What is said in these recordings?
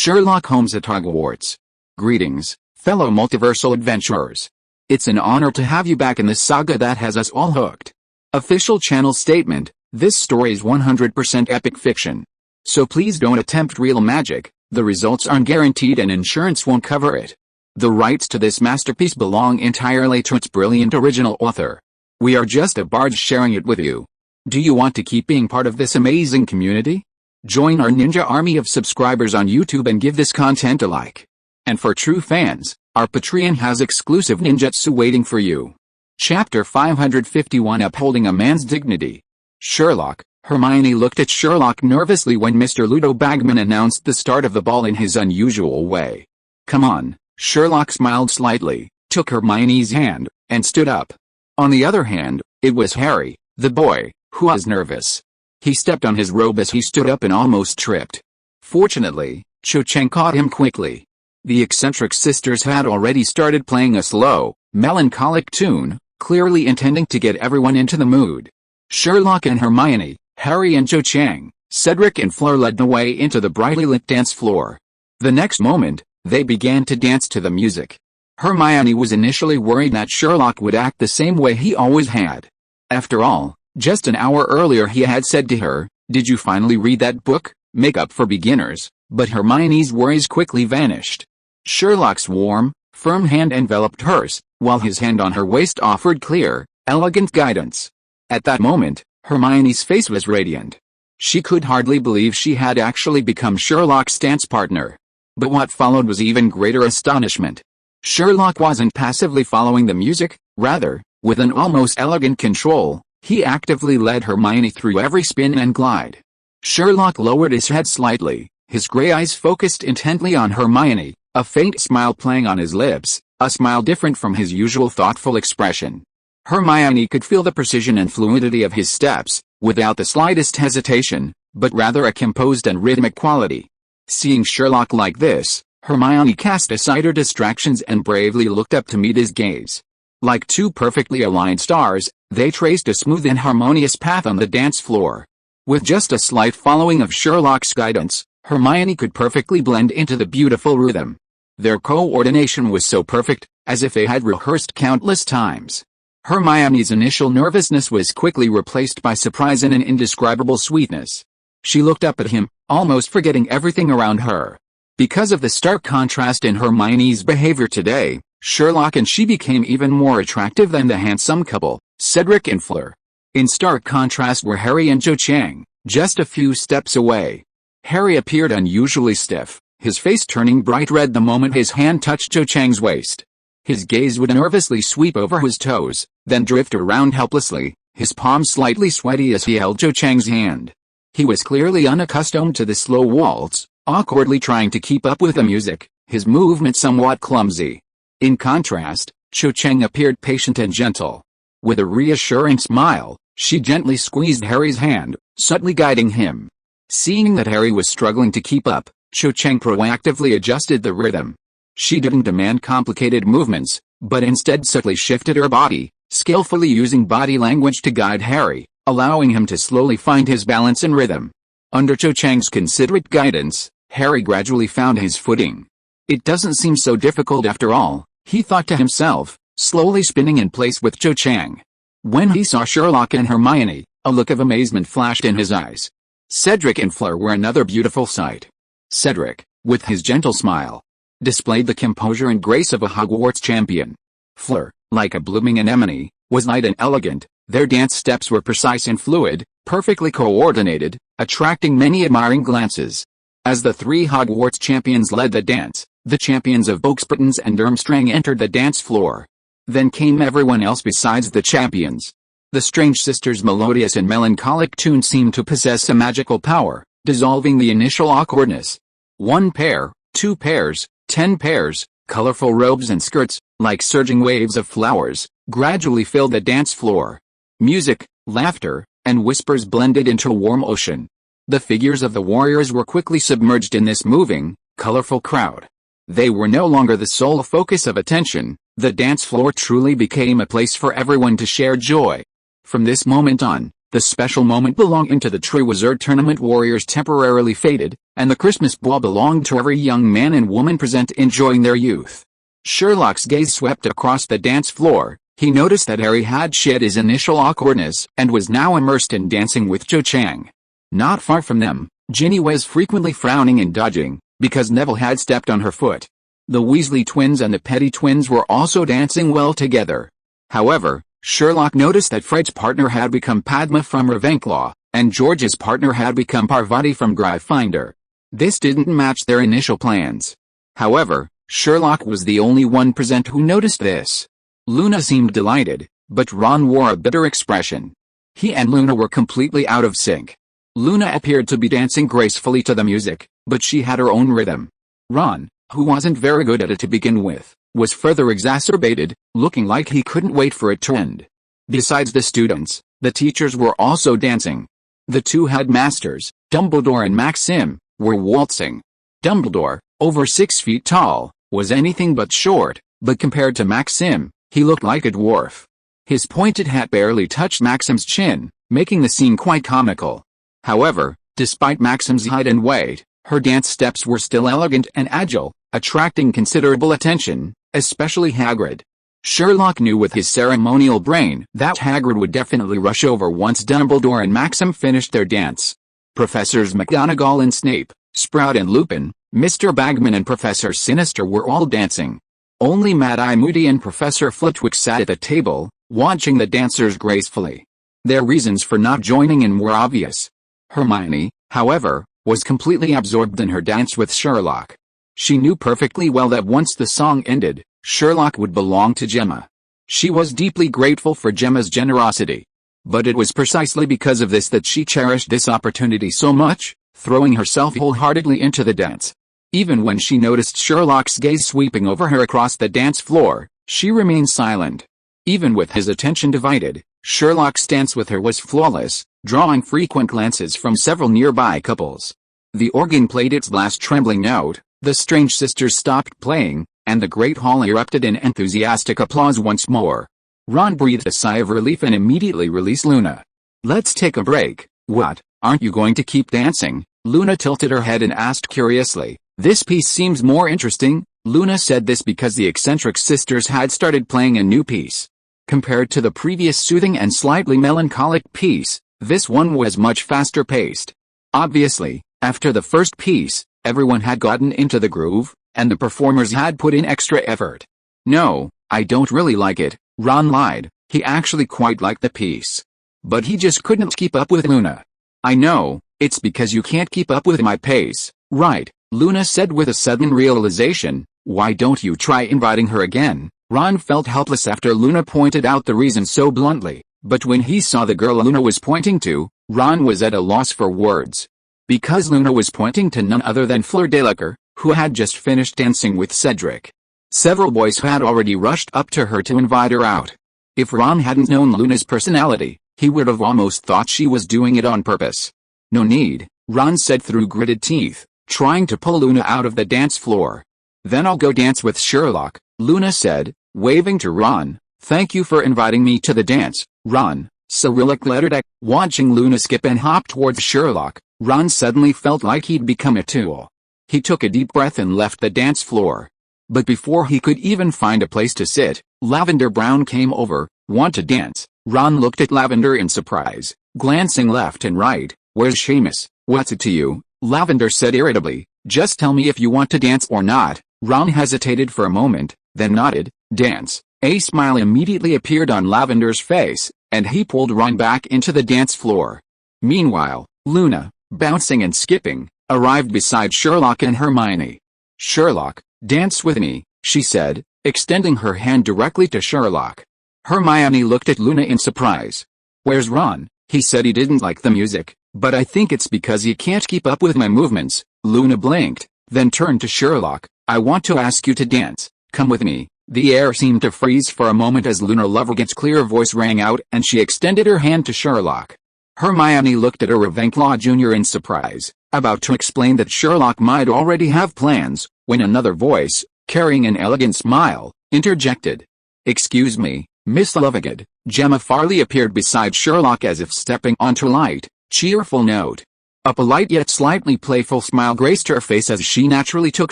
Sherlock Holmes at Hogwarts. Greetings, fellow multiversal adventurers. It's an honor to have you back in this saga that has us all hooked. Official channel statement: this story is 100% epic fiction. So please don't attempt real magic, the results aren't guaranteed and insurance won't cover it. The rights to this masterpiece belong entirely to its brilliant original author. We are just a barge sharing it with you. Do you want to keep being part of this amazing community? Join our ninja army of subscribers on YouTube and give this content a like. And for true fans, our Patreon has exclusive ninjutsu waiting for you. Chapter 551: Upholding a Man's Dignity. Sherlock. Hermione looked at Sherlock nervously when Mr. Ludo Bagman announced the start of the ball in his unusual way. Come on, Sherlock smiled slightly, took Hermione's hand, and stood up. On the other hand, it was Harry, the boy, who was nervous. He stepped on his robe as he stood up and almost tripped. Fortunately, Cho Chang caught him quickly. The eccentric sisters had already started playing a slow, melancholic tune, clearly intending to get everyone into the mood. Sherlock and Hermione, Harry and Cho Chang, Cedric and Fleur led the way into the brightly lit dance floor. The next moment, they began to dance to the music. Hermione was initially worried that Sherlock would act the same way he always had. After all, just an hour earlier he had said to her, "Did you finally read that book, Makeup for Beginners?" But Hermione's worries quickly vanished. Sherlock's warm, firm hand enveloped hers, while his hand on her waist offered clear, elegant guidance. At that moment, Hermione's face was radiant. She could hardly believe she had actually become Sherlock's dance partner. But what followed was even greater astonishment. Sherlock wasn't passively following the music, rather, with an almost elegant control, he actively led Hermione through every spin and glide. Sherlock lowered his head slightly, his gray eyes focused intently on Hermione, a faint smile playing on his lips, a smile different from his usual thoughtful expression. Hermione could feel the precision and fluidity of his steps, without the slightest hesitation, but rather a composed and rhythmic quality. Seeing Sherlock like this, Hermione cast aside her distractions and bravely looked up to meet his gaze. Like two perfectly aligned stars, they traced a smooth and harmonious path on the dance floor. With just a slight following of Sherlock's guidance, Hermione could perfectly blend into the beautiful rhythm. Their coordination was so perfect, as if they had rehearsed countless times. Hermione's initial nervousness was quickly replaced by surprise and an indescribable sweetness. She looked up at him, almost forgetting everything around her. Because of the stark contrast in Hermione's behavior today, Sherlock and she became even more attractive than the handsome couple, Cedric and Fleur. In stark contrast were Harry and Cho Chang, just a few steps away. Harry appeared unusually stiff, his face turning bright red the moment his hand touched Cho Chang's waist. His gaze would nervously sweep over his toes, then drift around helplessly, his palms slightly sweaty as he held Cho Chang's hand. He was clearly unaccustomed to the slow waltz, awkwardly trying to keep up with the music, his movement somewhat clumsy. In contrast, Cho Chang appeared patient and gentle. With a reassuring smile, she gently squeezed Harry's hand, subtly guiding him. Seeing that Harry was struggling to keep up, Cho Chang proactively adjusted the rhythm. She didn't demand complicated movements, but instead subtly shifted her body, skillfully using body language to guide Harry, allowing him to slowly find his balance and rhythm. Under Cho Chang's considerate guidance, Harry gradually found his footing. It doesn't seem so difficult after all, he thought to himself, slowly spinning in place with Cho Chang. When he saw Sherlock and Hermione, a look of amazement flashed in his eyes. Cedric and Fleur were another beautiful sight. Cedric, with his gentle smile, displayed the composure and grace of a Hogwarts champion. Fleur, like a blooming anemone, was light and elegant. Their dance steps were precise and fluid, perfectly coordinated, attracting many admiring glances. As the three Hogwarts champions led the dance, the champions of Oxbritons and Durmstrang entered the dance floor. Then came everyone else besides the champions. The strange sisters' melodious and melancholic tune seemed to possess a magical power, dissolving the initial awkwardness. 1 pair, 2 pairs, 10 pairs, colorful robes and skirts, like surging waves of flowers, gradually filled the dance floor. Music, laughter, and whispers blended into a warm ocean. The figures of the warriors were quickly submerged in this moving, colorful crowd. They were no longer the sole focus of attention, the dance floor truly became a place for everyone to share joy. From this moment on, the special moment belonging to the Triwizard Tournament warriors temporarily faded, and the Christmas ball belonged to every young man and woman present enjoying their youth. Sherlock's gaze swept across the dance floor. He noticed that Harry had shed his initial awkwardness and was now immersed in dancing with Cho Chang. Not far from them, Ginny was frequently frowning and dodging, because Neville had stepped on her foot. The Weasley twins and the Petty twins were also dancing well together. However, Sherlock noticed that Fred's partner had become Padma from Ravenclaw, and George's partner had become Parvati from Gryffindor. This didn't match their initial plans. However, Sherlock was the only one present who noticed this. Luna seemed delighted, but Ron wore a bitter expression. He and Luna were completely out of sync. Luna appeared to be dancing gracefully to the music, but she had her own rhythm. Ron, who wasn't very good at it to begin with, was further exacerbated, looking like he couldn't wait for it to end. Besides the students, the teachers were also dancing. The two headmasters, Dumbledore and Maxim, were waltzing. Dumbledore, over 6 feet tall, was anything but short, but compared to Maxim, he looked like a dwarf. His pointed hat barely touched Maxim's chin, making the scene quite comical. However, despite Maxim's height and weight, her dance steps were still elegant and agile, attracting considerable attention, especially Hagrid. Sherlock knew with his ceremonial brain that Hagrid would definitely rush over once Dumbledore and Maxim finished their dance. Professors McGonagall and Snape, Sprout and Lupin, Mr. Bagman and Professor Sinister were all dancing. Only Mad-Eye Moody and Professor Flitwick sat at the table, watching the dancers gracefully. Their reasons for not joining in were obvious. Hermione, however, was completely absorbed in her dance with Sherlock. She knew perfectly well that once the song ended, Sherlock would belong to Gemma. She was deeply grateful for Gemma's generosity. But it was precisely because of this that she cherished this opportunity so much, throwing herself wholeheartedly into the dance. Even when she noticed Sherlock's gaze sweeping over her across the dance floor, she remained silent. Even with his attention divided, Sherlock's dance with her was flawless, drawing frequent glances from several nearby couples. The organ played its last trembling note, the Strange sisters stopped playing, and the Great Hall erupted in enthusiastic applause once more. Ron breathed a sigh of relief and immediately released Luna. "Let's take a break." "What, aren't you going to keep dancing?" Luna tilted her head and asked curiously. "This piece seems more interesting." Luna said this because the eccentric sisters had started playing a new piece. Compared to the previous soothing and slightly melancholic piece, this one was much faster paced. Obviously, after the first piece, everyone had gotten into the groove, and the performers had put in extra effort. "No, I don't really like it," Ron lied. He actually quite liked the piece. But he just couldn't keep up with Luna. "I know, it's because you can't keep up with my pace, right?" Luna said with a sudden realization. "Why don't you try inviting her again?" Ron felt helpless after Luna pointed out the reason so bluntly, but when he saw the girl Luna was pointing to, Ron was at a loss for words. Because Luna was pointing to none other than Fleur Delacour, who had just finished dancing with Cedric. Several boys had already rushed up to her to invite her out. If Ron hadn't known Luna's personality, he would have almost thought she was doing it on purpose. "No need," Ron said through gritted teeth, trying to pull Luna out of the dance floor. "Then I'll go dance with Sherlock," Luna said, waving to Ron. "Thank you for inviting me to the dance, Ron." Cyrillic lettered X. Watching Luna skip and hop towards Sherlock, Ron suddenly felt like he'd become a tool. He took a deep breath and left the dance floor. But before he could even find a place to sit, Lavender Brown came over. "Want to dance?" Ron looked at Lavender in surprise, glancing left and right. "Where's Seamus?" "What's it to you?" Lavender said irritably. "Just tell me if you want to dance or not." Ron hesitated for a moment, then nodded. "Dance." A smile immediately appeared on Lavender's face, and he pulled Ron back into the dance floor. Meanwhile, Luna, bouncing and skipping, arrived beside Sherlock and Hermione. "Sherlock, dance with me," she said, extending her hand directly to Sherlock. Hermione looked at Luna in surprise. "Where's Ron?" "He said he didn't like the music, but I think it's because he can't keep up with my movements." Luna blinked, then turned to Sherlock. "I want to ask you to dance. Come with me." The air seemed to freeze for a moment as Luna Lovegood's clear voice rang out and she extended her hand to Sherlock. Hermione looked at her Ravenclaw Jr. in surprise, about to explain that Sherlock might already have plans, when another voice, carrying an elegant smile, interjected. "Excuse me, Miss Lovegood." Gemma Farley appeared beside Sherlock as if stepping onto a light, cheerful note. A polite yet slightly playful smile graced her face as she naturally took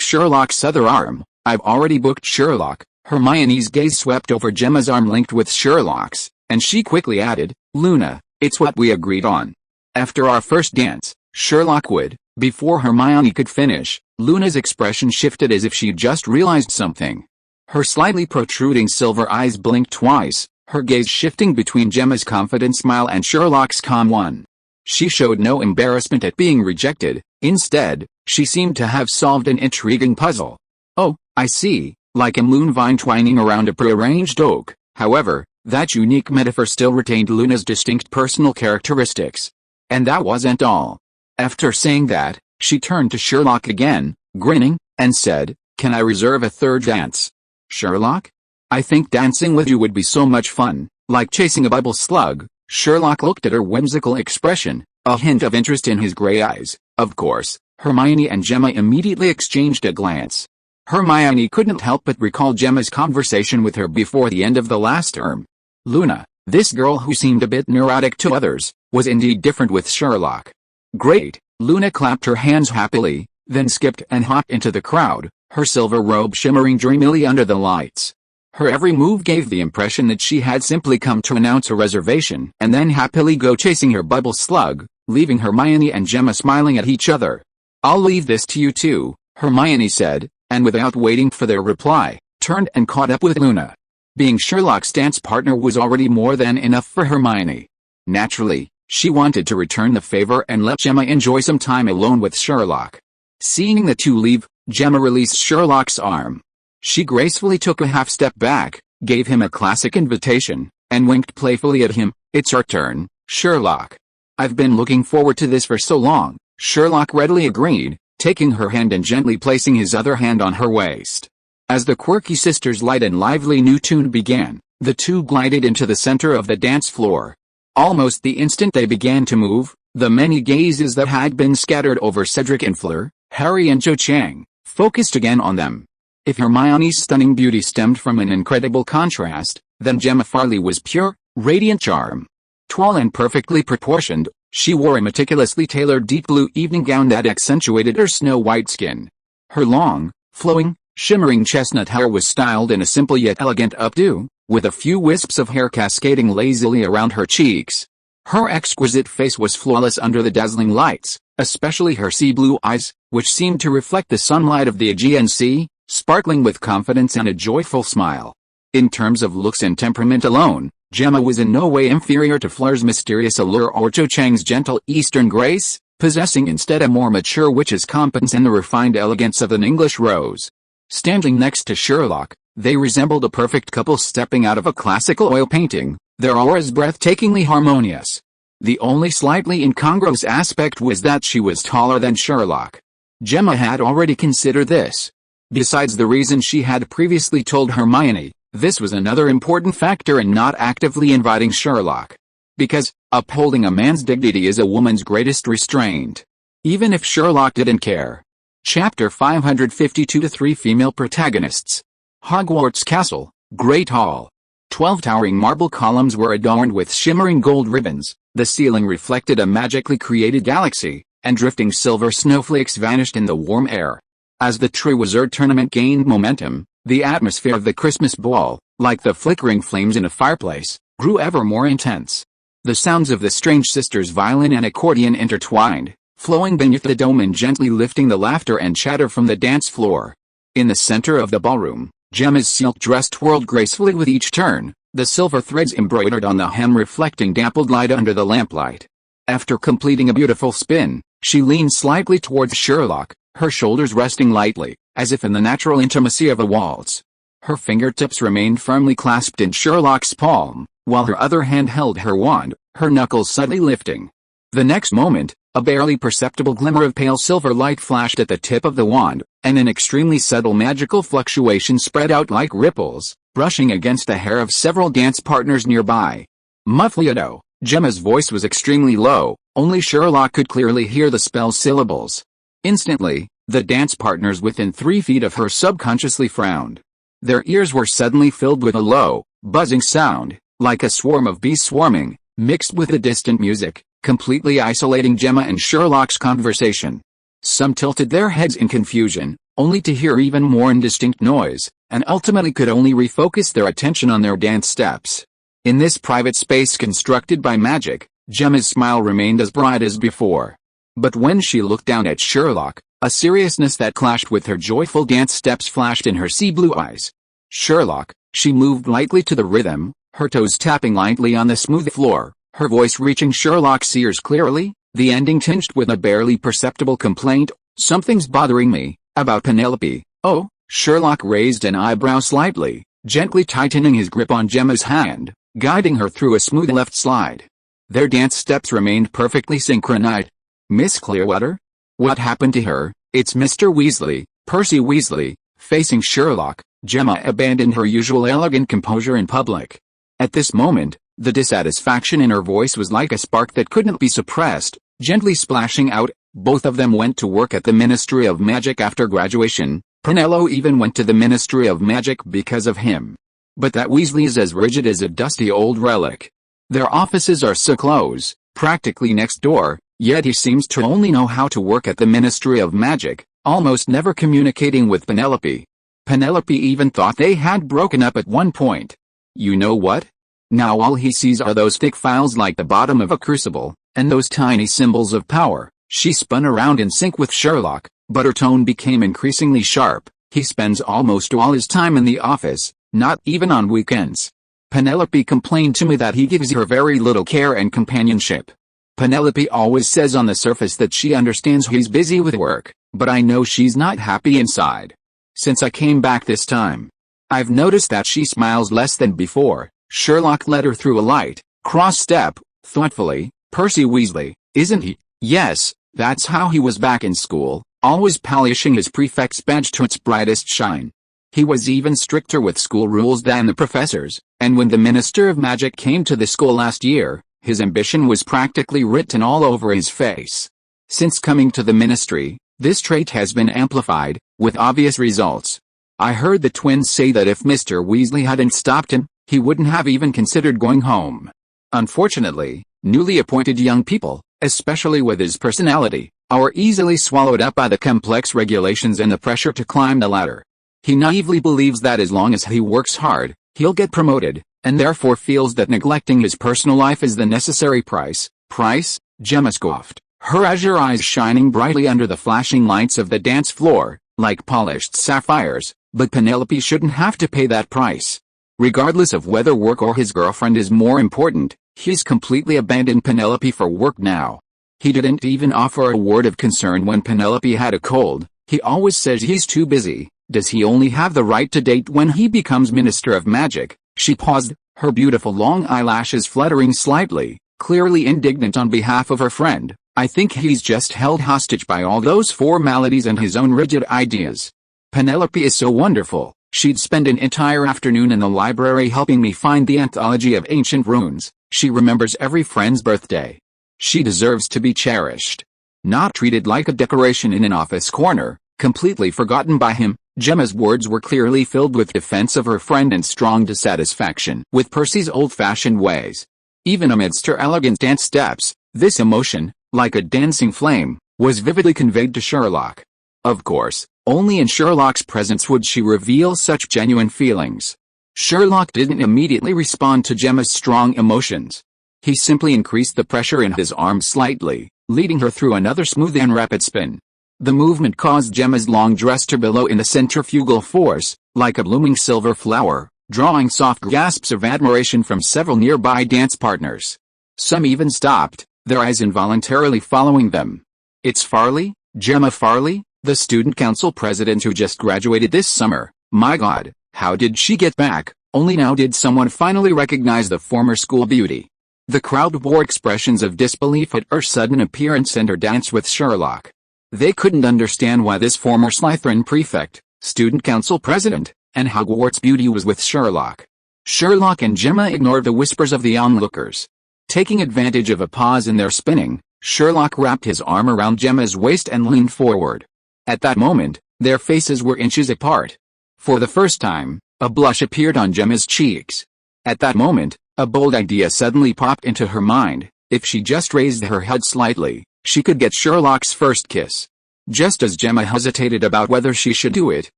Sherlock's other arm. "I've already booked Sherlock." Hermione's gaze swept over Gemma's arm linked with Sherlock's, and she quickly added, "Luna, it's what we agreed on. After our first dance, Sherlock would." Before Hermione could finish, Luna's expression shifted as if she'd just realized something. Her slightly protruding silver eyes blinked twice, her gaze shifting between Gemma's confident smile and Sherlock's calm one. She showed no embarrassment at being rejected. Instead, she seemed to have solved an intriguing puzzle. "Oh, I see, like a moon vine twining around a prearranged oak." However, that unique metaphor still retained Luna's distinct personal characteristics. And that wasn't all. After saying that, she turned to Sherlock again, grinning, and said, "Can I reserve a third dance?" "Sherlock? I think dancing with you would be so much fun, like chasing a bubble slug." Sherlock looked at her whimsical expression, a hint of interest in his gray eyes. Of course, Hermione and Gemma immediately exchanged a glance. Hermione couldn't help but recall Gemma's conversation with her before the end of the last term. Luna, this girl who seemed a bit neurotic to others, was indeed different with Sherlock. "Great!" Luna clapped her hands happily, then skipped and hopped into the crowd, her silver robe shimmering dreamily under the lights. Her every move gave the impression that she had simply come to announce a reservation and then happily go chasing her bubble slug, leaving Hermione and Gemma smiling at each other. "I'll leave this to you two," Hermione said, and without waiting for their reply, turned and caught up with Luna. Being Sherlock's dance partner was already more than enough for Hermione. Naturally, she wanted to return the favor and let Gemma enjoy some time alone with Sherlock. Seeing the two leave, Gemma released Sherlock's arm. She gracefully took a half step back, gave him a classic invitation, and winked playfully at him. "It's our turn, Sherlock." "I've been looking forward to this for so long," Sherlock readily agreed, taking her hand and gently placing his other hand on her waist. As the quirky sisters' light and lively new tune began, the two glided into the center of the dance floor. Almost the instant they began to move, the many gazes that had been scattered over Cedric and Fleur, Harry and Cho Chang, focused again on them. If Hermione's stunning beauty stemmed from an incredible contrast, then Gemma Farley was pure, radiant charm. Tall and perfectly proportioned, she wore a meticulously tailored deep blue evening gown that accentuated her snow-white skin. Her long, flowing, shimmering chestnut hair was styled in a simple yet elegant updo, with a few wisps of hair cascading lazily around her cheeks. Her exquisite face was flawless under the dazzling lights, especially her sea blue eyes, which seemed to reflect the sunlight of the Aegean Sea, sparkling with confidence and a joyful smile. In terms of looks and temperament alone, Gemma was in no way inferior to Fleur's mysterious allure or Cho Chang's gentle Eastern grace, possessing instead a more mature witch's competence and the refined elegance of an English rose. Standing next to Sherlock, they resembled a perfect couple stepping out of a classical oil painting, their auras breathtakingly harmonious. The only slightly incongruous aspect was that she was taller than Sherlock. Gemma had already considered this. Besides the reason she had previously told Hermione, this was another important factor in not actively inviting Sherlock. Because, upholding a man's dignity is a woman's greatest restraint. Even if Sherlock didn't care. Chapter 552 to 3 female protagonists. Hogwarts Castle, Great Hall. 12 towering marble columns were adorned with shimmering gold ribbons, the ceiling reflected a magically created galaxy, and drifting silver snowflakes vanished in the warm air. As the Triwizard Tournament gained momentum, the atmosphere of the Christmas ball, like the flickering flames in a fireplace, grew ever more intense. The sounds of the strange sisters' violin and accordion intertwined, flowing beneath the dome and gently lifting the laughter and chatter from the dance floor. In the center of the ballroom, Gemma's silk dress twirled gracefully with each turn, the silver threads embroidered on the hem reflecting dappled light under the lamplight. After completing a beautiful spin, she leaned slightly towards Sherlock, her shoulders resting lightly, as if in the natural intimacy of a waltz. Her fingertips remained firmly clasped in Sherlock's palm, while her other hand held her wand, her knuckles subtly lifting. The next moment, a barely perceptible glimmer of pale silver light flashed at the tip of the wand, and an extremely subtle magical fluctuation spread out like ripples, brushing against the hair of several dance partners nearby. Muffliado, Gemma's voice was extremely low, only Sherlock could clearly hear the spell's syllables. Instantly, the dance partners within 3 feet of her subconsciously frowned. Their ears were suddenly filled with a low, buzzing sound, like a swarm of bees swarming, mixed with the distant music, completely isolating Gemma and Sherlock's conversation. Some tilted their heads in confusion, only to hear even more indistinct noise, and ultimately could only refocus their attention on their dance steps. In this private space constructed by magic, Gemma's smile remained as bright as before. But when she looked down at Sherlock, a seriousness that clashed with her joyful dance steps flashed in her sea-blue eyes. Sherlock, she moved lightly to the rhythm, her toes tapping lightly on the smooth floor, her voice reaching Sherlock's ears clearly, the ending tinged with a barely perceptible complaint. "Something's bothering me, about Penelope." "Oh?" Sherlock raised an eyebrow slightly, gently tightening his grip on Gemma's hand, guiding her through a smooth left slide. Their dance steps remained perfectly synchronized. "Miss Clearwater? What happened to her?" "It's Mr. Weasley, Percy Weasley." Facing Sherlock, Gemma abandoned her usual elegant composure in public. At this moment, the dissatisfaction in her voice was like a spark that couldn't be suppressed, gently splashing out. "Both of them went to work at the Ministry of Magic after graduation. Penelope even went to the Ministry of Magic because of him. But that Weasley is as rigid as a dusty old relic. Their offices are so close, practically next door, yet he seems to only know how to work at the Ministry of Magic, almost never communicating with Penelope. Penelope even thought they had broken up at one point. You know what? Now all he sees are those thick files like the bottom of a crucible, and those tiny symbols of power." She spun around in sync with Sherlock, but her tone became increasingly sharp. "He spends almost all his time in the office, not even on weekends. Penelope complained to me that he gives her very little care and companionship. Penelope always says on the surface that she understands he's busy with work, but I know she's not happy inside. Since I came back this time, I've noticed that she smiles less than before." Sherlock led her through a light, cross-step, thoughtfully. "Percy Weasley, isn't he?" "Yes, that's how he was back in school, always polishing his prefect's badge to its brightest shine. He was even stricter with school rules than the professors, and when the Minister of Magic came to the school last year, his ambition was practically written all over his face. Since coming to the ministry, this trait has been amplified, with obvious results. I heard the twins say that if Mr. Weasley hadn't stopped him, he wouldn't have even considered going home. Unfortunately, newly appointed young people, especially with his personality, are easily swallowed up by the complex regulations and the pressure to climb the ladder. He naively believes that as long as he works hard, he'll get promoted, and therefore feels that neglecting his personal life is the necessary price." "Price?" Gemma scoffed, her azure eyes shining brightly under the flashing lights of the dance floor, like polished sapphires. "But Penelope shouldn't have to pay that price. Regardless of whether work or his girlfriend is more important, he's completely abandoned Penelope for work now. He didn't even offer a word of concern when Penelope had a cold. He always says he's too busy. Does he only have the right to date when he becomes Minister of Magic?" She paused, her beautiful long eyelashes fluttering slightly, clearly indignant on behalf of her friend. "I think he's just held hostage by all those formalities and his own rigid ideas. Penelope is so wonderful. She'd spend an entire afternoon in the library helping me find the anthology of ancient runes. She remembers every friend's birthday. She deserves to be cherished, not treated like a decoration in an office corner, completely forgotten by him." Gemma's words were clearly filled with defense of her friend and strong dissatisfaction with Percy's old-fashioned ways. Even amidst her elegant dance steps, this emotion, like a dancing flame, was vividly conveyed to Sherlock. Of course, only in Sherlock's presence would she reveal such genuine feelings. Sherlock didn't immediately respond to Gemma's strong emotions. He simply increased the pressure in his arm slightly, leading her through another smooth and rapid spin. The movement caused Gemma's long dress to billow in the centrifugal force, like a blooming silver flower, drawing soft gasps of admiration from several nearby dance partners. Some even stopped, their eyes involuntarily following them. "It's Farley, Gemma Farley, the student council president who just graduated this summer. My God, how did she get back?" Only now did someone finally recognize the former school beauty. The crowd wore expressions of disbelief at her sudden appearance and her dance with Sherlock. They couldn't understand why this former Slytherin prefect, student council president, and Hogwarts beauty was with Sherlock. Sherlock and Gemma ignored the whispers of the onlookers. Taking advantage of a pause in their spinning, Sherlock wrapped his arm around Gemma's waist and leaned forward. At that moment, their faces were inches apart. For the first time, a blush appeared on Gemma's cheeks. At that moment, a bold idea suddenly popped into her mind. If she just raised her head slightly, she could get Sherlock's first kiss. Just as Gemma hesitated about whether she should do it,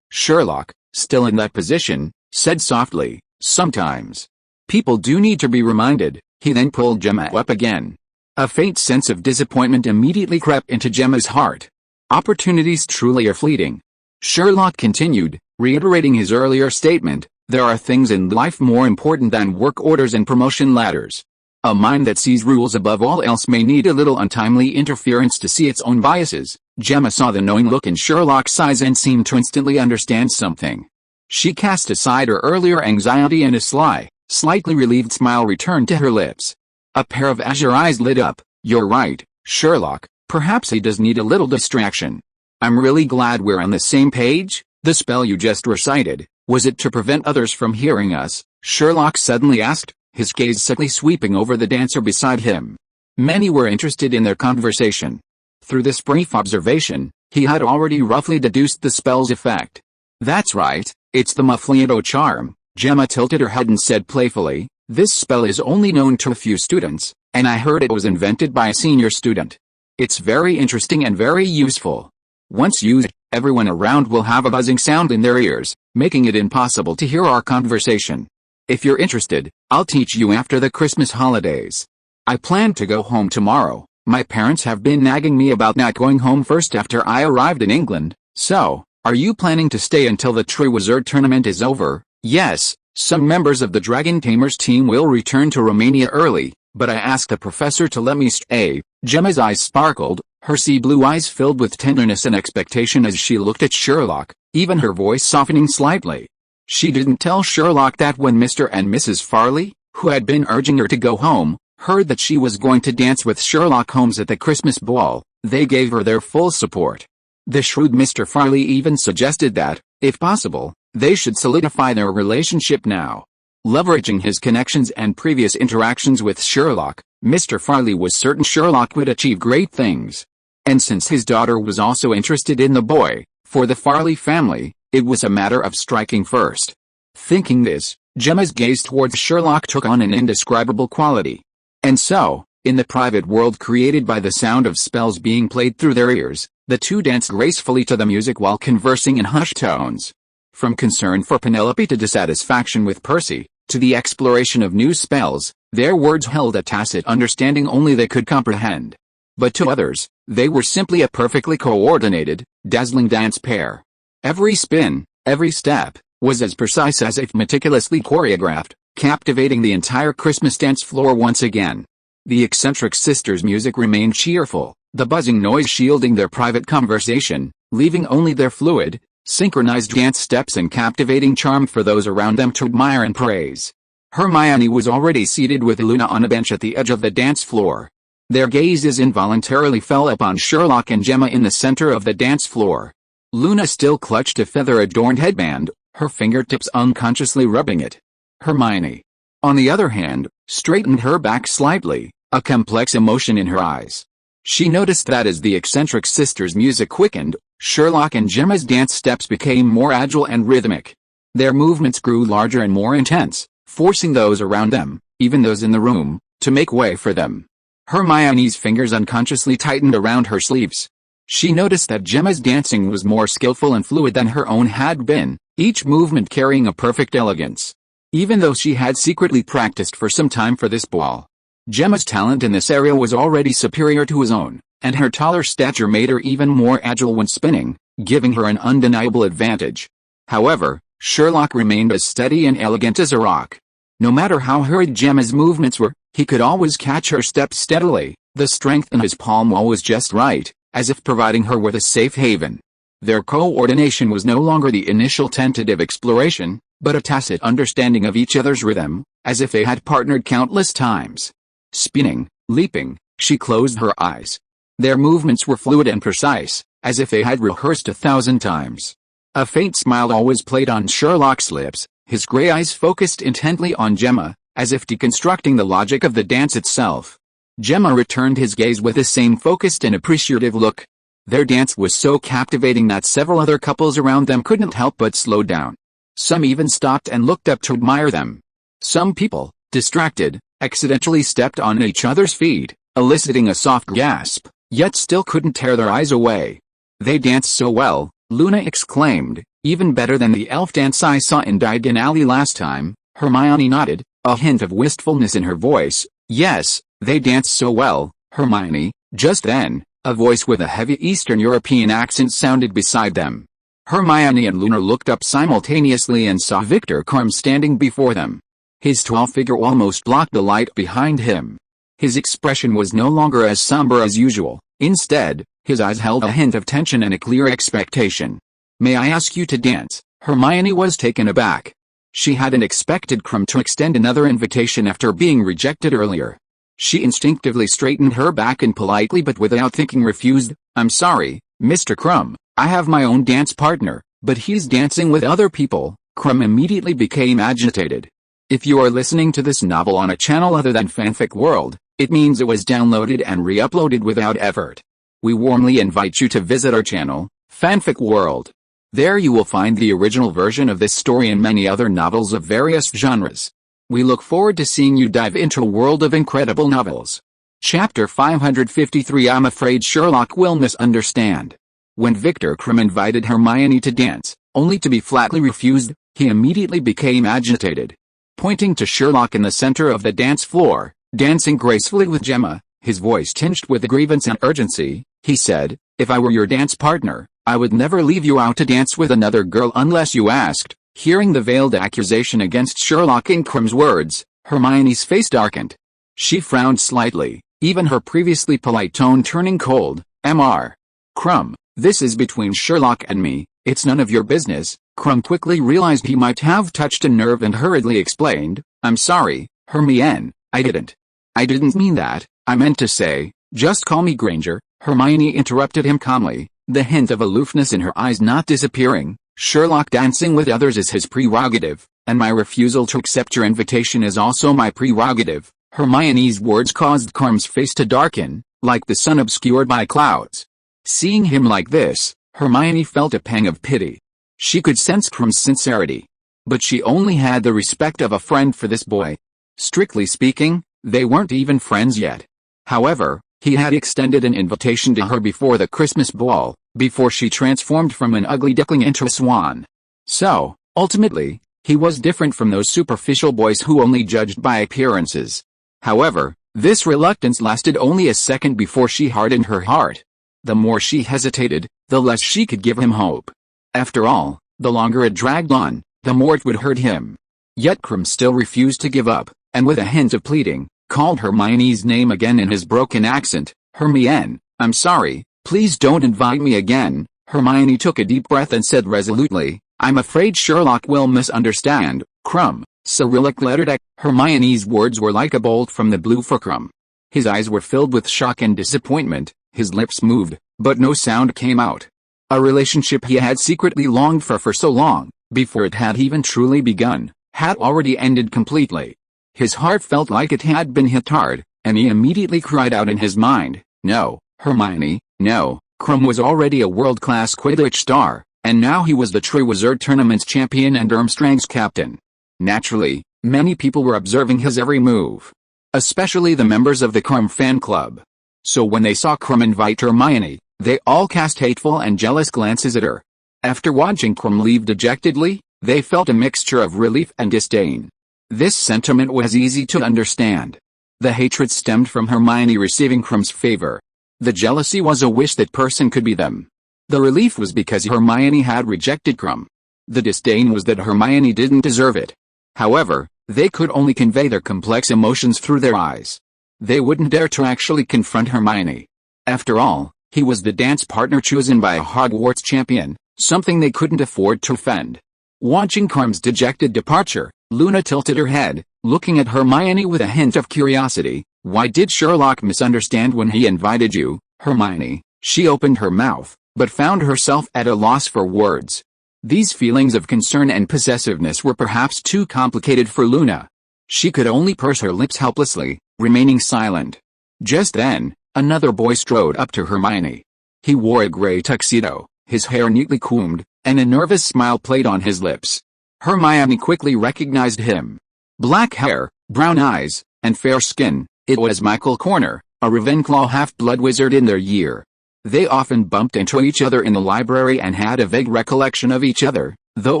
Sherlock, still in that position, said softly, "Sometimes people do need to be reminded." He then pulled Gemma up again. A faint sense of disappointment immediately crept into Gemma's heart. Opportunities truly are fleeting. Sherlock continued, reiterating his earlier statement, "There are things in life more important than work orders and promotion ladders. A mind that sees rules above all else may need a little untimely interference to see its own biases." Gemma saw the knowing look in Sherlock's eyes and seemed to instantly understand something. She cast aside her earlier anxiety and a slightly relieved smile returned to her lips. A pair of azure eyes lit up. "You're right, Sherlock, perhaps he does need a little distraction. I'm really glad we're on the same page." "The spell you just recited, was it to prevent others from hearing us?" Sherlock suddenly asked, his gaze subtly sweeping over the dancer beside him. Many were interested in their conversation. Through this brief observation, he had already roughly deduced the spell's effect. "That's right, it's the Muffliato charm." Gemma tilted her head and said playfully, "This spell is only known to a few students, and I heard it was invented by a senior student. It's very interesting and very useful. Once used, everyone around will have a buzzing sound in their ears, making it impossible to hear our conversation. If you're interested, I'll teach you after the Christmas holidays. I plan to go home tomorrow. My parents have been nagging me about not going home first after I arrived in England, so, are you planning to stay until the Tree Wizard tournament is over?" "Yes, some members of the Dragon Tamers team will return to Romania early, but I asked the professor to let me stay." Gemma's eyes sparkled, her sea blue eyes filled with tenderness and expectation as she looked at Sherlock, even her voice softening slightly. She didn't tell Sherlock that when Mr. and Mrs. Farley, who had been urging her to go home, heard that she was going to dance with Sherlock Holmes at the Christmas ball, they gave her their full support. The shrewd Mr. Farley even suggested that, if possible, they should solidify their relationship now. Leveraging his connections and previous interactions with Sherlock, Mr. Farley was certain Sherlock would achieve great things. And since his daughter was also interested in the boy, for the Farley family, it was a matter of striking first. Thinking this, Gemma's gaze towards Sherlock took on an indescribable quality. And so, in the private world created by the sound of spells being played through their ears, the two danced gracefully to the music while conversing in hushed tones. From concern for Penelope to dissatisfaction with Percy, to the exploration of new spells, their words held a tacit understanding only they could comprehend. But to others, they were simply a perfectly coordinated, dazzling dance pair. Every spin, every step, was as precise as if meticulously choreographed, captivating the entire Christmas dance floor once again. The eccentric sisters' music remained cheerful, the buzzing noise shielding their private conversation, leaving only their fluid, synchronized dance steps and captivating charm for those around them to admire and praise. Hermione was already seated with Luna on a bench at the edge of the dance floor. Their gazes involuntarily fell upon Sherlock and Gemma in the center of the dance floor. Luna still clutched a feather-adorned headband, her fingertips unconsciously rubbing it. Hermione, on the other hand, straightened her back slightly, a complex emotion in her eyes. She noticed that as the eccentric sisters' music quickened, Sherlock and Gemma's dance steps became more agile and rhythmic. Their movements grew larger and more intense, forcing those around them, even those in the room, to make way for them. Hermione's fingers unconsciously tightened around her sleeves. She noticed that Gemma's dancing was more skillful and fluid than her own had been, each movement carrying a perfect elegance. Even though she had secretly practiced for some time for this ball, Gemma's talent in this area was already superior to his own, and her taller stature made her even more agile when spinning, giving her an undeniable advantage. However, Sherlock remained as steady and elegant as a rock. No matter how hurried Gemma's movements were, he could always catch her steps steadily, the strength in his palm always just right, as if providing her with a safe haven. Their coordination was no longer the initial tentative exploration, but a tacit understanding of each other's rhythm, as if they had partnered countless times. Spinning, leaping, she closed her eyes. Their movements were fluid and precise, as if they had rehearsed 1,000 times. A faint smile always played on Sherlock's lips, his gray eyes focused intently on Gemma, as if deconstructing the logic of the dance itself. Gemma returned his gaze with the same focused and appreciative look. Their dance was so captivating that several other couples around them couldn't help but slow down. Some even stopped and looked up to admire them. Some people, distracted, accidentally stepped on each other's feet, eliciting a soft gasp, yet still couldn't tear their eyes away. "They dance so well," Luna exclaimed, "even better than the elf dance I saw in Diagon Alley last time." Hermione nodded, a hint of wistfulness in her voice. "Yes, they dance so well, Hermione." Just then, a voice with a heavy Eastern European accent sounded beside them. Hermione and Luna looked up simultaneously and saw Viktor Krum standing before them. His tall figure almost blocked the light behind him. His expression was no longer as somber as usual. Instead, his eyes held a hint of tension and a clear expectation. "May I ask you to dance?" Hermione was taken aback. She hadn't expected Krum to extend another invitation after being rejected earlier. She instinctively straightened her back and politely but without thinking refused. "I'm sorry, Mr. Krum, I have my own dance partner, but he's dancing with other people." Krum immediately became agitated. If you are listening to this novel on a channel other than Fanfic World, it means it was downloaded and re-uploaded without effort. We warmly invite you to visit our channel, Fanfic World. There you will find the original version of this story and many other novels of various genres. We look forward to seeing you dive into a world of incredible novels. Chapter 553. I'm afraid Sherlock will misunderstand. When Viktor Krum invited Hermione to dance, only to be flatly refused, he immediately became agitated. Pointing to Sherlock in the center of the dance floor, dancing gracefully with Gemma, his voice tinged with grievance and urgency, he said, "If I were your dance partner, I would never leave you out to dance with another girl unless you asked." Hearing the veiled accusation against Sherlock in Krum's words, Hermione's face darkened. She frowned slightly, even her previously polite tone turning cold. "Mr. Krum, this is between Sherlock and me, it's none of your business." Krum quickly realized he might have touched a nerve and hurriedly explained, "I'm sorry, Hermione, I didn't mean that, I meant to say, just call me Granger." Hermione interrupted him calmly, the hint of aloofness in her eyes not disappearing. "Sherlock dancing with others is his prerogative, and my refusal to accept your invitation is also my prerogative." Hermione's words caused Krum's face to darken, like the sun obscured by clouds. Seeing him like this, Hermione felt a pang of pity. She could sense Krum's sincerity. But she only had the respect of a friend for this boy. Strictly speaking, they weren't even friends yet. However, he had extended an invitation to her before the Christmas ball, before she transformed from an ugly duckling into a swan. So, ultimately, he was different from those superficial boys who only judged by appearances. However, this reluctance lasted only a second before she hardened her heart. The more she hesitated, the less she could give him hope. After all, the longer it dragged on, the more it would hurt him. Yet Krum still refused to give up, and with a hint of pleading, called Hermione's name again in his broken accent. "Hermione, I'm sorry, please don't invite me again." Hermione took a deep breath and said resolutely, "I'm afraid Sherlock will misunderstand." Krum, Cyrillic letter deck. Hermione's words were like a bolt from the blue for Krum. His eyes were filled with shock and disappointment, his lips moved, but no sound came out. A relationship he had secretly longed for so long, before it had even truly begun, had already ended completely. His heart felt like it had been hit hard, and he immediately cried out in his mind, "No, Hermione, no." Krum was already a world-class Quidditch star, and now he was the Triwizard Tournament's champion and Durmstrang's captain. Naturally, many people were observing his every move. Especially the members of the Krum fan club. So when they saw Krum invite Hermione, they all cast hateful and jealous glances at her. After watching Krum leave dejectedly, they felt a mixture of relief and disdain. This sentiment was easy to understand. The hatred stemmed from Hermione receiving Krum's favor. The jealousy was a wish that person could be them. The relief was because Hermione had rejected Krum. The disdain was that Hermione didn't deserve it. However, they could only convey their complex emotions through their eyes. They wouldn't dare to actually confront Hermione. After all, he was the dance partner chosen by a Hogwarts champion, something they couldn't afford to offend. Watching Krum's dejected departure, Luna tilted her head, looking at Hermione with a hint of curiosity. "Why did Sherlock misunderstand when he invited you, Hermione?" She opened her mouth, but found herself at a loss for words. These feelings of concern and possessiveness were perhaps too complicated for Luna. She could only purse her lips helplessly, remaining silent. Just then, another boy strode up to Hermione. He wore a gray tuxedo, his hair neatly combed, and a nervous smile played on his lips. Hermione quickly recognized him. Black hair, brown eyes, and fair skin, it was Michael Corner, a Ravenclaw half-blood wizard in their year. They often bumped into each other in the library and had a vague recollection of each other, though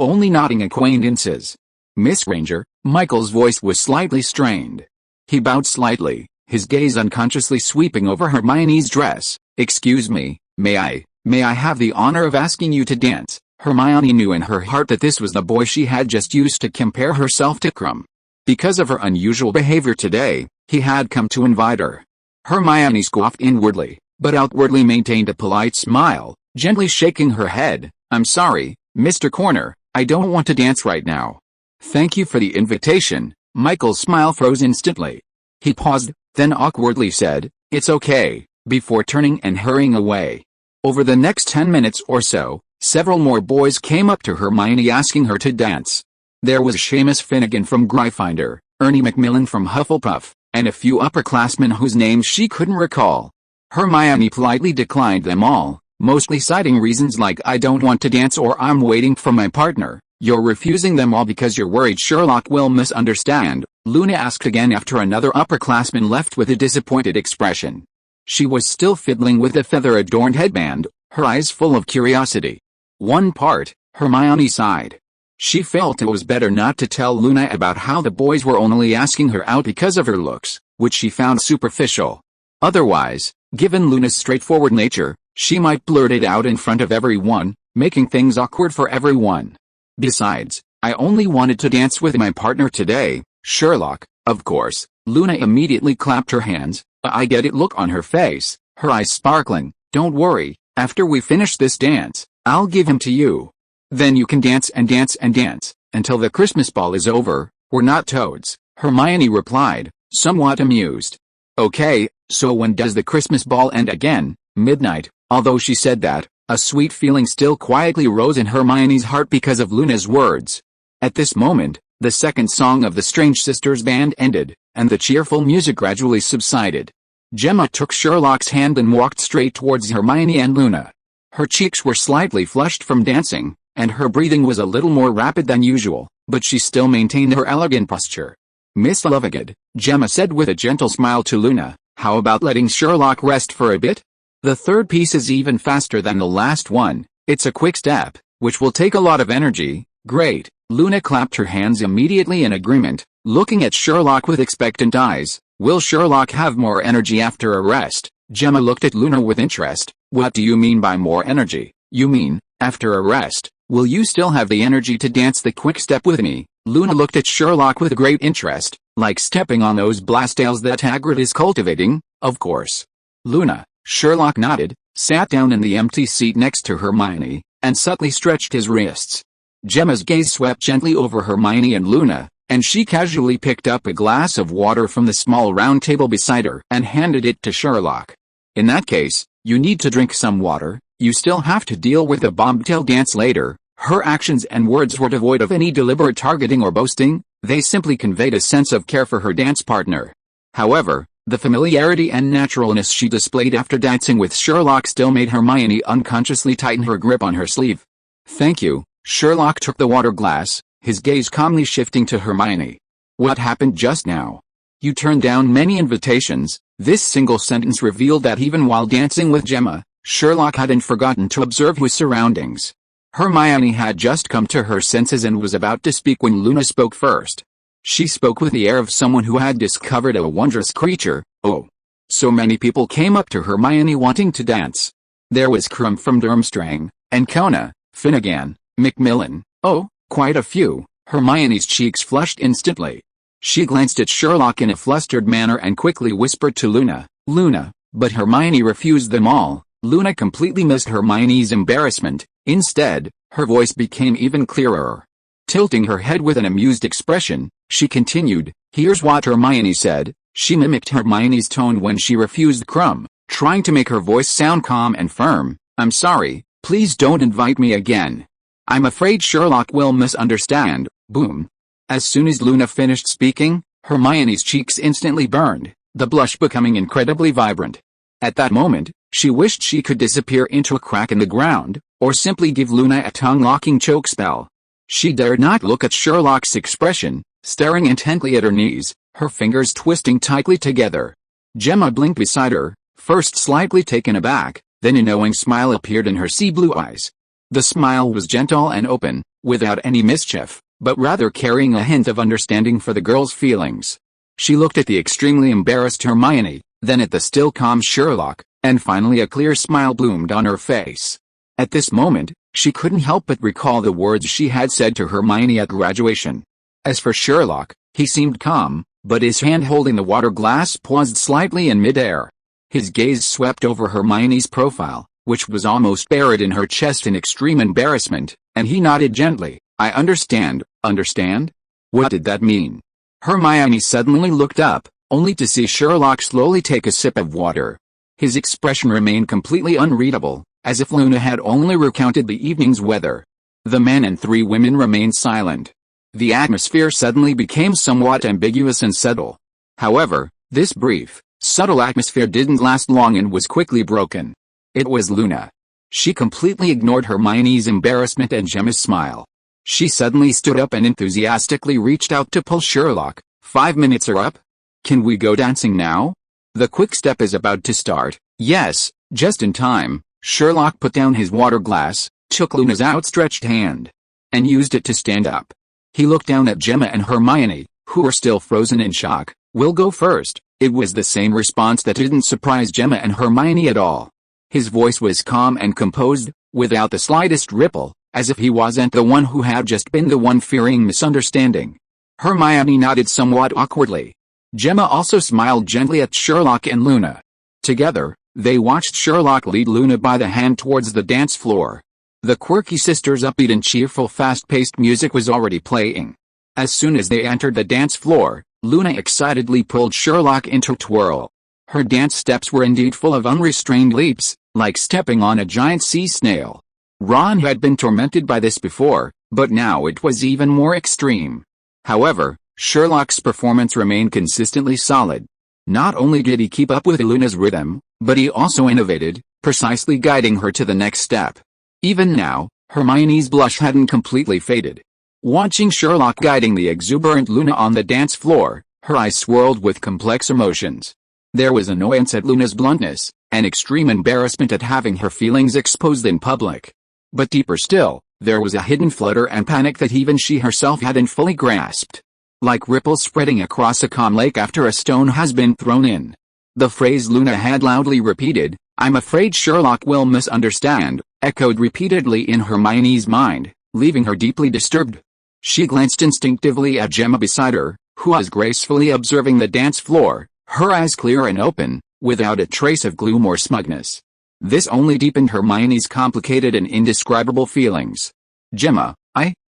only nodding acquaintances. "Miss Granger," Michael's voice was slightly strained. He bowed slightly, his gaze unconsciously sweeping over Hermione's dress. "Excuse me, may I have the honor of asking you to dance?" Hermione knew in her heart that this was the boy she had just used to compare herself to Krum. Because of her unusual behavior today, he had come to invite her. Hermione scoffed inwardly, but outwardly maintained a polite smile, gently shaking her head. "I'm sorry, Mr. Corner, I don't want to dance right now." "Thank you for the invitation." Michael's smile froze instantly. He paused, then awkwardly said, "It's okay," before turning and hurrying away. Over the next 10 minutes or so, several more boys came up to Hermione asking her to dance. There was Seamus Finnegan from Gryffindor, Ernie Macmillan from Hufflepuff, and a few upperclassmen whose names she couldn't recall. Hermione politely declined them all, mostly citing reasons like "I don't want to dance" or "I'm waiting for my partner." "You're refusing them all because you're worried Sherlock will misunderstand?" Luna asked again after another upperclassman left with a disappointed expression. She was still fiddling with the feather-adorned headband, her eyes full of curiosity. "One part," Hermione sighed. She felt it was better not to tell Luna about how the boys were only asking her out because of her looks, which she found superficial. Otherwise, given Luna's straightforward nature, she might blurt it out in front of everyone, making things awkward for everyone. "Besides, I only wanted to dance with my partner today, Sherlock, of course." Luna immediately clapped her hands, I get it look on her face, her eyes sparkling. "Don't worry, after we finish this dance, I'll give him to you. Then you can dance and dance and dance, until the Christmas ball is over." "We're not toads," Hermione replied, somewhat amused. "Okay, so when does the Christmas ball end again?" "Midnight." Although she said that, a sweet feeling still quietly rose in Hermione's heart because of Luna's words. At this moment, the second song of the Strange Sisters band ended, and the cheerful music gradually subsided. Gemma took Sherlock's hand and walked straight towards Hermione and Luna. Her cheeks were slightly flushed from dancing, and her breathing was a little more rapid than usual, but she still maintained her elegant posture. "Miss Lovegood," Gemma said with a gentle smile to Luna, "how about letting Sherlock rest for a bit? The third piece is even faster than the last one. It's a quick step, which will take a lot of energy." "Great." Luna clapped her hands immediately in agreement, looking at Sherlock with expectant eyes. "Will Sherlock have more energy after a rest?" Gemma looked at Luna with interest. "What do you mean by more energy?" "You mean, after a rest, will you still have the energy to dance the quick step with me?" Luna looked at Sherlock with great interest, like stepping on those blastales that Hagrid is cultivating. "Of course." "Luna." Sherlock nodded, sat down in the empty seat next to Hermione, and subtly stretched his wrists. Gemma's gaze swept gently over Hermione and Luna, and she casually picked up a glass of water from the small round table beside her and handed it to Sherlock. "In that case, you need to drink some water. You still have to deal with the bombtail dance later." Her actions and words were devoid of any deliberate targeting or boasting, they simply conveyed a sense of care for her dance partner. However, the familiarity and naturalness she displayed after dancing with Sherlock still made Hermione unconsciously tighten her grip on her sleeve. "Thank you." Sherlock took the water glass, his gaze calmly shifting to Hermione. "What happened just now?" "You turned down many invitations." This single sentence revealed that even while dancing with Gemma, Sherlock hadn't forgotten to observe his surroundings. Hermione had just come to her senses and was about to speak when Luna spoke first. She spoke with the air of someone who had discovered a wondrous creature. "Oh. So many people came up to Hermione wanting to dance. There was Krum from Durmstrang, Ancona, Finnegan, Macmillan." "Oh, quite a few." Hermione's cheeks flushed instantly. She glanced at Sherlock in a flustered manner and quickly whispered to Luna, "Luna," but Hermione refused them all. Luna completely missed Hermione's embarrassment. Instead, her voice became even clearer. Tilting her head with an amused expression, she continued, "Here's what Hermione said." She mimicked Hermione's tone when she refused Krum, trying to make her voice sound calm and firm. "I'm sorry, please don't invite me again. I'm afraid Sherlock will misunderstand." Boom. As soon as Luna finished speaking, Hermione's cheeks instantly burned, the blush becoming incredibly vibrant. At that moment, she wished she could disappear into a crack in the ground, or simply give Luna a tongue-locking choke spell. She dared not look at Sherlock's expression, staring intently at her knees, her fingers twisting tightly together. Gemma blinked beside her, first slightly taken aback, then a knowing smile appeared in her sea blue eyes. The smile was gentle and open, without any mischief, but rather carrying a hint of understanding for the girl's feelings. She looked at the extremely embarrassed Hermione, then at the still calm Sherlock, and finally a clear smile bloomed on her face. At this moment, she couldn't help but recall the words she had said to Hermione at graduation. As for Sherlock, he seemed calm, but his hand holding the water glass paused slightly in midair. His gaze swept over Hermione's profile, which was almost buried in her chest in extreme embarrassment, and he nodded gently. I understand. Understand? What did that mean? Hermione suddenly looked up, only to see Sherlock slowly take a sip of water. His expression remained completely unreadable, as if Luna had only recounted the evening's weather. The man and three women remained silent. The atmosphere suddenly became somewhat ambiguous and subtle. However, this brief, subtle atmosphere didn't last long and was quickly broken. It was Luna. She completely ignored Hermione's embarrassment and Gemma's smile. She suddenly stood up and enthusiastically reached out to pull Sherlock. 5 minutes are up? Can we go dancing now? The quick step is about to start. Yes, just in time. Sherlock put down his water glass, took Luna's outstretched hand, and used it to stand up. He looked down at Gemma and Hermione, who were still frozen in shock. We'll go first. It was the same response that didn't surprise Gemma and Hermione at all. His voice was calm and composed, without the slightest ripple, as if he wasn't the one who had just been the one fearing misunderstanding. Hermione nodded somewhat awkwardly. Gemma also smiled gently at Sherlock and Luna. Together, they watched Sherlock lead Luna by the hand towards the dance floor. The quirky sisters' upbeat and cheerful fast-paced music was already playing. As soon as they entered the dance floor, Luna excitedly pulled Sherlock into a twirl. Her dance steps were indeed full of unrestrained leaps, like stepping on a giant sea snail. Ron had been tormented by this before, but now it was even more extreme. However, Sherlock's performance remained consistently solid. Not only did he keep up with Luna's rhythm, but he also innovated, precisely guiding her to the next step. Even now, Hermione's blush hadn't completely faded. Watching Sherlock guiding the exuberant Luna on the dance floor, her eyes swirled with complex emotions. There was annoyance at Luna's bluntness, and extreme embarrassment at having her feelings exposed in public. But deeper still, there was a hidden flutter and panic that even she herself hadn't fully grasped. Like ripples spreading across a calm lake after a stone has been thrown in. The phrase Luna had loudly repeated, "I'm afraid Sherlock will misunderstand," echoed repeatedly in Hermione's mind, leaving her deeply disturbed. She glanced instinctively at Gemma beside her, who was gracefully observing the dance floor, her eyes clear and open, without a trace of gloom or smugness. This only deepened Hermione's complicated and indescribable feelings. "Gemma,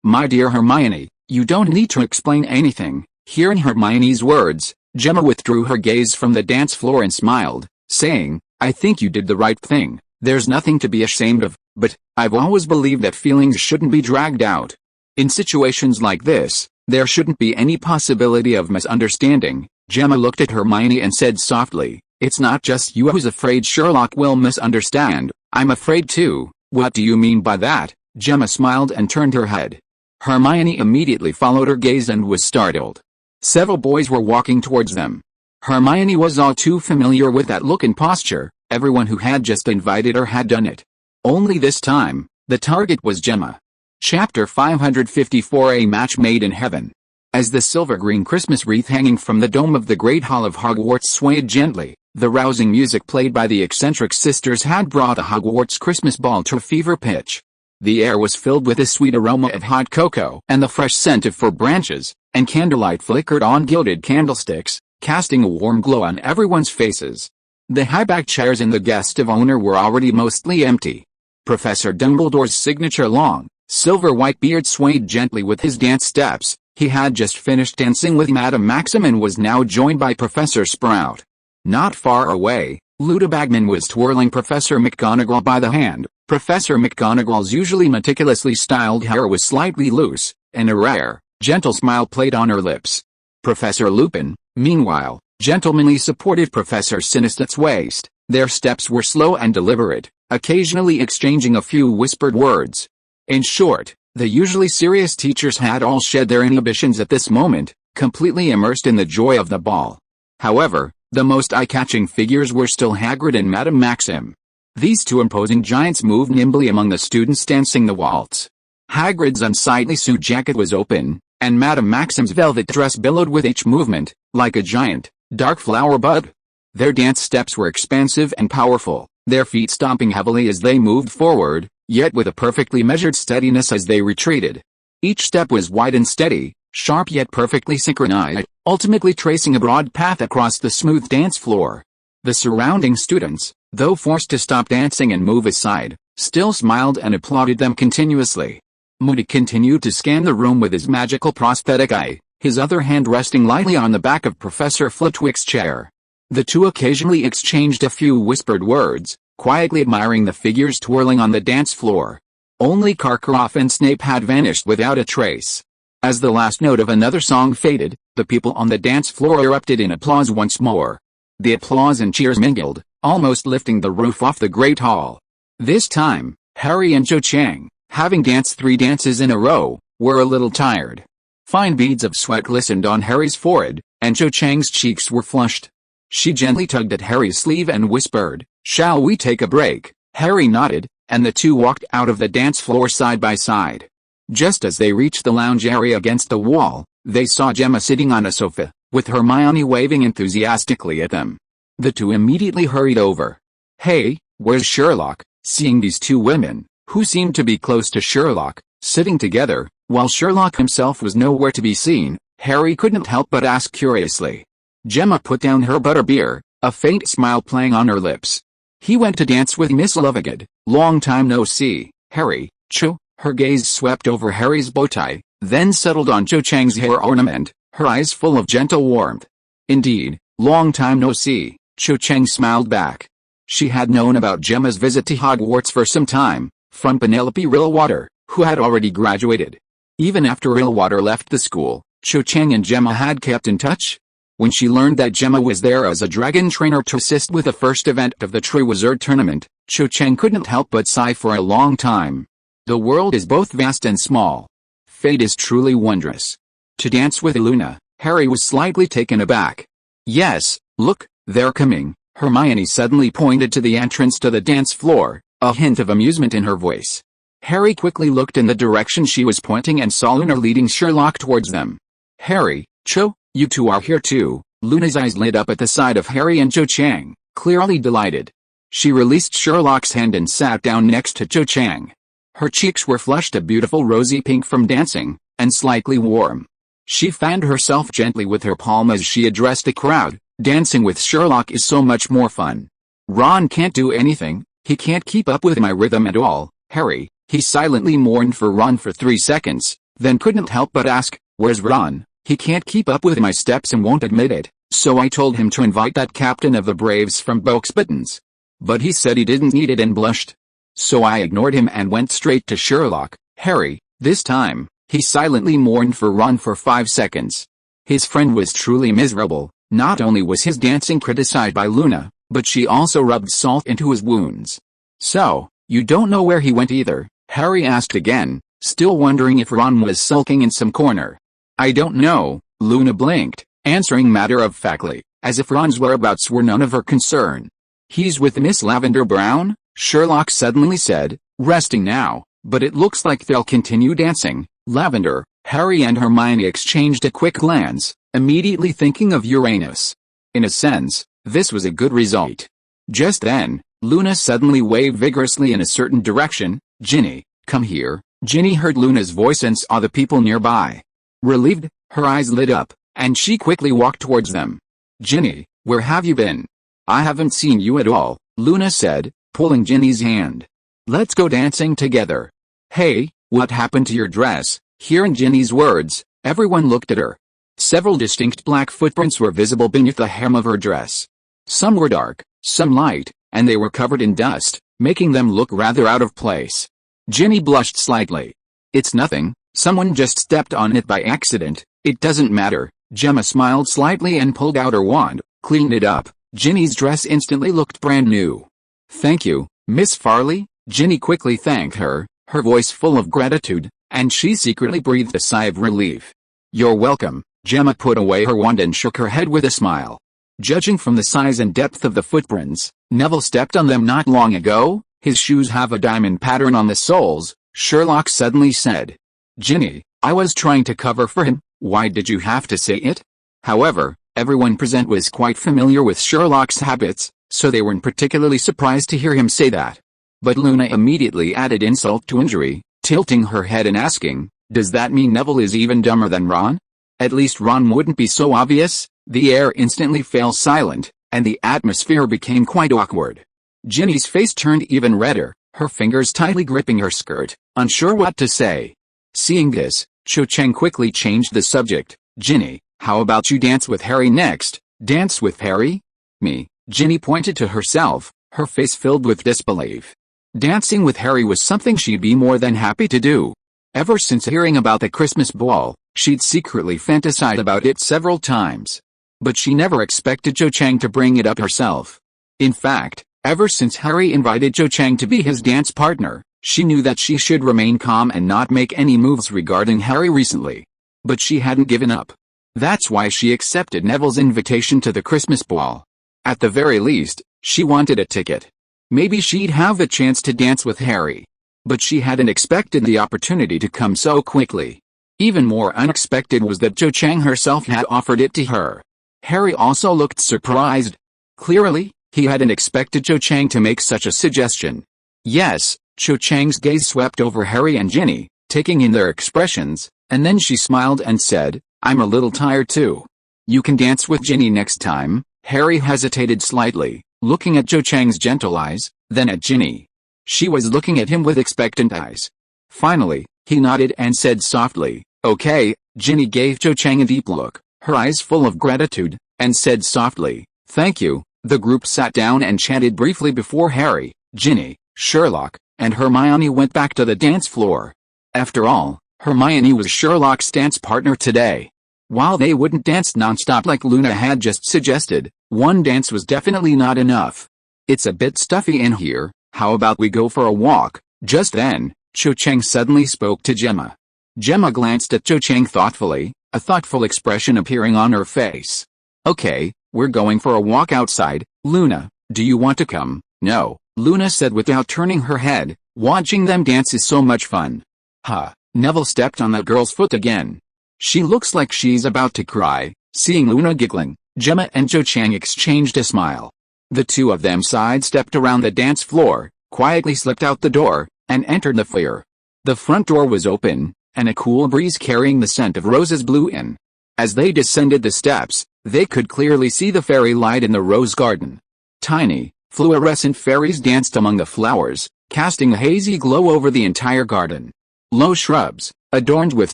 my dear Hermione, you don't need to explain anything." Hearing Hermione's words, Gemma withdrew her gaze from the dance floor and smiled, saying, "I think you did the right thing. There's nothing to be ashamed of, but I've always believed that feelings shouldn't be dragged out. In situations like this, there shouldn't be any possibility of misunderstanding." Gemma looked at Hermione and said softly, "It's not just you who's afraid Sherlock will misunderstand. I'm afraid too." "What do you mean by that?" Gemma smiled and turned her head. Hermione immediately followed her gaze and was startled. Several boys were walking towards them. Hermione was all too familiar with that look and posture. Everyone who had just invited her had done it. Only this time, the target was Gemma. Chapter 554, A Match Made in Heaven. As the silver-green Christmas wreath hanging from the dome of the Great Hall of Hogwarts swayed gently, the rousing music played by the eccentric sisters had brought a Hogwarts Christmas ball to fever pitch. The air was filled with the sweet aroma of hot cocoa and the fresh scent of fir branches, and candlelight flickered on gilded candlesticks, casting a warm glow on everyone's faces. The high-backed chairs in the guest of honor were already mostly empty. Professor Dumbledore's signature long, silver-white beard swayed gently with his dance steps. He had just finished dancing with Madame Maxim and was now joined by Professor Sprout. Not far away, Luda Bagman was twirling Professor McGonagall by the hand. Professor McGonagall's usually meticulously styled hair was slightly loose, and a rare, gentle smile played on her lips. Professor Lupin, meanwhile, gentlemanly supported Professor Sinistot's waist. Their steps were slow and deliberate, occasionally exchanging a few whispered words. In short, the usually serious teachers had all shed their inhibitions at this moment, completely immersed in the joy of the ball. However, The most eye-catching figures were still Hagrid and Madame Maxim. These two imposing giants moved nimbly among the students dancing the waltz. Hagrid's unsightly suit jacket was open, and Madame Maxim's velvet dress billowed with each movement, like a giant, dark flower bud. Their dance steps were expansive and powerful, their feet stomping heavily as they moved forward, yet with a perfectly measured steadiness as they retreated. Each step was wide and steady, sharp yet perfectly synchronized, ultimately tracing a broad path across the smooth dance floor. The surrounding students, though forced to stop dancing and move aside, still smiled and applauded them continuously. Moody continued to scan the room with his magical prosthetic eye, his other hand resting lightly on the back of Professor Flitwick's chair. The two occasionally exchanged a few whispered words, quietly admiring the figures twirling on the dance floor. Only Karkaroff and Snape had vanished without a trace. As the last note of another song faded, the people on the dance floor erupted in applause once more. The applause and cheers mingled, almost lifting the roof off the Great Hall. This time, Harry and Cho Chang, having danced 3 dances in a row, were a little tired. Fine beads of sweat glistened on Harry's forehead, and Cho Chang's cheeks were flushed. She gently tugged at Harry's sleeve and whispered, "Shall we take a break?" Harry nodded, and the two walked out of the dance floor side by side. Just as they reached the lounge area against the wall, they saw Gemma sitting on a sofa, with Hermione waving enthusiastically at them. The two immediately hurried over. "Hey, where's Sherlock?" Seeing these two women, who seemed to be close to Sherlock, sitting together, while Sherlock himself was nowhere to be seen, Harry couldn't help but ask curiously. Gemma put down her butterbeer, a faint smile playing on her lips. "He went to dance with Miss Lovegood. Long time no see, Harry." Cho. Her gaze swept over Harry's bow tie, then settled on Cho Chang's hair ornament, her eyes full of gentle warmth. "Indeed, long time no see," Cho Chang smiled back. She had known about Gemma's visit to Hogwarts for some time, from Penelope Rillwater, who had already graduated. Even after Rillwater left the school, Cho Chang and Gemma had kept in touch. When she learned that Gemma was there as a dragon trainer to assist with the first event of the Triwizard Tournament, Cho Chang couldn't help but sigh for a long time. The world is both vast and small. Fate is truly wondrous. To dance with Luna, Harry was slightly taken aback. "Yes, look, they're coming." Hermione suddenly pointed to the entrance to the dance floor, a hint of amusement in her voice. Harry quickly looked in the direction she was pointing and saw Luna leading Sherlock towards them. "Harry, Cho, you two are here too." Luna's eyes lit up at the sight of Harry and Cho Chang, clearly delighted. She released Sherlock's hand and sat down next to Cho Chang. Her cheeks were flushed a beautiful rosy pink from dancing, and slightly warm. She fanned herself gently with her palm as she addressed the crowd. "Dancing with Sherlock is so much more fun. Ron can't do anything, he can't keep up with my rhythm at all." Harry, he silently mourned for Ron for 3 seconds, then couldn't help but ask, "Where's Ron? He can't keep up with my steps and won't admit it, so I told him to invite that captain of the Braves from Boxbuttons. But he said he didn't need it and blushed. So I ignored him and went straight to Sherlock." Harry, this time, he silently mourned for Ron for 5 seconds. His friend was truly miserable. Not only was his dancing criticized by Luna, but she also rubbed salt into his wounds. "So, you don't know where he went either?" Harry asked again, still wondering if Ron was sulking in some corner. "I don't know," Luna blinked, answering matter-of-factly, as if Ron's whereabouts were none of her concern. "He's with Miss Lavender Brown," Sherlock suddenly said, resting now, "but it looks like they'll continue dancing." Lavender. Harry and Hermione exchanged a quick glance, immediately thinking of Uranus. In a sense, this was a good result. Just then, Luna suddenly waved vigorously in a certain direction. "Ginny, come here." Ginny heard Luna's voice and saw the people nearby. Relieved, her eyes lit up, and she quickly walked towards them. "Ginny, where have you been?" "I haven't seen you at all," Luna said, pulling Ginny's hand. "Let's go dancing together." "Hey, what happened to your dress?" Hearing Ginny's words, everyone looked at her. Several distinct black footprints were visible beneath the hem of her dress. Some were dark, some light, and they were covered in dust, making them look rather out of place. Ginny blushed slightly. "It's nothing, someone just stepped on it by accident, it doesn't matter." Gemma smiled slightly and pulled out her wand, cleaned it up. Ginny's dress instantly looked brand new. "Thank you, Miss Farley." Ginny quickly thanked her, her voice full of gratitude, and she secretly breathed a sigh of relief. "You're welcome." Gemma put away her wand and shook her head with a smile. Judging from the size and depth of the footprints, Neville stepped on them not long ago. His shoes have a diamond pattern on the soles, Sherlock suddenly said. Ginny, I was trying to cover for him, why did you have to say it? However, everyone present was quite familiar with Sherlock's habits, so they weren't particularly surprised to hear him say that. But Luna immediately added insult to injury, tilting her head and asking, does that mean Neville is even dumber than Ron? At least Ron wouldn't be so obvious. The air instantly fell silent, and the atmosphere became quite awkward. Ginny's face turned even redder, her fingers tightly gripping her skirt, unsure what to say. Seeing this, Cho Chang quickly changed the subject. Ginny, how about you dance with Harry next? Dance with Harry? Me? Ginny pointed to herself, her face filled with disbelief. Dancing with Harry was something she'd be more than happy to do. Ever since hearing about the Christmas ball, she'd secretly fantasized about it several times. But she never expected Cho Chang to bring it up herself. In fact, ever since Harry invited Cho Chang to be his dance partner, she knew that she should remain calm and not make any moves regarding Harry recently. But she hadn't given up. That's why she accepted Neville's invitation to the Christmas ball. At the very least, she wanted a ticket. Maybe she'd have the chance to dance with Harry. But she hadn't expected the opportunity to come so quickly. Even more unexpected was that Cho Chang herself had offered it to her. Harry also looked surprised. Clearly, he hadn't expected Cho Chang to make such a suggestion. Yes, Cho Chang's gaze swept over Harry and Ginny, taking in their expressions, and then she smiled and said, I'm a little tired too. You can dance with Ginny next time. Harry hesitated slightly, looking at Cho Chang's gentle eyes, then at Ginny. She was looking at him with expectant eyes. Finally, he nodded and said softly, okay. Ginny gave Cho Chang a deep look, her eyes full of gratitude, and said softly, thank you. The group sat down and chatted briefly before Harry, Ginny, Sherlock, and Hermione went back to the dance floor. After all, Hermione was Sherlock's dance partner today. While they wouldn't dance non-stop like Luna had just suggested, one dance was definitely not enough. It's a bit stuffy in here, how about we go for a walk? Just then, Cho Chang suddenly spoke to Gemma. Gemma glanced at Cho Chang thoughtfully, a thoughtful expression appearing on her face. Okay, we're going for a walk outside. Luna, do you want to come? No, Luna said without turning her head. Watching them dance is so much fun. Huh, Neville stepped on that girl's foot again. She looks like she's about to cry. Seeing Luna giggling, Gemma and Cho Chang exchanged a smile. The two of them sidestepped around the dance floor, quietly slipped out the door, and entered the foyer. The front door was open, and a cool breeze carrying the scent of roses blew in. As they descended the steps, they could clearly see the fairy light in the rose garden. Tiny, fluorescent fairies danced among the flowers, casting a hazy glow over the entire garden. Low shrubs, adorned with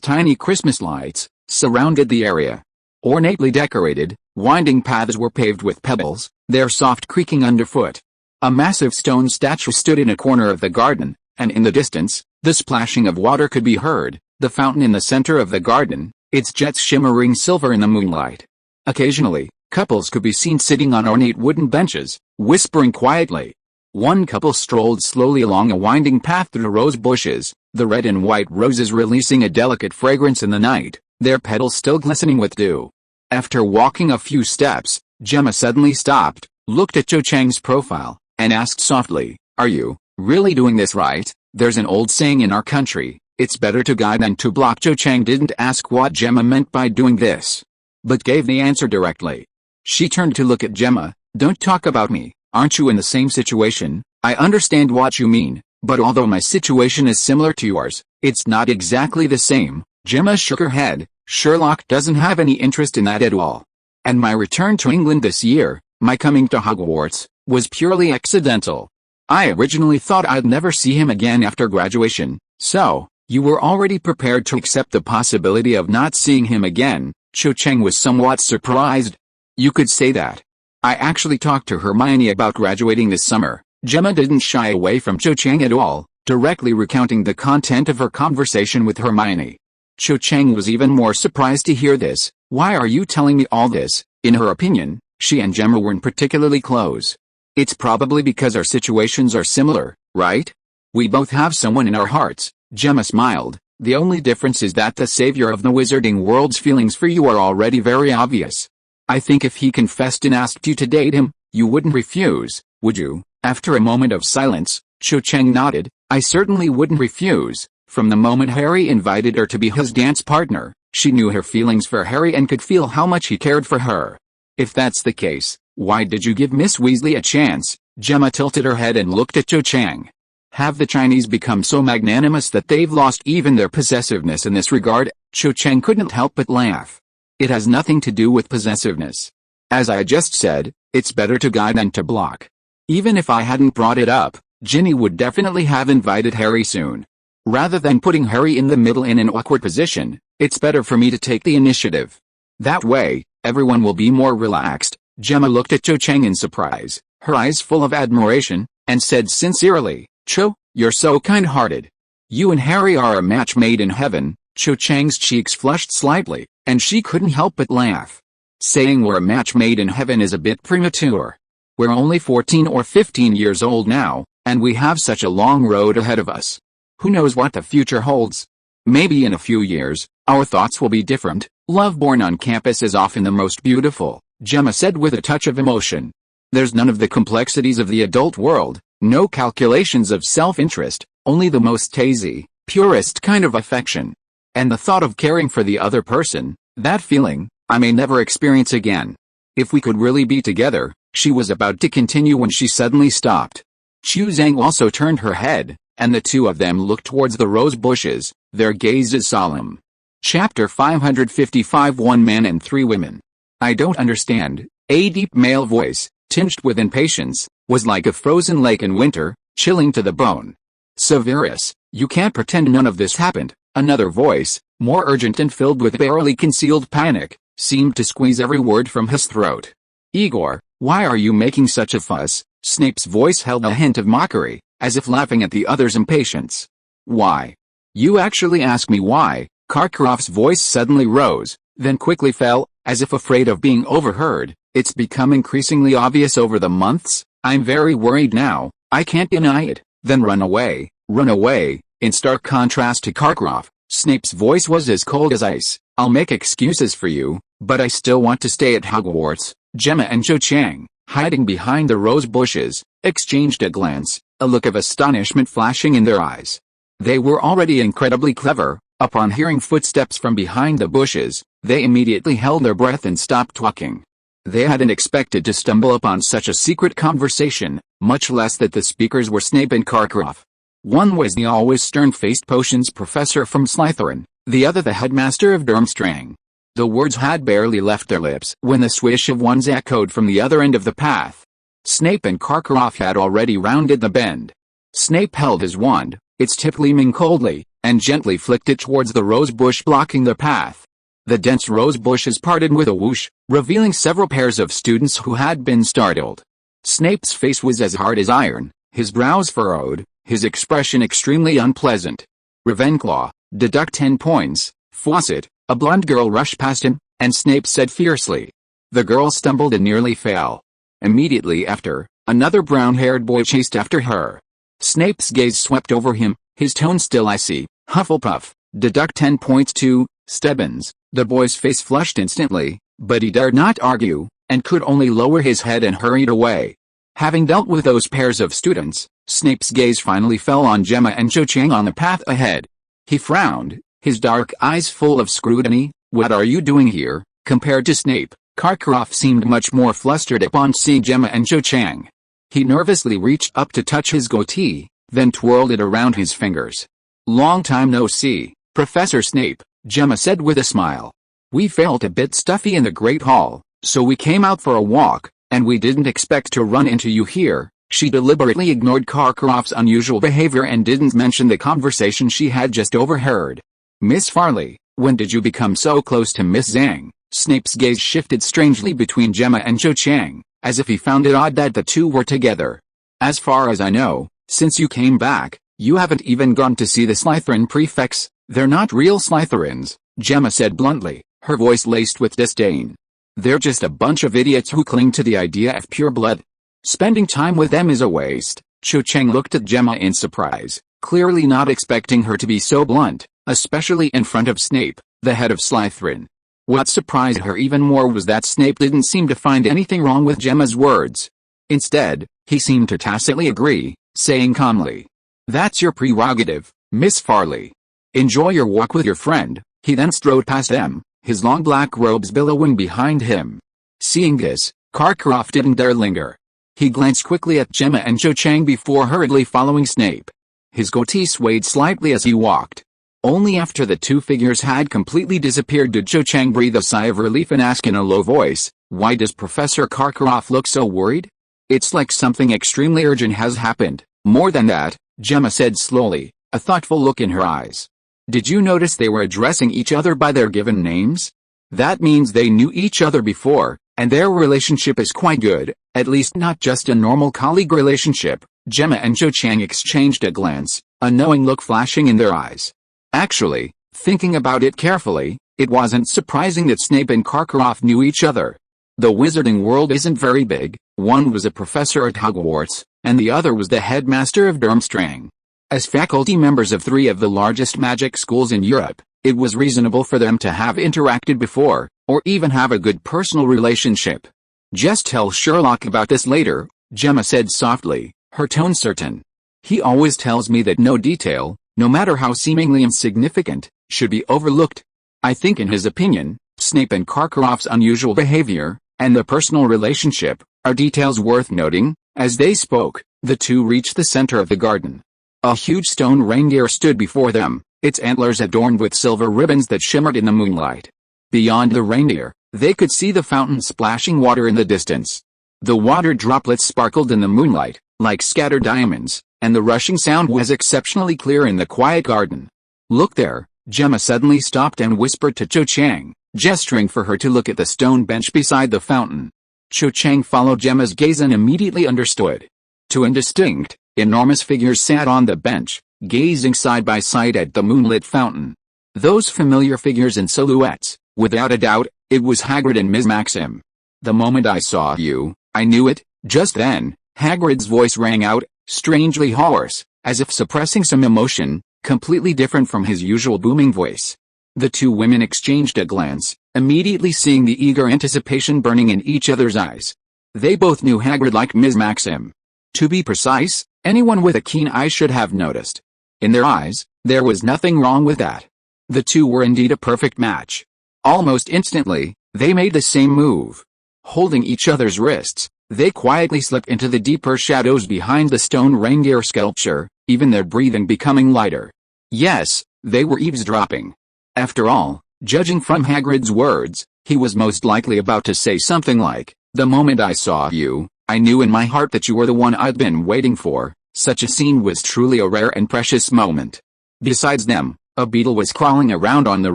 tiny Christmas lights, surrounded the area. Ornately decorated, winding paths were paved with pebbles, their soft creaking underfoot. A massive stone statue stood in a corner of the garden, and in the distance, the splashing of water could be heard. The fountain in the center of the garden, its jets shimmering silver in the moonlight. Occasionally, couples could be seen sitting on ornate wooden benches, whispering quietly. One couple strolled slowly along a winding path through rose bushes, the red and white roses releasing a delicate fragrance in the night, their petals still glistening with dew. After walking a few steps, Gemma suddenly stopped, looked at Cho Chang's profile, and asked softly, are you really doing this right? There's an old saying in our country, it's better to guide than to block. Cho Chang didn't ask what Gemma meant by doing this, but gave the answer directly. She turned to look at Gemma. Don't talk about me, aren't you in the same situation? I understand what you mean, but although my situation is similar to yours, it's not exactly the same. Gemma shook her head. Sherlock doesn't have any interest in that at all. And my return to England this year, my coming to Hogwarts, was purely accidental. I originally thought I'd never see him again after graduation, so, you were already prepared to accept the possibility of not seeing him again. Cho Chang was somewhat surprised. You could say that. I actually talked to Hermione about graduating this summer. Gemma didn't shy away from Cho Chang at all, directly recounting the content of her conversation with Hermione. Cho Chang was even more surprised to hear this. Why are you telling me all this? In her opinion, she and Gemma weren't particularly close. It's probably because our situations are similar, right? We both have someone in our hearts. Gemma smiled. The only difference is that the savior of the wizarding world's feelings for you are already very obvious. I think if he confessed and asked you to date him, you wouldn't refuse, would you? After a moment of silence, Cho Chang nodded. I certainly wouldn't refuse. From the moment Harry invited her to be his dance partner, she knew her feelings for Harry and could feel how much he cared for her. If that's the case, why did you give Miss Weasley a chance? Gemma tilted her head and looked at Cho Chang. Have the Chinese become so magnanimous that they've lost even their possessiveness in this regard? Cho Chang couldn't help but laugh. It has nothing to do with possessiveness. As I just said, it's better to guide than to block. Even if I hadn't brought it up, Ginny would definitely have invited Harry soon. Rather than putting Harry in the middle in an awkward position, it's better for me to take the initiative. That way, everyone will be more relaxed. Gemma looked at Cho Chang in surprise, her eyes full of admiration, and said sincerely, Cho, you're so kind-hearted. You and Harry are a match made in heaven. Cho Chang's cheeks flushed slightly, and she couldn't help but laugh. Saying we're a match made in heaven is a bit premature. We're only 14 or 15 years old now, and we have such a long road ahead of us. Who knows what the future holds? Maybe in a few years, our thoughts will be different. Love born on campus is often the most beautiful, Gemma said with a touch of emotion. There's none of the complexities of the adult world, no calculations of self-interest, only the most tasty, purest kind of affection. And the thought of caring for the other person, that feeling, I may never experience again. If we could really be together, she was about to continue when she suddenly stopped. Chu Zhang also turned her head, and the two of them looked towards the rose bushes, their gazes solemn. Chapter 555 One Man and Three Women. I don't understand. A deep male voice, tinged with impatience, was like a frozen lake in winter, chilling to the bone. Severus, you can't pretend none of this happened. Another voice, more urgent and filled with barely concealed panic, seemed to squeeze every word from his throat. Igor, why are you making such a fuss? Snape's voice held a hint of mockery, as if laughing at the other's impatience. Why? You actually ask me why? Karkaroff's voice suddenly rose, then quickly fell, as if afraid of being overheard. It's become increasingly obvious over the months. I'm very worried now. I can't deny it. Then run away. Run away. In stark contrast to Karkaroff, Snape's voice was as cold as ice. I'll make excuses for you, but I still want to stay at Hogwarts. Gemma and Cho Chang, hiding behind the rose bushes, exchanged a glance, a look of astonishment flashing in their eyes. They were already incredibly clever. Upon hearing footsteps from behind the bushes, they immediately held their breath and stopped talking. They hadn't expected to stumble upon such a secret conversation, much less that the speakers were Snape and Karkaroff. One was the always stern-faced potions professor from Slytherin, the other the headmaster of Durmstrang. The words had barely left their lips when the swish of ones echoed from the other end of the path. Snape and Karkaroff had already rounded the bend. Snape held his wand, its tip gleaming coldly, and gently flicked it towards the rose bush blocking the path. The dense rose bushes parted with a whoosh, revealing several pairs of students who had been startled. Snape's face was as hard as iron, his brows furrowed, his expression extremely unpleasant. Ravenclaw, deduct 10 points. Fawcett, a blonde girl rushed past him, and Snape said fiercely. The girl stumbled and nearly fell. Immediately after, another brown-haired boy chased after her. Snape's gaze swept over him, his tone still icy. Hufflepuff, deduct 10 points to Stebbins. The boy's face flushed instantly, but he dared not argue, and could only lower his head and hurried away. Having dealt with those pairs of students, Snape's gaze finally fell on Gemma and Cho Chang on the path ahead. He frowned, his dark eyes full of scrutiny. What are you doing here? Compared to Snape, Karkaroff seemed much more flustered upon seeing Gemma and Cho Chang. He nervously reached up to touch his goatee, then twirled it around his fingers. Long time no see, Professor Snape, Gemma said with a smile. We felt a bit stuffy in the Great Hall, so we came out for a walk, and we didn't expect to run into you here. She deliberately ignored Karkaroff's unusual behavior and didn't mention the conversation she had just overheard. Miss Farley, when did you become so close to Miss Zhang? Snape's gaze shifted strangely between Gemma and Cho Chang, as if he found it odd that the two were together. As far as I know, since you came back, you haven't even gone to see the Slytherin prefects. They're not real Slytherins, Gemma said bluntly, her voice laced with disdain. They're just a bunch of idiots who cling to the idea of pure blood. Spending time with them is a waste. Cho Chang looked at Gemma in surprise, clearly not expecting her to be so blunt, especially in front of Snape, the head of Slytherin. What surprised her even more was that Snape didn't seem to find anything wrong with Gemma's words. Instead, he seemed to tacitly agree, saying calmly, "That's your prerogative, Miss Farley. Enjoy your walk with your friend." He then strode past them, his long black robes billowing behind him. Seeing this, Karkaroff didn't dare linger. He glanced quickly at Gemma and Cho Chang before hurriedly following Snape. His goatee swayed slightly as he walked. Only after the two figures had completely disappeared did Cho Chang breathe a sigh of relief and ask in a low voice, "Why does Professor Karkaroff look so worried?" "It's like something extremely urgent has happened." "More than that," Gemma said slowly, a thoughtful look in her eyes. "Did you notice they were addressing each other by their given names? That means they knew each other before, and their relationship is quite good, at least not just a normal colleague relationship." Gemma and Cho Chang exchanged a glance, a knowing look flashing in their eyes. Actually, thinking about it carefully, it wasn't surprising that Snape and Karkaroff knew each other. The wizarding world isn't very big. One was a professor at Hogwarts, and the other was the headmaster of Durmstrang. As faculty members of three of the largest magic schools in Europe, it was reasonable for them to have interacted before, or even have a good personal relationship. "Just tell Sherlock about this later," Gemma said softly, her tone certain. "He always tells me that no detail, no matter how seemingly insignificant, should be overlooked." I think in his opinion, Snape and Karkaroff's unusual behavior, and the personal relationship, are details worth noting. As they spoke, the two reached the center of the garden. A huge stone reindeer stood before them, its antlers adorned with silver ribbons that shimmered in the moonlight. Beyond the reindeer, they could see the fountain splashing water in the distance. The water droplets sparkled in the moonlight, like scattered diamonds, and the rushing sound was exceptionally clear in the quiet garden. "Look there," Gemma suddenly stopped and whispered to Cho Chang, gesturing for her to look at the stone bench beside the fountain. Cho Chang followed Gemma's gaze and immediately understood. Two indistinct, enormous figures sat on the bench, gazing side by side at the moonlit fountain. Those familiar figures in silhouettes, without a doubt, it was Hagrid and Ms. Maxim. "The moment I saw you, I knew it." Just then, Hagrid's voice rang out, strangely hoarse, as if suppressing some emotion, completely different from his usual booming voice. The two women exchanged a glance, immediately seeing the eager anticipation burning in each other's eyes. They both knew Hagrid like Ms. Maxim. To be precise, anyone with a keen eye should have noticed. In their eyes, there was nothing wrong with that. The two were indeed a perfect match. Almost instantly, they made the same move. Holding each other's wrists, they quietly slipped into the deeper shadows behind the stone reindeer sculpture, even their breathing becoming lighter. Yes, they were eavesdropping. After all, judging from Hagrid's words, he was most likely about to say something like, "The moment I saw you, I knew in my heart that you were the one I'd been waiting for." Such a scene was truly a rare and precious moment. Besides them, a beetle was crawling around on the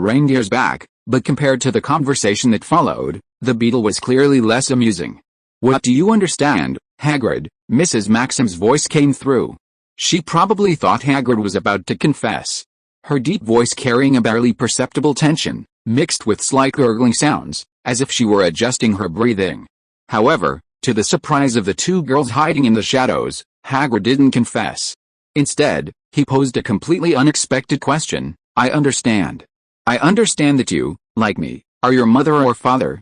reindeer's back, but compared to the conversation that followed, the beetle was clearly less amusing. "What do you understand, Hagrid?" Mrs. Maxim's voice came through. She probably thought Hagrid was about to confess. Her deep voice carrying a barely perceptible tension, mixed with slight gurgling sounds, as if she were adjusting her breathing. However, to the surprise of the two girls hiding in the shadows, Hagrid didn't confess. Instead, he posed a completely unexpected question. I understand that you, like me, are your mother or father."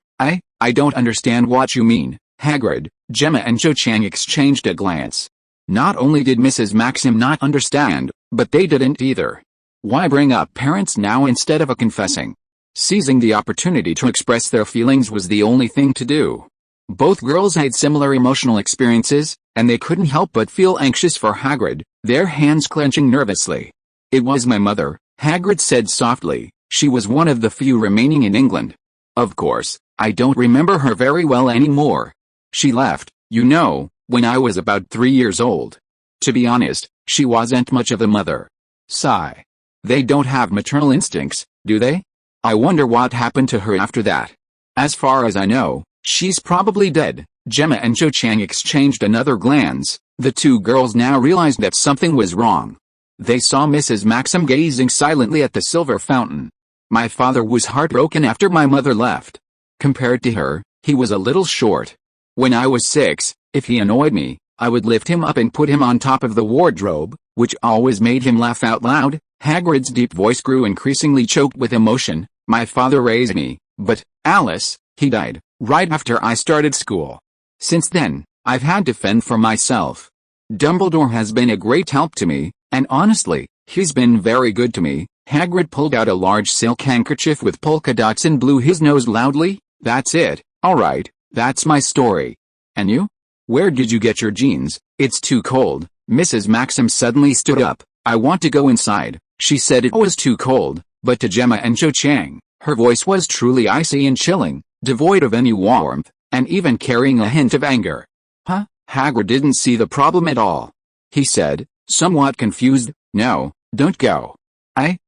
I don't understand what you mean, Hagrid." Gemma and Cho Chang exchanged a glance. Not only did Mrs. Maxim not understand, but they didn't either. Why bring up parents now instead of confessing? Seizing the opportunity to express their feelings was the only thing to do. Both girls had similar emotional experiences, and they couldn't help but feel anxious for Hagrid, their hands clenching nervously. "It was my mother," Hagrid said softly. "She was one of the few remaining in England. Of course, I don't remember her very well anymore. She left, when I was about 3 years old. To be honest, she wasn't much of a mother." Sigh. They don't have maternal instincts, do they? I wonder what happened to her after that. As far as I know, she's probably dead. Gemma and Cho Chang exchanged another glance. The two girls now realized that something was wrong. They saw Mrs. Maxim gazing silently at the silver fountain. "My father was heartbroken after my mother left. Compared to her, he was a little short. When I was 6, if he annoyed me, I would lift him up and put him on top of the wardrobe, which always made him laugh out loud." Hagrid's deep voice grew increasingly choked with emotion. "My father raised me, But, Alice, he died, right after I started school. Since then, I've had to fend for myself. Dumbledore has been a great help to me, and honestly, he's been very good to me." Hagrid pulled out a large silk handkerchief with polka dots and blew his nose loudly. "That's it, alright, that's my story. And you? Where did you get your jeans? It's too cold." Mrs. Maxim suddenly stood up. "I want to go inside." She said it was too cold, but to Gemma and Cho Chang, her voice was truly icy and chilling, devoid of any warmth, and even carrying a hint of anger. "Huh?" Hagrid didn't see the problem at all. He said, somewhat confused, "No, don't go.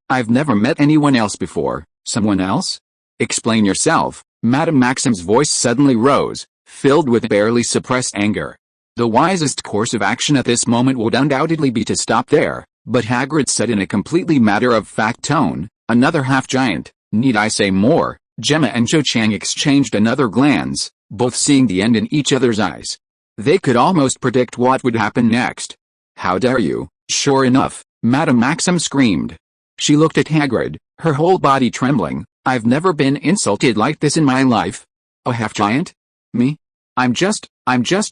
I've never met anyone else before." "Someone else? Explain yourself." Madame Maxim's voice suddenly rose, filled with barely suppressed anger. The wisest course of action at this moment would undoubtedly be to stop there, but Hagrid said in a completely matter-of-fact tone, "Another half-giant, need I say more?" Gemma and Cho Chang exchanged another glance, both seeing the end in each other's eyes. They could almost predict what would happen next. "How dare you!" Sure enough, Madame Maxim screamed. She looked at Hagrid, her whole body trembling. "I've never been insulted like this in my life. A half-giant? Me? I'm just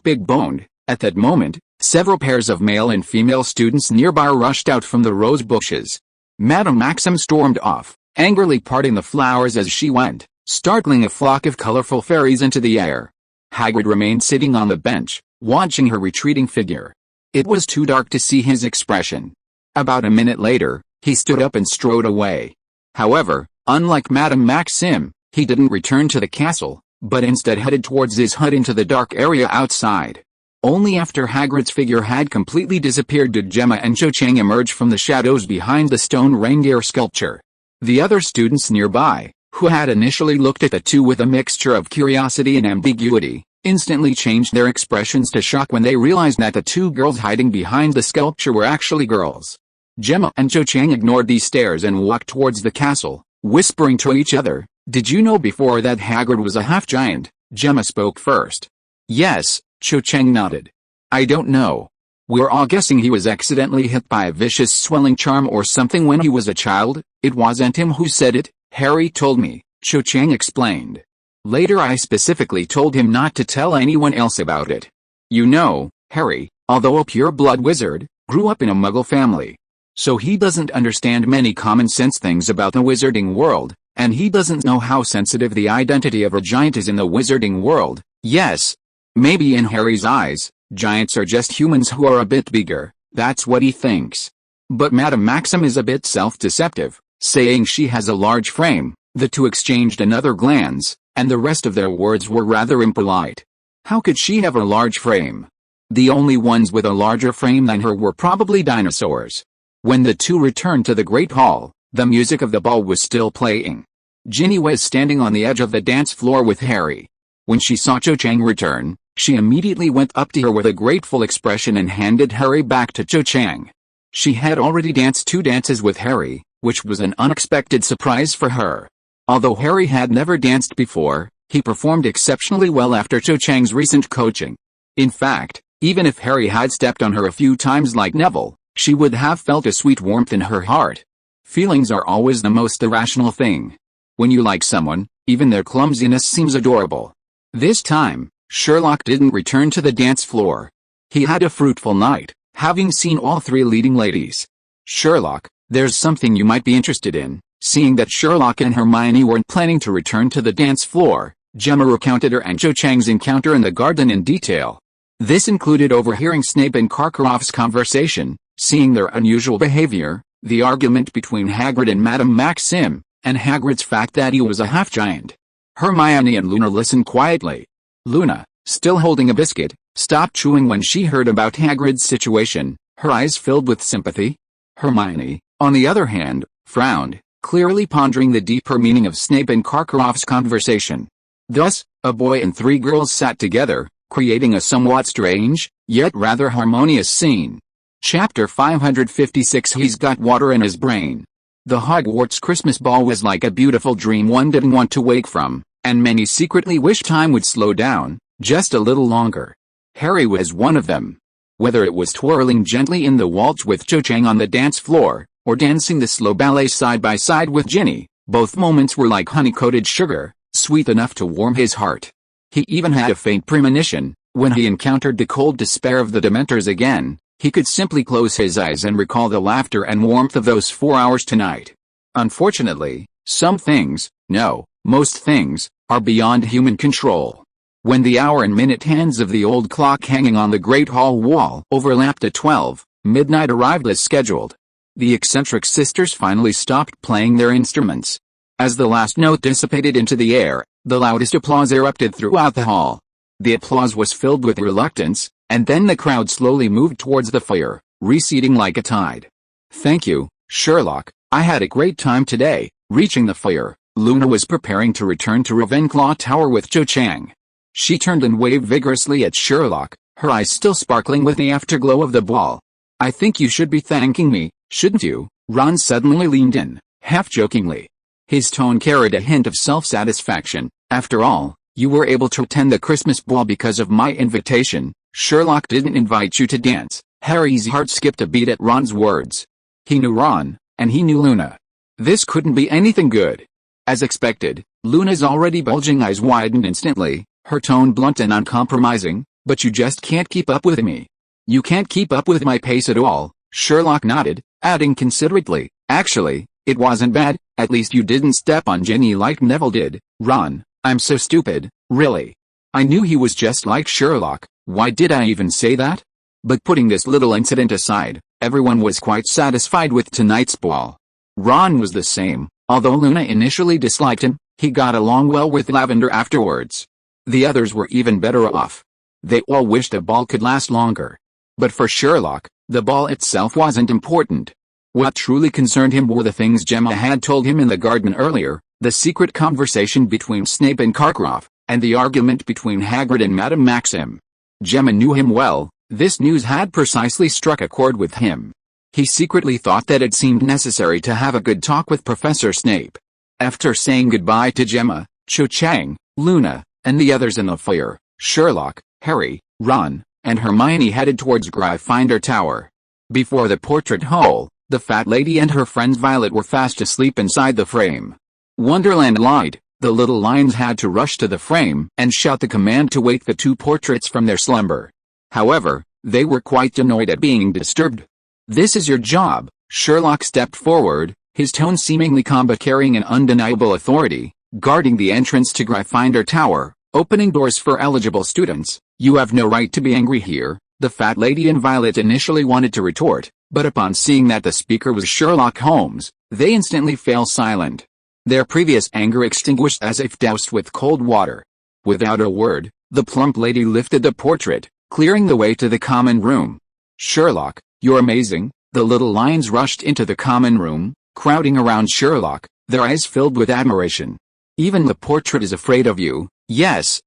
big-boned." At that moment, several pairs of male and female students nearby rushed out from the rose bushes. Madame Maxim stormed off, angrily parting the flowers as she went, startling a flock of colorful fairies into the air. Hagrid remained sitting on the bench, watching her retreating figure. It was too dark to see his expression. About a minute later, he stood up and strode away. However, unlike Madame Maxim, he didn't return to the castle, but instead headed towards his hut into the dark area outside. Only after Hagrid's figure had completely disappeared did Gemma and Cho Chang emerge from the shadows behind the stone reindeer sculpture. The other students nearby, who had initially looked at the two with a mixture of curiosity and ambiguity, instantly changed their expressions to shock when they realized that the two girls hiding behind the sculpture were actually girls. Gemma and Cho Chang ignored these stares and walked towards the castle, whispering to each other. "Did you know before that Hagrid was a half-giant?" Gemma spoke first. "Yes," Cho Chang nodded. "I don't know. We're all guessing he was accidentally hit by a vicious swelling charm or something when he was a child." "It wasn't him who said it, Harry told me," Cho Chang explained. "Later I specifically told him not to tell anyone else about it. You know, Harry, although a pure-blood wizard, grew up in a Muggle family. So he doesn't understand many common-sense things about the wizarding world, and he doesn't know how sensitive the identity of a giant is in the wizarding world. Yes, maybe in Harry's eyes, giants are just humans who are a bit bigger, that's what he thinks. But Madame Maxim is a bit self-deceptive, saying she has a large frame." The two exchanged another glance, and the rest of their words were rather impolite. How could she have a large frame? The only ones with a larger frame than her were probably dinosaurs. When the two returned to the Great Hall, the music of the ball was still playing. Ginny was standing on the edge of the dance floor with Harry. When she saw Cho Chang return, she immediately went up to her with a grateful expression and handed Harry back to Cho Chang. She had already danced 2 dances with Harry, which was an unexpected surprise for her. Although Harry had never danced before, he performed exceptionally well after Cho Chang's recent coaching. In fact, even if Harry had stepped on her a few times like Neville, she would have felt a sweet warmth in her heart. Feelings are always the most irrational thing. When you like someone, even their clumsiness seems adorable. This time, Sherlock didn't return to the dance floor. He had a fruitful night, having seen all 3 leading ladies. "Sherlock, there's something you might be interested in." Seeing that Sherlock and Hermione weren't planning to return to the dance floor, Gemma recounted her and Cho Chang's encounter in the garden in detail. This included overhearing Snape and Karkaroff's conversation, seeing their unusual behavior, the argument between Hagrid and Madame Maxim, and Hagrid's fact that he was a half-giant. Hermione and Luna listened quietly. Luna, still holding a biscuit, stopped chewing when she heard about Hagrid's situation, her eyes filled with sympathy. Hermione, on the other hand, frowned, clearly pondering the deeper meaning of Snape and Karkaroff's conversation. Thus, a boy and 3 girls sat together, creating a somewhat strange, yet rather harmonious scene. Chapter 556 He's got water in his brain. The Hogwarts Christmas ball was like a beautiful dream one didn't want to wake from, and many secretly wished time would slow down, just a little longer. Harry was one of them. Whether it was twirling gently in the waltz with Cho Chang on the dance floor, or dancing the slow ballet side by side with Ginny, both moments were like honey-coated sugar, sweet enough to warm his heart. He even had a faint premonition, when he encountered the cold despair of the Dementors again, he could simply close his eyes and recall the laughter and warmth of those 4 hours tonight. Unfortunately, some things, no, most things, are beyond human control. When the hour and minute hands of the old clock hanging on the great hall wall overlapped at 12, midnight arrived as scheduled. The eccentric sisters finally stopped playing their instruments. As the last note dissipated into the air, the loudest applause erupted throughout the hall. The applause was filled with reluctance, and then the crowd slowly moved towards the fire, receding like a tide. "Thank you, Sherlock, I had a great time today." Reaching the fire, Luna was preparing to return to Ravenclaw Tower with Cho Chang. She turned and waved vigorously at Sherlock, her eyes still sparkling with the afterglow of the ball. "I think you should be thanking me, shouldn't you?" Ron suddenly leaned in, half-jokingly. His tone carried a hint of self-satisfaction. "After all, you were able to attend the Christmas ball because of my invitation. Sherlock didn't invite you to dance." Harry's heart skipped a beat at Ron's words. He knew Ron, and he knew Luna. This couldn't be anything good. As expected, Luna's already bulging eyes widened instantly, her tone blunt and uncompromising. "But you just can't keep up with me." "You can't keep up with my pace at all," Sherlock nodded, adding considerately, "Actually, it wasn't bad, at least you didn't step on Ginny like Neville did." "Ron, I'm so stupid, really. I knew he was just like Sherlock, why did I even say that?" But putting this little incident aside, everyone was quite satisfied with tonight's ball. Ron was the same, although Luna initially disliked him, he got along well with Lavender afterwards. The others were even better off. They all wished the ball could last longer. But for Sherlock, the ball itself wasn't important. What truly concerned him were the things Gemma had told him in the garden earlier, the secret conversation between Snape and Karkaroff, and the argument between Hagrid and Madame Maxim. Gemma knew him well, this news had precisely struck a chord with him. He secretly thought that it seemed necessary to have a good talk with Professor Snape. After saying goodbye to Gemma, Cho Chang, Luna, and the others in the foyer, Sherlock, Harry, Ron, and Hermione headed towards Gryffindor Tower. Before the portrait hole, the fat lady and her friend Violet were fast asleep inside the frame. Wonderland lied, the little lions had to rush to the frame and shout the command to wake the two portraits from their slumber. However, they were quite annoyed at being disturbed. "This is your job." Sherlock stepped forward, his tone seemingly calm but carrying an undeniable authority, guarding the entrance to Gryffindor Tower, opening doors for eligible students. "You have no right to be angry here," the fat lady and Violet initially wanted to retort, but upon seeing that the speaker was Sherlock Holmes, they instantly fell silent. Their previous anger extinguished as if doused with cold water. Without a word, the plump lady lifted the portrait, clearing the way to the common room. "Sherlock, you're amazing." The little lions rushed into the common room, crowding around Sherlock, their eyes filled with admiration. "Even the portrait is afraid of you." Yes,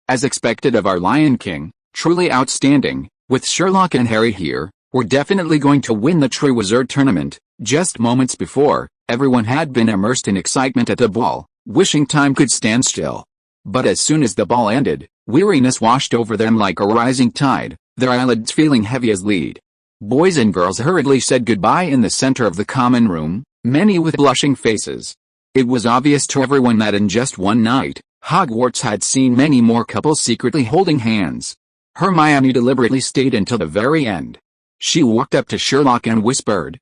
as expected of our Lion King, truly outstanding. With Sherlock and Harry here, we're definitely going to win the Triwizard Tournament. Just moments before, everyone had been immersed in excitement at the ball, wishing time could stand still. But as soon as the ball ended, weariness washed over them like a rising tide, their eyelids feeling heavy as lead. Boys and girls hurriedly said goodbye in the center of the common room, many with blushing faces. It was obvious to everyone that in just one night, Hogwarts had seen many more couples secretly holding hands. Hermione deliberately stayed until the very end. She walked up to Sherlock and whispered,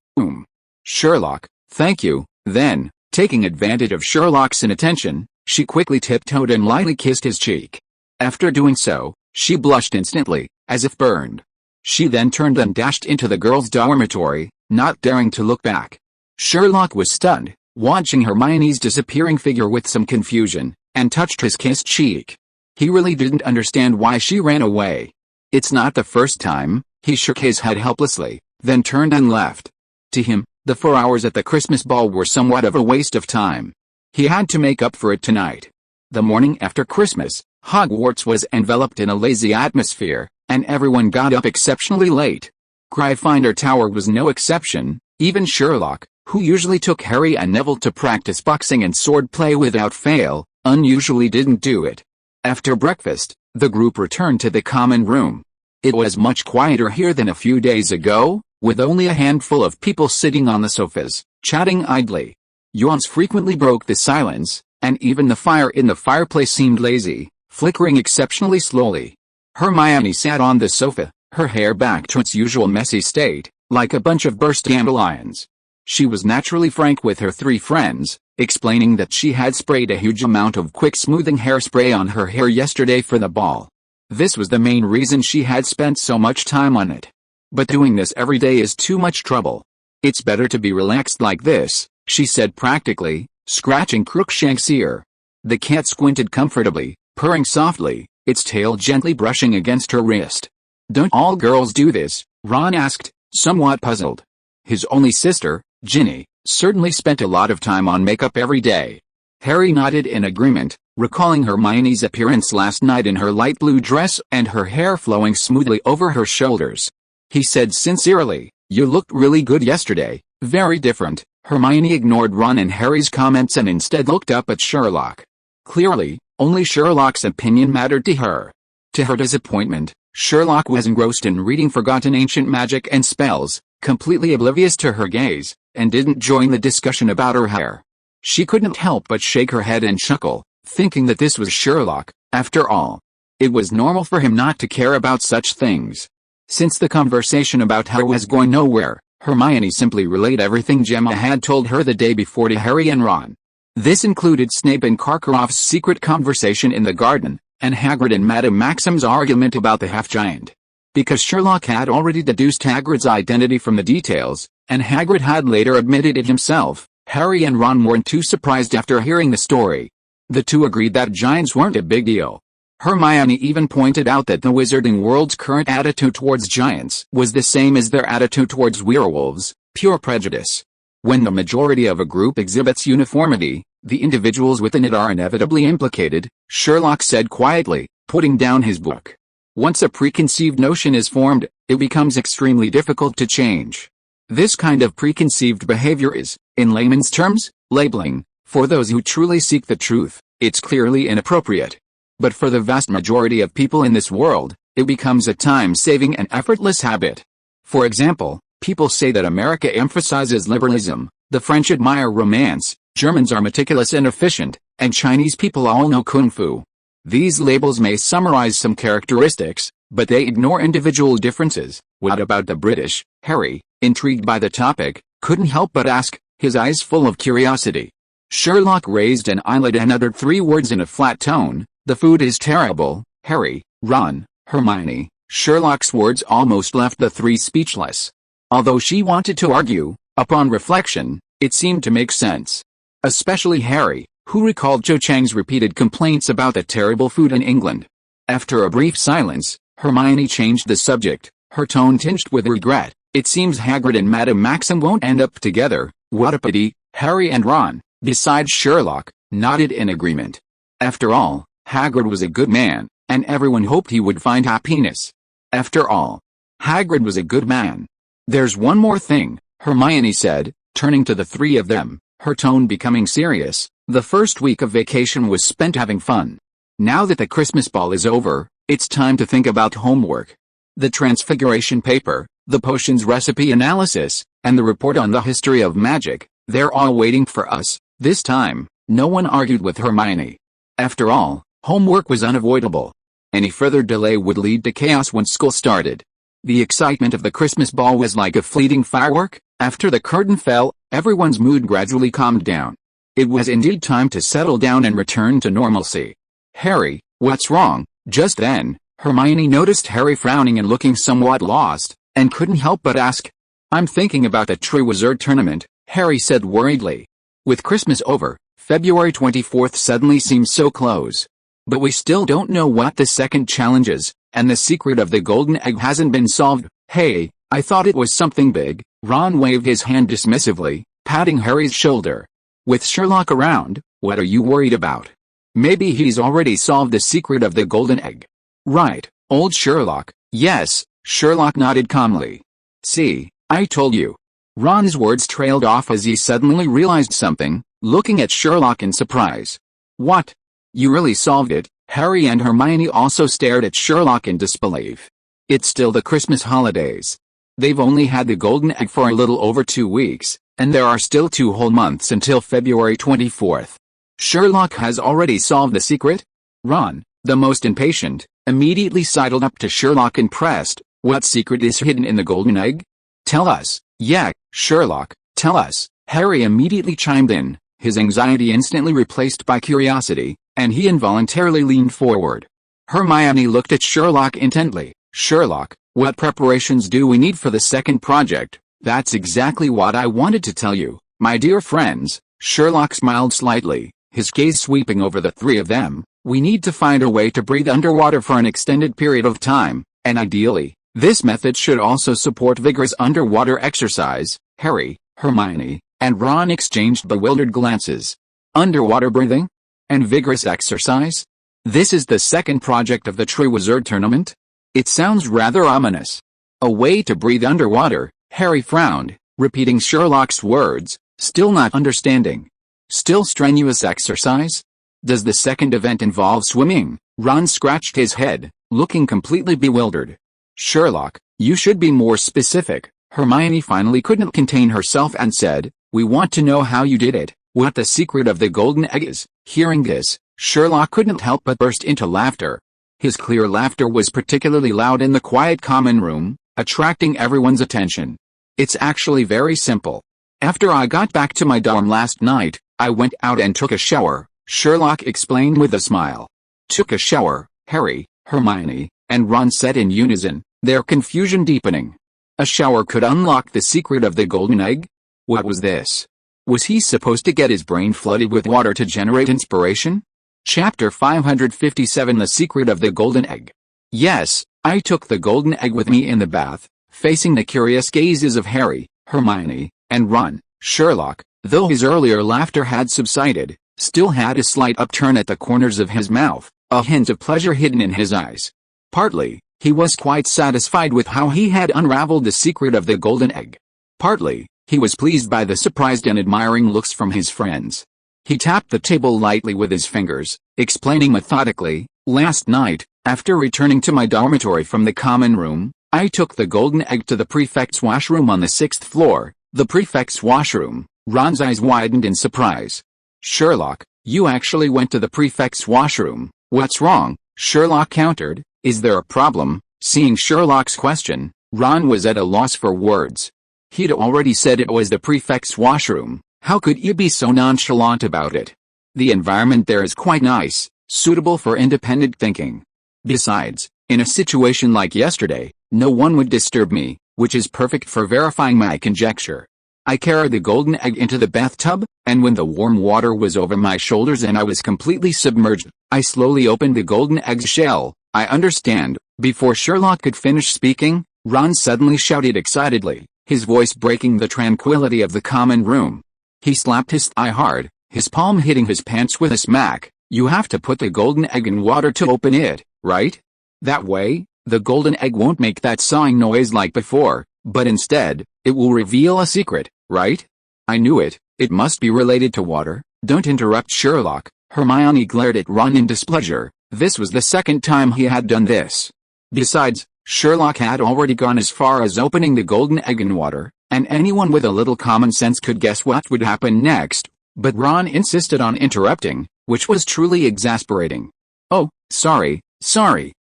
"Sherlock, thank you." Then, taking advantage of Sherlock's inattention, she quickly tiptoed and lightly kissed his cheek. After doing so, she blushed instantly, as if burned. She then turned and dashed into the girls' dormitory, not daring to look back. Sherlock was stunned, watching Hermione's disappearing figure with some confusion, and touched his kissed cheek. He really didn't understand why she ran away. "It's not the first time." He shook his head helplessly, then turned and left. To him, the 4 hours at the Christmas ball were somewhat of a waste of time. He had to make up for it tonight. The morning after Christmas, Hogwarts was enveloped in a lazy atmosphere, and everyone got up exceptionally late. Gryffindor Tower was no exception. Even Sherlock, who usually took Harry and Neville to practice boxing and swordplay without fail, unusually didn't do it. After breakfast, the group returned to the common room. It was much quieter here than a few days ago, with only a handful of people sitting on the sofas, chatting idly. Yawns frequently broke the silence, and even the fire in the fireplace seemed lazy, flickering exceptionally slowly. Hermione sat on the sofa, her hair back to its usual messy state, like a bunch of burst dandelions. She was naturally frank with her three friends, explaining that she had sprayed a huge amount of quick smoothing hairspray on her hair yesterday for the ball. This was the main reason she had spent so much time on it. But doing this every day is too much trouble. It's better to be relaxed like this, she said practically, scratching Crookshank's ear. The cat squinted comfortably, purring softly, its tail gently brushing against her wrist. Don't all girls do this? Ron asked, somewhat puzzled. His only sister, Ginny, certainly spent a lot of time on makeup every day. Harry nodded in agreement, recalling Hermione's appearance last night in her light blue dress and her hair flowing smoothly over her shoulders. He said sincerely, you looked really good yesterday, very different. Hermione ignored Ron and Harry's comments and instead looked up at Sherlock. Clearly, only Sherlock's opinion mattered to her. To her disappointment, Sherlock was engrossed in reading forgotten ancient magic and spells, completely oblivious to her gaze, and didn't join the discussion about her hair. She couldn't help but shake her head and chuckle, thinking that this was Sherlock, after all. It was normal for him not to care about such things. Since the conversation about her was going nowhere, Hermione simply relayed everything Gemma had told her the day before to Harry and Ron. This included Snape and Karkaroff's secret conversation in the garden, and Hagrid and Madame Maxim's argument about the half-giant. Because Sherlock had already deduced Hagrid's identity from the details, and Hagrid had later admitted it himself, Harry and Ron weren't too surprised after hearing the story. The two agreed that giants weren't a big deal. Hermione even pointed out that the wizarding world's current attitude towards giants was the same as their attitude towards werewolves, pure prejudice. When the majority of a group exhibits uniformity, the individuals within it are inevitably implicated, Sherlock said quietly, putting down his book. Once a preconceived notion is formed, it becomes extremely difficult to change. This kind of preconceived behavior is, in layman's terms, labeling. For those who truly seek the truth, it's clearly inappropriate. But for the vast majority of people in this world, it becomes a time-saving and effortless habit. For example, people say that America emphasizes liberalism, the French admire romance, Germans are meticulous and efficient, and Chinese people all know kung fu. These labels may summarize some characteristics, but they ignore individual differences. What about the British? Harry, intrigued by the topic, couldn't help but ask, his eyes full of curiosity. Sherlock raised an eyelid and uttered three words in a flat tone. The food is terrible. Harry, Ron, Hermione. Sherlock's words almost left the three speechless. Although she wanted to argue, upon reflection, it seemed to make sense. Especially Harry, who recalled Cho Chang's repeated complaints about the terrible food in England. After a brief silence, Hermione changed the subject, her tone tinged with regret. It seems Hagrid and Madame Maxim won't end up together. What a pity. Harry and Ron, besides Sherlock, nodded in agreement. After all, Hagrid was a good man, and everyone hoped he would find happiness. After all, Hagrid was a good man. There's one more thing, Hermione said, turning to the three of them, her tone becoming serious. The first week of vacation was spent having fun. Now that the Christmas ball is over, it's time to think about homework. The transfiguration paper, the potions recipe analysis, and the report on the history of magic, they're all waiting for us. This time, no one argued with Hermione. After all, homework was unavoidable. Any further delay would lead to chaos when school started. The excitement of the Christmas ball was like a fleeting firework. After the curtain fell, everyone's mood gradually calmed down. It was indeed time to settle down and return to normalcy. Harry, what's wrong? Just then, Hermione noticed Harry frowning and looking somewhat lost, and couldn't help but ask. I'm thinking about the Triwizard Tournament, Harry said worriedly. With Christmas over, February 24th suddenly seems so close. But we still don't know what the second challenge is, and the secret of the golden egg hasn't been solved. Hey, I thought it was something big. Ron waved his hand dismissively, patting Harry's shoulder. With Sherlock around, what are you worried about? Maybe he's already solved the secret of the golden egg. Right, old Sherlock. Yes, Sherlock nodded calmly. See, I told you. Ron's words trailed off as he suddenly realized something, looking at Sherlock in surprise. What? You really solved it? Harry and Hermione also stared at Sherlock in disbelief. It's still the Christmas holidays. They've only had the golden egg for a little over 2 weeks, And there are still 2 whole months until February 24th. Sherlock has already solved the secret? Ron, the most impatient, immediately sidled up to Sherlock and pressed, "What secret is hidden in the golden egg? Tell us." "Yeah, Sherlock, tell us," Harry immediately chimed in, his anxiety instantly replaced by curiosity, and he involuntarily leaned forward. Hermione looked at Sherlock intently. "Sherlock, what preparations do we need for the second project?" "That's exactly what I wanted to tell you, my dear friends." Sherlock smiled slightly, his gaze sweeping over the three of them. "We need to find a way to breathe underwater for an extended period of time, and ideally, this method should also support vigorous underwater exercise." Harry, Hermione, and Ron exchanged bewildered glances. Underwater breathing? And vigorous exercise? This is the second project of the Triwizard Tournament? It sounds rather ominous. "A way to breathe underwater," Harry frowned, repeating Sherlock's words, still not understanding. "Still strenuous exercise? Does the second event involve swimming?" Ron scratched his head, looking completely bewildered. "Sherlock, you should be more specific." Hermione finally couldn't contain herself and said, "We want to know how you did it, what the secret of the golden egg is." Hearing this, Sherlock couldn't help but burst into laughter. His clear laughter was particularly loud in the quiet common room, attracting everyone's attention. "It's actually very simple. After I got back to my dorm last night, I went out and took a shower," Sherlock explained with a smile. "Took a shower," Harry, Hermione, and Ron said in unison, their confusion deepening. A shower could unlock the secret of the golden egg? What was this? Was he supposed to get his brain flooded with water to generate inspiration? Chapter 557 The Secret of the Golden Egg. "Yes, I took the golden egg with me in the bath," facing the curious gazes of Harry, Hermione, and Ron. Sherlock, though his earlier laughter had subsided, still had a slight upturn at the corners of his mouth, a hint of pleasure hidden in his eyes. Partly, he was quite satisfied with how he had unraveled the secret of the golden egg. Partly, he was pleased by the surprised and admiring looks from his friends. He tapped the table lightly with his fingers, explaining methodically, "Last night, after returning to my dormitory from the common room, I took the golden egg to the prefect's washroom on the 6th floor." "The prefect's washroom?" Ron's eyes widened in surprise. "Sherlock, you actually went to the prefect's washroom? What's wrong?" Sherlock countered. "Is there a problem?" Seeing Sherlock's question, Ron was at a loss for words. He'd already said it was the prefect's washroom. How could you be so nonchalant about it? "The environment there is quite nice, suitable for independent thinking. Besides, in a situation like yesterday, no one would disturb me, which is perfect for verifying my conjecture. I carried the golden egg into the bathtub, and when the warm water was over my shoulders and I was completely submerged, I slowly opened the golden egg's shell." "I understand." Before Sherlock could finish speaking, Ron suddenly shouted excitedly, his voice breaking the tranquility of the common room. He slapped his thigh hard, his palm hitting his pants with a smack. "You have to put the golden egg in water to open it, right? That way, the golden egg won't make that sawing noise like before, but instead, it will reveal a secret, right?" "I knew it. It must be related to water." "Don't interrupt Sherlock." Hermione glared at Ron in displeasure. This was the second time he had done this. Besides, Sherlock had already gone as far as opening the golden egg in water, and anyone with a little common sense could guess what would happen next, but Ron insisted on interrupting, which was truly exasperating. "Oh, sorry.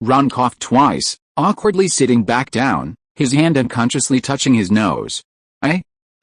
Ron coughed twice, awkwardly sitting back down, his hand unconsciously touching his nose.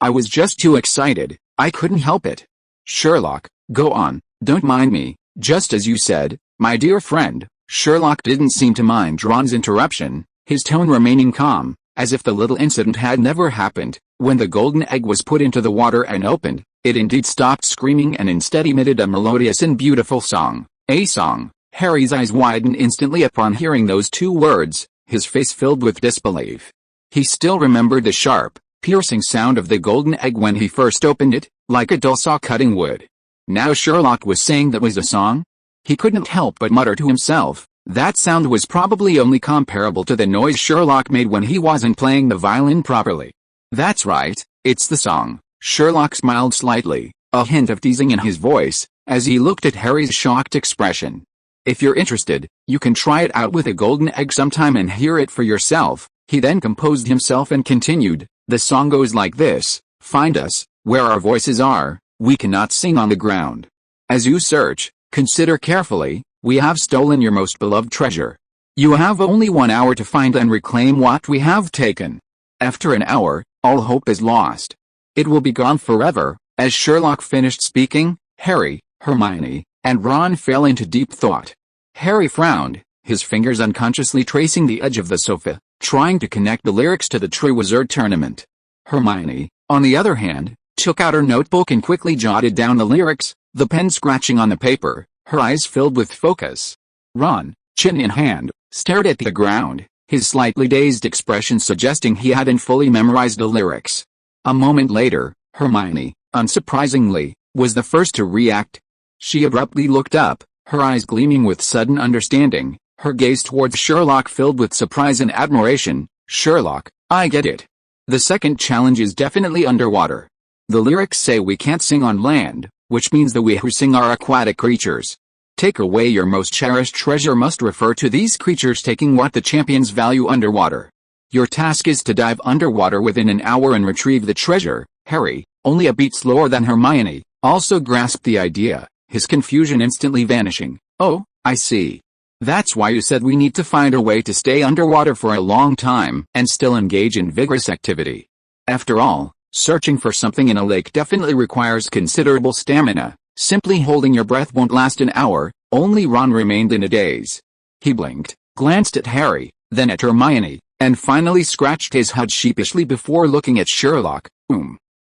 I was just too excited, I couldn't help it." "Sherlock, go on, don't mind me, just as you said, my dear friend." Sherlock didn't seem to mind Ron's interruption, his tone remaining calm, as if the little incident had never happened. When the golden egg was put into the water and opened, it indeed stopped screaming and instead emitted a melodious and beautiful song. A song. Harry's eyes widened instantly upon hearing those two words, his face filled with disbelief. He still remembered the sharp, piercing sound of the golden egg when he first opened it, like a dull saw cutting wood. Now Sherlock was saying that was a song? He couldn't help but mutter to himself, that sound was probably only comparable to the noise Sherlock made when he wasn't playing the violin properly. "That's right, it's the song." Sherlock smiled slightly, a hint of teasing in his voice, as he looked at Harry's shocked expression. "If you're interested, you can try it out with a golden egg sometime and hear it for yourself." He then composed himself and continued, "The song goes like this. Find us, Where our voices are, we cannot sing on the ground. As you search, consider carefully, we have stolen your most beloved treasure. You have only 1 hour to find and reclaim what we have taken. After an hour, all hope is lost. It will be gone forever." As Sherlock finished speaking, Harry, Hermione, and Ron fell into deep thought. Harry frowned, his fingers unconsciously tracing the edge of the sofa, trying to connect the lyrics to the Triwizard Tournament. Hermione, on the other hand, took out her notebook and quickly jotted down the lyrics, the pen scratching on the paper, her eyes filled with focus. Ron, chin in hand, stared at the ground, his slightly dazed expression suggesting he hadn't fully memorized the lyrics. A moment later, Hermione, unsurprisingly, was the first to react. She abruptly looked up, her eyes gleaming with sudden understanding, her gaze towards Sherlock filled with surprise and admiration. "Sherlock, I get it. The second challenge is definitely underwater. The lyrics say we can't sing on land, which means that we who sing are aquatic creatures. Take away your most cherished treasure must refer to these creatures taking what the champions value underwater. Your task is to dive underwater within an hour and retrieve the treasure." Harry, only a beat slower than Hermione, also grasped the idea, his confusion instantly vanishing. "Oh, I see. That's why you said we need to find a way to stay underwater for a long time and still engage in vigorous activity. After all, searching for something in a lake definitely requires considerable stamina. Simply holding your breath won't last an hour." Only Ron remained in a daze. He blinked, glanced at Harry, then at Hermione, and finally scratched his head sheepishly before looking at Sherlock.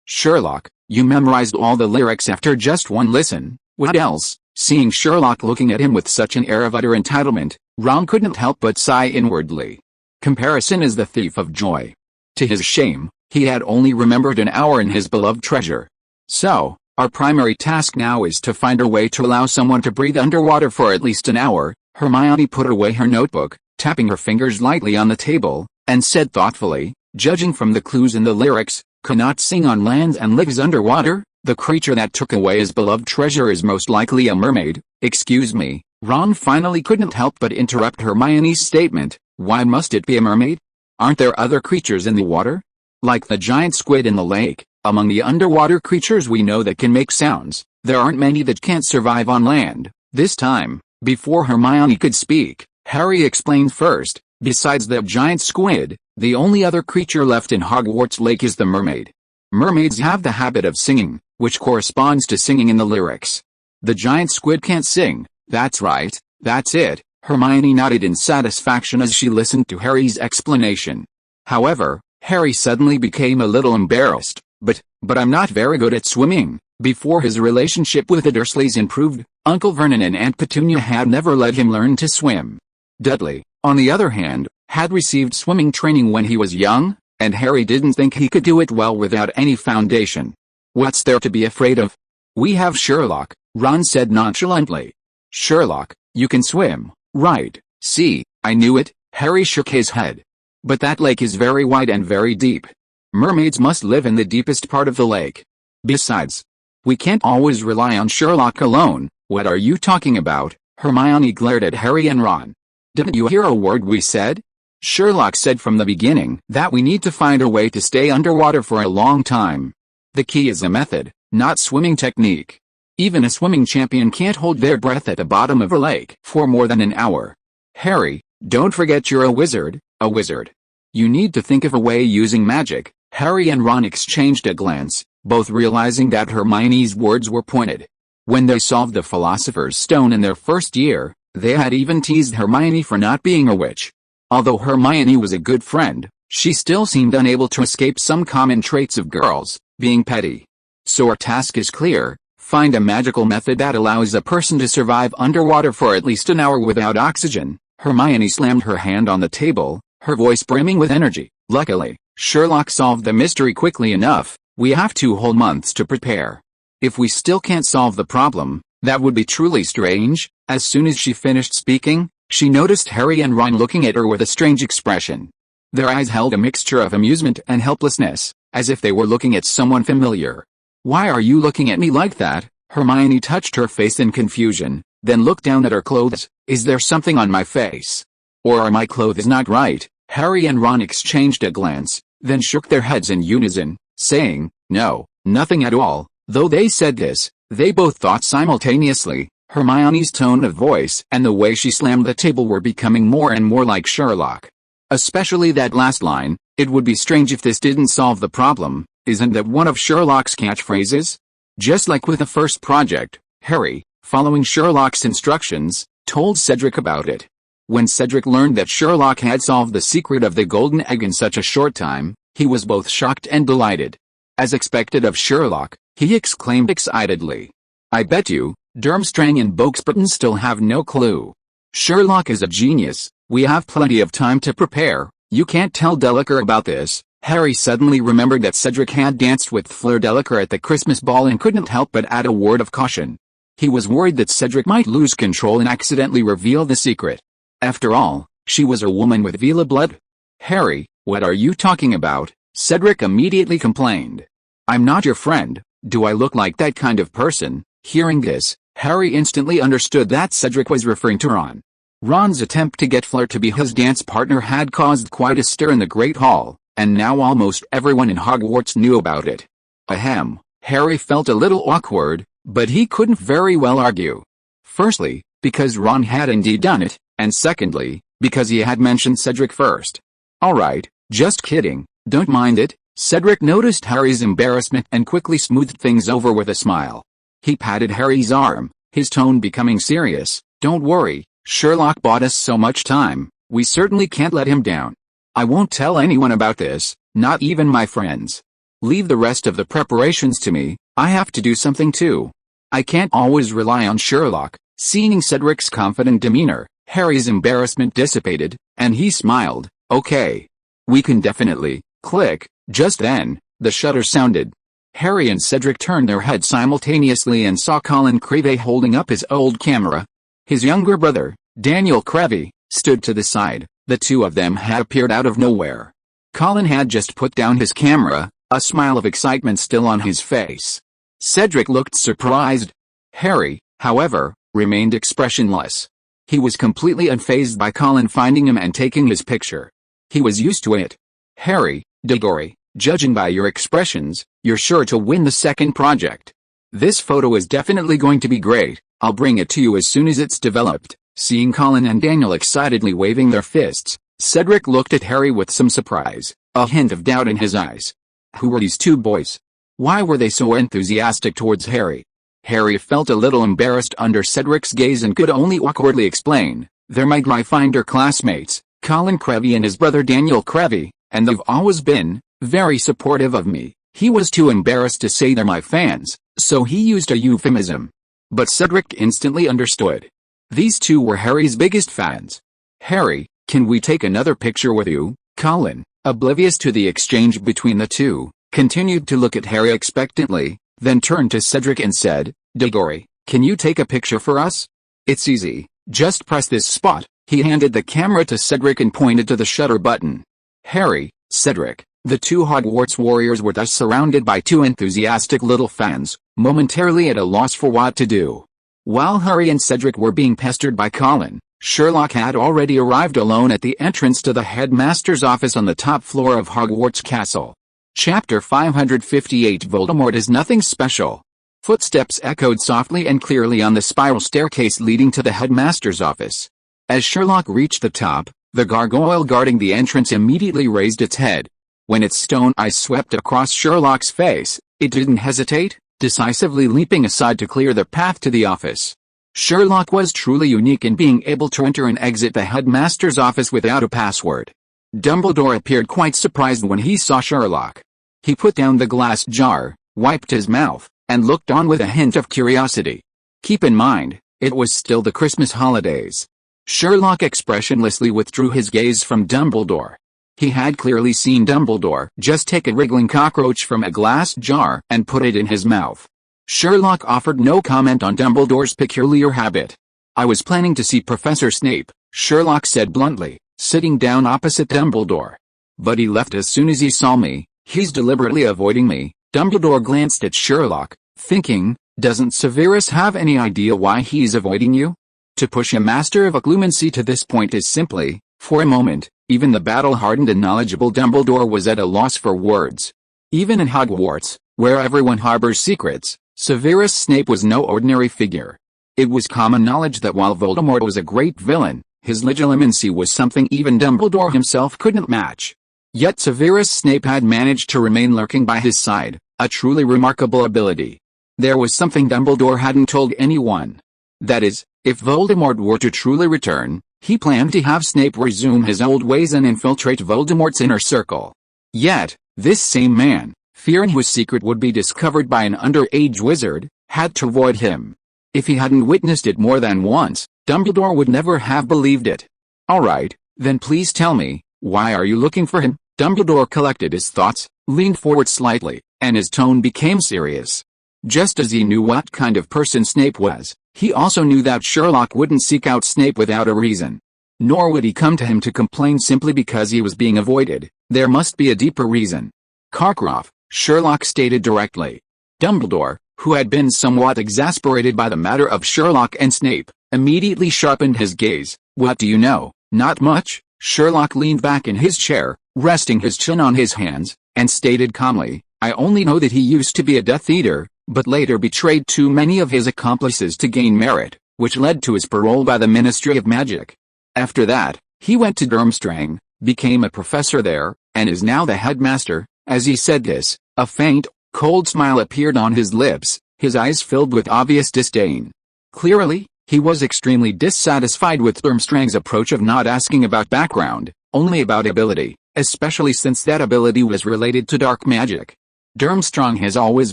"Sherlock, you memorized all the lyrics after just one listen. What else?" Seeing Sherlock looking at him with such an air of utter entitlement, Ron couldn't help but sigh inwardly. Comparison is the thief of joy. To his shame, he had only remembered an hour in his beloved treasure. "So, our primary task now is to find a way to allow someone to breathe underwater for at least an hour." Hermione put away her notebook, tapping her fingers lightly on the table, and said thoughtfully, "Judging from the clues in the lyrics, cannot sing on land and lives underwater, the creature that took away his beloved treasure is most likely a mermaid." "Excuse me," Ron finally couldn't help but interrupt Hermione's statement. "Why must it be a mermaid? Aren't there other creatures in the water? Like the giant squid in the lake, among the underwater creatures we know that can make sounds, there aren't many that can't survive on land." This time, before Hermione could speak, Harry explained first. "Besides the giant squid, the only other creature left in Hogwarts Lake is the mermaid. Mermaids have the habit of singing, which corresponds to singing in the lyrics. The giant squid can't sing." "That's right, that's it." Hermione nodded in satisfaction as she listened to Harry's explanation. However, Harry suddenly became a little embarrassed. But I'm not very good at swimming." Before his relationship with the Dursleys improved, Uncle Vernon and Aunt Petunia had never let him learn to swim. Dudley, on the other hand, had received swimming training when he was young, and Harry didn't think he could do it well without any foundation. "What's there to be afraid of? We have Sherlock," Ron said nonchalantly. "Sherlock, you can swim, right?" "See, I knew it." Harry shook his head. "But that lake is very wide and very deep. Mermaids must live in the deepest part of the lake. Besides, we can't always rely on Sherlock alone." "What are you talking about?" Hermione glared at Harry and Ron. "Didn't you hear a word we said? Sherlock said from the beginning that we need to find a way to stay underwater for a long time. The key is a method, not swimming technique. Even a swimming champion can't hold their breath at the bottom of a lake for more than an hour. Harry, don't forget you're a wizard, a wizard. You need to think of a way using magic." Harry and Ron exchanged a glance, both realizing that Hermione's words were pointed. When they solved the Philosopher's Stone in their first year, they had even teased Hermione for not being a witch. Although Hermione was a good friend, she still seemed unable to escape some common traits of girls, being petty. "So our task is clear, find a magical method that allows a person to survive underwater for at least an hour without oxygen." Hermione slammed her hand on the table, her voice brimming with energy. "Luckily, Sherlock solved the mystery quickly enough. We have 2 whole months to prepare. If we still can't solve the problem, that would be truly strange." As soon as she finished speaking, she noticed Harry and Ron looking at her with a strange expression. Their eyes held a mixture of amusement and helplessness, as if they were looking at someone familiar. "Why are you looking at me like that?" Hermione touched her face in confusion, then looked down at her clothes. "Is there something on my face? Or are my clothes not right?" Harry and Ron exchanged a glance, then shook their heads in unison, saying, "No, Nothing at all. Though they said this, they both thought simultaneously. Hermione's tone of voice and the way she slammed the table were becoming more and more like Sherlock. Especially that last line, "It would be strange if this didn't solve the problem." Isn't that one of Sherlock's catchphrases? Just like with the first project, Harry, following Sherlock's instructions, told Cedric about it. When Cedric learned that Sherlock had solved the secret of the golden egg in such a short time, he was both shocked and delighted. As expected of Sherlock, he exclaimed excitedly, "I bet you, Durmstrang and Boxburton still have no clue. Sherlock is a genius. We have plenty of time to prepare. You can't tell Delacour about this." Harry suddenly remembered that Cedric had danced with Fleur Delacour at the Christmas ball and couldn't help but add a word of caution. He was worried that Cedric might lose control and accidentally reveal the secret. After all, she was a woman with Vila blood. "Harry, what are you talking about?" Cedric immediately complained. "I'm not your friend. Do I look like that kind of person?" Hearing this, Harry instantly understood that Cedric was referring to Ron. Ron's attempt to get Fleur to be his dance partner had caused quite a stir in the Great Hall, and now almost everyone in Hogwarts knew about it. Ahem, Harry felt a little awkward, but he couldn't very well argue. Firstly, because Ron had indeed done it, and secondly, because he had mentioned Cedric first. "Alright, just kidding, don't mind it." Cedric noticed Harry's embarrassment and quickly smoothed things over with a smile. He patted Harry's arm, his tone becoming serious. "Don't worry, Sherlock bought us so much time, we certainly can't let him down. I won't tell anyone about this, not even my friends. Leave the rest of the preparations to me, I have to do something too. I can't always rely on Sherlock." Seeing Cedric's confident demeanor, Harry's embarrassment dissipated, and he smiled. "Okay. We can definitely." Click. Just then, the shutter sounded. Harry and Cedric turned their heads simultaneously and saw Colin Creevey holding up his old camera. His younger brother, Daniel Creevey, stood to the side. The two of them had appeared out of nowhere. Colin had just put down his camera, a smile of excitement still on his face. Cedric looked surprised. Harry, however, remained expressionless. He was completely unfazed by Colin finding him and taking his picture. He was used to it. "Harry, Diggory, judging by your expressions, you're sure to win the second project. This photo is definitely going to be great. I'll bring it to you as soon as it's developed." Seeing Colin and Daniel excitedly waving their fists, Cedric looked at Harry with some surprise, a hint of doubt in his eyes. Who were these two boys? Why were they so enthusiastic towards Harry? Harry felt a little embarrassed under Cedric's gaze and could only awkwardly explain, "They're my Gryffindor classmates, Colin Creevey and his brother Daniel Creevey, and they've always been very supportive of me." He was too embarrassed to say they're my fans, so he used a euphemism. But Cedric instantly understood. These two were Harry's biggest fans. "Harry, can we take another picture with you?" Colin, oblivious to the exchange between the two, continued to look at Harry expectantly, then turned to Cedric and said, "Diggory, can you take a picture for us?" "It's easy, just press this spot." He handed the camera to Cedric and pointed to the shutter button. Harry, Cedric, the two Hogwarts warriors were thus surrounded by two enthusiastic little fans, momentarily at a loss for what to do. While Harry and Cedric were being pestered by Colin, Sherlock had already arrived alone at the entrance to the headmaster's office on the top floor of Hogwarts Castle. Chapter 558 Voldemort is nothing special. Footsteps echoed softly and clearly on the spiral staircase leading to the headmaster's office. As Sherlock reached the top, the gargoyle guarding the entrance immediately raised its head. When its stone eyes swept across Sherlock's face, it didn't hesitate, decisively leaping aside to clear the path to the office. Sherlock was truly unique in being able to enter and exit the headmaster's office without a password. Dumbledore appeared quite surprised when he saw Sherlock. He put down the glass jar, wiped his mouth, and looked on with a hint of curiosity. Keep in mind, it was still the Christmas holidays. Sherlock expressionlessly withdrew his gaze from Dumbledore. He had clearly seen Dumbledore just take a wriggling cockroach from a glass jar and put it in his mouth. Sherlock offered no comment on Dumbledore's peculiar habit. "I was planning to see Professor Snape," Sherlock said bluntly, sitting down opposite Dumbledore. "But he left as soon as he saw me. He's deliberately avoiding me." Dumbledore glanced at Sherlock, thinking, "Doesn't Severus have any idea why he's avoiding you?" To push a master of occlumency to this point is simply, for a moment, even the battle-hardened and knowledgeable Dumbledore was at a loss for words. Even in Hogwarts, Where everyone harbors secrets, Severus Snape was no ordinary figure. It was common knowledge that while Voldemort was a great villain, his legitimacy was something even Dumbledore himself couldn't match. Yet Severus Snape had managed to remain lurking by his side, a truly remarkable ability. There was something Dumbledore hadn't told anyone. That is, if Voldemort were to truly return, he planned to have Snape resume his old ways and infiltrate Voldemort's inner circle. Yet, this same man, fearing his secret would be discovered by an underage wizard, had to avoid him. If he hadn't witnessed it more than once, Dumbledore would never have believed it. Alright, then please tell me, why are you looking for him? Dumbledore collected his thoughts, leaned forward slightly, and his tone became serious. Just as he knew what kind of person Snape was, he also knew that Sherlock wouldn't seek out Snape without a reason. Nor would he come to him to complain simply because he was being avoided. There must be a deeper reason. Karkaroff, Sherlock stated directly. Dumbledore, who had been somewhat exasperated by the matter of Sherlock and Snape, immediately sharpened his gaze. What do you know? Not much. Sherlock leaned back in his chair, resting his chin on his hands, and stated calmly, I only know that he used to be a Death Eater, but later betrayed too many of his accomplices to gain merit, which led to his parole by the Ministry of Magic. After that, he went to Durmstrang, became a professor there, and is now the headmaster. As he said this, a faint, cold smile appeared on his lips, his eyes filled with obvious disdain. Clearly, he was extremely dissatisfied with Durmstrang's approach of not asking about background, only about ability, especially since that ability was related to dark magic. Durmstrang has always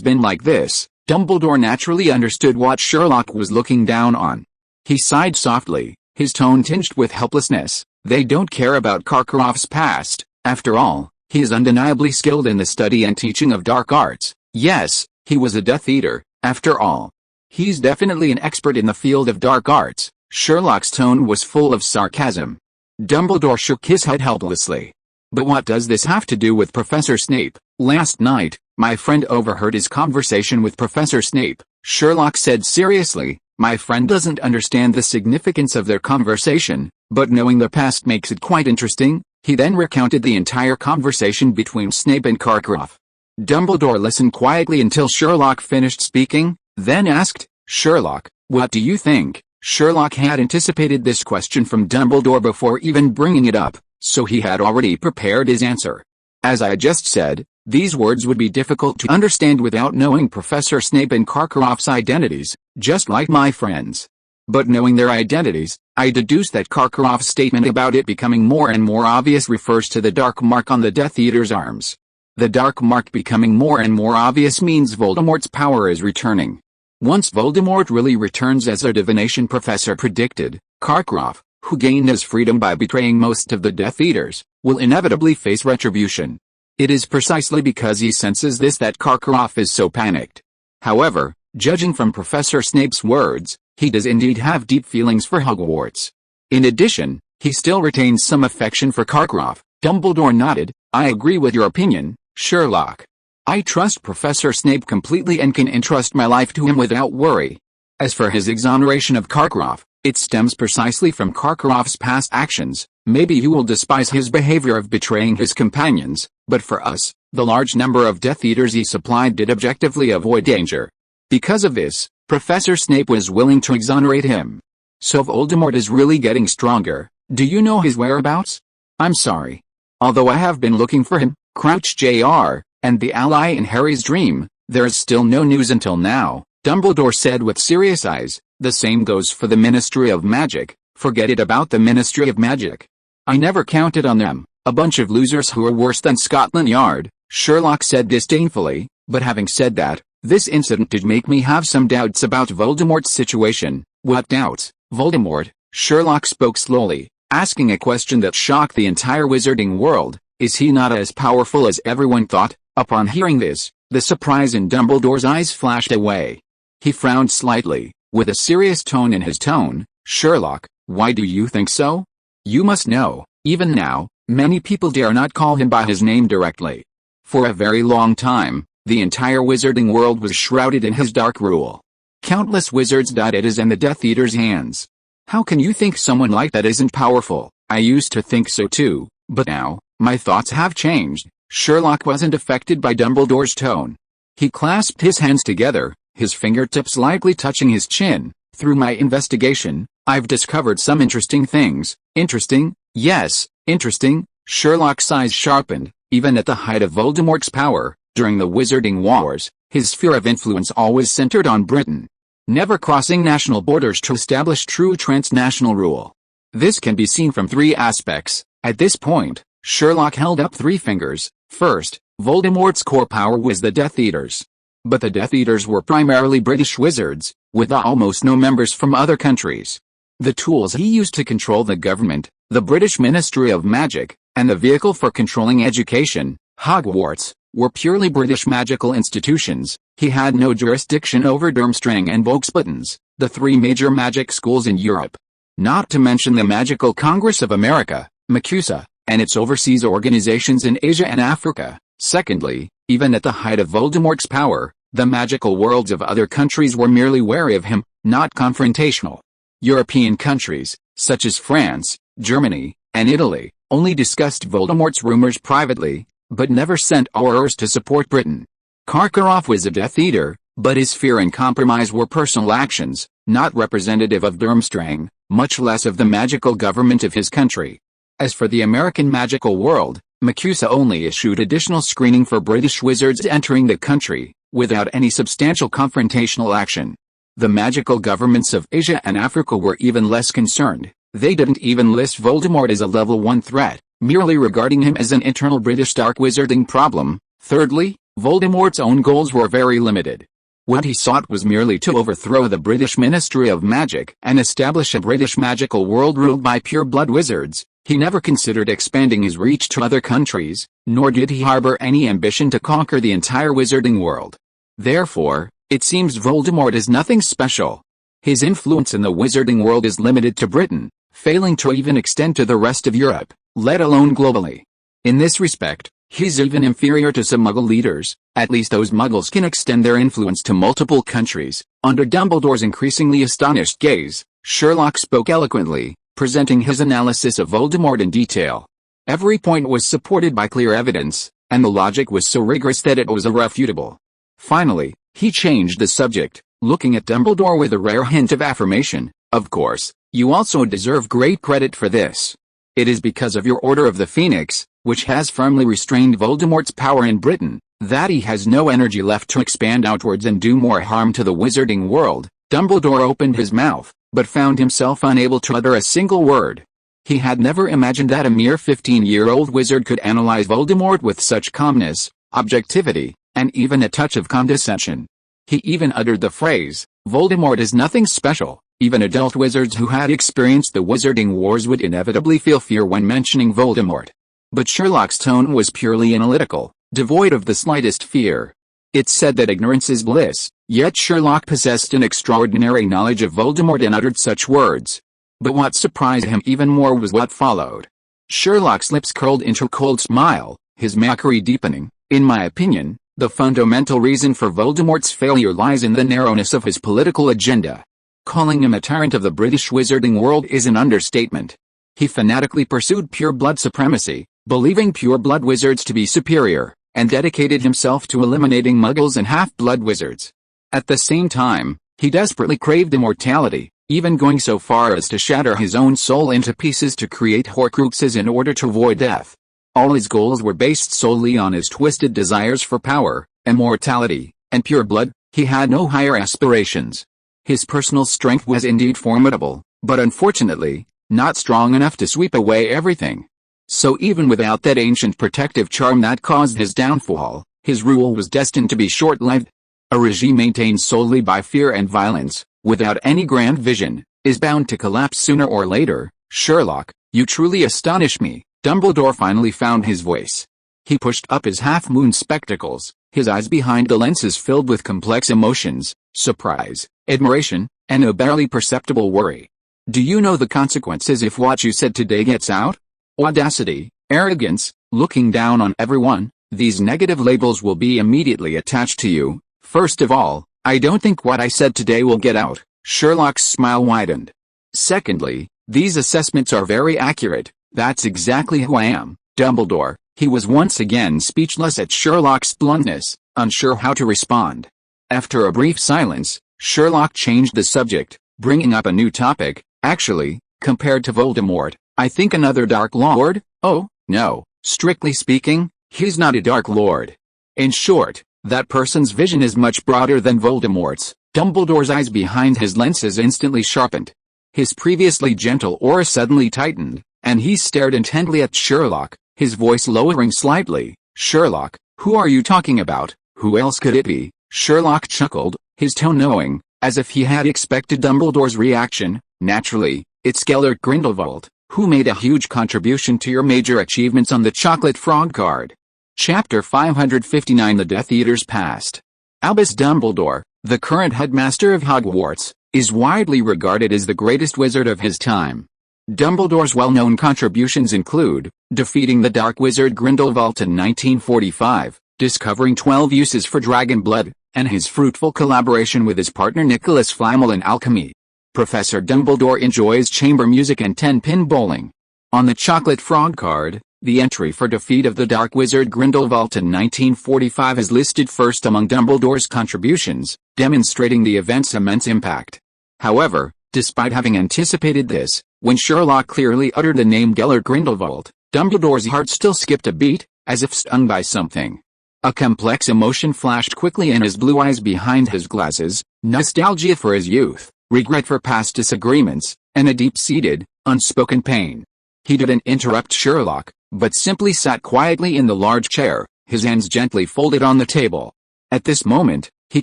been like this. Dumbledore naturally understood what Sherlock was looking down on. He sighed softly, his tone tinged with helplessness. They don't care about Karkaroff's past. After all, he is undeniably skilled in the study and teaching of dark arts. Yes, he was a Death Eater, after all. He's definitely an expert in the field of dark arts. Sherlock's tone was full of sarcasm. Dumbledore shook his head helplessly. But what does this have to do with Professor Snape? Last night, my friend overheard his conversation with Professor Snape. Sherlock said seriously, my friend doesn't understand the significance of their conversation, but knowing their past makes it quite interesting. He then recounted the entire conversation between Snape and Karkaroff. Dumbledore listened quietly until Sherlock finished speaking, then asked, Sherlock, what do you think? Sherlock had anticipated this question from Dumbledore before even bringing it up, so he had already prepared his answer. As I just said, these words would be difficult to understand without knowing Professor Snape and Karkaroff's identities, just like my friends. But knowing their identities, I deduce that Karkaroff's statement about it becoming more and more obvious refers to the dark mark on the Death Eater's arms. The dark mark becoming more and more obvious means Voldemort's power is returning. Once Voldemort really returns as a divination professor predicted, Karkaroff, who gained his freedom by betraying most of the Death Eaters, will inevitably face retribution. It is precisely because he senses this that Karkaroff is so panicked. However, judging from Professor Snape's words, he does indeed have deep feelings for Hogwarts. In addition, he still retains some affection for Karkaroff. Dumbledore nodded. I agree with your opinion, Sherlock. I trust Professor Snape completely and can entrust my life to him without worry. As for his exoneration of Karkaroff, it stems precisely from Karkaroff's past actions. Maybe you will despise his behavior of betraying his companions, but for us, the large number of Death Eaters he supplied did objectively avoid danger. Because of this, Professor Snape was willing to exonerate him. So Voldemort is really getting stronger. Do you know his whereabouts? I'm sorry. Although I have been looking for him, Crouch Jr., and the ally in Harry's dream, there is still no news until now, Dumbledore said with serious eyes. The same goes for the Ministry of Magic. Forget it about the Ministry of Magic. I never counted on them, a bunch of losers who are worse than Scotland Yard, Sherlock said disdainfully, but having said that, this incident did make me have some doubts about Voldemort's situation. What doubts? Voldemort, Sherlock spoke slowly, asking a question that shocked the entire wizarding world. Is he not as powerful as everyone thought? Upon hearing this, the surprise in Dumbledore's eyes flashed away. He frowned slightly, with a serious tone in his tone. Sherlock, why do you think so? You must know, even now, many people dare not call him by his name directly. For a very long time, the entire wizarding world was shrouded in his dark rule. Countless wizards died at his and the Death Eater's hands. How can you think someone like that isn't powerful? I used to think so too, but now, my thoughts have changed. Sherlock wasn't affected by Dumbledore's tone. He clasped his hands together, his fingertips lightly touching his chin. "Through my investigation, I've discovered some interesting things." "Interesting? Yes, interesting." Sherlock's eyes sharpened. Even at the height of Voldemort's power, during the Wizarding Wars, his sphere of influence always centered on Britain, never crossing national borders to establish true transnational rule. This can be seen from three aspects. At this point, Sherlock held up three fingers. First, Voldemort's core power was the Death Eaters. But the Death Eaters were primarily British wizards, with almost no members from other countries. The tools he used to control the government, the British Ministry of Magic, and the vehicle for controlling education, Hogwarts, were purely British magical institutions. He had no jurisdiction over Durmstrang and Volksbüttens, the three major magic schools in Europe. Not to mention the Magical Congress of America, MACUSA, and its overseas organizations in Asia and Africa. Secondly, even at the height of Voldemort's power, the magical worlds of other countries were merely wary of him, not confrontational. European countries, such as France, Germany, and Italy, only discussed Voldemort's rumors privately, but never sent aurors to support Britain. Karkaroff was a Death Eater, but his fear and compromise were personal actions, not representative of Durmstrang, much less of the magical government of his country. As for the American magical world, MACUSA only issued additional screening for British wizards entering the country, without any substantial confrontational action. The magical governments of Asia and Africa were even less concerned. They didn't even list Voldemort as a level 1 threat, merely regarding him as an internal British dark wizarding problem. Thirdly, Voldemort's own goals were very limited. What he sought was merely to overthrow the British Ministry of Magic and establish a British magical world ruled by pure-blood wizards. He never considered expanding his reach to other countries, nor did he harbor any ambition to conquer the entire wizarding world. Therefore, it seems Voldemort is nothing special. His influence in the wizarding world is limited to Britain, failing to even extend to the rest of Europe, let alone globally. In this respect, he's even inferior to some Muggle leaders. At least those Muggles can extend their influence to multiple countries. Under Dumbledore's increasingly astonished gaze, Sherlock spoke eloquently, presenting his analysis of Voldemort in detail. Every point was supported by clear evidence, and the logic was so rigorous that it was irrefutable. Finally, he changed the subject, looking at Dumbledore with a rare hint of affirmation. "Of course, you also deserve great credit for this. It is because of your Order of the Phoenix, which has firmly restrained Voldemort's power in Britain, that he has no energy left to expand outwards and do more harm to the wizarding world." Dumbledore opened his mouth, but found himself unable to utter a single word. He had never imagined that a mere 15-year-old wizard could analyze Voldemort with such calmness, objectivity, and even a touch of condescension. He even uttered the phrase, "Voldemort is nothing special." Even adult wizards who had experienced the Wizarding Wars would inevitably feel fear when mentioning Voldemort. But Sherlock's tone was purely analytical, devoid of the slightest fear. It said that ignorance is bliss, yet Sherlock possessed an extraordinary knowledge of Voldemort and uttered such words. But what surprised him even more was what followed. Sherlock's lips curled into a cold smile, his mockery deepening. "In my opinion, the fundamental reason for Voldemort's failure lies in the narrowness of his political agenda. Calling him a tyrant of the British wizarding world is an understatement. He fanatically pursued pure-blood supremacy, believing pure-blood wizards to be superior, and dedicated himself to eliminating Muggles and half-blood wizards. At the same time, he desperately craved immortality, even going so far as to shatter his own soul into pieces to create Horcruxes in order to avoid death. All his goals were based solely on his twisted desires for power, immortality, and pure blood. He had no higher aspirations. His personal strength was indeed formidable, but unfortunately, not strong enough to sweep away everything. So even without that ancient protective charm that caused his downfall, his rule was destined to be short-lived. A regime maintained solely by fear and violence, without any grand vision, is bound to collapse sooner or later. "Sherlock, you truly astonish me." Dumbledore finally found his voice. He pushed up his half-moon spectacles, his eyes behind the lenses filled with complex emotions, surprise, admiration, and a barely perceptible worry. "Do you know the consequences if what you said today gets out? Audacity, arrogance, looking down on everyone. These negative labels will be immediately attached to you. First of all, I don't think what I said today will get out." Sherlock's smile widened. "Secondly, these assessments are very accurate. That's exactly who I am. Dumbledore. He was once again speechless at Sherlock's bluntness, unsure how to respond. After a brief silence, Sherlock changed the subject, bringing up a new topic. Actually, compared to Voldemort, I think another Dark Lord? Oh, no, strictly speaking, he's not a Dark Lord. In short, that person's vision is much broader than Voldemort's. Dumbledore's eyes behind his lenses instantly sharpened. His previously gentle aura suddenly tightened, and he stared intently at Sherlock, his voice lowering slightly. Sherlock, who are you talking about? Who else could it be? Sherlock chuckled, his tone knowing, as if he had expected Dumbledore's reaction. Naturally, it's Gellert Grindelwald, who made a huge contribution to your major achievements on the Chocolate Frog card. Chapter 559 The Death Eater's Past. Albus Dumbledore, the current headmaster of Hogwarts, is widely regarded as the greatest wizard of his time. Dumbledore's well-known contributions include defeating the Dark Wizard Grindelwald in 1945, discovering 12 uses for dragon blood, and his fruitful collaboration with his partner Nicholas Flamel in alchemy. Professor Dumbledore enjoys chamber music and 10-pin bowling. On the Chocolate Frog card, the entry for defeat of the Dark Wizard Grindelwald in 1945 is listed first among Dumbledore's contributions, demonstrating the event's immense impact. However, despite having anticipated this, when Sherlock clearly uttered the name Gellert Grindelwald, Dumbledore's heart still skipped a beat, as if stung by something. A complex emotion flashed quickly in his blue eyes behind his glasses: nostalgia for his youth, regret for past disagreements, and a deep-seated, unspoken pain. He didn't interrupt Sherlock, but simply sat quietly in the large chair, his hands gently folded on the table. At this moment, he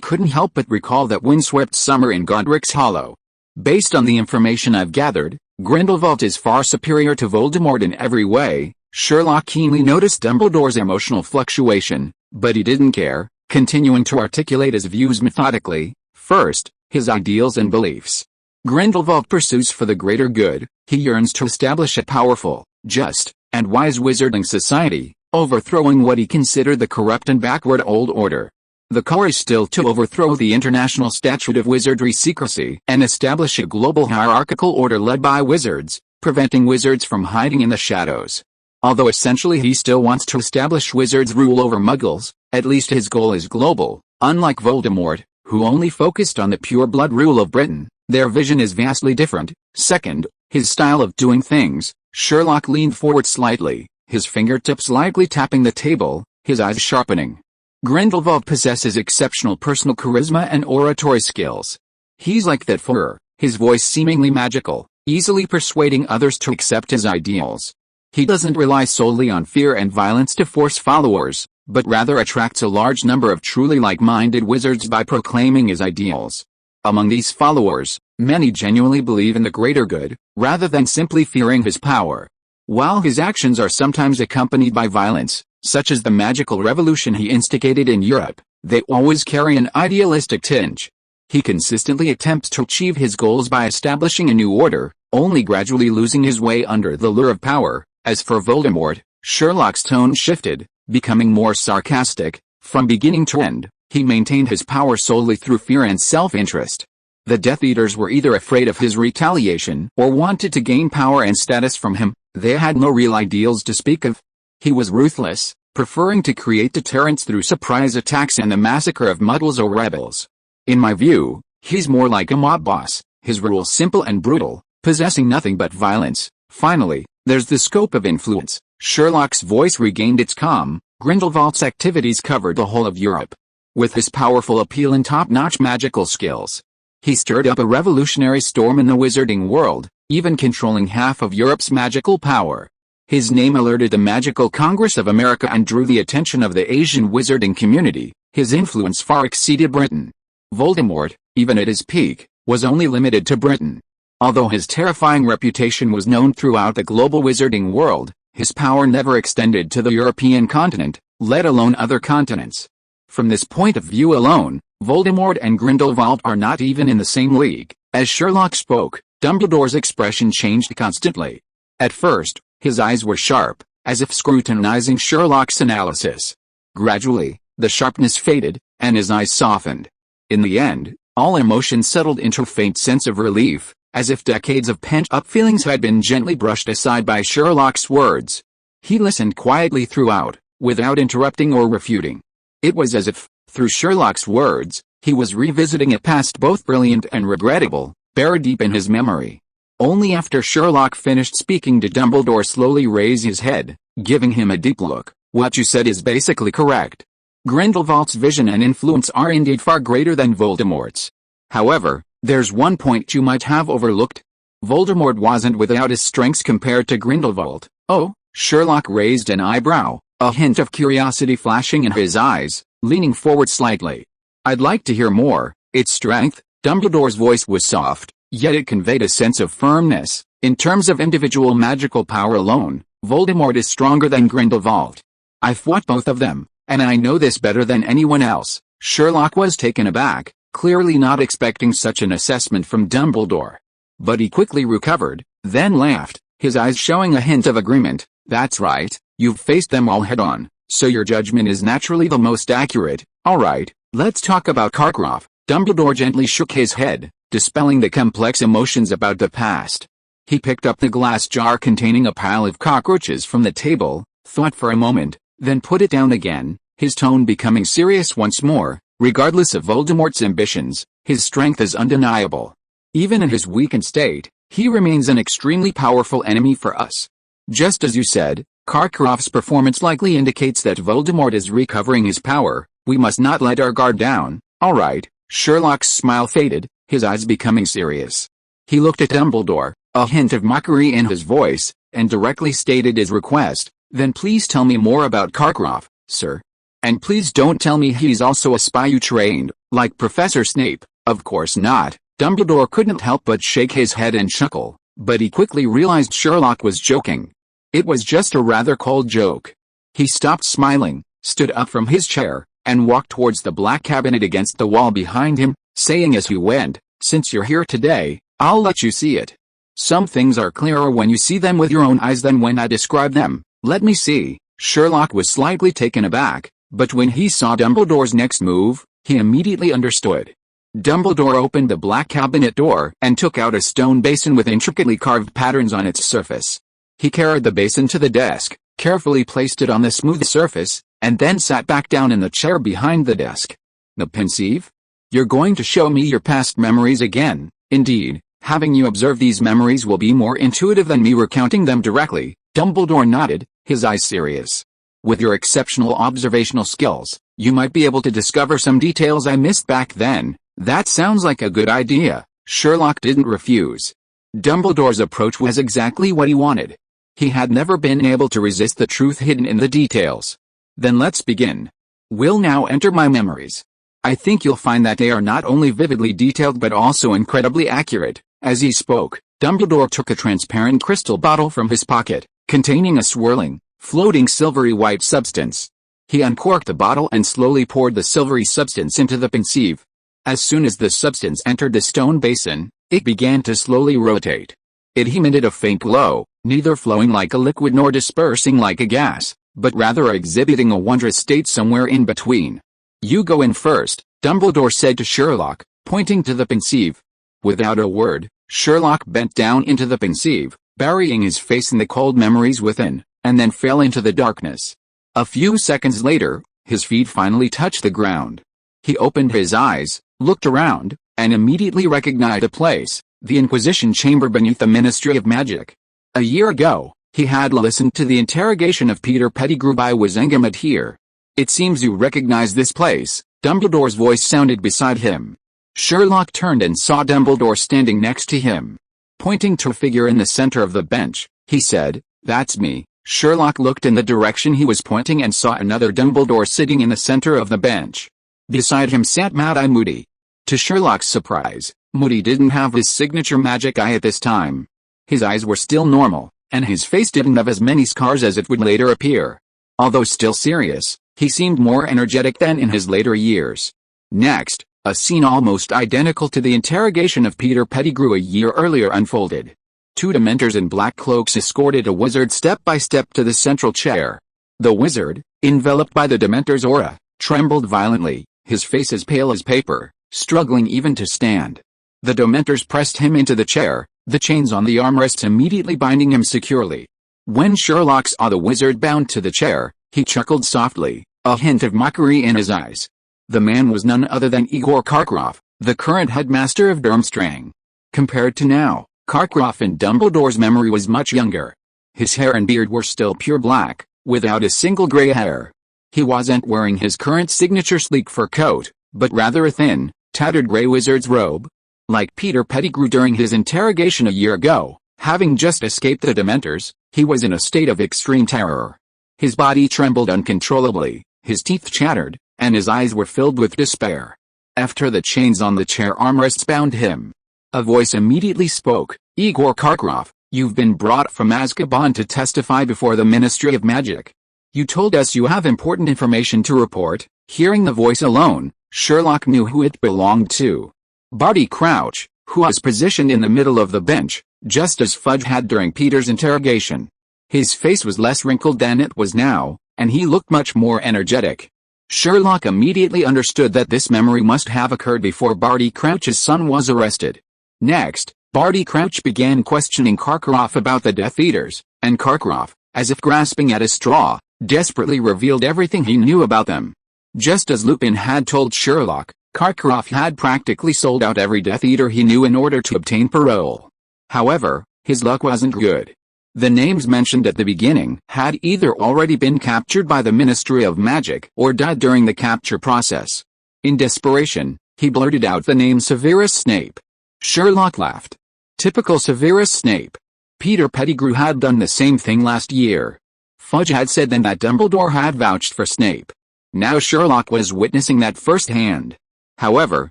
couldn't help but recall that windswept summer in Godric's Hollow. Based on the information I've gathered, Grindelwald is far superior to Voldemort in every way. Sherlock keenly noticed Dumbledore's emotional fluctuation, but he didn't care, continuing to articulate his views methodically. First, his ideals and beliefs. Grindelwald pursues for the greater good. He yearns to establish a powerful, just, and wise wizarding society, overthrowing what he considered the corrupt and backward old order. The core is still to overthrow the International Statute of Wizardry secrecy and establish a global hierarchical order led by wizards, preventing wizards from hiding in the shadows. Although essentially he still wants to establish wizards' rule over muggles, at least his goal is global. Unlike Voldemort, who only focused on the pure-blood rule of Britain, their vision is vastly different. Second, his style of doing things. Sherlock leaned forward slightly, his fingertips lightly tapping the table, his eyes sharpening. Grindelwald possesses exceptional personal charisma and oratory skills. He's like that Führer, his voice seemingly magical, easily persuading others to accept his ideals. He doesn't rely solely on fear and violence to force followers, but rather attracts a large number of truly like-minded wizards by proclaiming his ideals. Among these followers, many genuinely believe in the greater good, rather than simply fearing his power. While his actions are sometimes accompanied by violence, such as the magical revolution he instigated in Europe, they always carry an idealistic tinge. He consistently attempts to achieve his goals by establishing a new order, only gradually losing his way under the lure of power. As for Voldemort, Sherlock's tone shifted, becoming more sarcastic. From beginning to end, he maintained his power solely through fear and self-interest. The Death Eaters were either afraid of his retaliation or wanted to gain power and status from him. They had no real ideals to speak of. He was ruthless, preferring to create deterrence through surprise attacks and the massacre of muggles or rebels. In my view, he's more like a mob boss, his rule simple and brutal, possessing nothing but violence. Finally, there's the scope of influence. Sherlock's voice regained its calm. Grindelwald's activities covered the whole of Europe. With his powerful appeal and top-notch magical skills, he stirred up a revolutionary storm in the wizarding world, even controlling half of Europe's magical power. His name alerted the Magical Congress of America and drew the attention of the Asian wizarding community. His influence far exceeded Britain. Voldemort, even at his peak, was only limited to Britain. Although his terrifying reputation was known throughout the global wizarding world, his power never extended to the European continent, let alone other continents. From this point of view alone, Voldemort and Grindelwald are not even in the same league. As Sherlock spoke, Dumbledore's expression changed constantly. At first, his eyes were sharp, as if scrutinizing Sherlock's analysis. Gradually, the sharpness faded, and his eyes softened. In the end, all emotion settled into a faint sense of relief, as if decades of pent-up feelings had been gently brushed aside by Sherlock's words. He listened quietly throughout, without interrupting or refuting. It was as if, through Sherlock's words, he was revisiting a past both brilliant and regrettable, buried deep in his memory. Only after Sherlock finished speaking did Dumbledore slowly raise his head, giving him a deep look. What you said is basically correct. Grindelwald's vision and influence are indeed far greater than Voldemort's. However, there's one point you might have overlooked. Voldemort wasn't without his strengths compared to Grindelwald. Oh, Sherlock raised an eyebrow, a hint of curiosity flashing in his eyes, leaning forward slightly. I'd like to hear more. Its strength? Dumbledore's voice was soft, yet it conveyed a sense of firmness. In terms of individual magical power alone, Voldemort is stronger than Grindelwald. I've fought both of them, and I know this better than anyone else. Sherlock was taken aback, clearly not expecting such an assessment from Dumbledore. But he quickly recovered, then laughed, his eyes showing a hint of agreement. That's right, you've faced them all head-on, so your judgment is naturally the most accurate. All right, let's talk about Karkaroff. Dumbledore gently shook his head, dispelling the complex emotions about the past. He picked up the glass jar containing a pile of cockroaches from the table, thought for a moment, then put it down again, his tone becoming serious once more. Regardless of Voldemort's ambitions, his strength is undeniable. Even in his weakened state, he remains an extremely powerful enemy for us. Just as you said, Karkaroff's performance likely indicates that Voldemort is recovering his power. We must not let our guard down. All right. Sherlock's smile faded, his eyes becoming serious. He looked at Dumbledore, a hint of mockery in his voice, and directly stated his request. Then please tell me more about Karkaroff, sir. And please don't tell me he's also a spy you trained, like Professor Snape. Of course not. Dumbledore couldn't help but shake his head and chuckle, but he quickly realized Sherlock was joking. It was just a rather cold joke. He stopped smiling, stood up from his chair, and walked towards the black cabinet against the wall behind him, saying as he went, "Since you're here today, I'll let you see it. Some things are clearer when you see them with your own eyes than when I describe them. Let me see." Sherlock was slightly taken aback, but when he saw Dumbledore's next move, he immediately understood. Dumbledore opened the black cabinet door and took out a stone basin with intricately carved patterns on its surface. He carried the basin to the desk, carefully placed it on the smooth surface, and then sat back down in the chair behind the desk. The pensive? You're going to show me your past memories again. Indeed, having you observe these memories will be more intuitive than me recounting them directly. Dumbledore nodded, his eyes serious. With your exceptional observational skills, you might be able to discover some details I missed back then. That sounds like a good idea. Sherlock didn't refuse. Dumbledore's approach was exactly what he wanted. He had never been able to resist the truth hidden in the details. Then let's begin. We'll now enter my memories. I think you'll find that they are not only vividly detailed but also incredibly accurate. As he spoke, Dumbledore took a transparent crystal bottle from his pocket, containing a swirling, floating silvery white substance. He uncorked the bottle and slowly poured the silvery substance into the pensive. As soon as the substance entered the stone basin, it began to slowly rotate. It emitted a faint glow, neither flowing like a liquid nor dispersing like a gas, but rather exhibiting a wondrous state somewhere in between. You go in first, Dumbledore said to Sherlock, pointing to the pensive. Without a word, Sherlock bent down into the pensive, burying his face in the cold memories within, and then fell into the darkness. A few seconds later, his feet finally touched the ground. He opened his eyes, looked around, and immediately recognized a place, the Inquisition chamber beneath the Ministry of Magic. A year ago, he had listened to the interrogation of Peter Pettigrew by Wizengamot here. It seems you recognize this place. Dumbledore's voice sounded beside him. Sherlock turned and saw Dumbledore standing next to him. Pointing to a figure in the center of the bench, he said, "That's me." Sherlock looked in the direction he was pointing and saw another Dumbledore sitting in the center of the bench. Beside him sat Mad-Eye Moody. To Sherlock's surprise, Moody didn't have his signature magic eye at this time. His eyes were still normal, and his face didn't have as many scars as it would later appear. Although still serious, he seemed more energetic than in his later years. Next, a scene almost identical to the interrogation of Peter Pettigrew a year earlier unfolded. Two Dementors in black cloaks escorted a wizard step by step to the central chair. The wizard, enveloped by the Dementor's aura, trembled violently, his face as pale as paper, struggling even to stand. The Dementors pressed him into the chair, the chains on the armrests immediately binding him securely. When Sherlock saw the wizard bound to the chair, he chuckled softly, a hint of mockery in his eyes. The man was none other than Igor Karkaroff, the current headmaster of Durmstrang. Compared to now, Karkaroff in Dumbledore's memory was much younger. His hair and beard were still pure black, without a single grey hair. He wasn't wearing his current signature sleek fur coat, but rather a thin, tattered grey wizard's robe. Like Peter Pettigrew during his interrogation a year ago, having just escaped the Dementors, he was in a state of extreme terror. His body trembled uncontrollably, his teeth chattered, and his eyes were filled with despair. After the chains on the chair armrests bound him, a voice immediately spoke. "Igor Karkaroff, you've been brought from Azkaban to testify before the Ministry of Magic. You told us you have important information to report." Hearing the voice alone, Sherlock knew who it belonged to. Barty Crouch, who was positioned in the middle of the bench, just as Fudge had during Peter's interrogation. His face was less wrinkled than it was now, and he looked much more energetic. Sherlock immediately understood that this memory must have occurred before Barty Crouch's son was arrested. Next, Barty Crouch began questioning Karkaroff about the Death Eaters, and Karkaroff, as if grasping at a straw, desperately revealed everything he knew about them. Just as Lupin had told Sherlock, Karkaroff had practically sold out every Death Eater he knew in order to obtain parole. However, his luck wasn't good. The names mentioned at the beginning had either already been captured by the Ministry of Magic or died during the capture process. In desperation, he blurted out the name Severus Snape. Sherlock laughed. Typical Severus Snape. Peter Pettigrew had done the same thing last year. Fudge had said then that Dumbledore had vouched for Snape. Now Sherlock was witnessing that firsthand. However,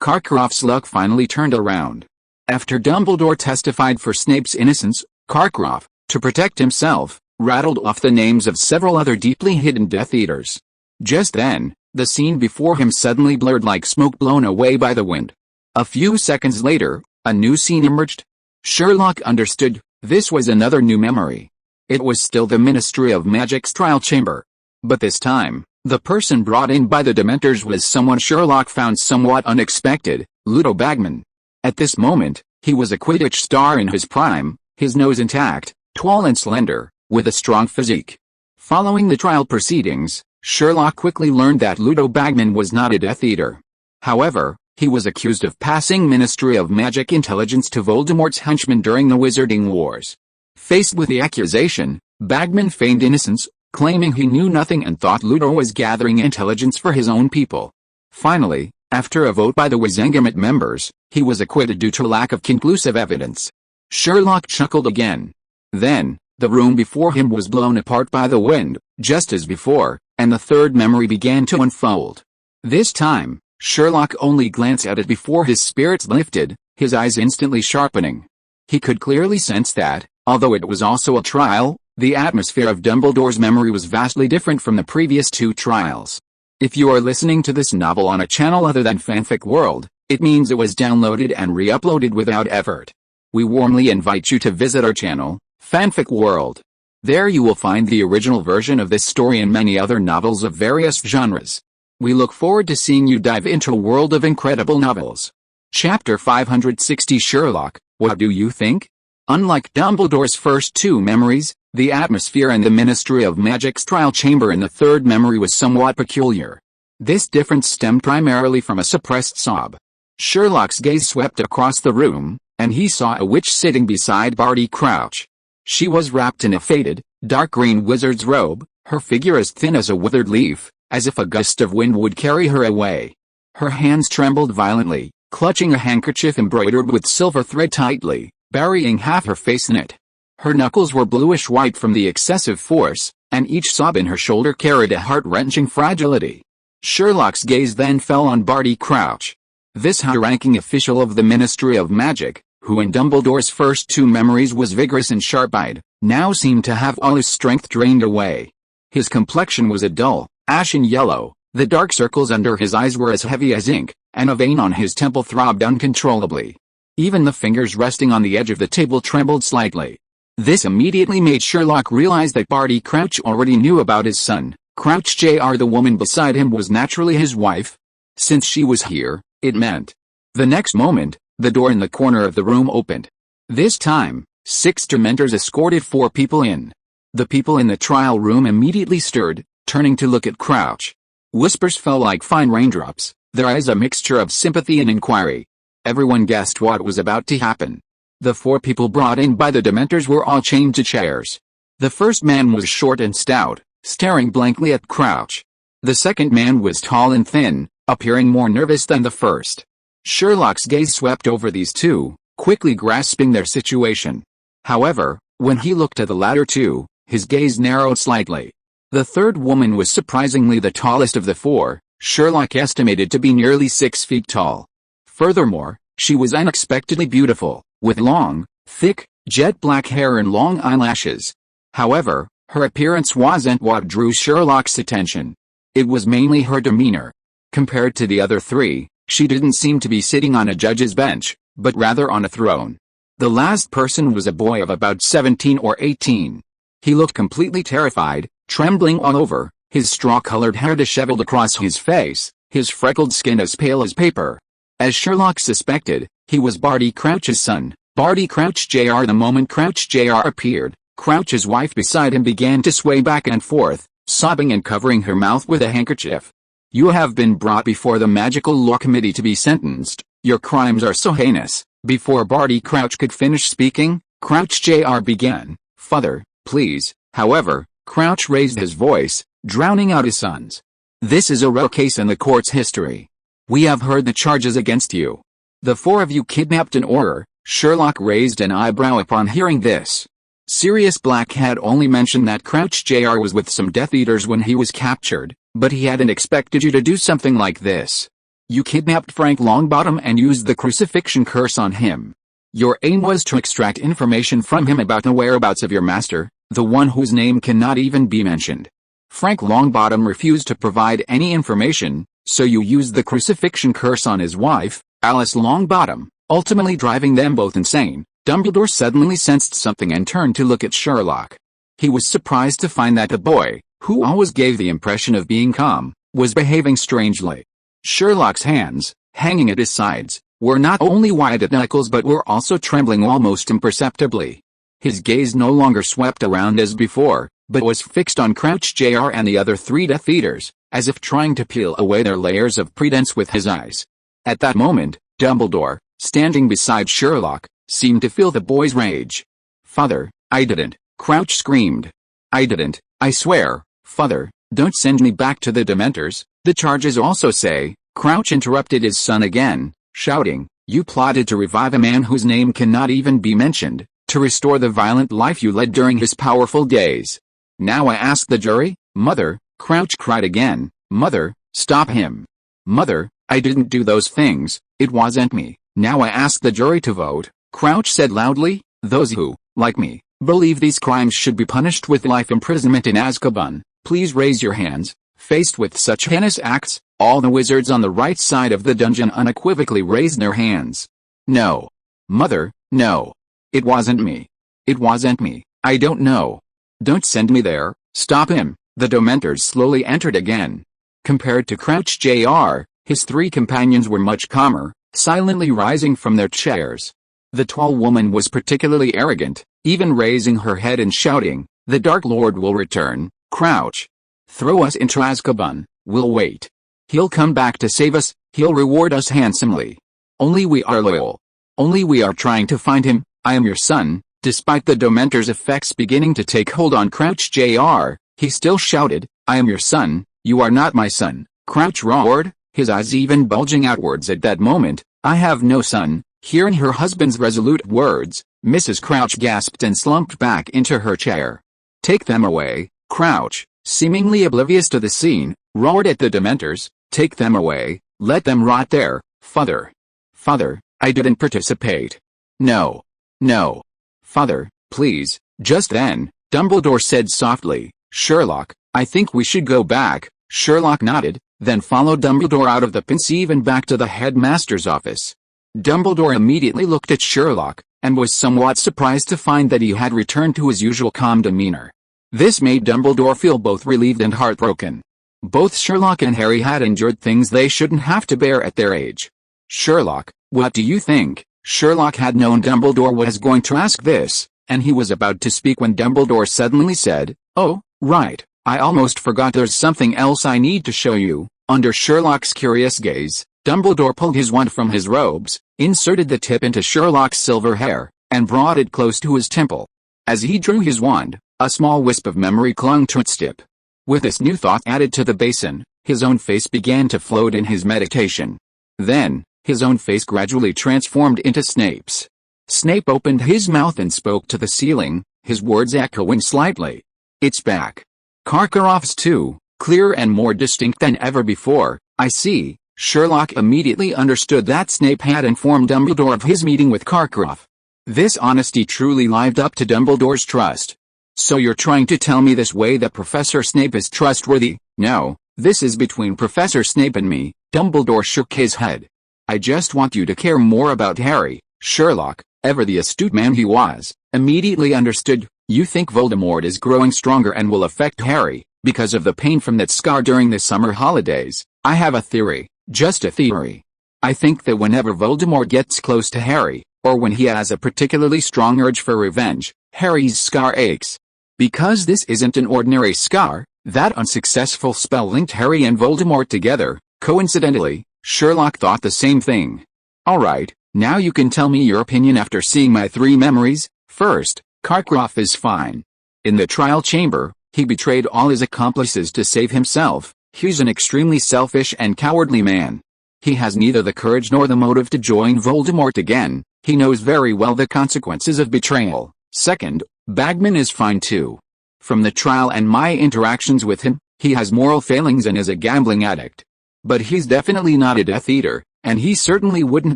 Karkaroff's luck finally turned around. After Dumbledore testified for Snape's innocence, Karkaroff, to protect himself, rattled off the names of several other deeply hidden Death Eaters. Just then, the scene before him suddenly blurred like smoke blown away by the wind. A few seconds later, a new scene emerged. Sherlock understood, this was another new memory. It was still the Ministry of Magic's trial chamber. But this time, the person brought in by the Dementors was someone Sherlock found somewhat unexpected, Ludo Bagman. At this moment, he was a Quidditch star in his prime, his nose intact, tall and slender, with a strong physique. Following the trial proceedings, Sherlock quickly learned that Ludo Bagman was not a Death Eater. However, he was accused of passing Ministry of Magic intelligence to Voldemort's henchmen during the Wizarding Wars. Faced with the accusation, Bagman feigned innocence, claiming he knew nothing and thought Ludo was gathering intelligence for his own people. Finally, after a vote by the Wizengamot members, he was acquitted due to lack of conclusive evidence. Sherlock chuckled again. Then, the room before him was blown apart by the wind, just as before, and the third memory began to unfold. This time, Sherlock only glanced at it before his spirits lifted, his eyes instantly sharpening. He could clearly sense that, although it was also a trial, the atmosphere of Dumbledore's memory was vastly different from the previous two trials. If you are listening to this novel on a channel other than Fanfic World, it means it was downloaded and re-uploaded without effort. We warmly invite you to visit our channel, Fanfic World. There you will find the original version of this story and many other novels of various genres. We look forward to seeing you dive into a world of incredible novels. Chapter 560 Sherlock, what do you think? Unlike Dumbledore's first two memories, the atmosphere in the Ministry of Magic's trial chamber in the third memory was somewhat peculiar. This difference stemmed primarily from a suppressed sob. Sherlock's gaze swept across the room, and he saw a witch sitting beside Barty Crouch. She was wrapped in a faded, dark green wizard's robe, her figure as thin as a withered leaf, as if a gust of wind would carry her away. Her hands trembled violently, clutching a handkerchief embroidered with silver thread tightly, burying half her face in it. Her knuckles were bluish-white from the excessive force, and each sob in her shoulder carried a heart-wrenching fragility. Sherlock's gaze then fell on Barty Crouch. This high-ranking official of the Ministry of Magic, who in Dumbledore's first two memories was vigorous and sharp-eyed, now seemed to have all his strength drained away. His complexion was a dull, ashen yellow, the dark circles under his eyes were as heavy as ink, and a vein on his temple throbbed uncontrollably. Even the fingers resting on the edge of the table trembled slightly. This immediately made Sherlock realize that Barty Crouch already knew about his son. Crouch Jr. The woman beside him was naturally his wife. Since she was here, it meant. The next moment, the door in the corner of the room opened. This time, 6 Dementors escorted 4 people in. The people in the trial room immediately stirred, turning to look at Crouch. Whispers fell like fine raindrops, their eyes a mixture of sympathy and inquiry. Everyone guessed what was about to happen. The 4 people brought in by the Dementors were all chained to chairs. The first man was short and stout, staring blankly at Crouch. The second man was tall and thin, appearing more nervous than the first. Sherlock's gaze swept over these two, quickly grasping their situation. However, when he looked at the latter two, his gaze narrowed slightly. The third woman was surprisingly the tallest of the 4, Sherlock estimated to be nearly 6 feet tall. Furthermore, she was unexpectedly beautiful, with long, thick, jet black hair and long eyelashes. However, her appearance wasn't what drew Sherlock's attention. It was mainly her demeanor. Compared to the other 3, she didn't seem to be sitting on a judge's bench, but rather on a throne. The last person was a boy of about 17 or 18. He looked completely terrified, trembling all over, his straw-colored hair disheveled across his face, his freckled skin as pale as paper. As Sherlock suspected, he was Barty Crouch's son, Barty Crouch Jr. The moment Crouch Jr. appeared, Crouch's wife beside him began to sway back and forth, sobbing and covering her mouth with a handkerchief. "You have been brought before the Magical Law Committee to be sentenced. Your crimes are so heinous." Before Barty Crouch could finish speaking, Crouch Jr. began, "Father, please." However, Crouch raised his voice, drowning out his son's. "This is a rare case in the court's history. We have heard the charges against you. The 4 of you kidnapped an Auror." Sherlock raised an eyebrow upon hearing this. Sirius Black had only mentioned that Crouch Jr. was with some Death Eaters when he was captured, but he hadn't expected you to do something like this. You kidnapped Frank Longbottom and used the crucifixion curse on him. Your aim was to extract information from him about the whereabouts of your master, the one whose name cannot even be mentioned. Frank Longbottom refused to provide any information, so you used the crucifixion curse on his wife, Alice Longbottom, ultimately driving them both insane. Dumbledore suddenly sensed something and turned to look at Sherlock. He was surprised to find that the boy, who always gave the impression of being calm, was behaving strangely. Sherlock's hands, hanging at his sides, were not only wide at knuckles but were also trembling almost imperceptibly. His gaze no longer swept around as before, but was fixed on Crouch Jr. and the other 3 Death Eaters, as if trying to peel away their layers of pretense with his eyes. At that moment, Dumbledore, standing beside Sherlock, seemed to feel the boy's rage. "Father, I didn't," Crouch screamed. "I didn't, I swear, Father, don't send me back to the Dementors. The charges also say," Crouch interrupted his son again, shouting, "you plotted to revive a man whose name cannot even be mentioned, to restore the violent life you led during his powerful days. Now I ask the jury." "Mother," Crouch cried again, "Mother, stop him. Mother, I didn't do those things, it wasn't me." "Now I ask the jury to vote," Crouch said loudly. "Those who, like me, believe these crimes should be punished with life imprisonment in Azkaban, please raise your hands." Faced with such heinous acts, all the wizards on the right side of the dungeon unequivocally raised their hands. "No. Mother, no. It wasn't me. It wasn't me. I don't know. Don't send me there. Stop him." The Dementors slowly entered again. Compared to Crouch Jr., his 3 companions were much calmer, silently rising from their chairs. The tall woman was particularly arrogant, even raising her head and shouting, "The Dark Lord will return, Crouch. Throw us into Azkaban, we'll wait. He'll come back to save us, he'll reward us handsomely. Only we are loyal. Only we are trying to find him. I am your son." Despite the Dementors' effects beginning to take hold on Crouch Jr., he still shouted, "I am your son, you are not my son." Crouch roared, his eyes even bulging outwards at that moment. "I have no son." Hearing her husband's resolute words, Mrs. Crouch gasped and slumped back into her chair. "Take them away." Crouch, seemingly oblivious to the scene, roared at the Dementors, "Take them away, let them rot there." "Father. Father, I didn't participate. No. No. Father, please." Just then, Dumbledore said softly, "Sherlock, I think we should go back." Sherlock nodded, then followed Dumbledore out of the pensieve and back to the headmaster's office. Dumbledore immediately looked at Sherlock, and was somewhat surprised to find that he had returned to his usual calm demeanor. This made Dumbledore feel both relieved and heartbroken. Both Sherlock and Harry had endured things they shouldn't have to bear at their age. "Sherlock, what do you think?" Sherlock had known Dumbledore was going to ask this, and he was about to speak when Dumbledore suddenly said, "Oh, right, I almost forgot there's something else I need to show you." Under Sherlock's curious gaze, Dumbledore pulled his wand from his robes, inserted the tip into Sherlock's silver hair, and brought it close to his temple. As he drew his wand, a small wisp of memory clung to its tip. With this new thought added to the basin, his own face began to float in his meditation. Then, his own face gradually transformed into Snape's. Snape opened his mouth and spoke to the ceiling, his words echoing slightly. "It's back. Karkaroff's too, clearer and more distinct than ever before, I see." Sherlock immediately understood that Snape had informed Dumbledore of his meeting with Karkaroff. This honesty truly lived up to Dumbledore's trust. "So you're trying to tell me this way that Professor Snape is trustworthy?" "No, this is between Professor Snape and me." Dumbledore shook his head. "I just want you to care more about Harry." Sherlock, ever the astute man he was, immediately understood. "You think Voldemort is growing stronger and will affect Harry, because of the pain from that scar during the summer holidays. I have a theory, just a theory. I think that whenever Voldemort gets close to Harry, or when he has a particularly strong urge for revenge, Harry's scar aches. Because this isn't an ordinary scar, that unsuccessful spell linked Harry and Voldemort together." Coincidentally, Sherlock thought the same thing. "Alright, now you can tell me your opinion after seeing my 3 memories. First, Karkaroff is fine. In the trial chamber, he betrayed all his accomplices to save himself. He's an extremely selfish and cowardly man. He has neither the courage nor the motive to join Voldemort again. He knows very well the consequences of betrayal. Second, Bagman is fine too. From the trial and my interactions with him, he has moral failings and is a gambling addict. But he's definitely not a Death Eater, and he certainly wouldn't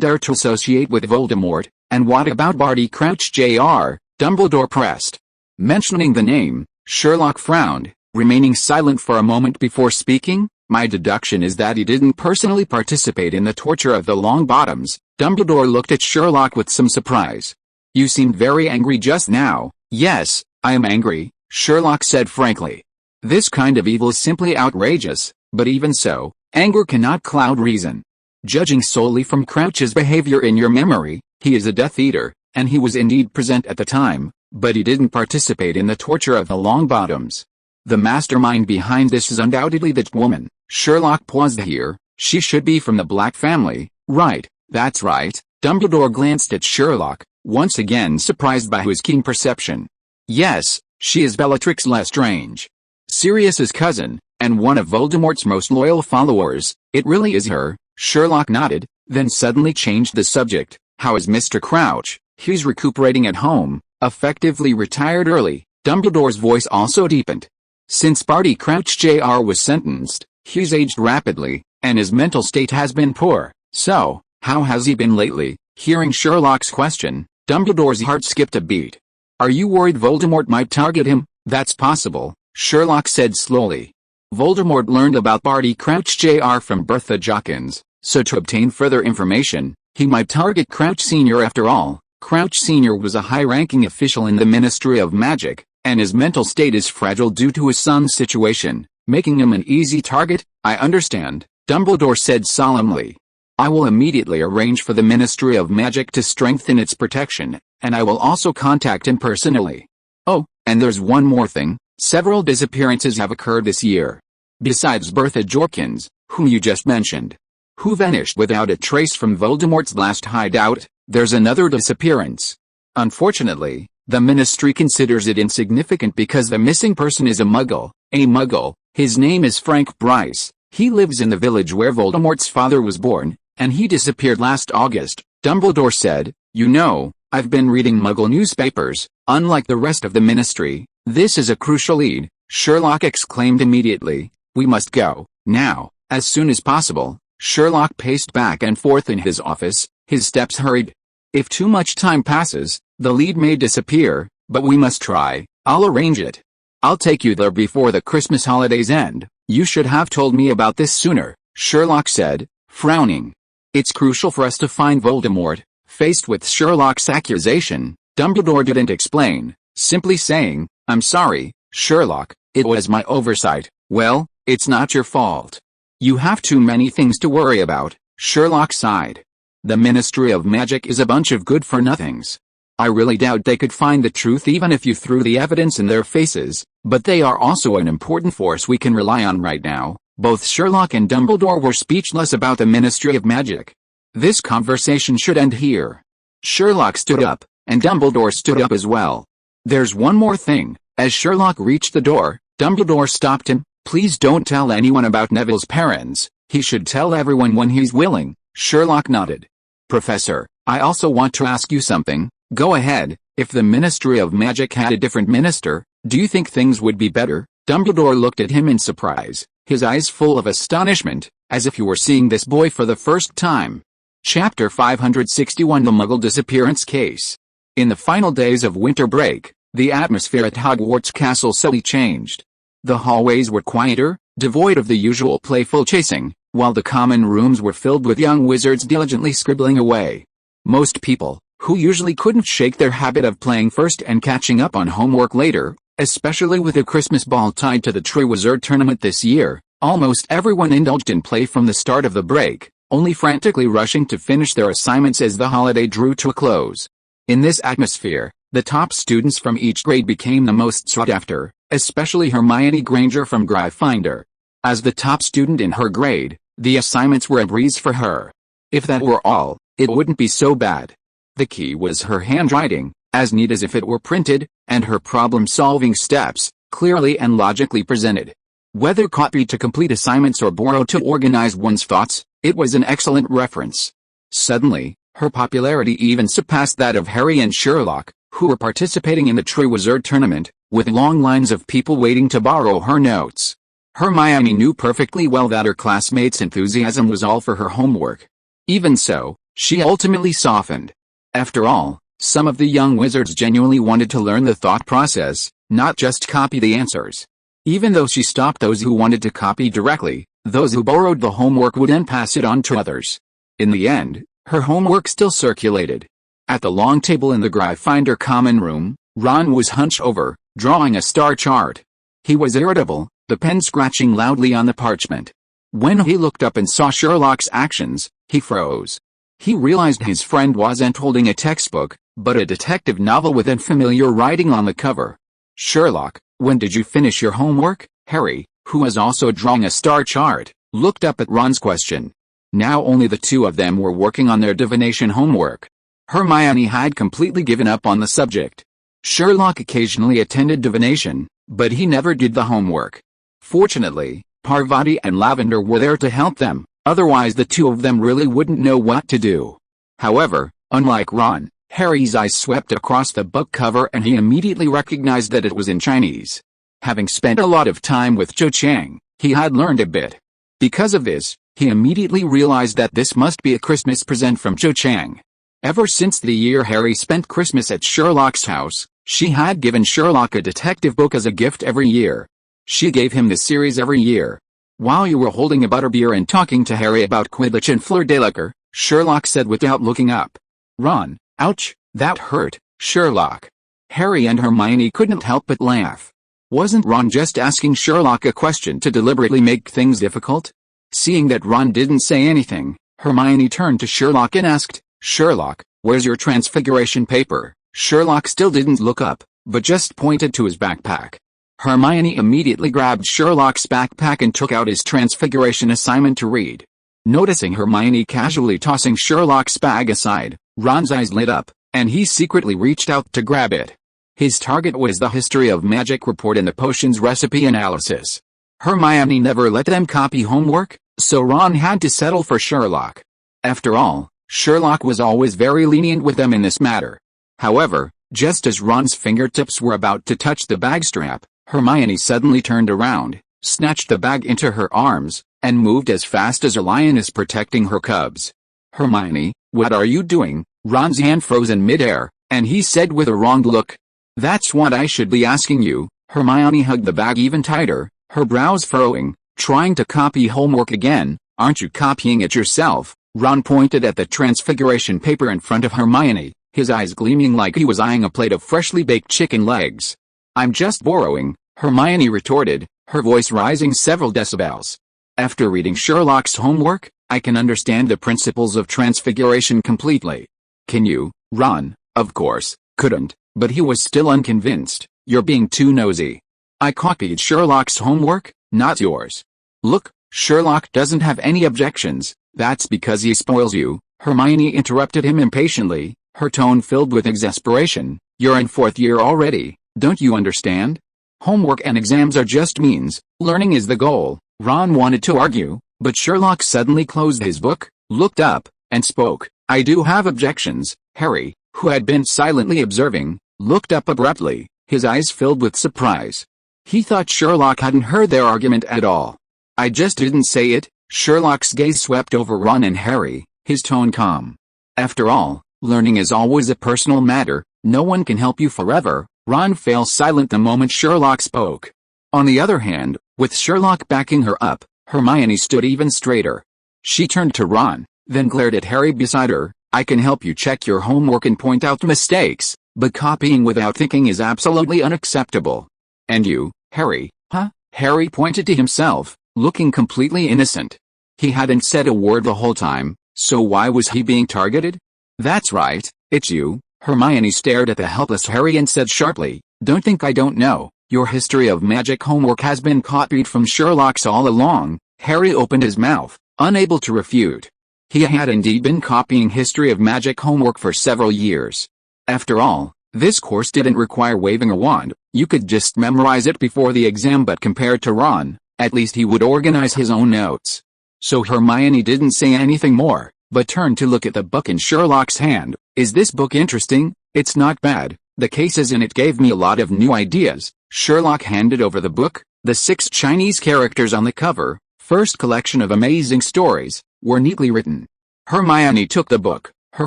dare to associate with Voldemort." "And what about Barty Crouch Jr.?" Dumbledore pressed. Mentioning the name, Sherlock frowned, remaining silent for a moment before speaking. "My deduction is that he didn't personally participate in the torture of the Longbottoms." Dumbledore looked at Sherlock with some surprise. "You seemed very angry just now." "Yes, I am angry," Sherlock said frankly. "This kind of evil is simply outrageous, but even so, anger cannot cloud reason. Judging solely from Crouch's behavior in your memory, he is a Death Eater, and he was indeed present at the time, but he didn't participate in the torture of the Longbottoms. The mastermind behind this is undoubtedly that woman." Sherlock paused here. "She should be from the Black family, right?" "That's right." Dumbledore glanced at Sherlock, once again surprised by his keen perception. "Yes, she is Bellatrix Lestrange, Sirius's cousin, and one of Voldemort's most loyal followers." "It really is her." Sherlock nodded, then suddenly changed the subject. "How is Mr. Crouch?" "He's recuperating at home, effectively retired early." Dumbledore's voice also deepened. "Since Barty Crouch Jr. was sentenced, he's aged rapidly, and his mental state has been poor." "So, how has he been lately?" Hearing Sherlock's question, Dumbledore's heart skipped a beat. "Are you worried Voldemort might target him?" "That's possible," Sherlock said slowly. "Voldemort learned about Barty Crouch Jr. from Bertha Jorkins, so to obtain further information, he might target Crouch Sr. After all, Crouch Sr. was a high-ranking official in the Ministry of Magic, and his mental state is fragile due to his son's situation, making him an easy target." "I understand," Dumbledore said solemnly. "I will immediately arrange for the Ministry of Magic to strengthen its protection, and I will also contact him personally. Oh, and there's one more thing. Several disappearances have occurred this year. Besides Bertha Jorkins, whom you just mentioned, who vanished without a trace from Voldemort's last hideout, there's another disappearance. Unfortunately, the Ministry considers it insignificant because the missing person is a Muggle. A Muggle. His name is Frank Bryce. He lives in the village where Voldemort's father was born, and he disappeared last August." Dumbledore said, "You know, I've been reading Muggle newspapers. Unlike the rest of the Ministry, this is a crucial lead." Sherlock exclaimed immediately, "We must go, now, as soon as possible." Sherlock paced back and forth in his office, his steps hurried. "If too much time passes, the lead may disappear, but we must try. I'll arrange it. I'll take you there before the Christmas holidays end." "You should have told me about this sooner," Sherlock said, frowning. "It's crucial for us to find Voldemort." Faced with Sherlock's accusation, Dumbledore didn't explain, simply saying, "I'm sorry, Sherlock, it was my oversight." "Well, it's not your fault. You have too many things to worry about," Sherlock sighed. "The Ministry of Magic is a bunch of good-for-nothings. I really doubt they could find the truth even if you threw the evidence in their faces, but they are also an important force we can rely on right now." Both Sherlock and Dumbledore were speechless about the Ministry of Magic. This conversation should end here. Sherlock stood up, and Dumbledore stood up as well. "There's one more thing." As Sherlock reached the door, Dumbledore stopped him. "Please don't tell anyone about Neville's parents. He should tell everyone when he's willing." Sherlock nodded. "Professor, I also want to ask you something." "Go ahead." "If the Ministry of Magic had a different minister, do you think things would be better?" Dumbledore looked at him in surprise, his eyes full of astonishment, as if he were seeing this boy for the first time. Chapter 561 The Muggle Disappearance Case. In the final days of winter break, the atmosphere at Hogwarts Castle subtly changed. The hallways were quieter, devoid of the usual playful chasing, while the common rooms were filled with young wizards diligently scribbling away. Most people, who usually couldn't shake their habit of playing first and catching up on homework later, especially with a Christmas ball tied to the Triwizard Tournament this year, almost everyone indulged in play from the start of the break, only frantically rushing to finish their assignments as the holiday drew to a close. In this atmosphere, the top students from each grade became the most sought after, especially Hermione Granger from Gryffindor. As the top student in her grade, the assignments were a breeze for her. If that were all, it wouldn't be so bad. The key was her handwriting, as neat as if it were printed, and her problem-solving steps, clearly and logically presented. Whether copied to complete assignments or borrowed to organize one's thoughts, it was an excellent reference. Suddenly, her popularity even surpassed that of Harry and Sherlock, who were participating in the Triwizard Tournament, with long lines of people waiting to borrow her notes. Hermione knew perfectly well that her classmates' enthusiasm was all for her homework. Even so, she ultimately softened. After all, some of the young wizards genuinely wanted to learn the thought process, not just copy the answers. Even though she stopped those who wanted to copy directly, those who borrowed the homework would then pass it on to others. In the end, her homework still circulated. At the long table in the Gryffindor common room, Ron was hunched over, drawing a star chart. He was irritable, the pen scratching loudly on the parchment. When he looked up and saw Sherlock's actions, he froze. He realized his friend wasn't holding a textbook, but a detective novel with unfamiliar writing on the cover. "Sherlock, when did you finish your homework?" Harry, who was also drawing a star chart, looked up at Ron's question. Now only the two of them were working on their divination homework. Hermione had completely given up on the subject. Sherlock occasionally attended divination, but he never did the homework. Fortunately, Parvati and Lavender were there to help them, otherwise the two of them really wouldn't know what to do. However, unlike Ron, Harry's eyes swept across the book cover and he immediately recognized that it was in Chinese. Having spent a lot of time with Cho Chang, he had learned a bit. Because of this, he immediately realized that this must be a Christmas present from Cho Chang. Ever since the year Harry spent Christmas at Sherlock's house, she had given Sherlock a detective book as a gift every year. She gave him the series every year. "While you were holding a butterbeer and talking to Harry about Quidditch and Fleur de Lis," Sherlock said without looking up. "Ron, ouch, that hurt, Sherlock." Harry and Hermione couldn't help but laugh. Wasn't Ron just asking Sherlock a question to deliberately make things difficult? Seeing that Ron didn't say anything, Hermione turned to Sherlock and asked, "Sherlock, where's your transfiguration paper?" Sherlock still didn't look up, but just pointed to his backpack. Hermione immediately grabbed Sherlock's backpack and took out his transfiguration assignment to read. Noticing Hermione casually tossing Sherlock's bag aside, Ron's eyes lit up, and he secretly reached out to grab it. His target was the History of Magic report and the potions recipe analysis. Hermione never let them copy homework, so Ron had to settle for Sherlock. After all, Sherlock was always very lenient with them in this matter. However, just as Ron's fingertips were about to touch the bag strap, Hermione suddenly turned around, snatched the bag into her arms, and moved as fast as a lion is protecting her cubs. "Hermione, what are you doing?" Ron's hand froze in midair, and he said with a wrong look. "That's what I should be asking you." Hermione hugged the bag even tighter, her brows furrowing. "Trying to copy homework again, aren't you copying it yourself?" Ron pointed at the transfiguration paper in front of Hermione, his eyes gleaming like he was eyeing a plate of freshly baked chicken legs. "I'm just borrowing," Hermione retorted, her voice rising several decibels. "After reading Sherlock's homework, I can understand the principles of transfiguration completely." "Can you, Ron?" "Of course. couldn't, but he was still unconvinced. You're being too nosy. I copied Sherlock's homework, not yours. Look, Sherlock doesn't have any objections. That's because he spoils you, Hermione interrupted him impatiently, her tone filled with exasperation. You're in 4th year already, don't you understand? Homework and exams are just means, learning is the goal. Ron wanted to argue, but Sherlock suddenly closed his book, looked up, and spoke. I do have objections. Harry, who had been silently observing, looked up abruptly, his eyes filled with surprise. He thought Sherlock hadn't heard their argument at all. I just didn't say it. Sherlock's gaze swept over Ron and Harry, his tone calm. After all, learning is always a personal matter, no one can help you forever. Ron fell silent the moment Sherlock spoke. On the other hand, with Sherlock backing her up, Hermione stood even straighter. She turned to Ron, then glared at Harry beside her. I can help you check your homework and point out mistakes, but copying without thinking is absolutely unacceptable. And you, Harry, huh? Harry pointed to himself, looking completely innocent. He hadn't said a word the whole time, so why was he being targeted? That's right, it's you. Hermione stared at the helpless Harry and said sharply, don't think I don't know. Your history of magic homework has been copied from Sherlock's all along. Harry opened his mouth, unable to refute. He had indeed been copying history of magic homework for several years. After all, this course didn't require waving a wand, you could just memorize it before the exam, but compared to Ron, at least he would organize his own notes. So Hermione didn't say anything more, but turned to look at the book in Sherlock's hand. Is this book interesting? It's not bad, the cases in it gave me a lot of new ideas. Sherlock handed over the book. The 6 Chinese characters on the cover, first collection of amazing stories, were neatly written. Hermione took the book, her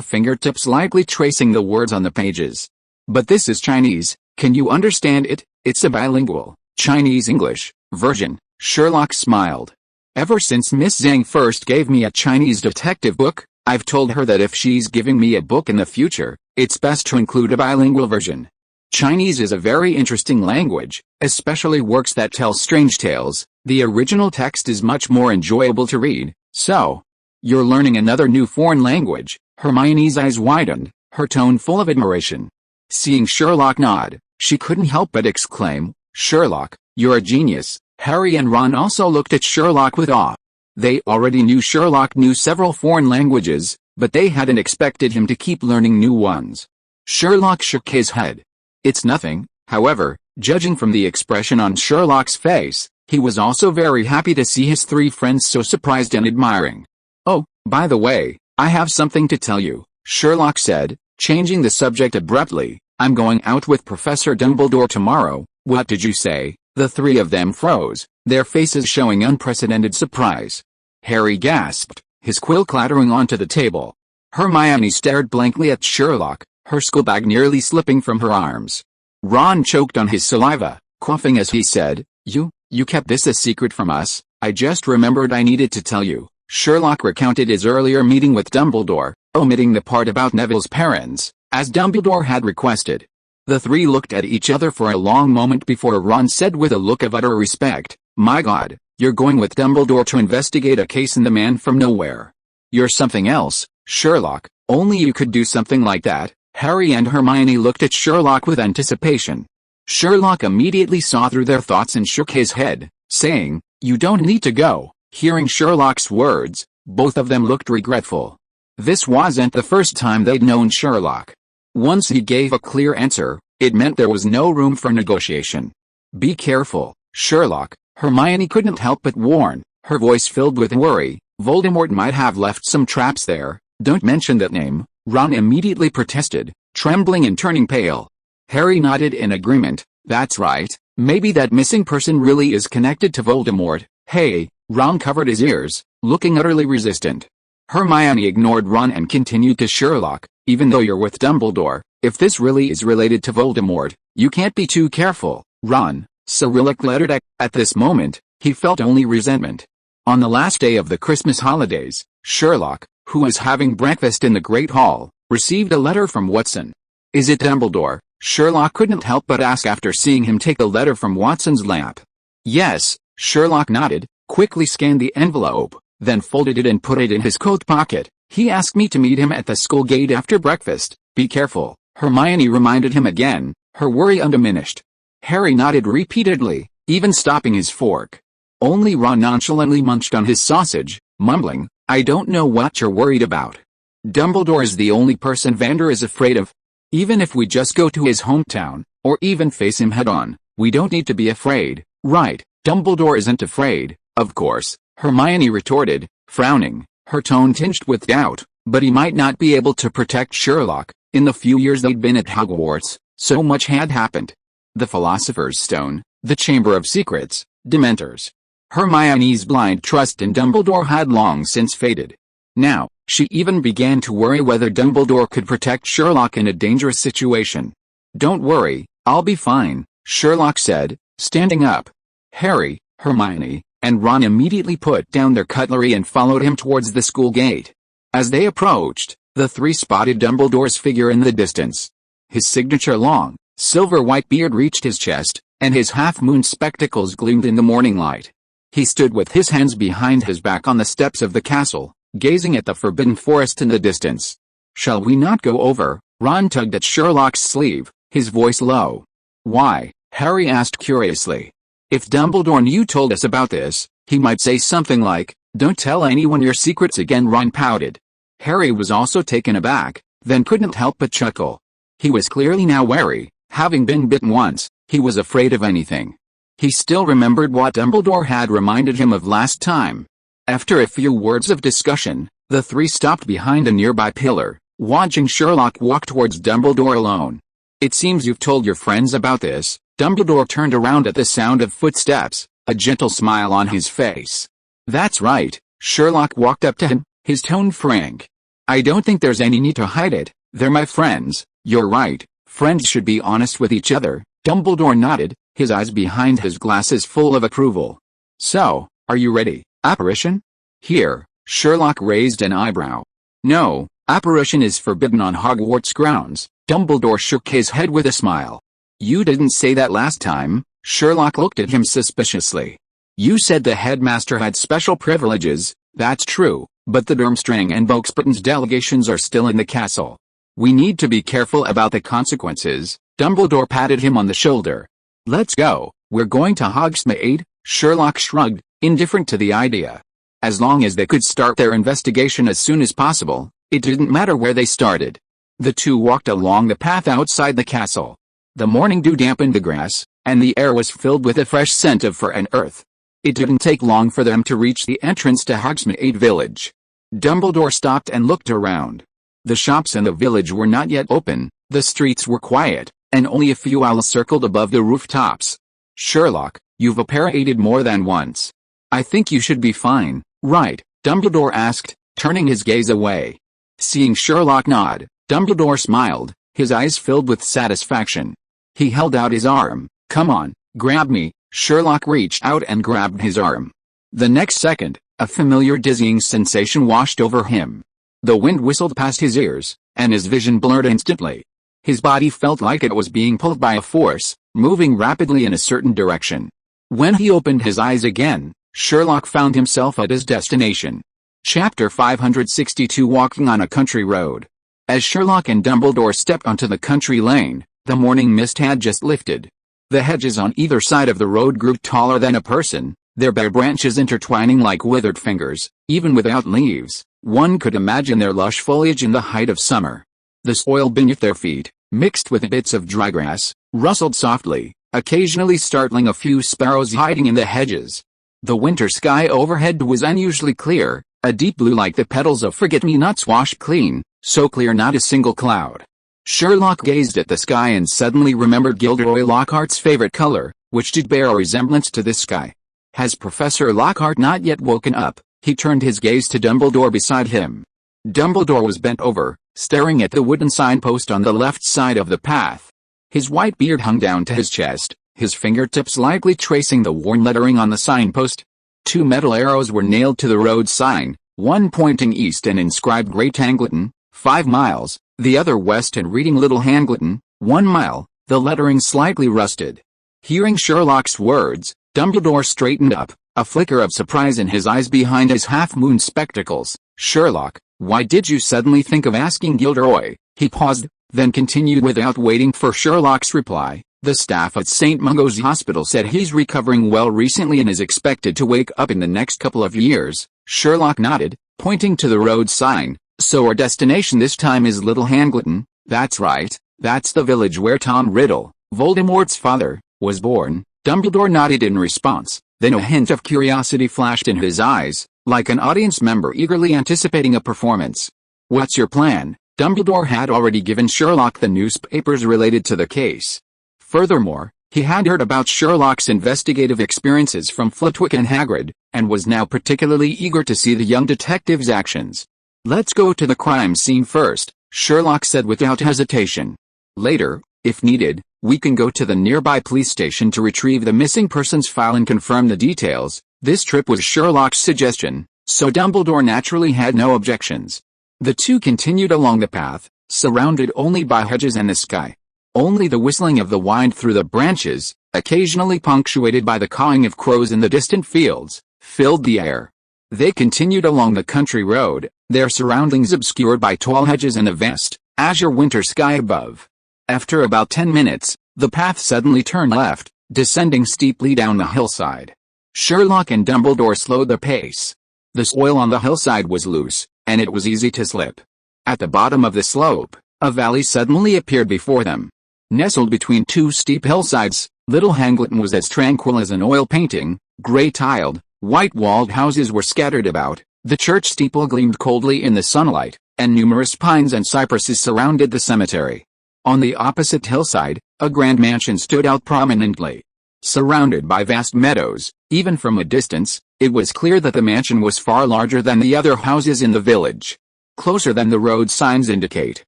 fingertips lightly tracing the words on the pages. But this is Chinese, can you understand it? It's a bilingual, Chinese-English version. Sherlock smiled. Ever since Miss Zhang first gave me a Chinese detective book, I've told her that if she's giving me a book in the future, it's best to include a bilingual version. Chinese is a very interesting language, especially works that tell strange tales. The original text is much more enjoyable to read. So, you're learning another new foreign language. Hermione's eyes widened, her tone full of admiration. Seeing Sherlock nod, she couldn't help but exclaim, Sherlock, you're a genius. Harry and Ron also looked at Sherlock with awe. They already knew Sherlock knew several foreign languages, but they hadn't expected him to keep learning new ones. Sherlock shook his head. It's nothing, however, judging from the expression on Sherlock's face, he was also very happy to see his 3 friends so surprised and admiring. Oh, by the way, I have something to tell you, Sherlock said, changing the subject abruptly. I'm going out with Professor Dumbledore tomorrow. What did you say? The 3 of them froze, their faces showing unprecedented surprise. Harry gasped, his quill clattering onto the table. Hermione stared blankly at Sherlock, her schoolbag nearly slipping from her arms. Ron choked on his saliva, coughing as he said, You kept this a secret from us. I just remembered I needed to tell you. Sherlock recounted his earlier meeting with Dumbledore, omitting the part about Neville's parents, as Dumbledore had requested. The 3 looked at each other for a long moment before Ron said with a look of utter respect, My God, you're going with Dumbledore to investigate a case in the Man from Nowhere. You're something else, Sherlock, only you could do something like that. Harry and Hermione looked at Sherlock with anticipation. Sherlock immediately saw through their thoughts and shook his head, saying, You don't need to go. Hearing Sherlock's words, both of them looked regretful. This wasn't the first time they'd known Sherlock. Once he gave a clear answer, it meant there was no room for negotiation. Be careful, Sherlock, Hermione couldn't help but warn, her voice filled with worry. Voldemort might have left some traps there. Don't mention that name, Ron immediately protested, trembling and turning pale. Harry nodded in agreement. That's right, maybe that missing person really is connected to Voldemort. Hey, Ron covered his ears, looking utterly resistant. Hermione ignored Ron and continued to Sherlock, even though you're with Dumbledore, if this really is related to Voldemort, you can't be too careful, Ron. Cyrillic glittered at this moment, he felt only resentment. On the last day of the Christmas holidays, Sherlock, who was having breakfast in the Great Hall, received a letter from Watson. Is it Dumbledore? Sherlock couldn't help but ask after seeing him take the letter from Watson's lap. Yes, Sherlock nodded, quickly scanned the envelope, then folded it and put it in his coat pocket. He asked me to meet him at the school gate after breakfast. Be careful, Hermione reminded him again, her worry undiminished. Harry nodded repeatedly, even stopping his fork. Only Ron nonchalantly munched on his sausage, mumbling, "I don't know what you're worried about. Dumbledore is the only person Vander is afraid of. Even if we just go to his hometown, or even face him head-on, we don't need to be afraid, right? Dumbledore isn't afraid, of course," Hermione retorted, frowning, her tone tinged with doubt, "but he might not be able to protect Sherlock. In the few years they'd been at Hogwarts, so much had happened. The Philosopher's Stone, the Chamber of Secrets, Dementors." Hermione's blind trust in Dumbledore had long since faded. Now, she even began to worry whether Dumbledore could protect Sherlock in a dangerous situation. "Don't worry, I'll be fine," Sherlock said, standing up. Harry, Hermione, and Ron immediately put down their cutlery and followed him towards the school gate. As they approached, the three spotted Dumbledore's figure in the distance. His signature long, silver-white beard reached his chest, and his half-moon spectacles gleamed in the morning light. He stood with his hands behind his back on the steps of the castle, gazing at the forbidden forest in the distance. "Shall we not go over?" Ron tugged at Sherlock's sleeve, his voice low. "Why?" Harry asked curiously. "If Dumbledore knew told us about this, he might say something like, 'Don't tell anyone your secrets again,'" Ron pouted. Harry was also taken aback, then couldn't help but chuckle. He was clearly now wary, having been bitten once, he was afraid of anything. He still remembered what Dumbledore had reminded him of last time. After a few words of discussion, the three stopped behind a nearby pillar, watching Sherlock walk towards Dumbledore alone. "It seems you've told your friends about this." Dumbledore turned around at the sound of footsteps, a gentle smile on his face. "That's right." Sherlock walked up to him, his tone frank. "I don't think there's any need to hide it. They're my friends." "You're right. Friends should be honest with each other." Dumbledore nodded, his eyes behind his glasses full of approval. "So, are you ready, apparition?" "Here." Sherlock raised an eyebrow. "No, apparition is forbidden on Hogwarts grounds." Dumbledore shook his head with a smile. "You didn't say that last time." Sherlock looked at him suspiciously. "You said the headmaster had special privileges." "That's true, but the Durmstrang and Boxburton's delegations are still in the castle. We need to be careful about the consequences." Dumbledore patted him on the shoulder. "Let's go." "We're going to Hogsmeade?" Sherlock shrugged, indifferent to the idea. As long as they could start their investigation as soon as possible, it didn't matter where they started. The two walked along the path outside the castle. The morning dew dampened the grass, and the air was filled with a fresh scent of fur and earth. It didn't take long for them to reach the entrance to Hogsmeade Village. Dumbledore stopped and looked around. The shops in the village were not yet open, the streets were quiet, and only a few owls circled above the rooftops. "Sherlock, you've apparated more than once. I think you should be fine, right?" Dumbledore asked, turning his gaze away. Seeing Sherlock nod, Dumbledore smiled, his eyes filled with satisfaction. He held out his arm. "Come on, grab me." Sherlock reached out and grabbed his arm. The next second, a familiar dizzying sensation washed over him. The wind whistled past his ears, and his vision blurred instantly. His body felt like it was being pulled by a force, moving rapidly in a certain direction. When he opened his eyes again, Sherlock found himself at his destination. Chapter 562 Walking on a Country Road. As Sherlock and Dumbledore stepped onto the country lane, the morning mist had just lifted. The hedges on either side of the road grew taller than a person, their bare branches intertwining like withered fingers. Even without leaves, one could imagine their lush foliage in the height of summer. The soil beneath their feet, mixed with bits of dry grass, rustled softly, occasionally startling a few sparrows hiding in the hedges. The winter sky overhead was unusually clear, a deep blue like the petals of forget-me-nots washed clean, so clear not a single cloud. Sherlock gazed at the sky and suddenly remembered Gilderoy Lockhart's favorite color, which did bear a resemblance to this sky. Has Professor Lockhart not yet woken up? He turned his gaze to Dumbledore beside him. Dumbledore was bent over, staring at the wooden signpost on the left side of the path. His white beard hung down to his chest, his fingertips lightly tracing the worn lettering on the signpost. Two metal arrows were nailed to the road sign, one pointing east and inscribed Great Angleton, 5 miles, the other west and reading Little Hangleton, 1 mile, the lettering slightly rusted. Hearing Sherlock's words, Dumbledore straightened up, a flicker of surprise in his eyes behind his half-moon spectacles. "Sherlock, why did you suddenly think of asking Gilderoy?" He paused, then continued without waiting for Sherlock's reply. The staff at St. Mungo's Hospital said he's recovering well recently and is expected to wake up in the next couple of years. Sherlock nodded, pointing to the road sign. So our destination this time is Little Hangleton? That's right, that's the village where Tom Riddle, Voldemort's father, was born. Dumbledore nodded in response, then a hint of curiosity flashed in his eyes, like an audience member eagerly anticipating a performance. What's your plan? Dumbledore had already given Sherlock the newspapers related to the case. Furthermore, he had heard about Sherlock's investigative experiences from Flitwick and Hagrid, and was now particularly eager to see the young detective's actions. Let's go to the crime scene first, Sherlock said without hesitation. Later, if needed, we can go to the nearby police station to retrieve the missing persons file and confirm the details. This trip was Sherlock's suggestion, so Dumbledore naturally had no objections. The two continued along the path, surrounded only by hedges and the sky. Only the whistling of the wind through the branches, occasionally punctuated by the cawing of crows in the distant fields, filled the air. They continued along the country road, their surroundings obscured by tall hedges and a vast, azure winter sky above. After about 10 minutes, the path suddenly turned left, descending steeply down the hillside. Sherlock and Dumbledore slowed their pace. The soil on the hillside was loose, and it was easy to slip. At the bottom of the slope, a valley suddenly appeared before them. Nestled between two steep hillsides, Little Hangleton was as tranquil as an oil painting. Gray-tiled, white-walled houses were scattered about, the church steeple gleamed coldly in the sunlight, and numerous pines and cypresses surrounded the cemetery. On the opposite hillside, a grand mansion stood out prominently. Surrounded by vast meadows, even from a distance, it was clear that the mansion was far larger than the other houses in the village. Closer than the road signs indicate.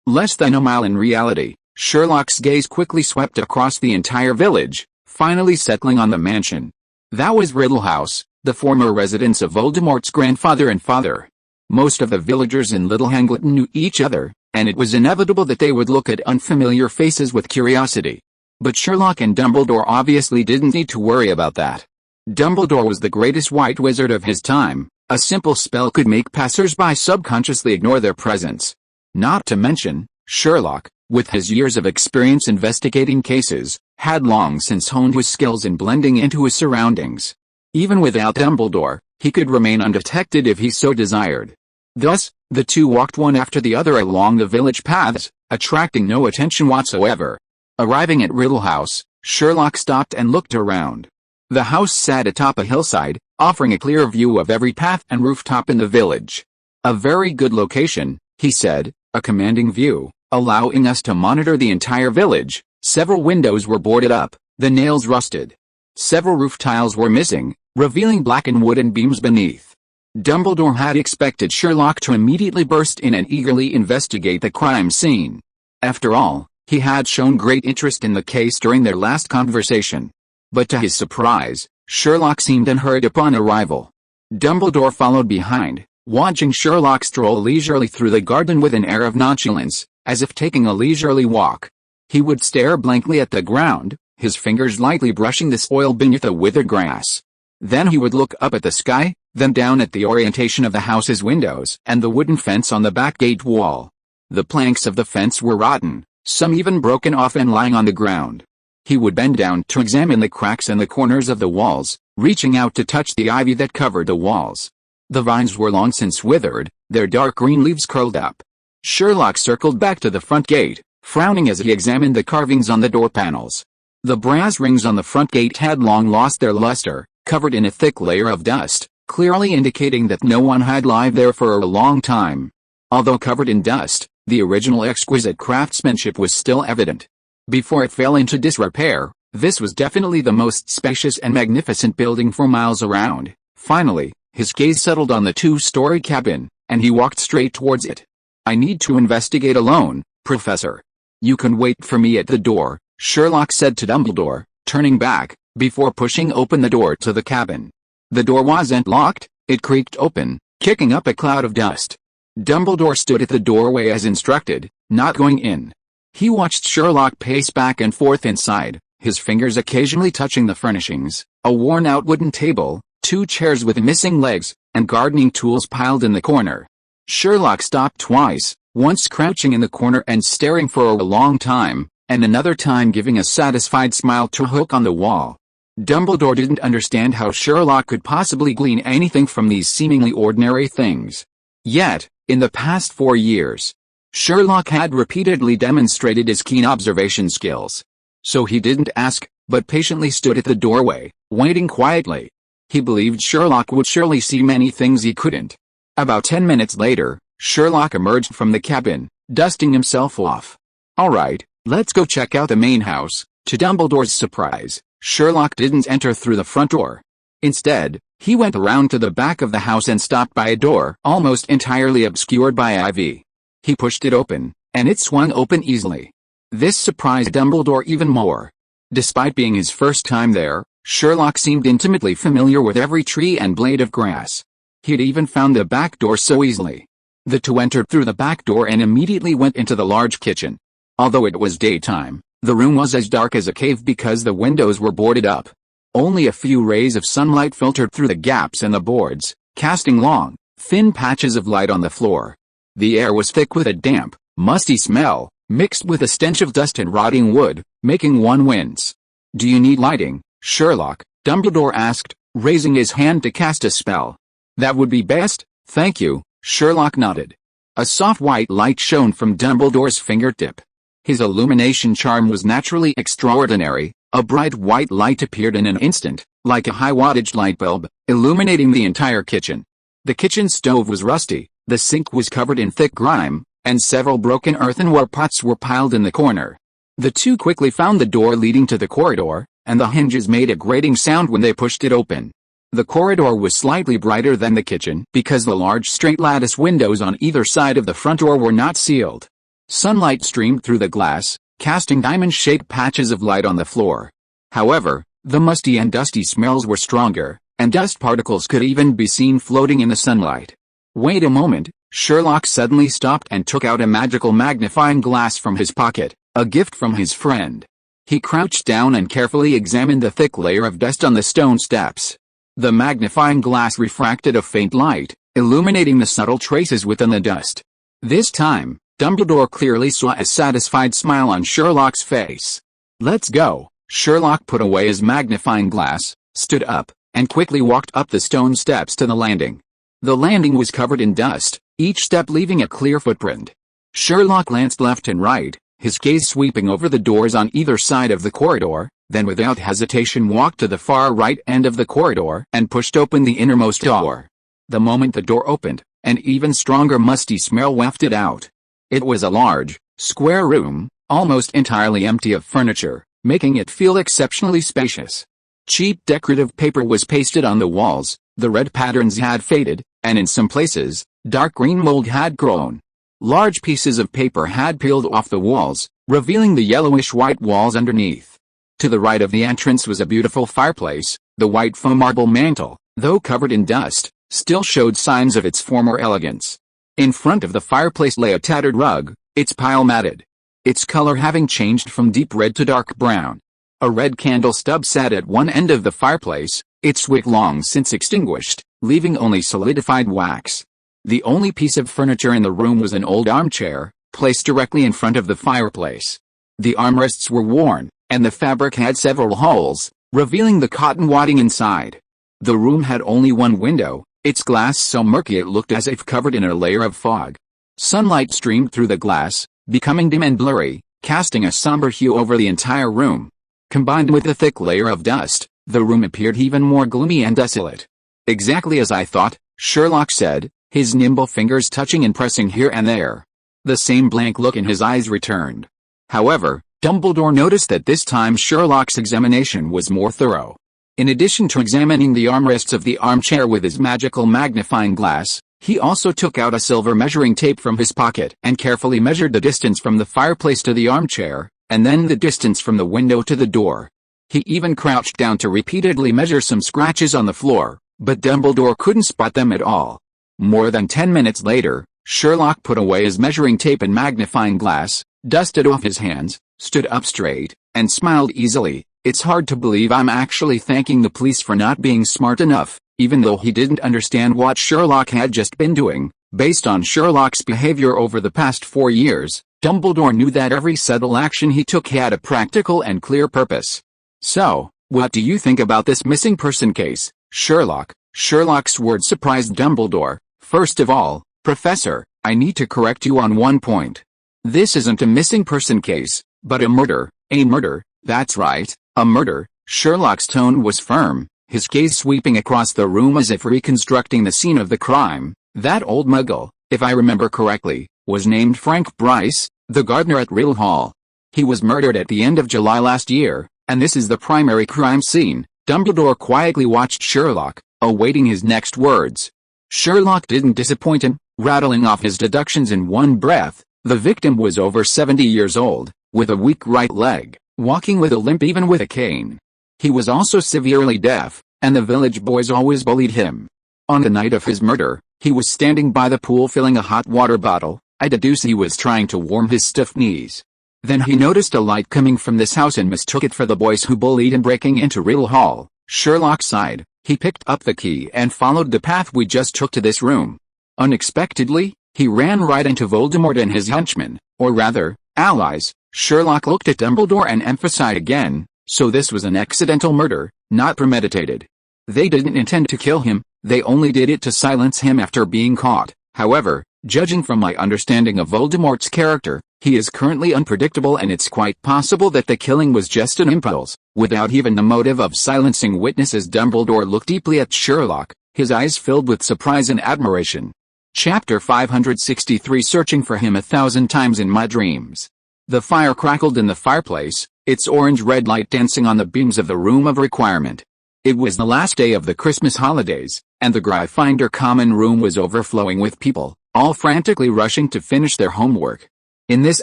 Less than a mile in reality. Sherlock's gaze quickly swept across the entire village, finally settling on the mansion. That was Riddle House, the former residence of Voldemort's grandfather and father. Most of the villagers in Little Hangleton knew each other, and it was inevitable that they would look at unfamiliar faces with curiosity. But Sherlock and Dumbledore obviously didn't need to worry about that. Dumbledore was the greatest white wizard of his time. A simple spell could make passers-by subconsciously ignore their presence. Not to mention, Sherlock, with his years of experience investigating cases, had long since honed his skills in blending into his surroundings. Even without Dumbledore, he could remain undetected if he so desired. Thus, the two walked one after the other along the village paths, attracting no attention whatsoever. Arriving at Riddle House, Sherlock stopped and looked around. The house sat atop a hillside, offering a clear view of every path and rooftop in the village. A very good location, he said, a commanding view, allowing us to monitor the entire village. Several windows were boarded up, the nails rusted. Several roof tiles were missing, revealing blackened wooden beams beneath. Dumbledore had expected Sherlock to immediately burst in and eagerly investigate the crime scene. After all, he had shown great interest in the case during their last conversation. But to his surprise, Sherlock seemed unhurried upon arrival. Dumbledore followed behind, watching Sherlock stroll leisurely through the garden with an air of nonchalance, as if taking a leisurely walk. He would stare blankly at the ground, his fingers lightly brushing the soil beneath the withered grass. Then he would look up at the sky, then down at the orientation of the house's windows and the wooden fence on the back gate wall. The planks of the fence were rotten, some even broken off and lying on the ground. He would bend down to examine the cracks in the corners of the walls, reaching out to touch the ivy that covered the walls. The vines were long since withered, their dark green leaves curled up. Sherlock circled back to the front gate, frowning as he examined the carvings on the door panels. The brass rings on the front gate had long lost their luster, covered in a thick layer of dust, clearly indicating that no one had lived there for a long time. Although covered in dust, the original exquisite craftsmanship was still evident. Before it fell into disrepair, this was definitely the most spacious and magnificent building for miles around. Finally, his gaze settled on the two-story cabin, and he walked straight towards it. "I need to investigate alone, Professor. You can wait for me at the door," Sherlock said to Dumbledore, turning back, before pushing open the door to the cabin. The door wasn't locked, it creaked open, kicking up a cloud of dust. Dumbledore stood at the doorway as instructed, not going in. He watched Sherlock pace back and forth inside, his fingers occasionally touching the furnishings, a worn-out wooden table, two chairs with missing legs, and gardening tools piled in the corner. Sherlock stopped twice, once crouching in the corner and staring for a long time, and another time giving a satisfied smile to a hook on the wall. Dumbledore didn't understand how Sherlock could possibly glean anything from these seemingly ordinary things. Yet, in the past 4 years, Sherlock had repeatedly demonstrated his keen observation skills. So he didn't ask, but patiently stood at the doorway, waiting quietly. He believed Sherlock would surely see many things he couldn't. About 10 minutes later, Sherlock emerged from the cabin, dusting himself off. "Alright, let's go check out the main house." To Dumbledore's surprise, Sherlock didn't enter through the front door. Instead, he went around to the back of the house and stopped by a door almost entirely obscured by ivy. He pushed it open, and it swung open easily. This surprised Dumbledore even more. Despite being his first time there, Sherlock seemed intimately familiar with every tree and blade of grass. He'd even found the back door so easily. The two entered through the back door and immediately went into the large kitchen. Although it was daytime, the room was as dark as a cave because the windows were boarded up. Only a few rays of sunlight filtered through the gaps in the boards, casting long, thin patches of light on the floor. The air was thick with a damp, musty smell, mixed with a stench of dust and rotting wood, making one wince. "Do you need lighting, Sherlock?" Dumbledore asked, raising his hand to cast a spell. "That would be best, thank you," Sherlock nodded. A soft white light shone from Dumbledore's fingertip. His illumination charm was naturally extraordinary. A bright white light appeared in an instant, like a high-wattage light bulb, illuminating the entire kitchen. The kitchen stove was rusty, the sink was covered in thick grime, and several broken earthenware pots were piled in the corner. The two quickly found the door leading to the corridor, and the hinges made a grating sound when they pushed it open. The corridor was slightly brighter than the kitchen because the large straight lattice windows on either side of the front door were not sealed. Sunlight streamed through the glass, casting diamond-shaped patches of light on the floor. However, the musty and dusty smells were stronger, and dust particles could even be seen floating in the sunlight. "Wait a moment," Sherlock suddenly stopped and took out a magical magnifying glass from his pocket, a gift from his friend. He crouched down and carefully examined the thick layer of dust on the stone steps. The magnifying glass refracted a faint light, illuminating the subtle traces within the dust. This time, Dumbledore clearly saw a satisfied smile on Sherlock's face. "Let's go." Sherlock put away his magnifying glass, stood up, and quickly walked up the stone steps to the landing. The landing was covered in dust, each step leaving a clear footprint. Sherlock glanced left and right, his gaze sweeping over the doors on either side of the corridor, then without hesitation walked to the far right end of the corridor and pushed open the innermost door. The moment the door opened, an even stronger musty smell wafted out. It was a large, square room, almost entirely empty of furniture, making it feel exceptionally spacious. Cheap decorative paper was pasted on the walls, the red patterns had faded, and in some places, dark green mold had grown. Large pieces of paper had peeled off the walls, revealing the yellowish-white walls underneath. To the right of the entrance was a beautiful fireplace. The white foam marble mantel, though covered in dust, still showed signs of its former elegance. In front of the fireplace lay a tattered rug, its pile matted, its color having changed from deep red to dark brown. A red candle stub sat at one end of the fireplace, its wick long since extinguished, leaving only solidified wax. The only piece of furniture in the room was an old armchair, placed directly in front of the fireplace. The armrests were worn, and the fabric had several holes, revealing the cotton wadding inside. The room had only one window, its glass so murky it looked as if covered in a layer of fog. Sunlight streamed through the glass, becoming dim and blurry, casting a somber hue over the entire room. Combined with the thick layer of dust, the room appeared even more gloomy and desolate. "Exactly as I thought," Sherlock said, his nimble fingers touching and pressing here and there. The same blank look in his eyes returned. However, Dumbledore noticed that this time Sherlock's examination was more thorough. In addition to examining the armrests of the armchair with his magical magnifying glass, he also took out a silver measuring tape from his pocket and carefully measured the distance from the fireplace to the armchair, and then the distance from the window to the door. He even crouched down to repeatedly measure some scratches on the floor, but Dumbledore couldn't spot them at all. More than 10 minutes later, Sherlock put away his measuring tape and magnifying glass, dusted off his hands, stood up straight, and smiled easily. "It's hard to believe I'm actually thanking the police for not being smart enough," even though he didn't understand what Sherlock had just been doing. Based on Sherlock's behavior over the past 4 years, Dumbledore knew that every subtle action he took had a practical and clear purpose. So, what do you think about this missing person case, Sherlock? Sherlock's words surprised Dumbledore. First of all, Professor, I need to correct you on one point. This isn't a missing person case, but a murder. A murder, that's right, a murder. Sherlock's tone was firm, his gaze sweeping across the room as if reconstructing the scene of the crime. That old muggle, if I remember correctly, was named Frank Bryce, the gardener at Riddle Hall. He was murdered at the end of July last year, and this is the primary crime scene. Dumbledore quietly watched Sherlock, awaiting his next words. Sherlock didn't disappoint him, rattling off his deductions in one breath. The victim was over 70 years old, with a weak right leg, walking with a limp even with a cane. He was also severely deaf, and the village boys always bullied him. On the night of his murder, he was standing by the pool filling a hot water bottle. I deduce he was trying to warm his stiff knees. Then he noticed a light coming from this house and mistook it for the boys who bullied him breaking into Riddle Hall. Sherlock sighed. He picked up the key and followed the path we just took to this room. Unexpectedly, he ran right into Voldemort and his henchmen, or rather, allies. Sherlock looked at Dumbledore and emphasized again, so this was an accidental murder, not premeditated. They didn't intend to kill him, they only did it to silence him after being caught. However, judging from my understanding of Voldemort's character, he is currently unpredictable and it's quite possible that the killing was just an impulse, without even the motive of silencing witnesses. Dumbledore looked deeply at Sherlock, his eyes filled with surprise and admiration. Chapter 563 Searching for him 1,000 times in my dreams. The fire crackled in the fireplace, its orange-red light dancing on the beams of the room of requirement. It was the last day of the Christmas holidays, and the Gryffindor common room was overflowing with people, all frantically rushing to finish their homework. In this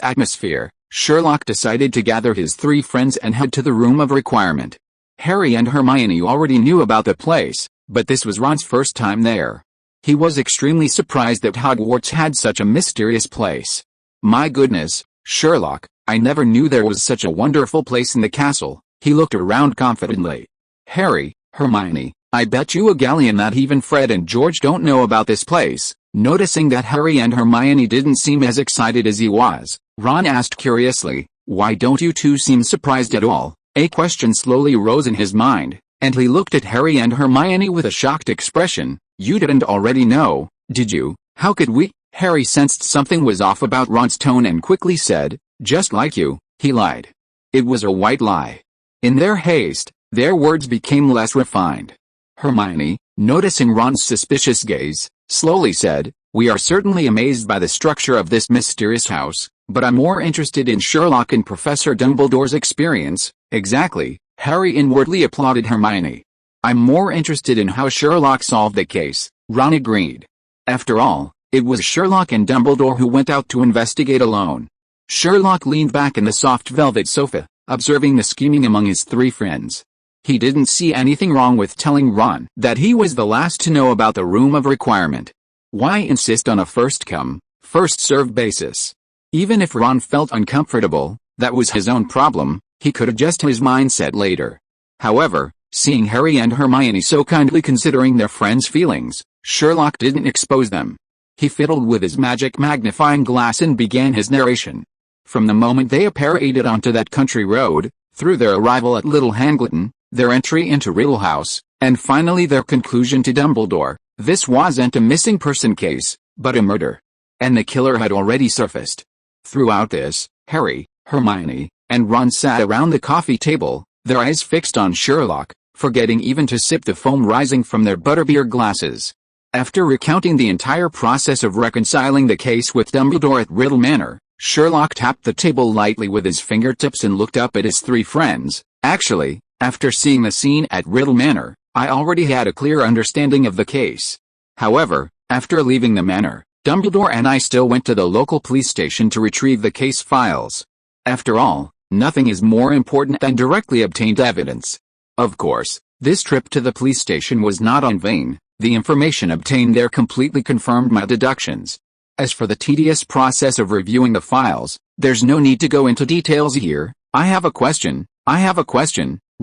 atmosphere, Sherlock decided to gather his 3 friends and head to the room of requirement. Harry and Hermione already knew about the place, but this was Ron's first time there. He was extremely surprised that Hogwarts had such a mysterious place. My goodness, Sherlock, I never knew there was such a wonderful place in the castle. He looked around confidently. Harry, Hermione, I bet you a galleon that even Fred and George don't know about this place. Noticing that Harry and Hermione didn't seem as excited as he was, Ron asked curiously, why don't you two seem surprised at all? A question slowly rose in his mind, and he looked at Harry and Hermione with a shocked expression. You didn't already know, did you? How could we? Harry sensed something was off about Ron's tone and quickly said, just like you, he lied. It was a white lie. In their haste, their words became less refined. Hermione, noticing Ron's suspicious gaze, slowly said, we are certainly amazed by the structure of this mysterious house, but I'm more interested in Sherlock and Professor Dumbledore's experience. Exactly, Harry inwardly applauded Hermione. I'm more interested in how Sherlock solved the case, Ron agreed. After all, it was Sherlock and Dumbledore who went out to investigate alone. Sherlock leaned back in the soft velvet sofa, observing the scheming among his 3 friends. He didn't see anything wrong with telling Ron that he was the last to know about the room of requirement. Why insist on a first-come, first-served basis? Even if Ron felt uncomfortable, that was his own problem, he could adjust his mindset later. However, seeing Harry and Hermione so kindly considering their friends' feelings, Sherlock didn't expose them. He fiddled with his magic magnifying glass and began his narration. From the moment they paraded onto that country road, through their arrival at Little Hangleton, their entry into Riddle House, and finally their conclusion to Dumbledore, this wasn't a missing person case, but a murder. And the killer had already surfaced. Throughout this, Harry, Hermione, and Ron sat around the coffee table, their eyes fixed on Sherlock, forgetting even to sip the foam rising from their butterbeer glasses. After recounting the entire process of reconciling the case with Dumbledore at Riddle Manor, Sherlock tapped the table lightly with his fingertips and looked up at his 3 friends. Actually, after seeing the scene at Riddle Manor, I already had a clear understanding of the case. However, after leaving the manor, Dumbledore and I still went to the local police station to retrieve the case files. After all, nothing is more important than directly obtained evidence. Of course, this trip to the police station was not in vain. The information obtained there completely confirmed my deductions. As for the tedious process of reviewing the files, there's no need to go into details here. I have a question.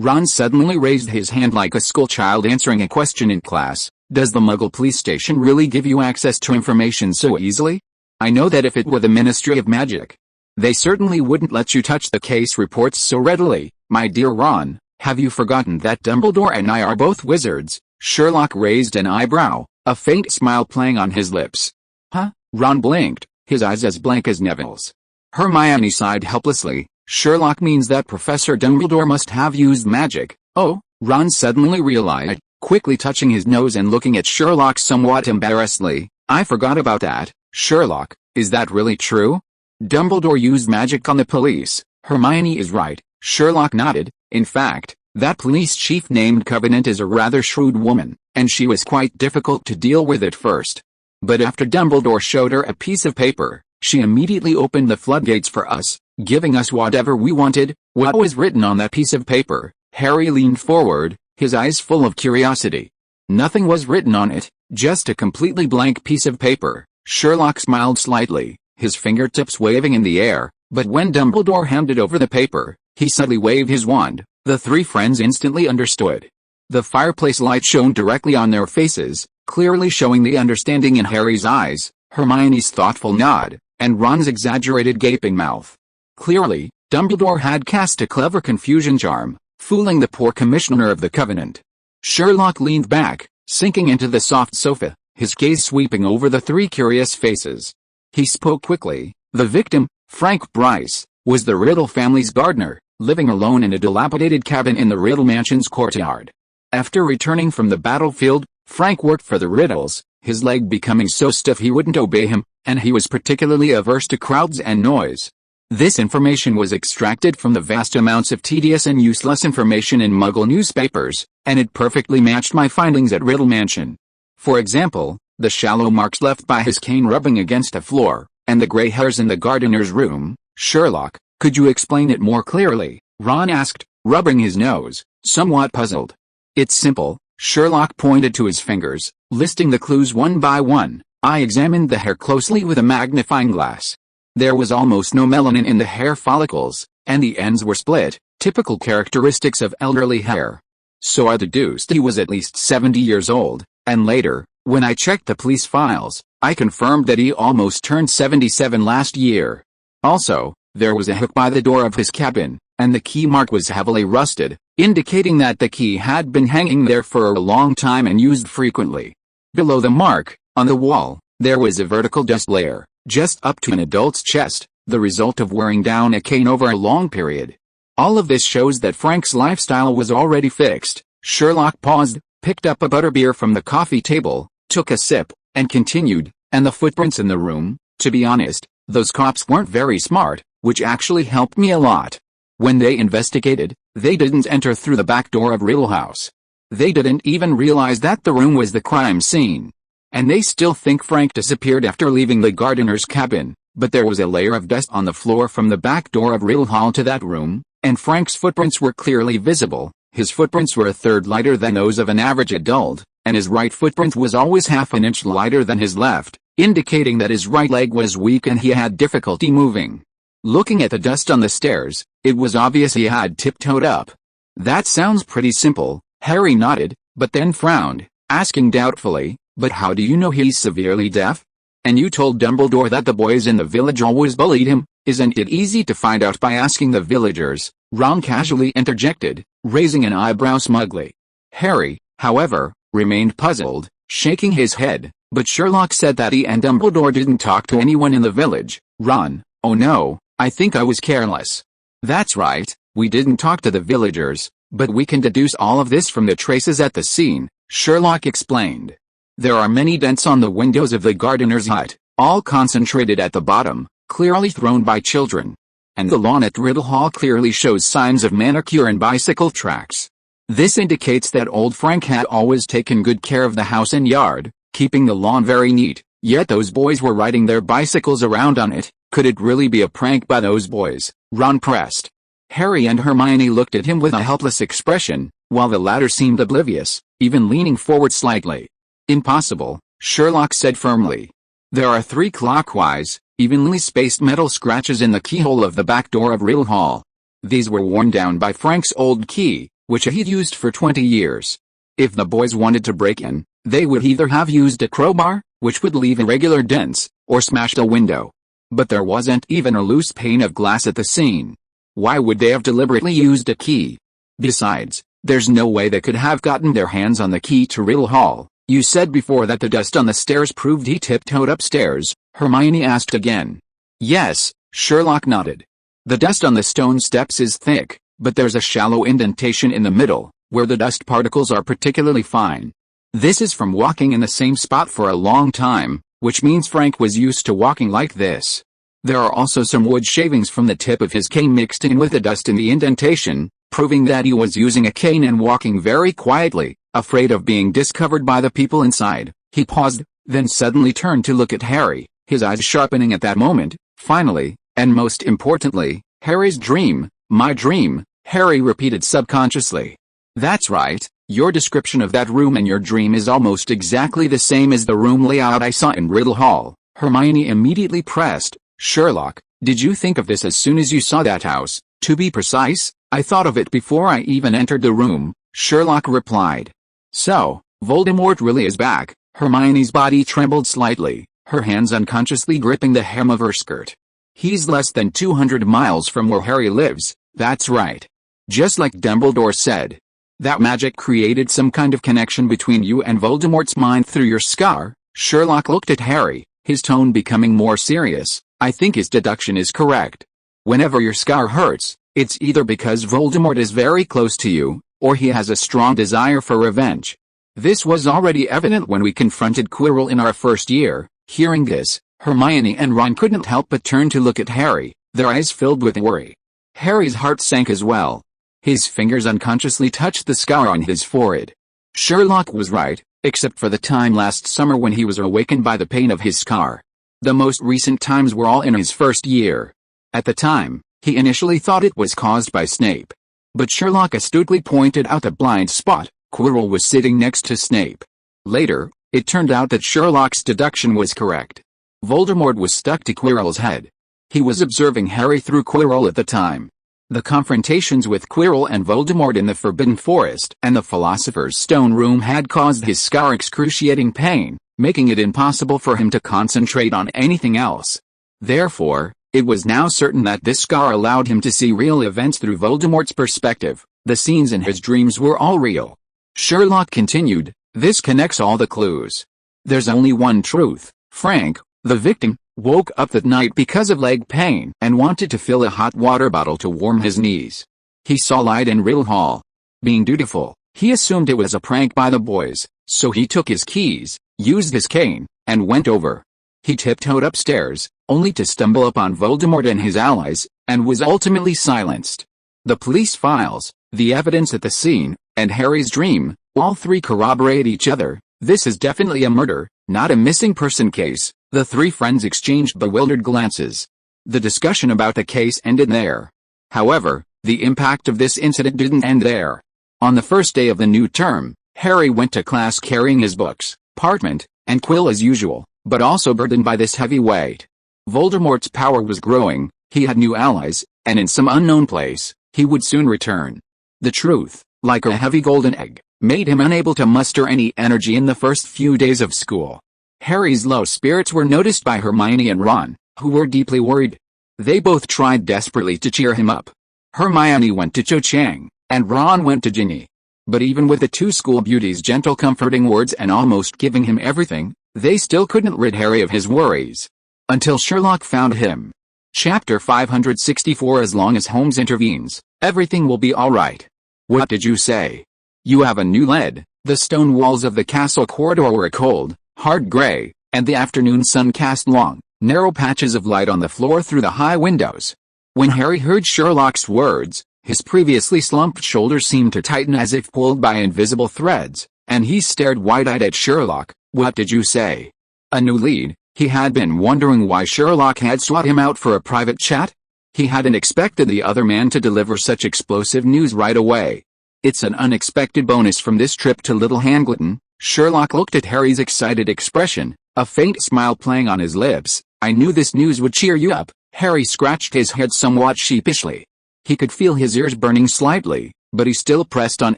Ron suddenly raised his hand like a schoolchild answering a question in class. Does the Muggle police station really give you access to information so easily? I know that if it were the Ministry of Magic, they certainly wouldn't let you touch the case reports so readily. My dear Ron, have you forgotten that Dumbledore and I are both wizards? Sherlock raised an eyebrow, a faint smile playing on his lips. Huh? Ron blinked, his eyes as blank as Neville's. Hermione sighed helplessly. Sherlock means that Professor Dumbledore must have used magic. Oh, Ron suddenly realized, quickly touching his nose and looking at Sherlock somewhat embarrassedly. I forgot about that. Sherlock, is that really true? Dumbledore used magic on the police. Hermione is right. Sherlock nodded. In fact, that police chief named Covenant is a rather shrewd woman, and she was quite difficult to deal with at first. But after Dumbledore showed her a piece of paper, she immediately opened the floodgates for us, giving us whatever we wanted. What was written on that piece of paper? Harry leaned forward, his eyes full of curiosity. Nothing was written on it, just a completely blank piece of paper. Sherlock smiled slightly, his fingertips waving in the air, but when Dumbledore handed over the paper, he suddenly waved his wand. The three friends instantly understood. The fireplace light shone directly on their faces, clearly showing the understanding in Harry's eyes, Hermione's thoughtful nod, and Ron's exaggerated gaping mouth. Clearly, Dumbledore had cast a clever confusion charm, fooling the poor commissioner of the Covenant. Sherlock leaned back, sinking into the soft sofa, his gaze sweeping over the three curious faces. He spoke quickly. The victim, Frank Bryce, was the Riddle family's gardener, living alone in a dilapidated cabin in the Riddle mansion's courtyard. After returning from the battlefield, Frank worked for the Riddles, his leg becoming so stiff he wouldn't obey him, and he was particularly averse to crowds and noise. This information was extracted from the vast amounts of tedious and useless information in Muggle newspapers, and it perfectly matched my findings at Riddle Mansion. For example, the shallow marks left by his cane rubbing against a floor, and the gray hairs in the gardener's room. Sherlock, could you explain it more clearly? Ron asked, rubbing his nose, somewhat puzzled. It's simple. Sherlock pointed to his fingers, listing the clues one by one. I examined the hair closely with a magnifying glass. There was almost no melanin in the hair follicles, and the ends were split, typical characteristics of elderly hair. So I deduced he was at least 70 years old, and later, when I checked the police files, I confirmed that he almost turned 77 last year. Also, there was a hook by the door of his cabin, and the key mark was heavily rusted, indicating that the key had been hanging there for a long time and used frequently. Below the mark, on the wall, there was a vertical dust layer, just up to an adult's chest, the result of wearing down a cane over a long period. All of this shows that Frank's lifestyle was already fixed. Sherlock paused, picked up a butterbeer from the coffee table, took a sip, and continued, and the footprints in the room, to be honest, those cops weren't very smart, which actually helped me a lot. When they investigated, they didn't enter through the back door of Riddle House. They didn't even realize that the room was the crime scene. And they still think Frank disappeared after leaving the gardener's cabin, but there was a layer of dust on the floor from the back door of Riddle Hall to that room, and Frank's footprints were clearly visible. His footprints were a third lighter than those of an average adult, and his right footprint was always half an inch lighter than his left, indicating that his right leg was weak and he had difficulty moving. Looking at the dust on the stairs, it was obvious he had tiptoed up. That sounds pretty simple. Harry nodded, but then frowned, asking doubtfully, but how do you know he's severely deaf? And you told Dumbledore that the boys in the village always bullied him. Isn't it easy to find out by asking the villagers? Ron casually interjected, raising an eyebrow smugly. Harry, however, remained puzzled, shaking his head, but Sherlock said that he and Dumbledore didn't talk to anyone in the village. Ron, oh no, I think I was careless. That's right, we didn't talk to the villagers, but we can deduce all of this from the traces at the scene, Sherlock explained. There are many dents on the windows of the gardener's hut, all concentrated at the bottom, clearly thrown by children. And the lawn at Riddle Hall clearly shows signs of manicure and bicycle tracks. This indicates that old Frank had always taken good care of the house and yard, keeping the lawn very neat, yet those boys were riding their bicycles around on it. Could it really be a prank by those boys? Ron pressed. Harry and Hermione looked at him with a helpless expression, while the latter seemed oblivious, even leaning forward slightly. Impossible, Sherlock said firmly. There are 3 clockwise, evenly spaced metal scratches in the keyhole of the back door of Riddle Hall. These were worn down by Frank's old key, which he'd used for 20 years. If the boys wanted to break in, They would either have used a crowbar, which would leave irregular dents, or smashed a window. But there wasn't even a loose pane of glass at the scene. Why would they have deliberately used a key? Besides, there's no way they could have gotten their hands on the key to Riddle Hall. You said before that the dust on the stairs proved he tiptoed upstairs, Hermione asked again. Yes, Sherlock nodded. The dust on the stone steps is thick, but there's a shallow indentation in the middle, where the dust particles are particularly fine. This is from walking in the same spot for a long time, which means Frank was used to walking like this. There are also some wood shavings from the tip of his cane mixed in with the dust in the indentation, proving that he was using a cane and walking very quietly, afraid of being discovered by the people inside. He paused, then suddenly turned to look at Harry, his eyes sharpening at that moment. Finally, and most importantly, Harry's dream, my dream, Harry repeated subconsciously. That's right, your description of that room in your dream is almost exactly the same as the room layout I saw in Riddle Hall. Hermione immediately pressed. Sherlock, did you think of this as soon as you saw that house? To be precise, I thought of it before I even entered the room, Sherlock replied. So, Voldemort really is back. Hermione's body trembled slightly, her hands unconsciously gripping the hem of her skirt. He's less than 200 miles from where Harry lives, that's right. Just like Dumbledore said. That magic created some kind of connection between you and Voldemort's mind through your scar. Sherlock looked at Harry, his tone becoming more serious. I think his deduction is correct. Whenever your scar hurts, it's either because Voldemort is very close to you, or he has a strong desire for revenge. This was already evident when we confronted Quirrell in our first year. Hearing this, Hermione and Ron couldn't help but turn to look at Harry, their eyes filled with worry. Harry's heart sank as well. His fingers unconsciously touched the scar on his forehead. Sherlock was right, except for the time last summer when he was awakened by the pain of his scar. The most recent times were all in his first year. At the time, he initially thought it was caused by Snape. But Sherlock astutely pointed out the blind spot. Quirrell was sitting next to Snape. Later, it turned out that Sherlock's deduction was correct. Voldemort was stuck to Quirrell's head. He was observing Harry through Quirrell at the time. The confrontations with Quirrell and Voldemort in the Forbidden Forest and the Philosopher's Stone room had caused his scar excruciating pain, making it impossible for him to concentrate on anything else. Therefore, it was now certain that this scar allowed him to see real events through Voldemort's perspective. The scenes in his dreams were all real. Sherlock continued, this connects all the clues. There's only one truth. Frank, the victim, woke up that night because of leg pain and wanted to fill a hot water bottle to warm his knees. He saw light in Riddle Hall. Being dutiful, he assumed it was a prank by the boys, so he took his keys, used his cane, and went over. He tiptoed upstairs, only to stumble upon Voldemort and his allies, and was ultimately silenced. The police files, the evidence at the scene, and Harry's dream, all three corroborate each other. This is definitely a murder, not a missing person case. The three friends exchanged bewildered glances. The discussion about the case ended there. However, the impact of this incident didn't end there. On the first day of the new term, Harry went to class carrying his books, parchment, and quill as usual, but also burdened by this heavy weight. Voldemort's power was growing, he had new allies, and in some unknown place, he would soon return. The truth, like a heavy golden egg, made him unable to muster any energy in the first few days of school. Harry's low spirits were noticed by Hermione and Ron, who were deeply worried. They both tried desperately to cheer him up. Hermione went to Cho Chang, and Ron went to Ginny. But even with the two school beauties' gentle comforting words and almost giving him everything, they still couldn't rid Harry of his worries. Until Sherlock found him. Chapter 564. As long as Holmes intervenes, everything will be alright. What did you say? You have a new lead. The stone walls of the castle corridor were cold, hard gray, and the afternoon sun cast long, narrow patches of light on the floor through the high windows. When Harry heard Sherlock's words, his previously slumped shoulders seemed to tighten as if pulled by invisible threads, and he stared wide-eyed at Sherlock. What did you say? A new lead. He had been wondering why Sherlock had sought him out for a private chat. He hadn't expected the other man to deliver such explosive news right away. It's an unexpected bonus from this trip to Little Hangleton. Sherlock looked at Harry's excited expression, a faint smile playing on his lips. I knew this news would cheer you up. Harry scratched his head somewhat sheepishly. He could feel his ears burning slightly, but he still pressed on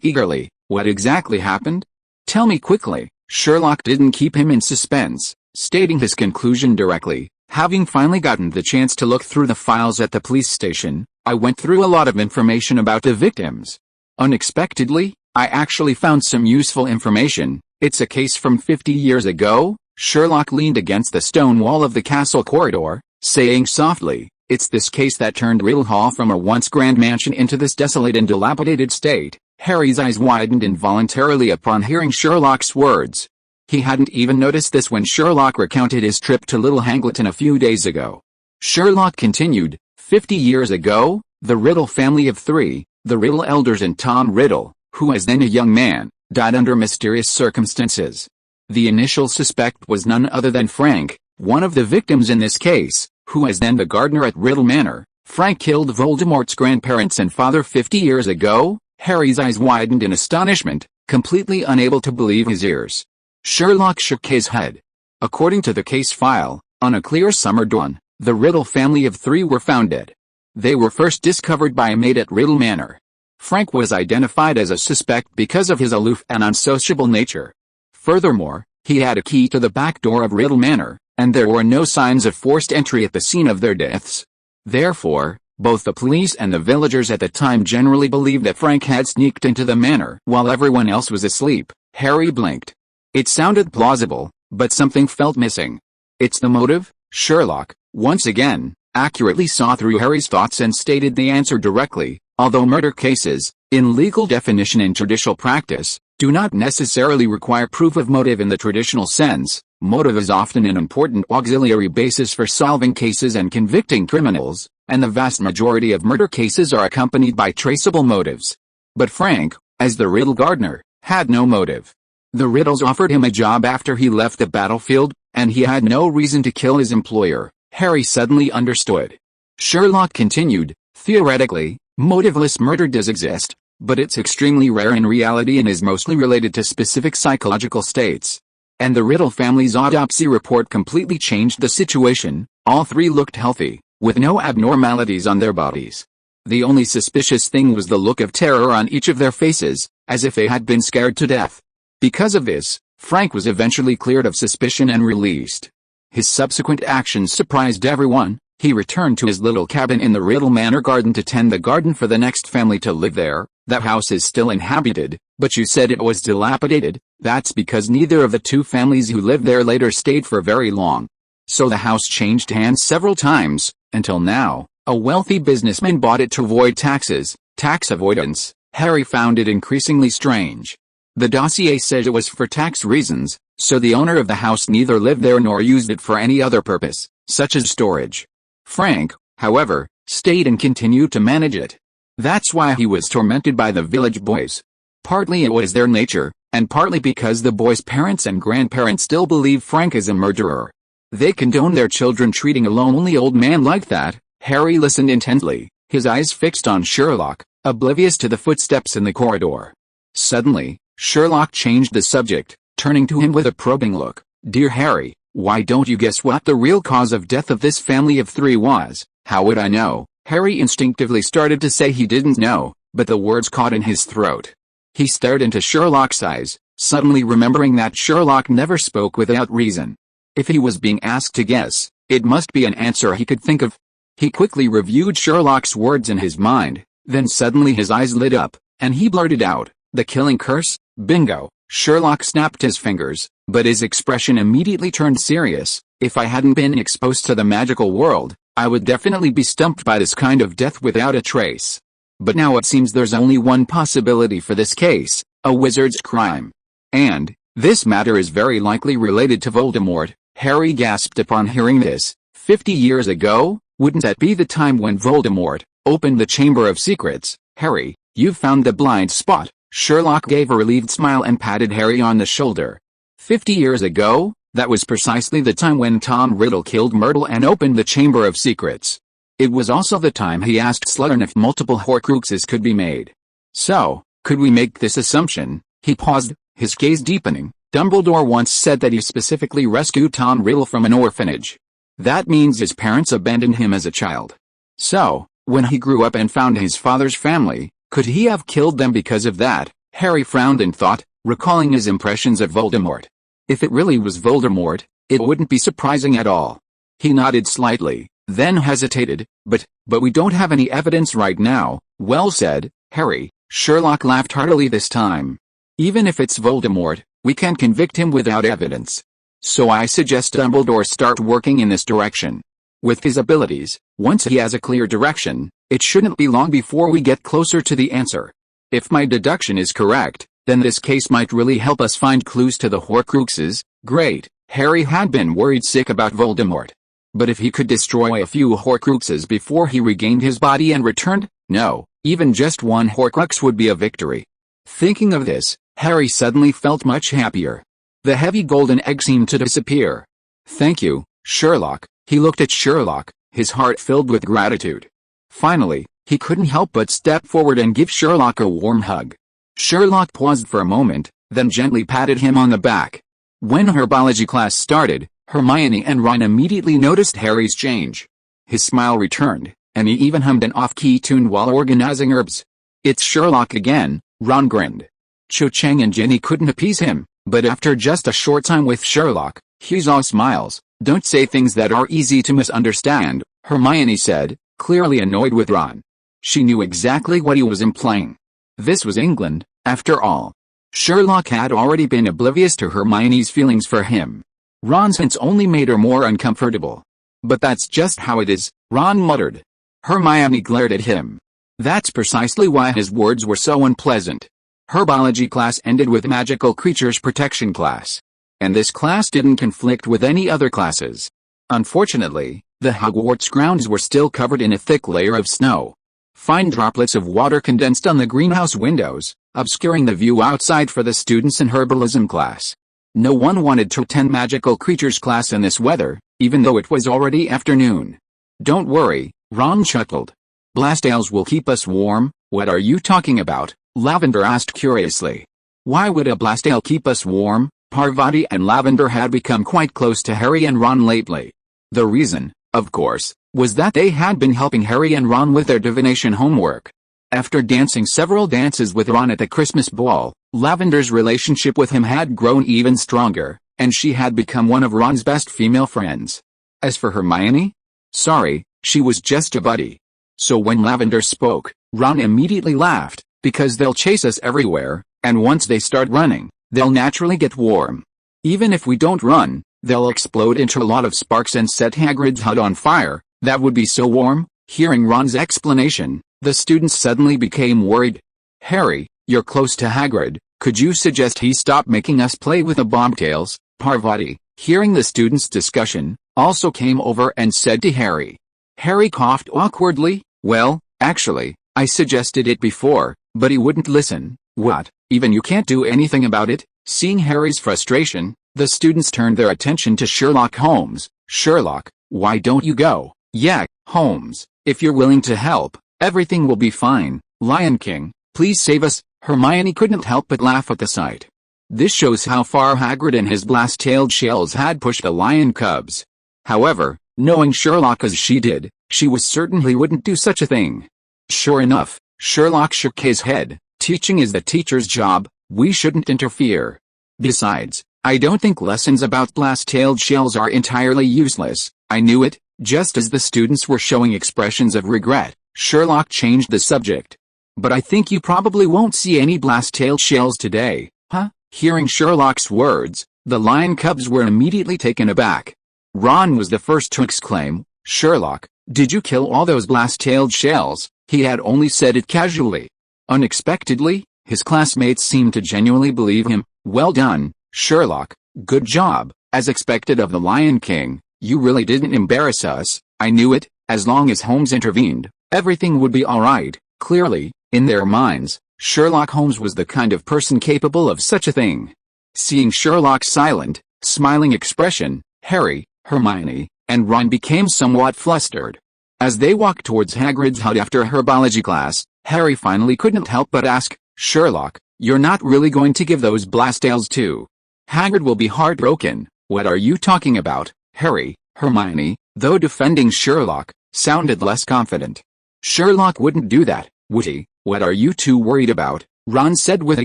eagerly. What exactly happened? Tell me quickly. Sherlock didn't keep him in suspense, stating his conclusion directly. Having finally gotten the chance to look through the files at the police station, I went through a lot of information about the victims. Unexpectedly, I actually found some useful information. It's a case from 50 years ago. Sherlock leaned against the stone wall of the castle corridor, saying softly, "It's this case that turned Riddle Hall from a once grand mansion into this desolate and dilapidated state." Harry's eyes widened involuntarily upon hearing Sherlock's words. He hadn't even noticed this when Sherlock recounted his trip to Little Hangleton a few days ago. Sherlock continued, 50 years ago, the Riddle family of three, the Riddle elders and Tom Riddle, who was then a young man, died under mysterious circumstances. The initial suspect was none other than Frank, one of the victims in this case, who was then the gardener at Riddle Manor. Frank killed Voldemort's grandparents and father 50 years ago. Harry's eyes widened in astonishment, completely unable to believe his ears. Sherlock shook his head. According to the case file, on a clear summer dawn, the Riddle family of three were found dead. They were first discovered by a maid at Riddle Manor. Frank was identified as a suspect because of his aloof and unsociable nature. Furthermore, he had a key to the back door of Riddle Manor, and there were no signs of forced entry at the scene of their deaths. Therefore, both the police and the villagers at the time generally believed that Frank had sneaked into the manor while everyone else was asleep. Harry blinked. It sounded plausible, but something felt missing. It's the motive? Sherlock, once again, accurately saw through Harry's thoughts and stated the answer directly. Although murder cases, in legal definition and judicial practice, do not necessarily require proof of motive in the traditional sense, motive is often an important auxiliary basis for solving cases and convicting criminals, and the vast majority of murder cases are accompanied by traceable motives. But Frank, as the Riddle gardener, had no motive. The Riddles offered him a job after he left the battlefield, and he had no reason to kill his employer. Harry suddenly understood. Sherlock continued, theoretically, motiveless murder does exist, but it's extremely rare in reality and is mostly related to specific psychological states. And the Riddle family's autopsy report completely changed the situation. All three looked healthy, with no abnormalities on their bodies. The only suspicious thing was the look of terror on each of their faces, as if they had been scared to death. Because of this, Frank was eventually cleared of suspicion and released. His subsequent actions surprised everyone. He returned to his little cabin in the Riddle Manor garden to tend the garden for the next family to live there. That house is still inhabited, but you said it was dilapidated. That's because neither of the two families who lived there later stayed for very long. So the house changed hands several times, until now, a wealthy businessman bought it to avoid taxes. Tax avoidance. Harry found it increasingly strange. The dossier said it was for tax reasons, so the owner of the house neither lived there nor used it for any other purpose, such as storage. Frank, however, stayed and continued to manage it. That's why he was tormented by the village boys. Partly it was their nature, and partly because the boys' parents and grandparents still believe Frank is a murderer. They condone their children treating a lonely old man like that. Harry listened intently, his eyes fixed on Sherlock, oblivious to the footsteps in the corridor. Suddenly, Sherlock changed the subject, turning to him with a probing look. "Dear Harry, why don't you guess what the real cause of death of this family of three was?" "How would I know?" Harry instinctively started to say he didn't know, but the words caught in his throat. He stared into Sherlock's eyes, suddenly remembering that Sherlock never spoke without reason. If he was being asked to guess, it must be an answer he could think of. He quickly reviewed Sherlock's words in his mind, then suddenly his eyes lit up, and he blurted out, "The killing curse? Bingo!" Sherlock snapped his fingers, but his expression immediately turned serious. "If I hadn't been exposed to the magical world, I would definitely be stumped by this kind of death without a trace. But now it seems there's only one possibility for this case, a wizard's crime. And, this matter is very likely related to Voldemort." Harry gasped upon hearing this. 50 years ago? Wouldn't that be the time when Voldemort opened the Chamber of Secrets? "Harry, you've found the blind spot." Sherlock gave a relieved smile and patted Harry on the shoulder. 50 years ago? That was precisely the time when Tom Riddle killed Myrtle and opened the Chamber of Secrets. It was also the time he asked Slughorn if multiple Horcruxes could be made. So, could we make this assumption? He paused, his gaze deepening. Dumbledore once said that he specifically rescued Tom Riddle from an orphanage. That means his parents abandoned him as a child. So, when he grew up and found his father's family, could he have killed them because of that? Harry frowned in thought, recalling his impressions of Voldemort. If it really was Voldemort, it wouldn't be surprising at all. He nodded slightly, then hesitated. But we don't have any evidence right now. Well said, Harry. Sherlock laughed heartily this time. Even if it's Voldemort, we can't convict him without evidence. So I suggest Dumbledore start working in this direction. With his abilities, once he has a clear direction, it shouldn't be long before we get closer to the answer. If my deduction is correct, then this case might really help us find clues to the Horcruxes. Great. Harry had been worried sick about Voldemort. But if he could destroy a few Horcruxes before he regained his body and returned, no, even just one Horcrux would be a victory. Thinking of this, Harry suddenly felt much happier. The heavy golden egg seemed to disappear. Thank you, Sherlock. He looked at Sherlock, his heart filled with gratitude. Finally, he couldn't help but step forward and give Sherlock a warm hug. Sherlock paused for a moment, then gently patted him on the back. When herbology class started, Hermione and Ron immediately noticed Harry's change. His smile returned, and he even hummed an off-key tune while organizing herbs. It's Sherlock again, Ron grinned. Cho Chang and Ginny couldn't appease him, but after just a short time with Sherlock, he's all smiles. Don't say things that are easy to misunderstand, Hermione said, clearly annoyed with Ron. She knew exactly what he was implying. This was England, after all. Sherlock had already been oblivious to Hermione's feelings for him. Ron's hints only made her more uncomfortable. But that's just how it is, Ron muttered. Hermione glared at him. That's precisely why his words were so unpleasant. Herbology class ended with magical creatures protection class. And this class didn't conflict with any other classes. Unfortunately, the Hogwarts grounds were still covered in a thick layer of snow. Fine droplets of water condensed on the greenhouse windows, obscuring the view outside for the students in herbalism class. No one wanted to attend magical creatures class in this weather, even though it was already afternoon. Don't worry, Ron chuckled. Blastales will keep us warm. What are you talking about? Lavender asked curiously. Why would a Blastale keep us warm? Parvati and Lavender had become quite close to Harry and Ron lately. The reason, of course, was that they had been helping Harry and Ron with their divination homework. After dancing several dances with Ron at the Christmas ball, Lavender's relationship with him had grown even stronger, and she had become one of Ron's best female friends. As for Hermione? Sorry, she was just a buddy. So when Lavender spoke, Ron immediately laughed, because they'll chase us everywhere, and once they start running, they'll naturally get warm. Even if we don't run, they'll explode into a lot of sparks and set Hagrid's hut on fire. That would be so warm. Hearing Ron's explanation, the students suddenly became worried. Harry, you're close to Hagrid. Could you suggest he stop making us play with the bombtails? Parvati, hearing the students' discussion, also came over and said to Harry. Harry coughed awkwardly. Well, actually, I suggested it before, but he wouldn't listen. What, even you can't do anything about it? Seeing Harry's frustration, the students turned their attention to Sherlock Holmes. Sherlock, why don't you go? Yeah, Holmes, if you're willing to help, everything will be fine. Lion King, please save us. Hermione couldn't help but laugh at the sight. This shows how far Hagrid and his blast-tailed shells had pushed the lion cubs. However, knowing Sherlock as she did, she was certain he wouldn't do such a thing. Sure enough, Sherlock shook his head. Teaching is the teacher's job, we shouldn't interfere. Besides, I don't think lessons about blast-tailed shells are entirely useless. I knew it. Just as the students were showing expressions of regret, Sherlock changed the subject. But I think you probably won't see any blast-tailed shells today, huh? Hearing Sherlock's words, the lion cubs were immediately taken aback. Ron was the first to exclaim, Sherlock, did you kill all those blast-tailed shells? He had only said it casually. Unexpectedly, his classmates seemed to genuinely believe him. Well done, Sherlock, good job. As expected of the Lion King, you really didn't embarrass us. I knew it. As long as Holmes intervened, everything would be alright. Clearly, in their minds, Sherlock Holmes was the kind of person capable of such a thing. Seeing Sherlock's silent, smiling expression, Harry, Hermione, and Ron became somewhat flustered. As they walked towards Hagrid's hut after herbology class, Harry finally couldn't help but ask, Sherlock, you're not really going to give those blastales to Hagrid? Will be heartbroken. What are you talking about? Harry, Hermione, though defending Sherlock, sounded less confident. Sherlock wouldn't do that, would he? What are you two worried about? Ron said with a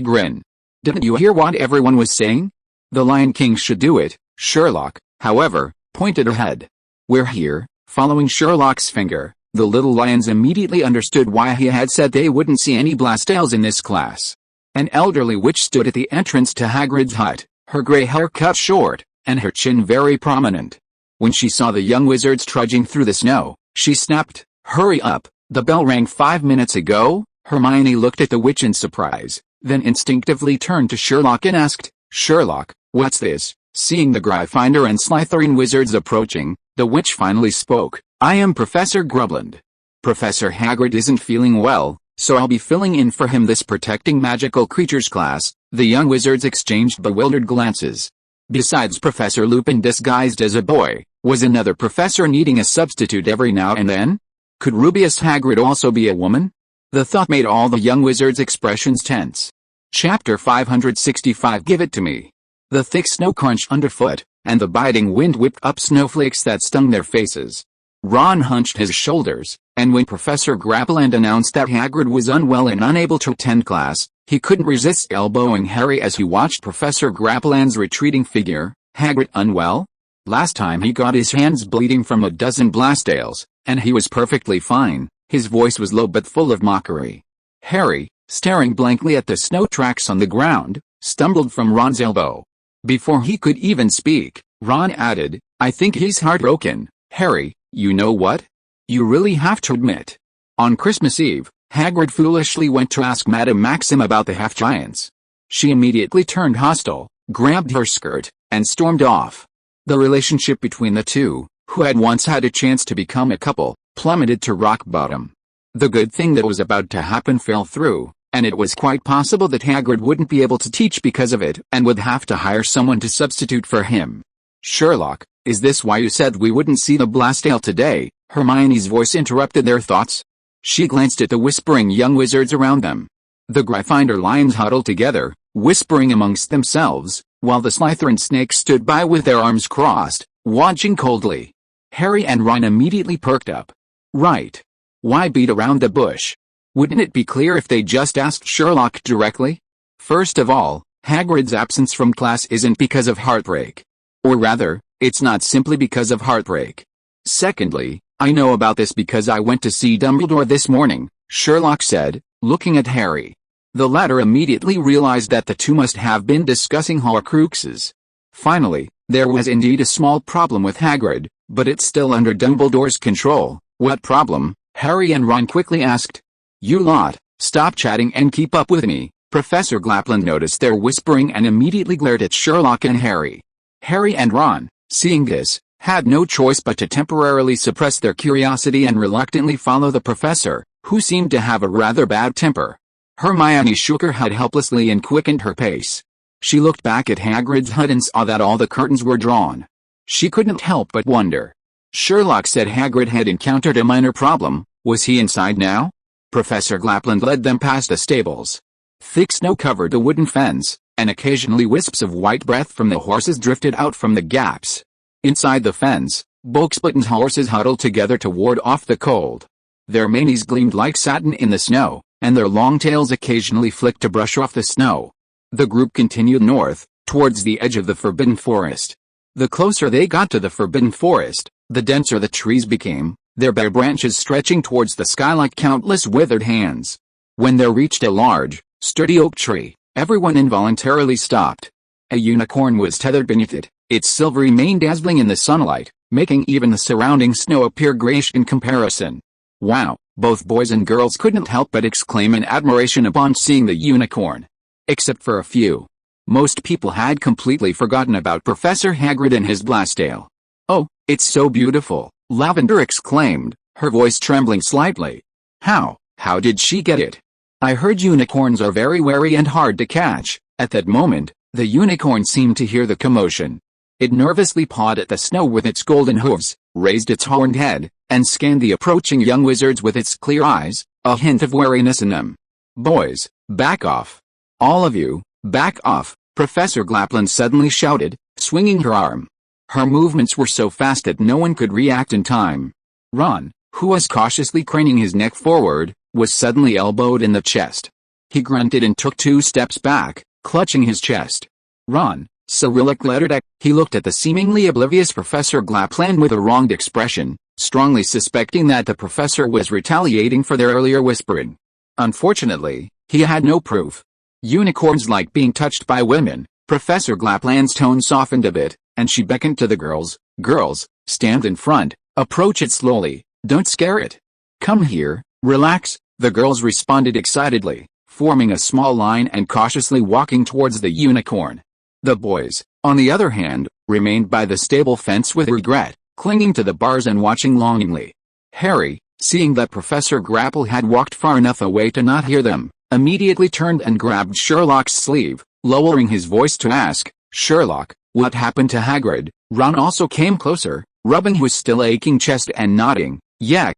grin. Didn't you hear what everyone was saying? The Lion King should do it. Sherlock, however, pointed ahead. We're here, following Sherlock's finger. The little lions immediately understood why he had said they wouldn't see any Blastales in this class. An elderly witch stood at the entrance to Hagrid's hut, her grey hair cut short, and her chin very prominent. When she saw the young wizards trudging through the snow, she snapped, "Hurry up, the bell rang 5 minutes ago." Hermione looked at the witch in surprise, then instinctively turned to Sherlock and asked, "Sherlock, what's this?" Seeing the Gryffindor and Slytherin wizards approaching, the witch finally spoke. "I am Professor Grubland. Professor Hagrid isn't feeling well, so I'll be filling in for him this protecting magical creatures class." The young wizards exchanged bewildered glances. Besides Professor Lupin disguised as a boy, was another professor needing a substitute every now and then? Could Rubeus Hagrid also be a woman? The thought made all the young wizards' expressions tense. Chapter 565 Give it to me. The thick snow crunched underfoot, and the biting wind whipped up snowflakes that stung their faces. Ron hunched his shoulders, and when Professor Grappland announced that Hagrid was unwell and unable to attend class, he couldn't resist elbowing Harry as he watched Professor Grappland's retreating figure. Hagrid unwell? Last time he got his hands bleeding from a dozen Blastales, and he was perfectly fine. His voice was low but full of mockery. Harry, staring blankly at the snow tracks on the ground, stumbled from Ron's elbow. Before he could even speak, Ron added, "I think he's heartbroken." Harry, you know what? You really have to admit. On Christmas Eve, Hagrid foolishly went to ask Madame Maxim about the half-giants. She immediately turned hostile, grabbed her skirt, and stormed off. The relationship between the two, who had once had a chance to become a couple, plummeted to rock bottom. The good thing that was about to happen fell through, and it was quite possible that Hagrid wouldn't be able to teach because of it and would have to hire someone to substitute for him. "Sherlock, is this why you said we wouldn't see the Blastale today?" Hermione's voice interrupted their thoughts. She glanced at the whispering young wizards around them. The Gryffindor lions huddled together, whispering amongst themselves, while the Slytherin snakes stood by with their arms crossed, watching coldly. Harry and Ron immediately perked up. Right. Why beat around the bush? Wouldn't it be clear if they just asked Sherlock directly? First of all, Hagrid's absence from class isn't because of heartbreak. Or rather, it's not simply because of heartbreak. Secondly, I know about this because I went to see Dumbledore this morning, Sherlock said, looking at Harry. The latter immediately realized that the two must have been discussing Horcruxes. Finally, there was indeed a small problem with Hagrid, but it's still under Dumbledore's control. What problem? Harry and Ron quickly asked. You lot, stop chatting and keep up with me. Professor Grappland noticed their whispering and immediately glared at Sherlock and Harry. Harry and Ron, seeing this, had no choice but to temporarily suppress their curiosity and reluctantly follow the professor, who seemed to have a rather bad temper. Hermione shook her head helplessly and quickened her pace. She looked back at Hagrid's hut and saw that all the curtains were drawn. She couldn't help but wonder. Sherlock said Hagrid had encountered a minor problem. Was he inside now? Professor Grappland led them past the stables. Thick snow covered the wooden fence, and occasionally wisps of white breath from the horses drifted out from the gaps. Inside the fence, Bulkspitton's horses huddled together to ward off the cold. Their manes gleamed like satin in the snow, and their long tails occasionally flicked to brush off the snow. The group continued north, towards the edge of the Forbidden Forest. The closer they got to the Forbidden Forest, the denser the trees became, their bare branches stretching towards the sky like countless withered hands. When they reached a large, sturdy oak tree, everyone involuntarily stopped. A unicorn was tethered beneath it, its silvery mane dazzling in the sunlight, making even the surrounding snow appear grayish in comparison. Wow, both boys and girls couldn't help but exclaim in admiration upon seeing the unicorn. Except for a few. Most people had completely forgotten about Professor Hagrid and his Blastale. Oh, it's so beautiful, Lavender exclaimed, her voice trembling slightly. How did she get it? I heard unicorns are very wary and hard to catch. At that moment, the unicorn seemed to hear the commotion. It nervously pawed at the snow with its golden hooves, raised its horned head, and scanned the approaching young wizards with its clear eyes, a hint of wariness in them. Boys, back off. All of you, back off, Professor Grappland suddenly shouted, swinging her arm. Her movements were so fast that no one could react in time. Ron, who was cautiously craning his neck forward, was suddenly elbowed in the chest. He grunted and took 2 steps back, clutching his chest. Ron, Cyrillic letter deck. He looked at the seemingly oblivious Professor Glapland with a wronged expression, strongly suspecting that the professor was retaliating for their earlier whispering. Unfortunately, he had no proof. Unicorns like being touched by women. Professor Glapland's tone softened a bit, and she beckoned to the girls. Girls, stand in front, approach it slowly, don't scare it. Come here, relax, the girls responded excitedly, forming a small line and cautiously walking towards the unicorn. The boys, on the other hand, remained by the stable fence with regret, clinging to the bars and watching longingly. Harry, seeing that Professor Grapple had walked far enough away to not hear them, immediately turned and grabbed Sherlock's sleeve, lowering his voice to ask, "Sherlock, what happened to Hagrid?" Ron also came closer, rubbing his still aching chest and nodding. Yeah,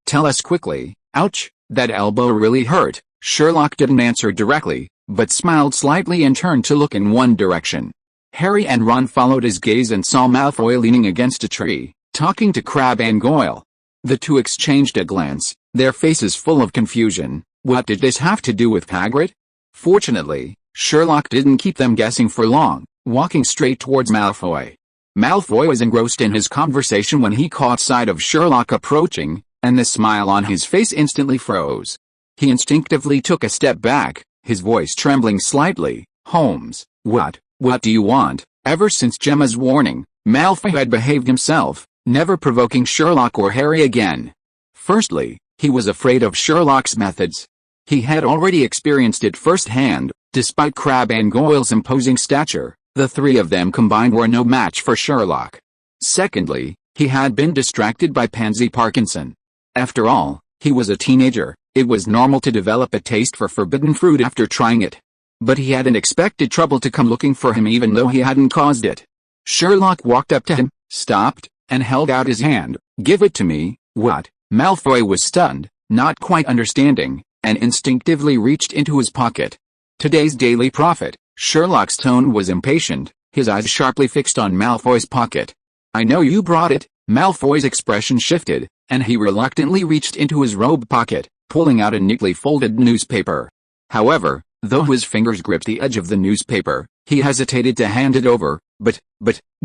tell us quickly." "Ouch, that elbow really hurt." Sherlock didn't answer directly, but smiled slightly and turned to look in one direction. Harry and Ron followed his gaze and saw Malfoy leaning against a tree, talking to Crabbe and Goyle. The two exchanged a glance, their faces full of confusion. What did this have to do with Hagrid? Fortunately, Sherlock didn't keep them guessing for long, walking straight towards Malfoy. Malfoy was engrossed in his conversation when he caught sight of Sherlock approaching, and the smile on his face instantly froze. He instinctively took a step back, his voice trembling slightly. "Holmes, what do you want?" Ever since Gemma's warning, Malfoy had behaved himself, never provoking Sherlock or Harry again. Firstly, he was afraid of Sherlock's methods. He had already experienced it firsthand. Despite Crabbe and Goyle's imposing stature, the three of them combined were no match for Sherlock. Secondly, he had been distracted by Pansy Parkinson. After all, he was a teenager. It was normal to develop a taste for forbidden fruit after trying it. But he hadn't expected trouble to come looking for him even though he hadn't caused it. Sherlock walked up to him, stopped, and held out his hand. "Give it to me." "What?" Malfoy was stunned, not quite understanding, and instinctively reached into his pocket. "Today's Daily Prophet." Sherlock's tone was impatient, his eyes sharply fixed on Malfoy's pocket. "I know you brought it." Malfoy's expression shifted, and he reluctantly reached into his robe pocket, pulling out a neatly folded newspaper. However, though his fingers gripped the edge of the newspaper, he hesitated to hand it over. But,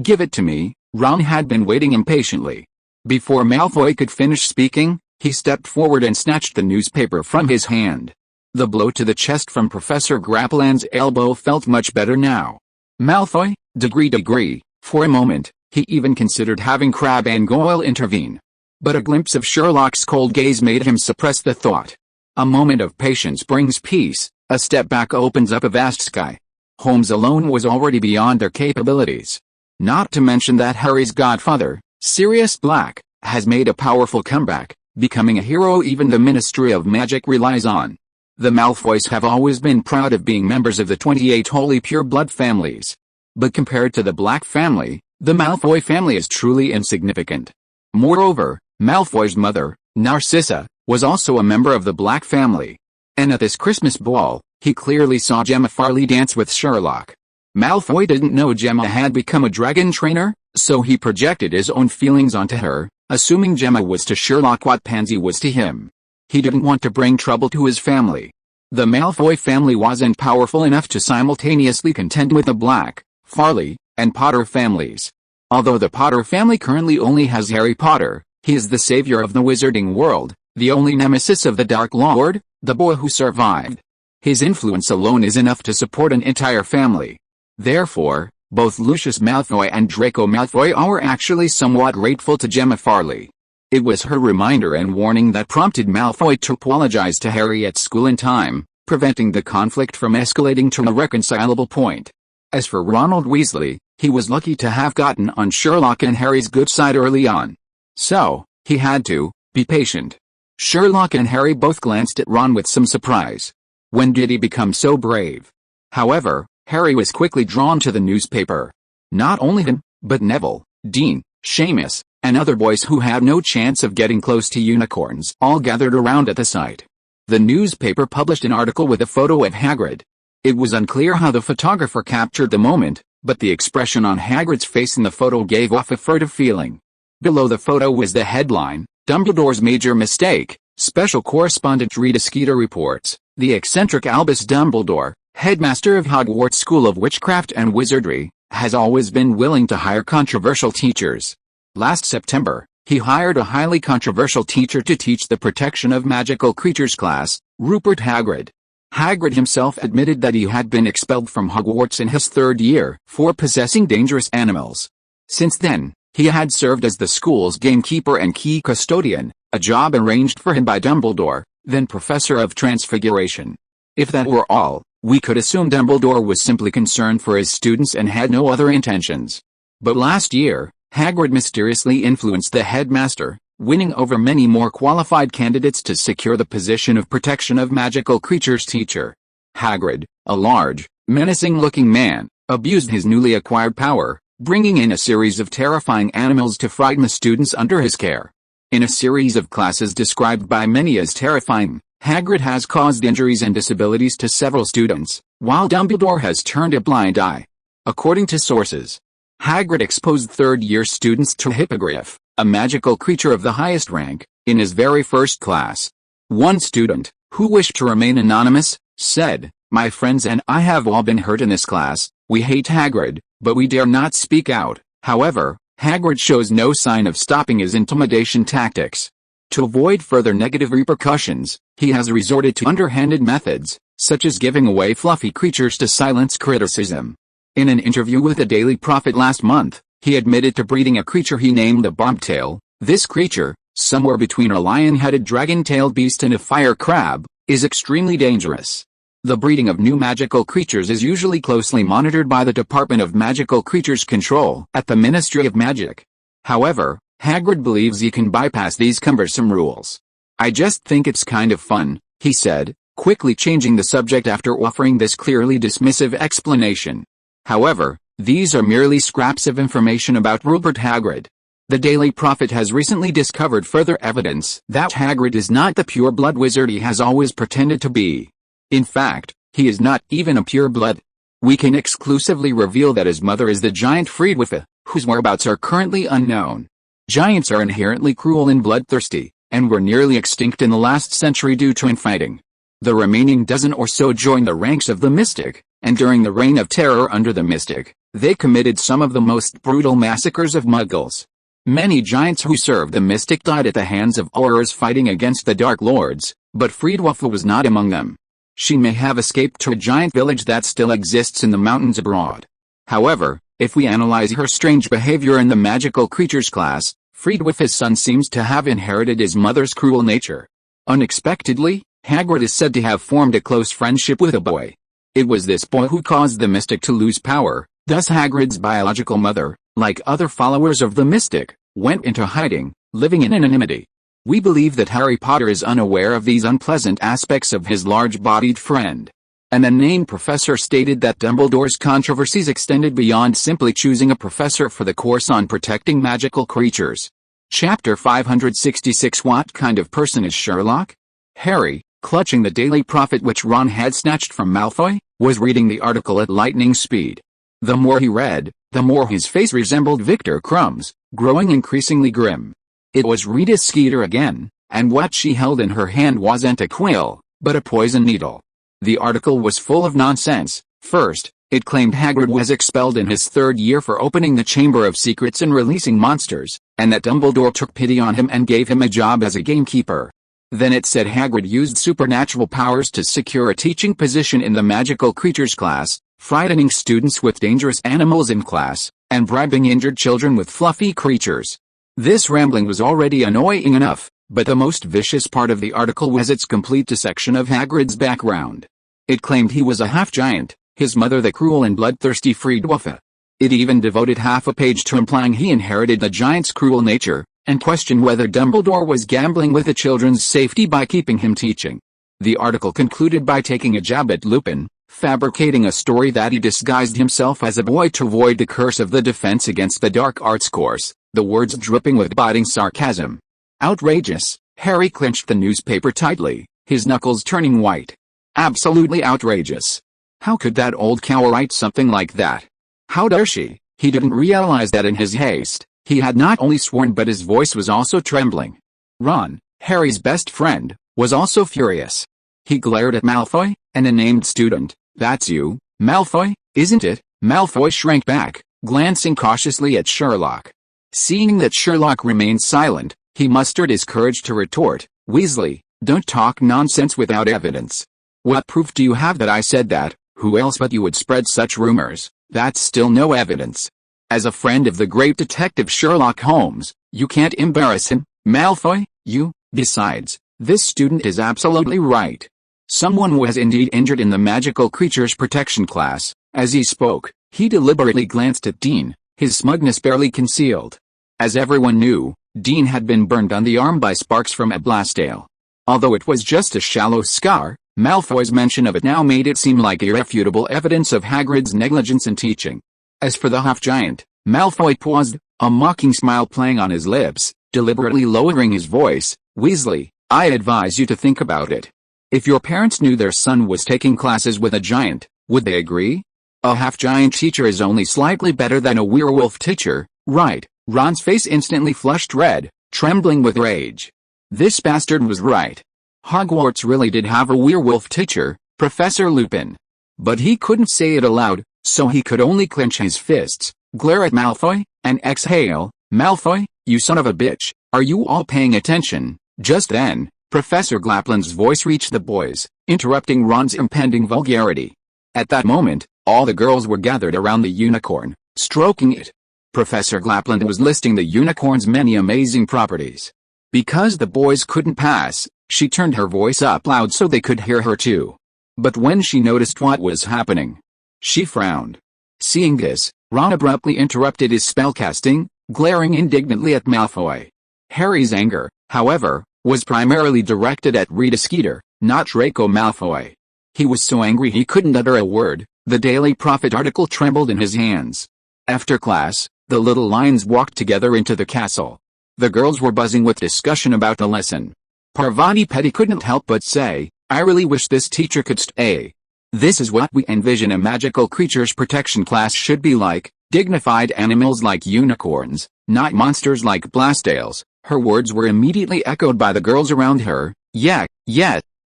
give it to me." Ron had been waiting impatiently. Before Malfoy could finish speaking, he stepped forward and snatched the newspaper from his hand. The blow to the chest from Professor Grappland's elbow felt much better now. Malfoy, degree. For a moment, he even considered having Crabbe and Goyle intervene. But a glimpse of Sherlock's cold gaze made him suppress the thought. A moment of patience brings peace, a step back opens up a vast sky. Holmes alone was already beyond their capabilities. Not to mention that Harry's godfather, Sirius Black, has made a powerful comeback, becoming a hero even the Ministry of Magic relies on. The Malfoys have always been proud of being members of the 28 holy pure-blood families. But compared to the Black family, the Malfoy family is truly insignificant. Moreover, Malfoy's mother, Narcissa, was also a member of the Black family. And at this Christmas ball, he clearly saw Gemma Farley dance with Sherlock. Malfoy didn't know Gemma had become a dragon trainer, so he projected his own feelings onto her, assuming Gemma was to Sherlock what Pansy was to him. He didn't want to bring trouble to his family. The Malfoy family wasn't powerful enough to simultaneously contend with the Black, Farley, and Potter families. Although the Potter family currently only has Harry Potter, he is the savior of the wizarding world, the only nemesis of the Dark Lord, the boy who survived. His influence alone is enough to support an entire family. Therefore, both Lucius Malfoy and Draco Malfoy are actually somewhat grateful to Gemma Farley. It was her reminder and warning that prompted Malfoy to apologize to Harry at school in time, preventing the conflict from escalating to a reconcilable point. As for Ronald Weasley, he was lucky to have gotten on Sherlock and Harry's good side early on. So, he had to be patient. Sherlock and Harry both glanced at Ron with some surprise. When did he become so brave? However, Harry was quickly drawn to the newspaper. Not only him, but Neville, Dean, Seamus, and other boys who had no chance of getting close to unicorns all gathered around at the sight. The newspaper published an article with a photo of Hagrid. It was unclear how the photographer captured the moment, but the expression on Hagrid's face in the photo gave off a furtive feeling. Below the photo was the headline, "Dumbledore's Major Mistake, Special Correspondent Rita Skeeter reports, the eccentric Albus Dumbledore headmaster of Hogwarts School of Witchcraft and Wizardry, has always been willing to hire controversial teachers. Last September, he hired a highly controversial teacher to teach the protection of magical creatures class, Rupert Hagrid. Hagrid himself admitted that he had been expelled from Hogwarts in his third year for possessing dangerous animals. Since then, he had served as the school's gamekeeper and key custodian, a job arranged for him by Dumbledore, then Professor of Transfiguration. If that were all, we could assume Dumbledore was simply concerned for his students and had no other intentions. But last year, Hagrid mysteriously influenced the headmaster, winning over many more qualified candidates to secure the position of protection of magical creatures teacher. Hagrid, a large, menacing-looking man, abused his newly acquired power, bringing in a series of terrifying animals to frighten the students under his care. In a series of classes described by many as terrifying, Hagrid has caused injuries and disabilities to several students, while Dumbledore has turned a blind eye. According to sources, Hagrid exposed third-year students to Hippogriff, a magical creature of the highest rank, in his very first class. One student, who wished to remain anonymous, said, "My friends and I have all been hurt in this class. We hate Hagrid, but we dare not speak out." However, Hagrid shows no sign of stopping his intimidation tactics. To avoid further negative repercussions, he has resorted to underhanded methods, such as giving away fluffy creatures to silence criticism. In an interview with the Daily Prophet last month, he admitted to breeding a creature he named the Bobtail. This creature, somewhere between a lion-headed dragon-tailed beast and a fire crab, is extremely dangerous. The breeding of new magical creatures is usually closely monitored by the Department of Magical Creatures Control at the Ministry of Magic. However, Hagrid believes he can bypass these cumbersome rules. "I just think it's kind of fun," he said, quickly changing the subject after offering this clearly dismissive explanation. However, these are merely scraps of information about Rupert Hagrid. The Daily Prophet has recently discovered further evidence that Hagrid is not the pure-blood wizard he has always pretended to be. In fact, he is not even a pure-blood. We can exclusively reveal that his mother is the giant Friedwiffe, whose whereabouts are currently unknown. Giants are inherently cruel and bloodthirsty, and were nearly extinct in the last century due to infighting. The remaining dozen or so joined the ranks of the Mystic, and during the Reign of Terror under the Mystic, they committed some of the most brutal massacres of Muggles. Many giants who served the Mystic died at the hands of Aurors fighting against the Dark Lords, but Friedwiffe was not among them. She may have escaped to a giant village that still exists in the mountains abroad. However, if we analyze her strange behavior in the magical creatures class, Friedwiffe's son seems to have inherited his mother's cruel nature. Unexpectedly, Hagrid is said to have formed a close friendship with a boy. It was this boy who caused the Mystic to lose power, thus Hagrid's biological mother, like other followers of the Mystic, went into hiding, living in anonymity. We believe that Harry Potter is unaware of these unpleasant aspects of his large-bodied friend. An unnamed professor stated that Dumbledore's controversies extended beyond simply choosing a professor for the course on protecting magical creatures. Chapter 566 What kind of person is Sherlock? Harry, clutching the Daily Prophet which Ron had snatched from Malfoy, was reading the article at lightning speed. The more he read, the more his face resembled Victor Crumb's, growing increasingly grim. It was Rita Skeeter again, and what she held in her hand wasn't a quill, but a poison needle. The article was full of nonsense. First, it claimed Hagrid was expelled in his third year for opening the Chamber of Secrets and releasing monsters, and that Dumbledore took pity on him and gave him a job as a gamekeeper. Then it said Hagrid used supernatural powers to secure a teaching position in the magical creatures class, frightening students with dangerous animals in class, and bribing injured children with fluffy creatures. This rambling was already annoying enough, but the most vicious part of the article was its complete dissection of Hagrid's background. It claimed he was a half-giant, his mother the cruel and bloodthirsty Friedwiffe. It even devoted half a page to implying he inherited the giant's cruel nature, and questioned whether Dumbledore was gambling with the children's safety by keeping him teaching. The article concluded by taking a jab at Lupin, fabricating a story that he disguised himself as a boy to avoid the curse of the Defense Against the Dark Arts course, the words dripping with biting sarcasm. Outrageous. Harry clenched the newspaper tightly, his knuckles turning white. Absolutely outrageous. How could that old cow write something like that? How dare she? He didn't realize that in his haste, he had not only sworn but his voice was also trembling. Ron, Harry's best friend, was also furious. He glared at Malfoy, an unnamed student, That's you, Malfoy, isn't it? Malfoy shrank back, glancing cautiously at Sherlock. Seeing that Sherlock remained silent, he mustered his courage to retort, Weasley, don't talk nonsense without evidence. What proof do you have that I said that? Who else but you would spread such rumors? That's still no evidence. As a friend of the great detective Sherlock Holmes, you can't embarrass him, Malfoy, you. Besides, this student is absolutely right. Someone was indeed injured in the magical creatures protection class. As he spoke, he deliberately glanced at Dean, his smugness barely concealed. As everyone knew, Dean had been burned on the arm by sparks from a blastale. Although it was just a shallow scar, Malfoy's mention of it now made it seem like irrefutable evidence of Hagrid's negligence in teaching. As for the half-giant, Malfoy paused, a mocking smile playing on his lips, deliberately lowering his voice. Weasley, I advise you to think about it. If your parents knew their son was taking classes with a giant, would they agree? A half-giant teacher is only slightly better than a werewolf teacher, right? Ron's face instantly flushed red, trembling with rage. This bastard was right. Hogwarts really did have a werewolf teacher, Professor Lupin. But he couldn't say it aloud, so he could only clench his fists, glare at Malfoy, and exhale, Malfoy, you son of a bitch, are you all paying attention? Just then, Professor Glaplin's voice reached the boys, interrupting Ron's impending vulgarity. At that moment, all the girls were gathered around the unicorn, stroking it. Professor Glaplin was listing the unicorn's many amazing properties. Because the boys couldn't pass, she turned her voice up loud so they could hear her too. But when she noticed what was happening, she frowned. Seeing this, Ron abruptly interrupted his spellcasting, glaring indignantly at Malfoy. Harry's anger, however, was primarily directed at Rita Skeeter, not Draco Malfoy. He was so angry he couldn't utter a word. The Daily Prophet article trembled in his hands. After class, the little lions walked together into the castle. The girls were buzzing with discussion about the lesson. Parvati Petty couldn't help but say, I really wish this teacher could stay. This is what we envision a magical creatures protection class should be like, dignified animals like unicorns, not monsters like blastales. Her words were immediately echoed by the girls around her. Yeah,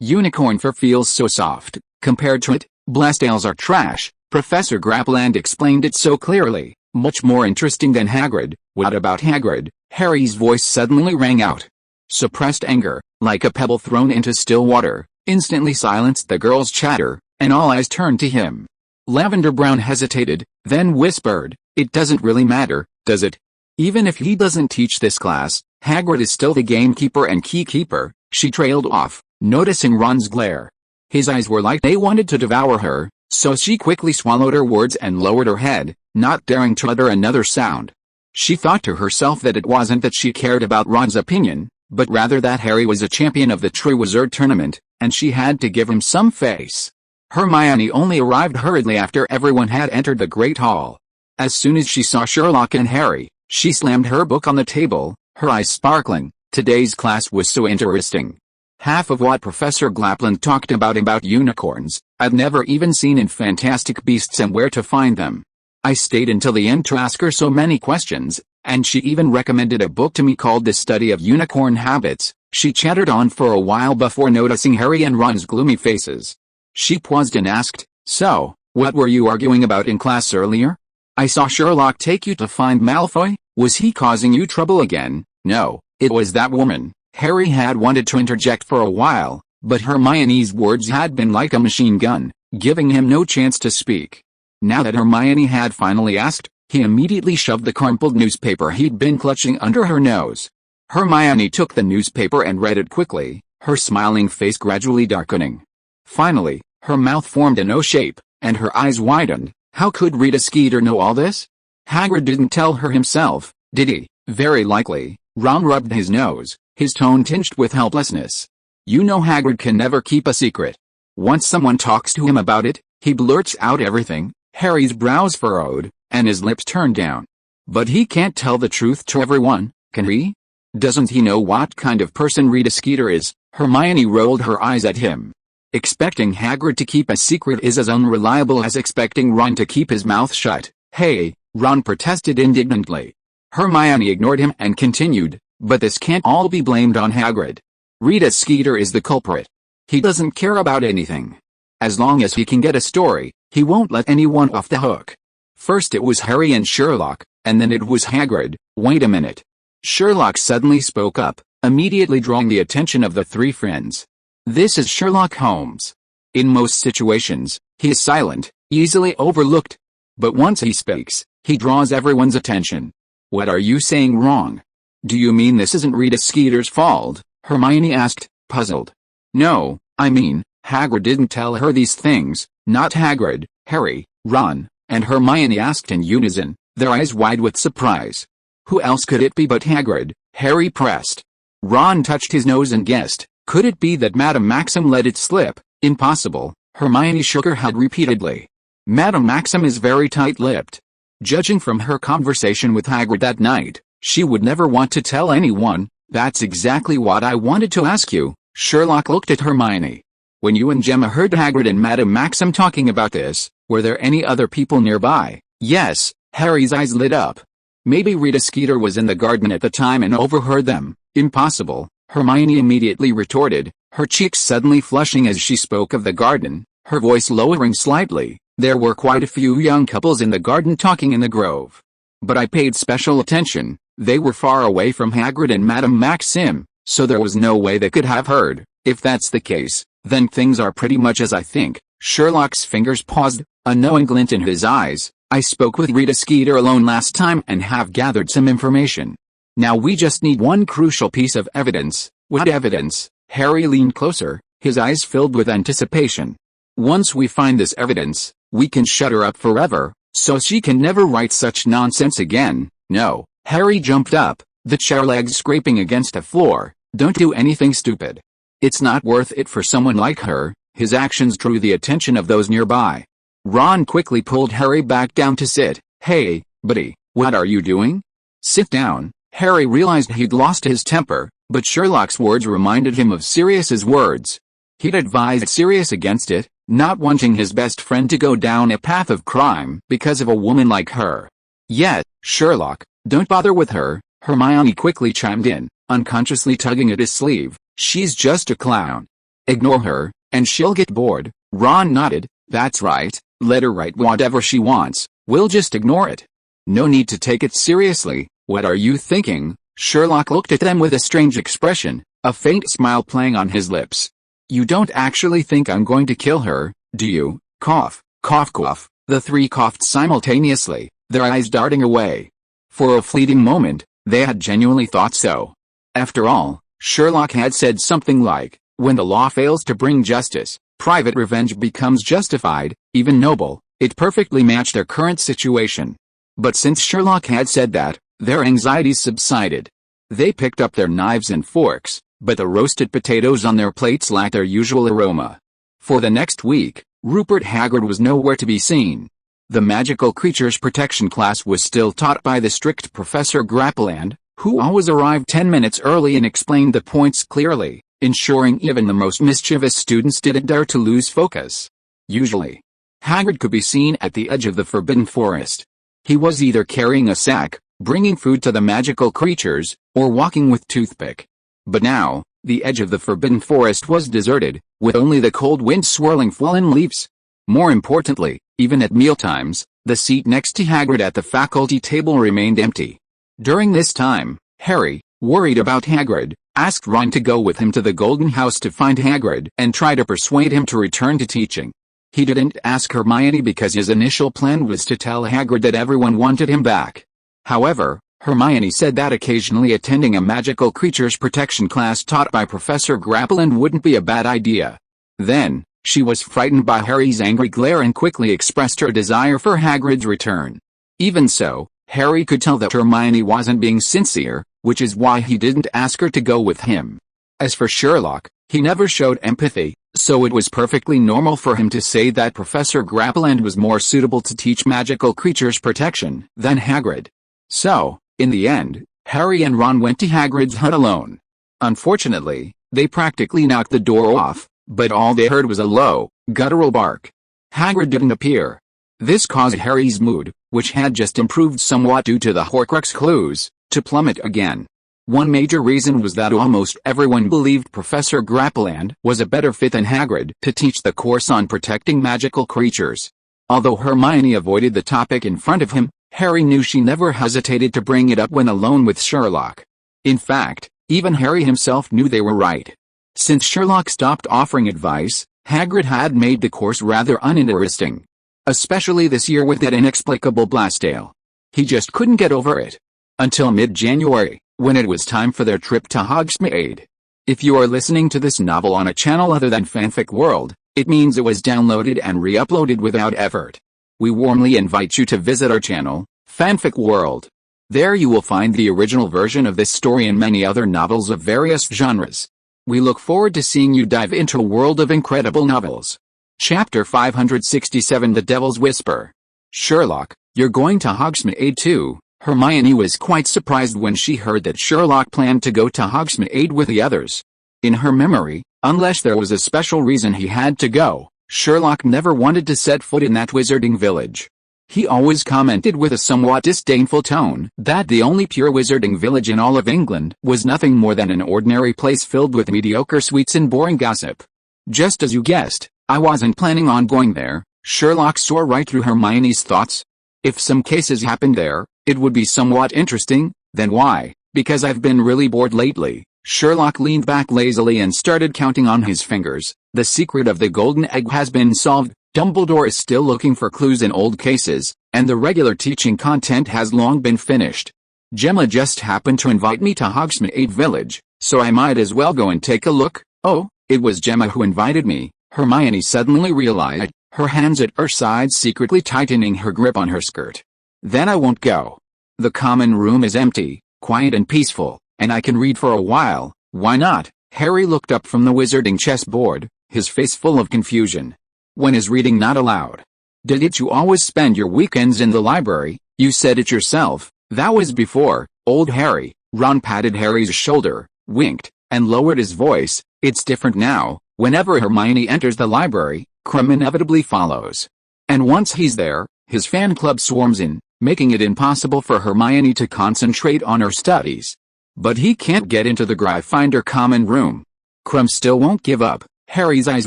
unicorn fur feels so soft, compared to it, blastales are trash. Professor Grappland explained it so clearly, much more interesting than Hagrid. What about Hagrid? Harry's voice suddenly rang out. Suppressed anger, like a pebble thrown into still water, instantly silenced the girls' chatter, and all eyes turned to him. Lavender Brown hesitated, then whispered, it doesn't really matter, does it? Even if he doesn't teach this class, Hagrid is still the gamekeeper and keykeeper. She trailed off, noticing Ron's glare. His eyes were like they wanted to devour her, so she quickly swallowed her words and lowered her head, not daring to utter another sound. She thought to herself that it wasn't that she cared about Ron's opinion, but rather that Harry was a champion of the Triwizard Tournament, and she had to give him some face. Hermione only arrived hurriedly after everyone had entered the Great Hall. As soon as she saw Sherlock and Harry, she slammed her book on the table, her eyes sparkling. Today's class was so interesting. Half of what Professor Glaplin talked about unicorns, I'd never even seen in Fantastic Beasts and Where to Find Them. I stayed until the end to ask her so many questions, and she even recommended a book to me called The Study of Unicorn Habits. She chattered on for a while before noticing Harry and Ron's gloomy faces. She paused and asked, so, what were you arguing about in class earlier? I saw Sherlock take you to find Malfoy. Was he causing you trouble again? No, it was that woman. Harry had wanted to interject for a while, but Hermione's words had been like a machine gun, giving him no chance to speak. Now that Hermione had finally asked, he immediately shoved the crumpled newspaper he'd been clutching under her nose. Hermione took the newspaper and read it quickly, her smiling face gradually darkening. Finally, her mouth formed an O shape, and her eyes widened. How could Rita Skeeter know all this? Hagrid didn't tell her himself, did he? Very likely. Ron rubbed his nose, his tone tinged with helplessness. You know Hagrid can never keep a secret. Once someone talks to him about it, he blurts out everything. Harry's brows furrowed, and his lips turned down. But he can't tell the truth to everyone, can he? Doesn't he know what kind of person Rita Skeeter is? Hermione rolled her eyes at him. Expecting Hagrid to keep a secret is as unreliable as expecting Ron to keep his mouth shut. Hey, Ron protested indignantly. Hermione ignored him and continued, but this can't all be blamed on Hagrid. Rita Skeeter is the culprit. He doesn't care about anything. As long as he can get a story, he won't let anyone off the hook. First it was Harry and Sherlock, and then it was Hagrid. Wait a minute. Sherlock suddenly spoke up, immediately drawing the attention of the three friends. This is Sherlock Holmes. In most situations, he is silent, easily overlooked. But once he speaks, he draws everyone's attention. What are you saying wrong? Do you mean this isn't Rita Skeeter's fault? Hermione asked, puzzled. No, I mean, Hagrid didn't tell her these things. Not Hagrid, Harry, Ron, and Hermione asked in unison, their eyes wide with surprise. Who else could it be but Hagrid? Harry pressed. Ron touched his nose and guessed. Could it be that Madame Maxim let it slip? Impossible. Hermione shook her head repeatedly. Madame Maxim is very tight-lipped. Judging from her conversation with Hagrid that night, she would never want to tell anyone. That's exactly what I wanted to ask you. Sherlock looked at Hermione. When you and Gemma heard Hagrid and Madame Maxim talking about this, were there any other people nearby? Yes, Harry's eyes lit up. Maybe Rita Skeeter was in the garden at the time and overheard them. Impossible, Hermione immediately retorted, her cheeks suddenly flushing as she spoke of the garden, her voice lowering slightly. There were quite a few young couples in the garden talking in the grove. But I paid special attention. They were far away from Hagrid and Madame Maxim, so there was no way they could have heard. If that's the case, then things are pretty much as I think. Sherlock's fingers paused, a knowing glint in his eyes. I spoke with Rita Skeeter alone last time and have gathered some information. Now we just need one crucial piece of evidence. What evidence? Harry leaned closer, his eyes filled with anticipation. Once we find this evidence, we can shut her up forever, so she can never write such nonsense again. No. Harry jumped up, the chair legs scraping against the floor. Don't do anything stupid. It's not worth it for someone like her. His actions drew the attention of those nearby. Ron quickly pulled Harry back down to sit. Hey, buddy, what are you doing? Sit down. Harry realized he'd lost his temper, but Sherlock's words reminded him of Sirius's words. He'd advised Sirius against it, not wanting his best friend to go down a path of crime because of a woman like her. Yet, Sherlock, don't bother with her, Hermione quickly chimed in, unconsciously tugging at his sleeve. She's just a clown. Ignore her, and she'll get bored. Ron nodded. That's right, let her write whatever she wants, we'll just ignore it. No need to take it seriously. What are you thinking? Sherlock looked at them with a strange expression, a faint smile playing on his lips. You don't actually think I'm going to kill her, do you? Cough, cough, cough. The three coughed simultaneously, their eyes darting away. For a fleeting moment, they had genuinely thought so. After all, Sherlock had said something like, when the law fails to bring justice, private revenge becomes justified, even noble. It perfectly matched their current situation. But since Sherlock had said that, their anxieties subsided. They picked up their knives and forks, but the roasted potatoes on their plates lacked their usual aroma. For the next week, Rupert Hagrid was nowhere to be seen. The magical creatures protection class was still taught by the strict Professor Grappleand, who always arrived 10 minutes early and explained the points clearly, ensuring even the most mischievous students didn't dare to lose focus. Usually, Hagrid could be seen at the edge of the Forbidden Forest. He was either carrying a sack, bringing food to the magical creatures, or walking with toothpick. But now, the edge of the Forbidden Forest was deserted, with only the cold wind swirling fallen leaves. More importantly, even at mealtimes, the seat next to Hagrid at the faculty table remained empty. During this time, Harry, worried about Hagrid, asked Ron to go with him to the Golden House to find Hagrid and try to persuade him to return to teaching. He didn't ask Hermione because his initial plan was to tell Hagrid that everyone wanted him back. However, Hermione said that occasionally attending a magical creatures protection class taught by Professor Grappleand wouldn't be a bad idea. Then, she was frightened by Harry's angry glare and quickly expressed her desire for Hagrid's return. Even so, Harry could tell that Hermione wasn't being sincere, which is why he didn't ask her to go with him. As for Sherlock, he never showed empathy, so it was perfectly normal for him to say that Professor Grappleand was more suitable to teach magical creatures protection than Hagrid. So, in the end, Harry and Ron went to Hagrid's hut alone. Unfortunately, they practically knocked the door off, but all they heard was a low, guttural bark. Hagrid didn't appear. This caused Harry's mood, which had just improved somewhat due to the Horcrux clues, to plummet again. One major reason was that almost everyone believed Professor Grappleland was a better fit than Hagrid to teach the course on protecting magical creatures. Although Hermione avoided the topic in front of him, Harry knew she never hesitated to bring it up when alone with Sherlock. In fact, even Harry himself knew they were right. Since Sherlock stopped offering advice, Hagrid had made the course rather uninteresting. Especially this year with that inexplicable Blastale. He just couldn't get over it. Until mid-January, when it was time for their trip to Hogsmeade. If you are listening to this novel on a channel other than Fanfic World, it means it was downloaded and re-uploaded without effort. We warmly invite you to visit our channel, Fanfic World. There you will find the original version of this story and many other novels of various genres. We look forward to seeing you dive into a world of incredible novels. Chapter 567 The Devil's Whisper. Sherlock, you're going to Hogsmeade too? Hermione was quite surprised when she heard that Sherlock planned to go to Hogsmeade with the others. In her memory, unless there was a special reason he had to go, Sherlock never wanted to set foot in that wizarding village. He always commented with a somewhat disdainful tone that the only pure wizarding village in all of England was nothing more than an ordinary place filled with mediocre sweets and boring gossip. Just as you guessed, I wasn't planning on going there. Sherlock saw right through Hermione's thoughts. If some cases happened there, it would be somewhat interesting. Then why? Because I've been really bored lately. Sherlock leaned back lazily and started counting on his fingers. The secret of the golden egg has been solved. Dumbledore is still looking for clues in old cases, and the regular teaching content has long been finished. Gemma just happened to invite me to Hogsmeade Village, so I might as well go and take a look. Oh, it was Gemma who invited me. Hermione suddenly realized, her hands at her sides secretly tightening her grip on her skirt. Then I won't go. The common room is empty, quiet and peaceful, and I can read for a while. Why not? Harry looked up from the wizarding chessboard, his face full of confusion. When is reading not allowed? Didn't you always spend your weekends in the library? You said it yourself. That was before, old Harry. Ron patted Harry's shoulder, winked, and lowered his voice. It's different now. Whenever Hermione enters the library, Krum inevitably follows. And once he's there, his fan club swarms in, making it impossible for Hermione to concentrate on her studies. But he can't get into the Gryffindor common room. Krum still won't give up. Harry's eyes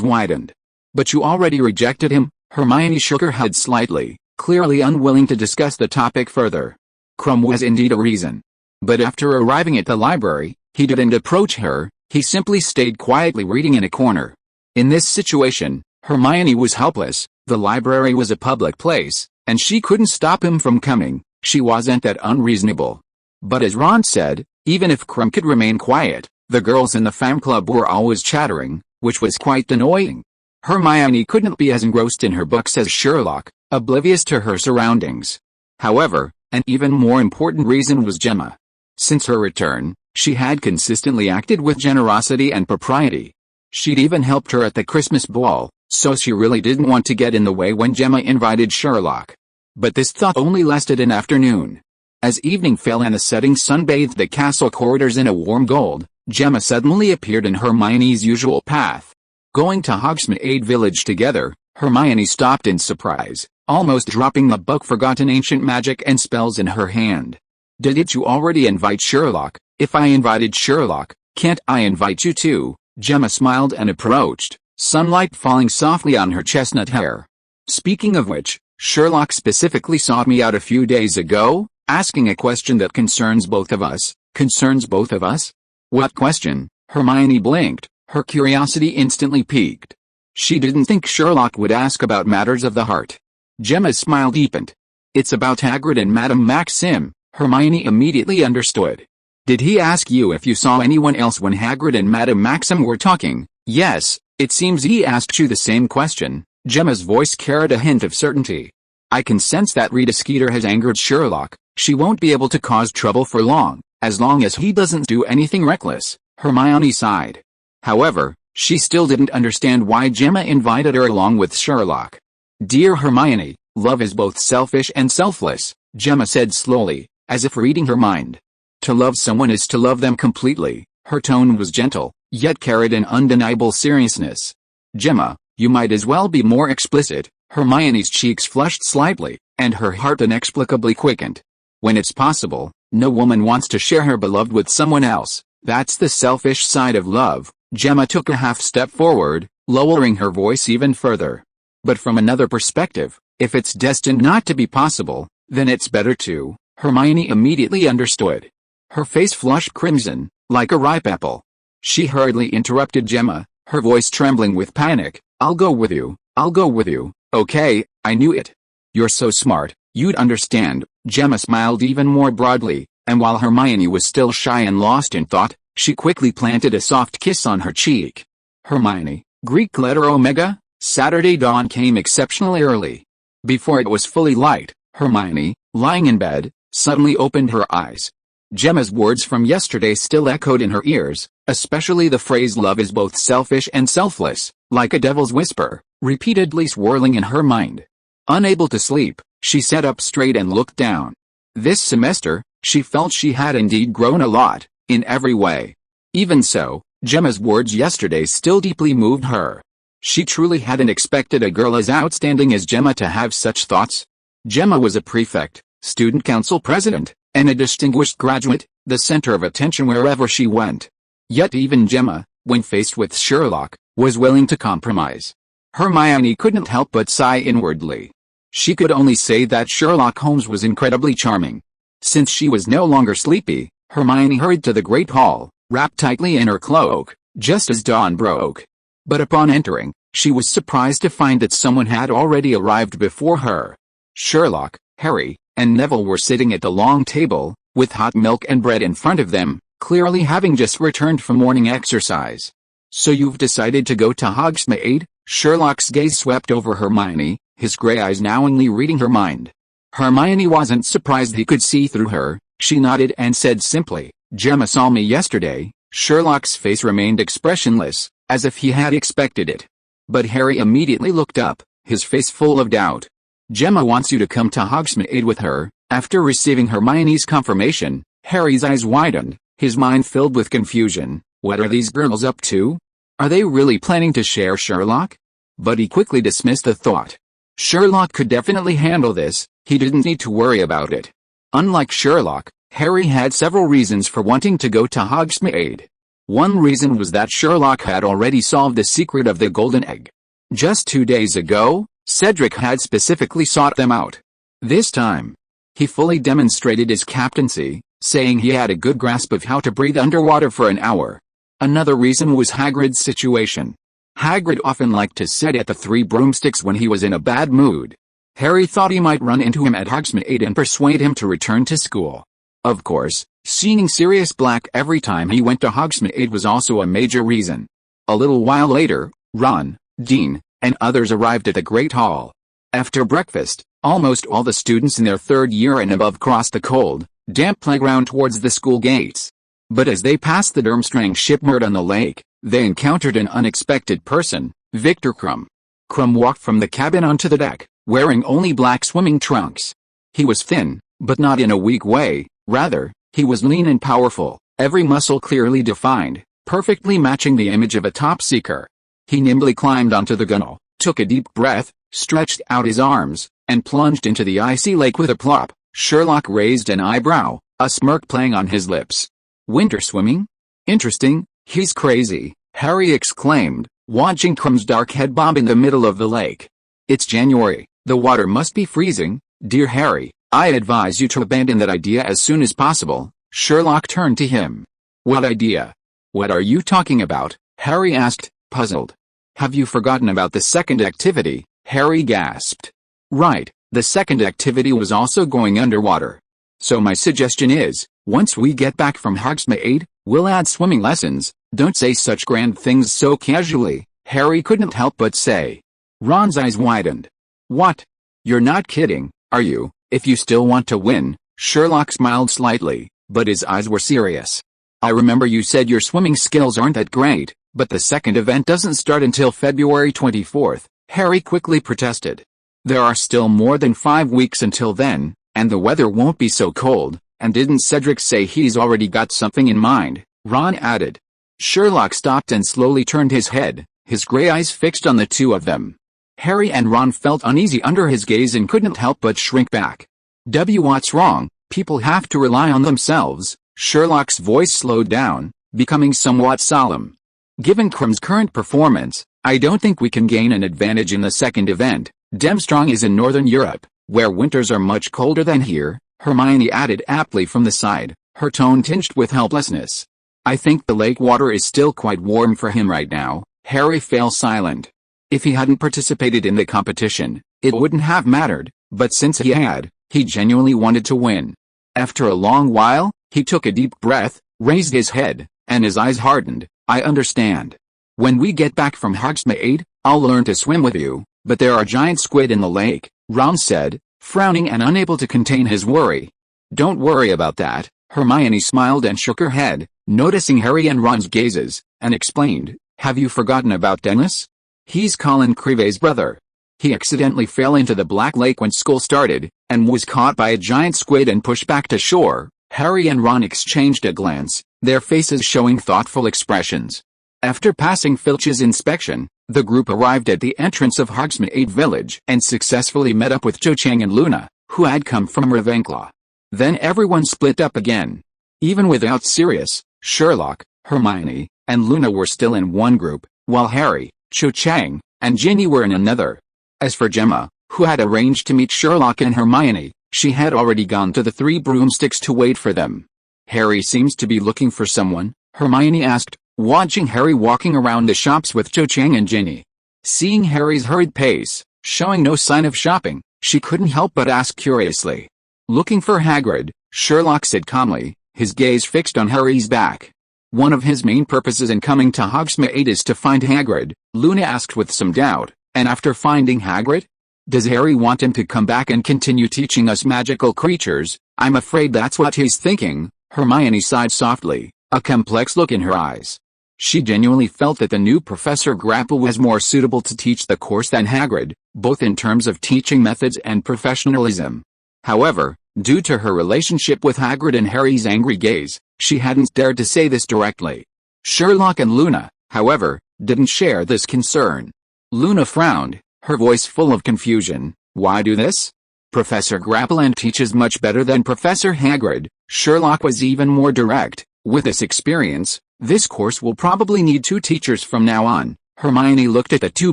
widened. But you already rejected him? Hermione shook her head slightly, clearly unwilling to discuss the topic further. Krum was indeed a reason. But after arriving at the library, he didn't approach her. He simply stayed quietly reading in a corner. In this situation, Hermione was helpless. The library was a public place, and she couldn't stop him from coming. She wasn't that unreasonable. But as Ron said, even if Krum could remain quiet, the girls in the fan club were always chattering, which was quite annoying. Hermione couldn't be as engrossed in her books as Sherlock, oblivious to her surroundings. However, an even more important reason was Gemma. Since her return, she had consistently acted with generosity and propriety. She'd even helped her at the Christmas ball, so she really didn't want to get in the way when Gemma invited Sherlock. But this thought only lasted an afternoon. As evening fell and the setting sun bathed the castle corridors in a warm gold, Gemma suddenly appeared in Hermione's usual path. Going to Hogsmeade Village together, Hermione stopped in surprise, almost dropping the book-forgotten ancient magic and spells in her hand. Didn't you already invite Sherlock? If I invited Sherlock, can't I invite you too? Gemma smiled and approached, sunlight falling softly on her chestnut hair. Speaking of which, Sherlock specifically sought me out a few days ago, asking a question that concerns both of us. Concerns both of us? What question? Hermione blinked, her curiosity instantly piqued. She didn't think Sherlock would ask about matters of the heart. Gemma's smile deepened. It's about Hagrid and Madame Maxim. Hermione immediately understood. Did he ask you if you saw anyone else when Hagrid and Madame Maxim were talking? Yes, it seems he asked you the same question. Gemma's voice carried a hint of certainty. I can sense that Rita Skeeter has angered Sherlock. She won't be able to cause trouble for long as he doesn't do anything reckless. Hermione sighed. However, she still didn't understand why Gemma invited her along with Sherlock. Dear Hermione, love is both selfish and selfless, Gemma said slowly, as if reading her mind. To love someone is to love them completely. Her tone was gentle, yet carried an undeniable seriousness. Gemma, you might as well be more explicit. Hermione's cheeks flushed slightly, and her heart inexplicably quickened. When it's possible, No woman wants to share her beloved with someone else. That's the selfish side of love. Gemma took a half step forward, lowering her voice even further. But from another perspective, if it's destined not to be possible, then it's better to. Hermione immediately understood. Her face flushed crimson, like a ripe apple. She hurriedly interrupted Gemma, her voice trembling with panic. I'll go with you. I'll go with you. Okay, I knew it. You're so smart, you'd understand. Gemma smiled even more broadly, and while Hermione was still shy and lost in thought, she quickly planted a soft kiss on her cheek. Hermione, Greek letter Omega. Saturday dawn came exceptionally early. Before it was fully light, Hermione, lying in bed, suddenly opened her eyes. Gemma's words from yesterday still echoed in her ears, especially the phrase love is both selfish and selfless, like a devil's whisper, repeatedly swirling in her mind. Unable to sleep, she sat up straight and looked down. This semester, she felt she had indeed grown a lot, in every way. Even so, Gemma's words yesterday still deeply moved her. She truly hadn't expected a girl as outstanding as Gemma to have such thoughts. Gemma was a prefect, student council president, and a distinguished graduate, the center of attention wherever she went. Yet even Gemma, when faced with Sherlock, was willing to compromise. Hermione couldn't help but sigh inwardly. She could only say that Sherlock Holmes was incredibly charming. Since she was no longer sleepy, Hermione hurried to the great hall, wrapped tightly in her cloak, just as dawn broke. But upon entering, she was surprised to find that someone had already arrived before her. Sherlock, Harry, and Neville were sitting at the long table, with hot milk and bread in front of them, clearly having just returned from morning exercise. So you've decided to go to Hogsmeade? Sherlock's gaze swept over Hermione, his gray eyes knowingly reading her mind. Hermione wasn't surprised he could see through her. She nodded and said simply, Gemma saw me yesterday. Sherlock's face remained expressionless, as if he had expected it. But Harry immediately looked up, his face full of doubt. Gemma wants you to come to Hogsmeade with her. After receiving Hermione's confirmation, Harry's eyes widened, his mind filled with confusion. What are these girls up to? Are they really planning to share Sherlock? But he quickly dismissed the thought. Sherlock could definitely handle this, he didn't need to worry about it. Unlike Sherlock, Harry had several reasons for wanting to go to Hogsmeade. One reason was that Sherlock had already solved the secret of the golden egg. Just 2 days ago, Cedric had specifically sought them out. This time, he fully demonstrated his captaincy, saying he had a good grasp of how to breathe underwater for an hour. Another reason was Hagrid's situation. Hagrid often liked to sit at the Three Broomsticks when he was in a bad mood. Harry thought he might run into him at Hogsmeade and persuade him to return to school. Of course, seeing Sirius Black every time he went to Hogsmeade was also a major reason. A little while later, Ron, Dean, and others arrived at the Great Hall. After breakfast, almost all the students in their third year and above crossed the cold, damp playground towards the school gates. But as they passed the Durmstrang ship moored on the lake, they encountered an unexpected person, Victor Krum. Krum walked from the cabin onto the deck, wearing only black swimming trunks. He was thin, but not in a weak way, rather, he was lean and powerful, every muscle clearly defined, perfectly matching the image of a top seeker. He nimbly climbed onto the gunwale, took a deep breath, stretched out his arms, and plunged into the icy lake with a plop. Sherlock raised an eyebrow, a smirk playing on his lips. Winter swimming? Interesting, he's crazy, Harry exclaimed, watching Krum's dark head bob in the middle of the lake. It's January, the water must be freezing. Dear Harry, I advise you to abandon that idea as soon as possible. Sherlock turned to him. What idea? What are you talking about? Harry asked, puzzled. Have you forgotten about the second activity? Harry gasped. Right, the second activity was also going underwater. So my suggestion is, once we get back from Hogsmeade, we'll add swimming lessons. Don't say such grand things so casually, Harry couldn't help but say. Ron's eyes widened. What? You're not kidding, are you? If you still want to win, Sherlock smiled slightly, but his eyes were serious. I remember you said your swimming skills aren't that great, but the second event doesn't start until February 24th, Harry quickly protested. There are still more than 5 weeks until then, and the weather won't be so cold, and didn't Cedric say he's already got something in mind? Ron added. Sherlock stopped and slowly turned his head, his gray eyes fixed on the two of them. Harry and Ron felt uneasy under his gaze and couldn't help but shrink back. What's wrong? People have to rely on themselves. Sherlock's voice slowed down, becoming somewhat solemn. Given Crum's current performance, I don't think we can gain an advantage in the second event. Demstrong is in Northern Europe, where winters are much colder than here, Hermione added aptly from the side, her tone tinged with helplessness. I think the lake water is still quite warm for him right now. Harry fell silent. If he hadn't participated in the competition, it wouldn't have mattered, but since he had, he genuinely wanted to win. After a long while, he took a deep breath, raised his head, and his eyes hardened. I understand. When we get back from Hogsmeade, I'll learn to swim with you, but there are giant squid in the lake, Ron said, frowning and unable to contain his worry. Don't worry about that, Hermione smiled and shook her head, noticing Harry and Ron's gazes, and explained, have you forgotten about Dennis? He's Colin Creevey's brother. He accidentally fell into the Black Lake when school started, and was caught by a giant squid and pushed back to shore. Harry and Ron exchanged a glance, their faces showing thoughtful expressions. After passing Filch's inspection, the group arrived at the entrance of Hogsmeade Village and successfully met up with Cho Chang and Luna, who had come from Ravenclaw. Then everyone split up again. Even without Sirius, Sherlock, Hermione, and Luna were still in one group, while Harry, Cho Chang, and Ginny were in another. As for Gemma, who had arranged to meet Sherlock and Hermione, she had already gone to the Three Broomsticks to wait for them. Harry seems to be looking for someone, Hermione asked, watching Harry walking around the shops with Cho Chang and Ginny. Seeing Harry's hurried pace, showing no sign of shopping, she couldn't help but ask curiously. Looking for Hagrid, Sherlock said calmly, his gaze fixed on Harry's back. One of his main purposes in coming to Hogsmeade is to find Hagrid, Luna asked with some doubt, and after finding Hagrid? Does Harry want him to come back and continue teaching us magical creatures? I'm afraid that's what he's thinking, Hermione sighed softly, a complex look in her eyes. She genuinely felt that the new Professor Grapple was more suitable to teach the course than Hagrid, both in terms of teaching methods and professionalism. However, due to her relationship with Hagrid and Harry's angry gaze, she hadn't dared to say this directly. Sherlock and Luna, however, didn't share this concern. Luna frowned, her voice full of confusion. Why do this? Professor Grappelland teaches much better than Professor Hagrid. Sherlock was even more direct. With this experience, this course will probably need 2 teachers from now on. Hermione looked at the two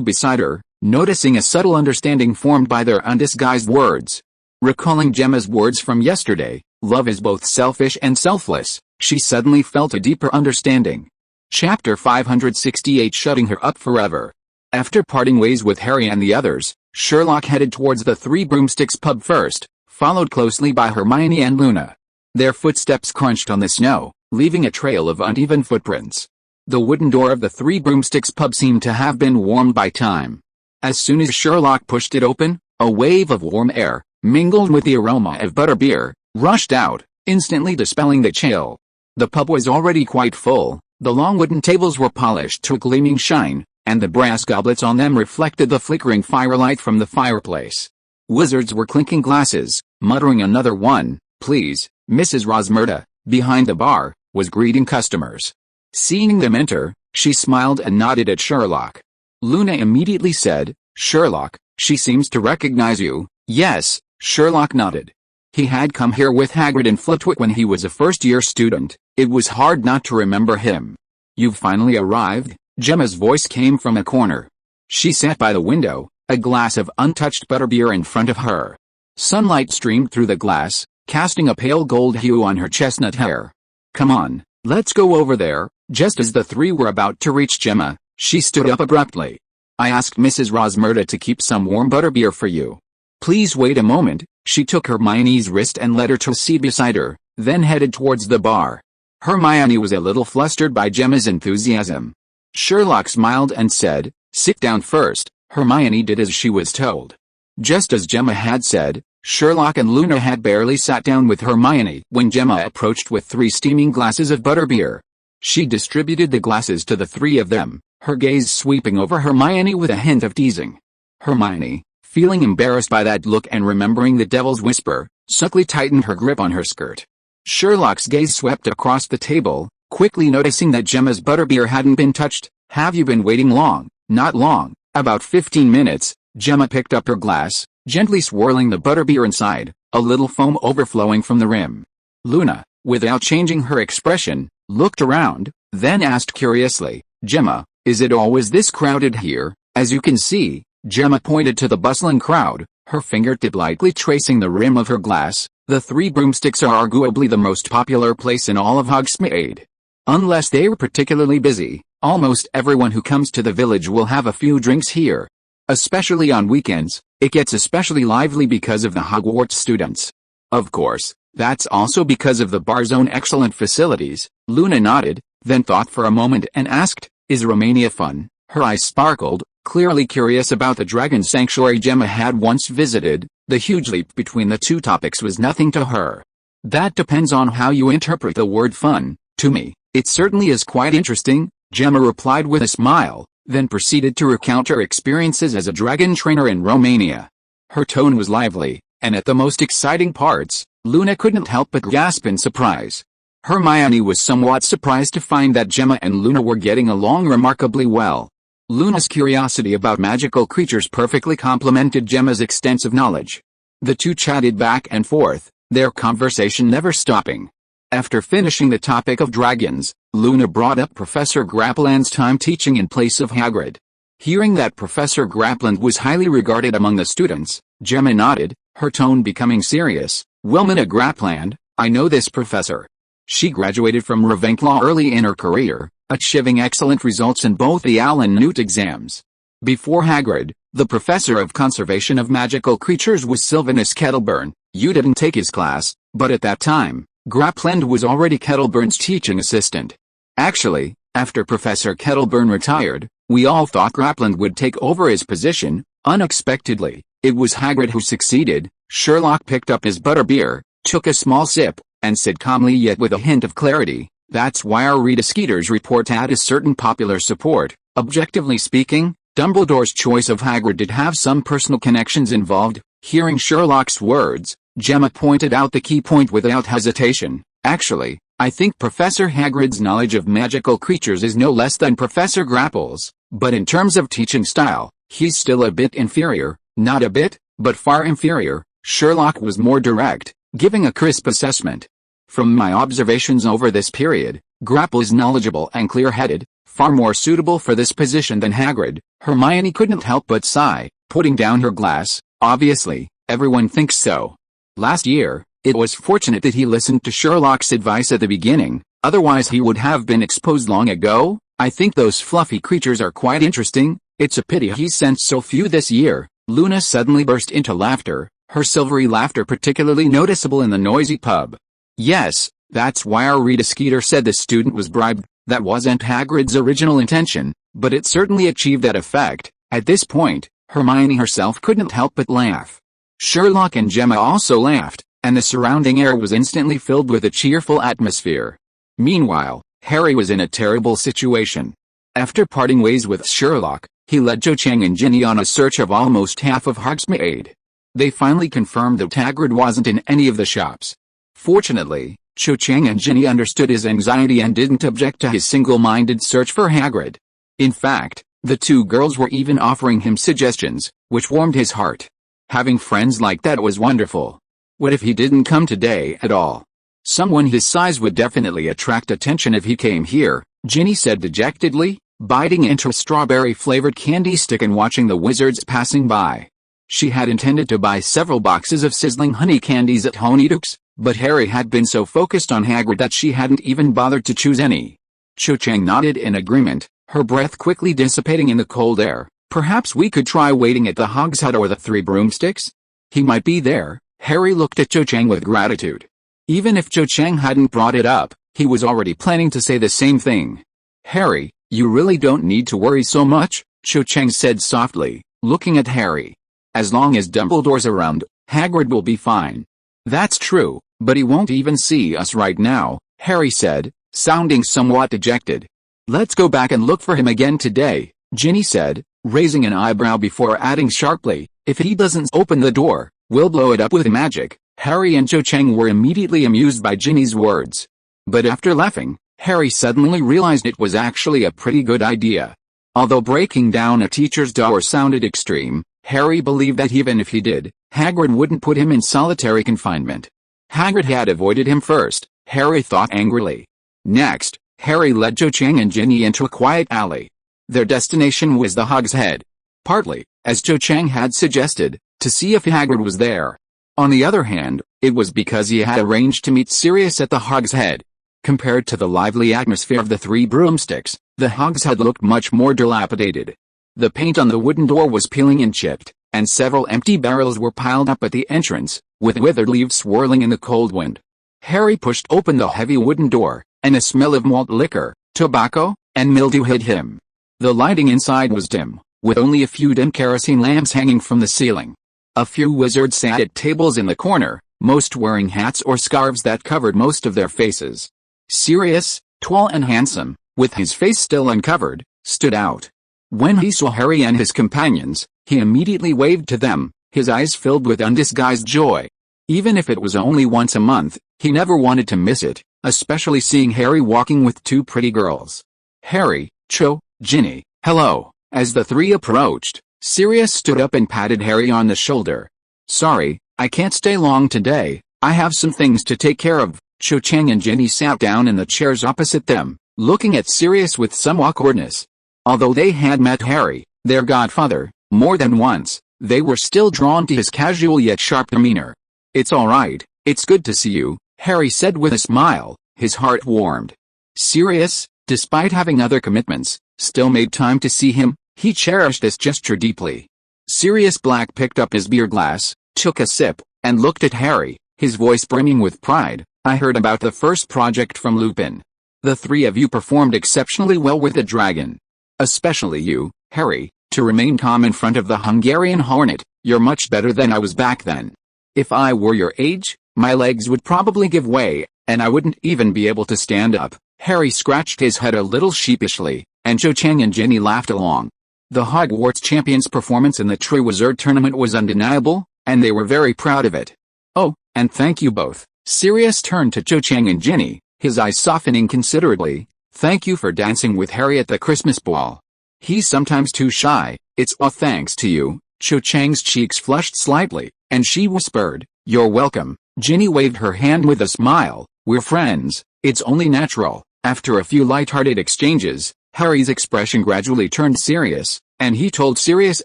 beside her, noticing a subtle understanding formed by their undisguised words. Recalling Gemma's words from yesterday, love is both selfish and selfless, she suddenly felt a deeper understanding. Chapter 568 Shutting Her Up Forever. After parting ways with Harry and the others, Sherlock headed towards the Three Broomsticks pub first, followed closely by Hermione and Luna. Their footsteps crunched on the snow, leaving a trail of uneven footprints. The wooden door of the Three Broomsticks pub seemed to have been warmed by time. As soon as Sherlock pushed it open, a wave of warm air, mingled with the aroma of butterbeer, rushed out, instantly dispelling the chill. The pub was already quite full, the long wooden tables were polished to a gleaming shine, and the brass goblets on them reflected the flickering firelight from the fireplace. Wizards were clinking glasses, muttering another one, please. Mrs. Rosmerta, behind the bar, was greeting customers. Seeing them enter, she smiled and nodded at Sherlock. Luna immediately said, Sherlock, she seems to recognize you. Yes, Sherlock nodded. He had come here with Hagrid and Flitwick when he was a first-year student. It was hard not to remember him. You've finally arrived? Gemma's voice came from a corner. She sat by the window, a glass of untouched butterbeer in front of her. Sunlight streamed through the glass, casting a pale gold hue on her chestnut hair. Come on, let's go over there. Just as the three were about to reach Gemma, she stood up abruptly. I asked Mrs. Rosmerta to keep some warm butterbeer for you. Please wait a moment. She took Hermione's wrist and led her to a seat beside her, then headed towards the bar. Hermione was a little flustered by Gemma's enthusiasm. Sherlock smiled and said, sit down first. Hermione did as she was told. Just as Gemma had said, Sherlock and Luna had barely sat down with Hermione when Gemma approached with 3 steaming glasses of butterbeer. She distributed the glasses to the 3 of them, her gaze sweeping over Hermione with a hint of teasing. Hermione, feeling embarrassed by that look and remembering the devil's whisper, subtly tightened her grip on her skirt. Sherlock's gaze swept across the table, quickly noticing that Gemma's butterbeer hadn't been touched. Have you been waiting long? Not long, about 15 minutes. Gemma picked up her glass, gently swirling the butterbeer inside, a little foam overflowing from the rim. Luna, without changing her expression, looked around, then asked curiously, "Gemma, is it always this crowded here?" As you can see, Gemma pointed to the bustling crowd, her fingertip lightly tracing the rim of her glass. The Three Broomsticks are arguably the most popular place in all of Hogsmeade. Unless they are particularly busy, almost everyone who comes to the village will have a few drinks here. Especially on weekends, it gets especially lively because of the Hogwarts students. Of course, that's also because of the bar's own excellent facilities. Luna nodded, then thought for a moment and asked, "Is Romania fun?" Her eyes sparkled, clearly curious about the dragon sanctuary Gemma had once visited. The huge leap between the two topics was nothing to her. "That depends on how you interpret the word fun. To me, it certainly is quite interesting," Gemma replied with a smile, then proceeded to recount her experiences as a dragon trainer in Romania. Her tone was lively, and at the most exciting parts, Luna couldn't help but gasp in surprise. Hermione was somewhat surprised to find that Gemma and Luna were getting along remarkably well. Luna's curiosity about magical creatures perfectly complemented Gemma's extensive knowledge. The two chatted back and forth, their conversation never stopping. After finishing the topic of dragons, Luna brought up Professor Grappland's time teaching in place of Hagrid. Hearing that Professor Grappland was highly regarded among the students, Gemma nodded, her tone becoming serious. "Wilmina Grappland, I know this professor. She graduated from Ravenclaw early in her career, achieving excellent results in both the Owl and Newt exams. Before Hagrid, the professor of conservation of magical creatures was Sylvanus Kettleburn. You didn't take his class, but at that time, Grappland was already Kettleburn's teaching assistant. Actually, after Professor Kettleburn retired, we all thought Grappland would take over his position. Unexpectedly, it was Hagrid who succeeded." Sherlock picked up his butterbeer, took a small sip, and said calmly yet with a hint of clarity, "That's why our Rita Skeeter's report had a certain popular support. Objectively speaking, Dumbledore's choice of Hagrid did have some personal connections involved." Hearing Sherlock's words, Gemma pointed out the key point without hesitation. "Actually, I think Professor Hagrid's knowledge of magical creatures is no less than Professor Grapple's, but in terms of teaching style, he's still a bit inferior." "Not a bit, but far inferior." Sherlock was more direct, giving a crisp assessment. "From my observations over this period, Grapple is knowledgeable and clear-headed, far more suitable for this position than Hagrid." Hermione couldn't help but sigh, putting down her glass. "Obviously, everyone thinks so. Last year, it was fortunate that he listened to Sherlock's advice at the beginning, otherwise he would have been exposed long ago. I think those fluffy creatures are quite interesting. It's a pity he sent so few this year." Luna suddenly burst into laughter, her silvery laughter particularly noticeable in the noisy pub. "Yes, that's why our Rita Skeeter said the student was bribed. That wasn't Hagrid's original intention, but it certainly achieved that effect." At this point, Hermione herself couldn't help but laugh. Sherlock and Gemma also laughed, and the surrounding air was instantly filled with a cheerful atmosphere. Meanwhile, Harry was in a terrible situation. After parting ways with Sherlock, he led Cho Chang and Ginny on a search of almost half of Hogsmeade. They finally confirmed that Hagrid wasn't in any of the shops. Fortunately, Cho Chang and Ginny understood his anxiety and didn't object to his single-minded search for Hagrid. In fact, the two girls were even offering him suggestions, which warmed his heart. Having friends like that was wonderful. What if he didn't come today at all? Someone his size would definitely attract attention if he came here, Ginny said dejectedly, biting into a strawberry-flavored candy stick and watching the wizards passing by. She had intended to buy several boxes of sizzling honey candies at Honeydukes, but Harry had been so focused on Hagrid that she hadn't even bothered to choose any. Cho Chang nodded in agreement, her breath quickly dissipating in the cold air. "Perhaps we could try waiting at the Hog's Hut or the Three Broomsticks? He might be there." Harry looked at Cho Chang with gratitude. Even if Cho Chang hadn't brought it up, he was already planning to say the same thing. "Harry, you really don't need to worry so much," Cho Chang said softly, looking at Harry. "As long as Dumbledore's around, Hagrid will be fine." "That's true, but he won't even see us right now," Harry said, sounding somewhat dejected. "Let's go back and look for him again today," Ginny said, raising an eyebrow before adding sharply, "If he doesn't open the door, we'll blow it up with magic." Harry and Cho Chang were immediately amused by Ginny's words. But after laughing, Harry suddenly realized it was actually a pretty good idea. Although breaking down a teacher's door sounded extreme, Harry believed that even if he did, Hagrid wouldn't put him in solitary confinement. Hagrid had avoided him first, Harry thought angrily. Next, Harry led Cho Chang and Ginny into a quiet alley. Their destination was the Hog's Head. Partly, as Cho Chang had suggested, to see if Hagrid was there. On the other hand, it was because he had arranged to meet Sirius at the Hog's Head. Compared to the lively atmosphere of the Three Broomsticks, the Hog's Head looked much more dilapidated. The paint on the wooden door was peeling and chipped, and several empty barrels were piled up at the entrance, with withered leaves swirling in the cold wind. Harry pushed open the heavy wooden door, and a smell of malt liquor, tobacco, and mildew hit him. The lighting inside was dim, with only a few dim kerosene lamps hanging from the ceiling. A few wizards sat at tables in the corner, most wearing hats or scarves that covered most of their faces. Sirius, tall and handsome, with his face still uncovered, stood out. When he saw Harry and his companions, he immediately waved to them, his eyes filled with undisguised joy. Even if it was only once a month, he never wanted to miss it, especially seeing Harry walking with two pretty girls. Harry, Cho, Ginny, hello. As the three approached, Sirius stood up and patted Harry on the shoulder. Sorry, I can't stay long today, I have some things to take care of. Cho Chang and Ginny sat down in the chairs opposite them, looking at Sirius with some awkwardness. Although they had met Harry, their godfather, more than once, they were still drawn to his casual yet sharp demeanor. It's all right, it's good to see you, Harry said with a smile, his heart warmed. Sirius, despite having other commitments, still made time to see him. He cherished this gesture deeply. Sirius Black picked up his beer glass, took a sip, and looked at Harry, his voice brimming with pride. I heard about the first project from Lupin. The three of you performed exceptionally well with the dragon. Especially you, Harry, to remain calm in front of the Hungarian hornet. You're much better than I was back then. If I were your age, my legs would probably give way, and I wouldn't even be able to stand up. Harry scratched his head a little sheepishly, and Cho Chang and Ginny laughed along. The Hogwarts champions' performance in the Triwizard Tournament was undeniable, and they were very proud of it. Oh, and thank you both. Sirius turned to Cho Chang and Ginny, his eyes softening considerably. Thank you for dancing with Harry at the Christmas ball. He's sometimes too shy. It's all thanks to you. Cho Chang's cheeks flushed slightly, and she whispered, You're welcome. Ginny waved her hand with a smile. We're friends, it's only natural. After a few light-hearted exchanges, Harry's expression gradually turned serious, and he told Sirius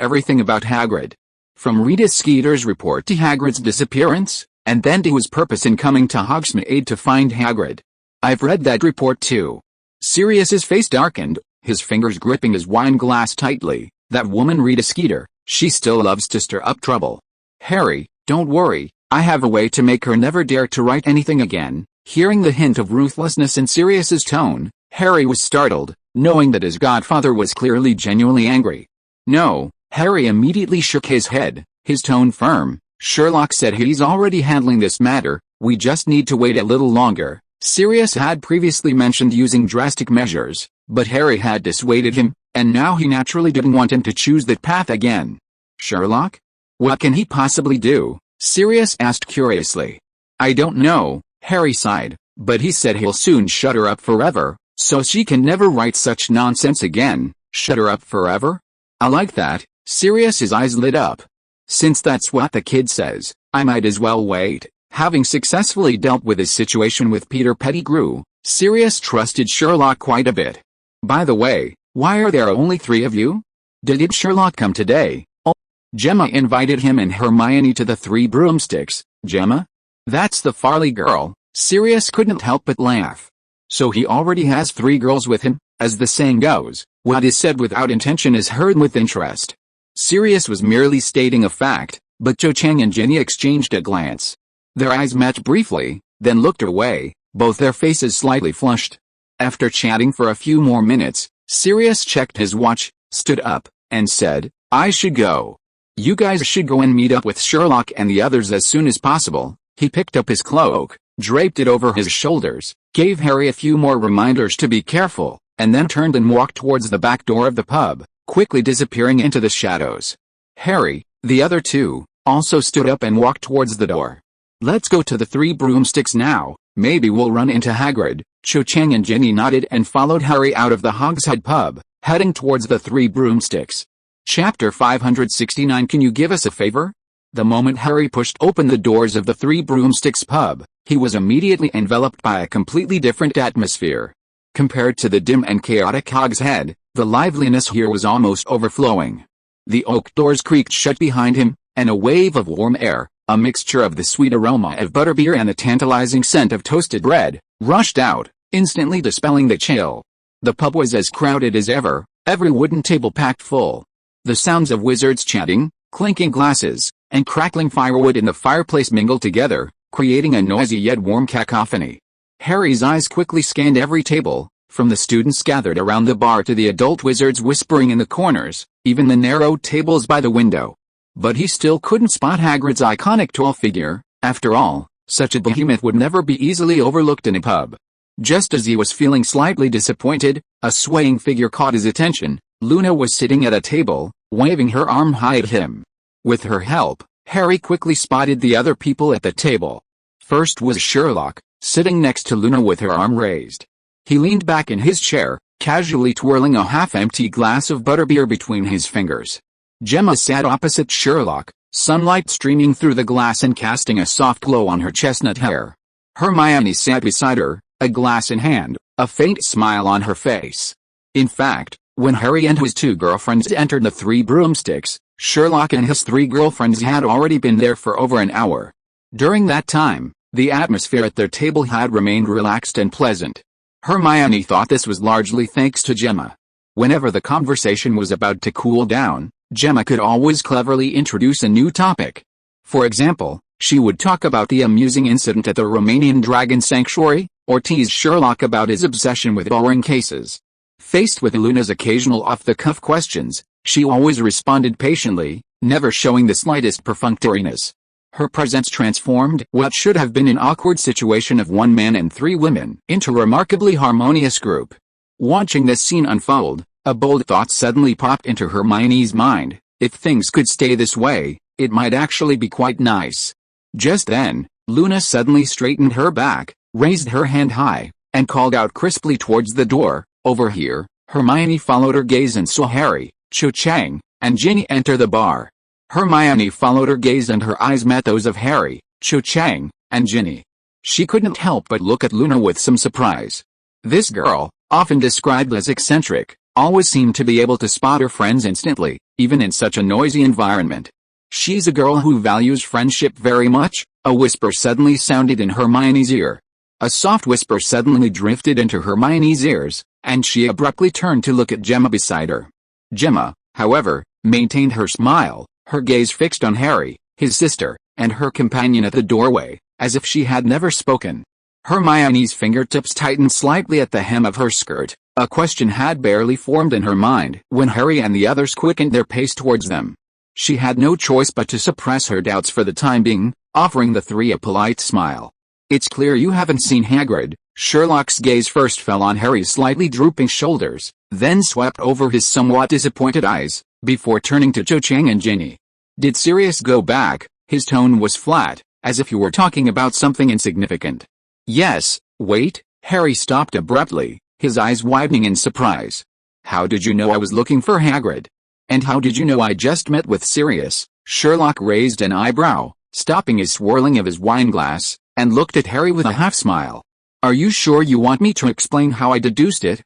everything about Hagrid. From Rita Skeeter's report to Hagrid's disappearance, and then to his purpose in coming to Hogsmeade to find Hagrid. I've read that report too. Sirius's face darkened, his fingers gripping his wine glass tightly. That woman Rita Skeeter, she still loves to stir up trouble. Harry, don't worry, I have a way to make her never dare to write anything again. Hearing the hint of ruthlessness in Sirius's tone, Harry was startled, knowing that his godfather was clearly genuinely angry. No, Harry immediately shook his head, his tone firm. Sherlock said he's already handling this matter, we just need to wait a little longer. Sirius had previously mentioned using drastic measures, but Harry had dissuaded him, and now he naturally didn't want him to choose that path again. Sherlock? What can he possibly do? Sirius asked curiously. I don't know, Harry sighed, but he said he'll soon shut her up forever, so she can never write such nonsense again. Shut her up forever? I like that. Sirius's eyes lit up. Since that's what the kid says, I might as well wait. Having successfully dealt with his situation with Peter Pettigrew, Sirius trusted Sherlock quite a bit. By the way, why are there only 3 of you? Did Sherlock come today? Oh, Gemma invited him and Hermione to the Three Broomsticks. Gemma? That's the Farley girl. Sirius couldn't help but laugh. So he already has 3 girls with him, as the saying goes. What is said without intention is heard with interest. Sirius was merely stating a fact, but Cho Chang and Ginny exchanged a glance. Their eyes met briefly, then looked away, both their faces slightly flushed. After chatting for a few more minutes, Sirius checked his watch, stood up, and said, I should go. You guys should go and meet up with Sherlock and the others as soon as possible. He picked up his cloak, draped it over his shoulders, gave Harry a few more reminders to be careful, and then turned and walked towards the back door of the pub, quickly disappearing into the shadows. Harry, the other 2, also stood up and walked towards the door. Let's go to the Three Broomsticks now, maybe we'll run into Hagrid. Cho Chang and Ginny nodded and followed Harry out of the Hogshead pub, heading towards the Three Broomsticks. Chapter 569. Can you give us a favor? The moment Harry pushed open the doors of the Three Broomsticks pub, he was immediately enveloped by a completely different atmosphere. Compared to the dim and chaotic Hogshead, the liveliness here was almost overflowing. The oak doors creaked shut behind him, and a wave of warm air, a mixture of the sweet aroma of butterbeer and the tantalizing scent of toasted bread, rushed out, instantly dispelling the chill. The pub was as crowded as ever, every wooden table packed full. The sounds of wizards chatting, clinking glasses, and crackling firewood in the fireplace mingled together, creating a noisy yet warm cacophony. Harry's eyes quickly scanned every table, from the students gathered around the bar to the adult wizards whispering in the corners, even the narrow tables by the window. But he still couldn't spot Hagrid's iconic tall figure. After all, such a behemoth would never be easily overlooked in a pub. Just as he was feeling slightly disappointed, a swaying figure caught his attention. Luna was sitting at a table, waving her arm high at him. With her help, Harry quickly spotted the other people at the table. First was Sherlock, sitting next to Luna with her arm raised. He leaned back in his chair, casually twirling a half-empty glass of butterbeer between his fingers. Gemma sat opposite Sherlock, sunlight streaming through the glass and casting a soft glow on her chestnut hair. Hermione sat beside her, a glass in hand, a faint smile on her face. In fact, when Harry and his two girlfriends entered the Three Broomsticks, Sherlock and his three girlfriends had already been there for over an hour. During that time, the atmosphere at their table had remained relaxed and pleasant. Hermione thought this was largely thanks to Gemma. Whenever the conversation was about to cool down, Gemma could always cleverly introduce a new topic. For example, she would talk about the amusing incident at the Romanian Dragon Sanctuary, or tease Sherlock about his obsession with boring cases. Faced with Luna's occasional off-the-cuff questions, she always responded patiently, never showing the slightest perfunctoriness. Her presence transformed what should have been an awkward situation of one man and three women into a remarkably harmonious group. Watching this scene unfold, a bold thought suddenly popped into Hermione's mind. If things could stay this way, it might actually be quite nice. Just then, Luna suddenly straightened her back, raised her hand high, and called out crisply towards the door, "Over here." Hermione followed her gaze and saw Harry, Cho Chang, and Ginny enter the bar. Hermione followed her gaze and her eyes met those of Harry, Cho Chang, and Ginny. She couldn't help but look at Luna with some surprise. This girl, often described as eccentric, always seemed to be able to spot her friends instantly, even in such a noisy environment. "She's a girl who values friendship very much," a whisper suddenly sounded in Hermione's ear. A soft whisper suddenly drifted into Hermione's ears, and she abruptly turned to look at Gemma beside her. Gemma, however, maintained her smile, her gaze fixed on Harry, his sister, and her companion at the doorway, as if she had never spoken. Hermione's fingertips tightened slightly at the hem of her skirt. A question had barely formed in her mind when Harry and the others quickened their pace towards them. She had no choice but to suppress her doubts for the time being, offering the three a polite smile. "It's clear you haven't seen Hagrid." Sherlock's gaze first fell on Harry's slightly drooping shoulders, then swept over his somewhat disappointed eyes, before turning to Cho Chang and Ginny. "Did Sirius go back?" His tone was flat, as if he were talking about something insignificant. "Yes." "Wait." Harry stopped abruptly, his eyes widening in surprise. "How did you know I was looking for Hagrid? And how did you know I just met with Sirius?" Sherlock raised an eyebrow, stopping his swirling of his wineglass, and looked at Harry with a half-smile. "Are you sure you want me to explain how I deduced it?"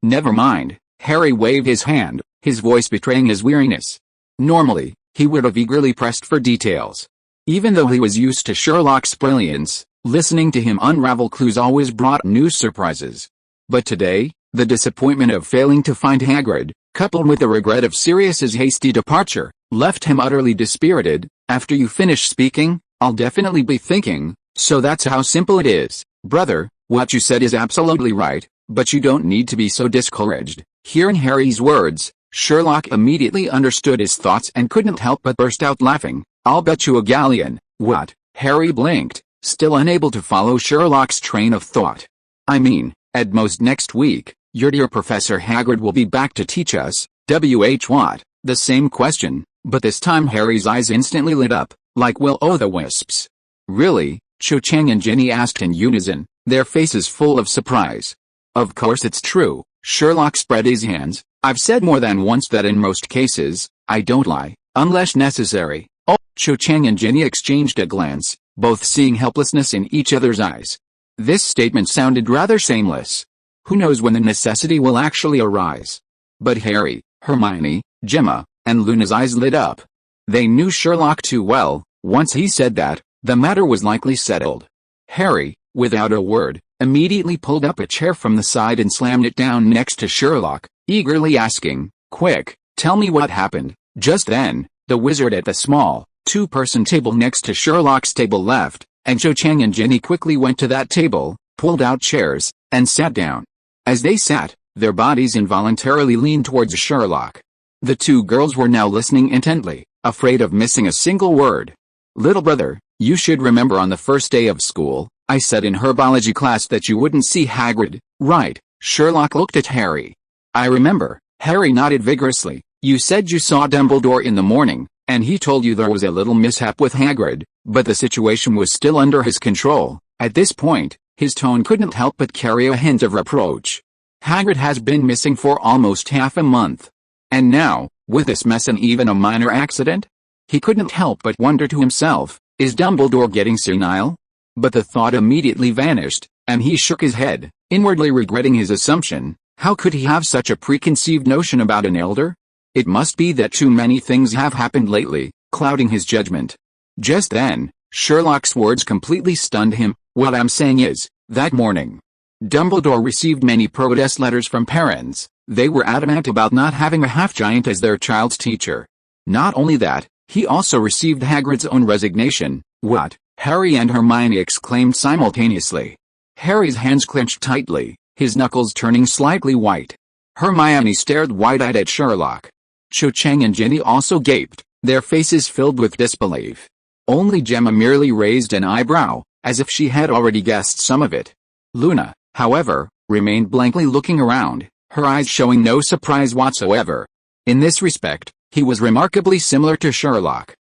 Never mind." Harry waved his hand, his voice betraying his weariness. Normally, he would have eagerly pressed for details. Even though he was used to Sherlock's brilliance, listening to him unravel clues always brought new surprises. But today, the disappointment of failing to find Hagrid, coupled with the regret of Sirius's hasty departure, left him utterly dispirited. "After you finish speaking, I'll definitely be thinking, so that's how simple it is. Brother, what you said is absolutely right, but you don't need to be so discouraged." Hearing Harry's words, Sherlock immediately understood his thoughts and couldn't help but burst out laughing. "I'll bet you a galleon." "What?" Harry blinked, still unable to follow Sherlock's train of thought. "I mean, at most next week, your dear Professor Hagrid will be back to teach us." What? The same question, but this time Harry's eyes instantly lit up, like will-o'-the-wisps. "Really?" Cho Chang and Ginny asked in unison, their faces full of surprise. "Of course it's true." Sherlock spread his hands. "I've said more than once that in most cases, I don't lie, unless necessary. Oh, Cho Chang and Ginny exchanged a glance, both seeing helplessness in each other's eyes. This statement sounded rather shameless. Who knows when the necessity will actually arise? But Harry, Hermione, Gemma, and Luna's eyes lit up. They knew Sherlock too well. Once he said that, the matter was likely settled. Harry, without a word, immediately pulled up a chair from the side and slammed it down next to Sherlock, eagerly asking, "Quick, tell me what happened." Just then, the wizard at the small, two-person table next to Sherlock's table left, and Cho Chang and Ginny quickly went to that table, pulled out chairs, and sat down. As they sat, their bodies involuntarily leaned towards Sherlock. The two girls were now listening intently, afraid of missing a single word. "Little brother, you should remember on the first day of school, I said in herbology class that you wouldn't see Hagrid, right?" Sherlock looked at Harry. "I remember." Harry nodded vigorously. "You said you saw Dumbledore in the morning, and he told you there was a little mishap with Hagrid, but the situation was still under his control." At this point, his tone couldn't help but carry a hint of reproach. "Hagrid has been missing for almost half a month. And now, with this mess and even a minor accident?" He couldn't help but wonder to himself, is Dumbledore getting senile? But the thought immediately vanished, and he shook his head, inwardly regretting his assumption. How could he have such a preconceived notion about an elder? It must be that too many things have happened lately, clouding his judgment. Just then, Sherlock's words completely stunned him. "What I'm saying is, that morning, Dumbledore received many protest letters from parents. They were adamant about not having a half-giant as their child's teacher. Not only that, he also received Hagrid's own resignation." "What?" Harry and Hermione exclaimed simultaneously. Harry's hands clenched tightly, his knuckles turning slightly white. Hermione stared wide-eyed at Sherlock. Cho Chang and Ginny also gaped, their faces filled with disbelief. Only Gemma merely raised an eyebrow, as if she had already guessed some of it. Luna, however, remained blankly looking around, her eyes showing no surprise whatsoever. In this respect, he was remarkably similar to Sherlock.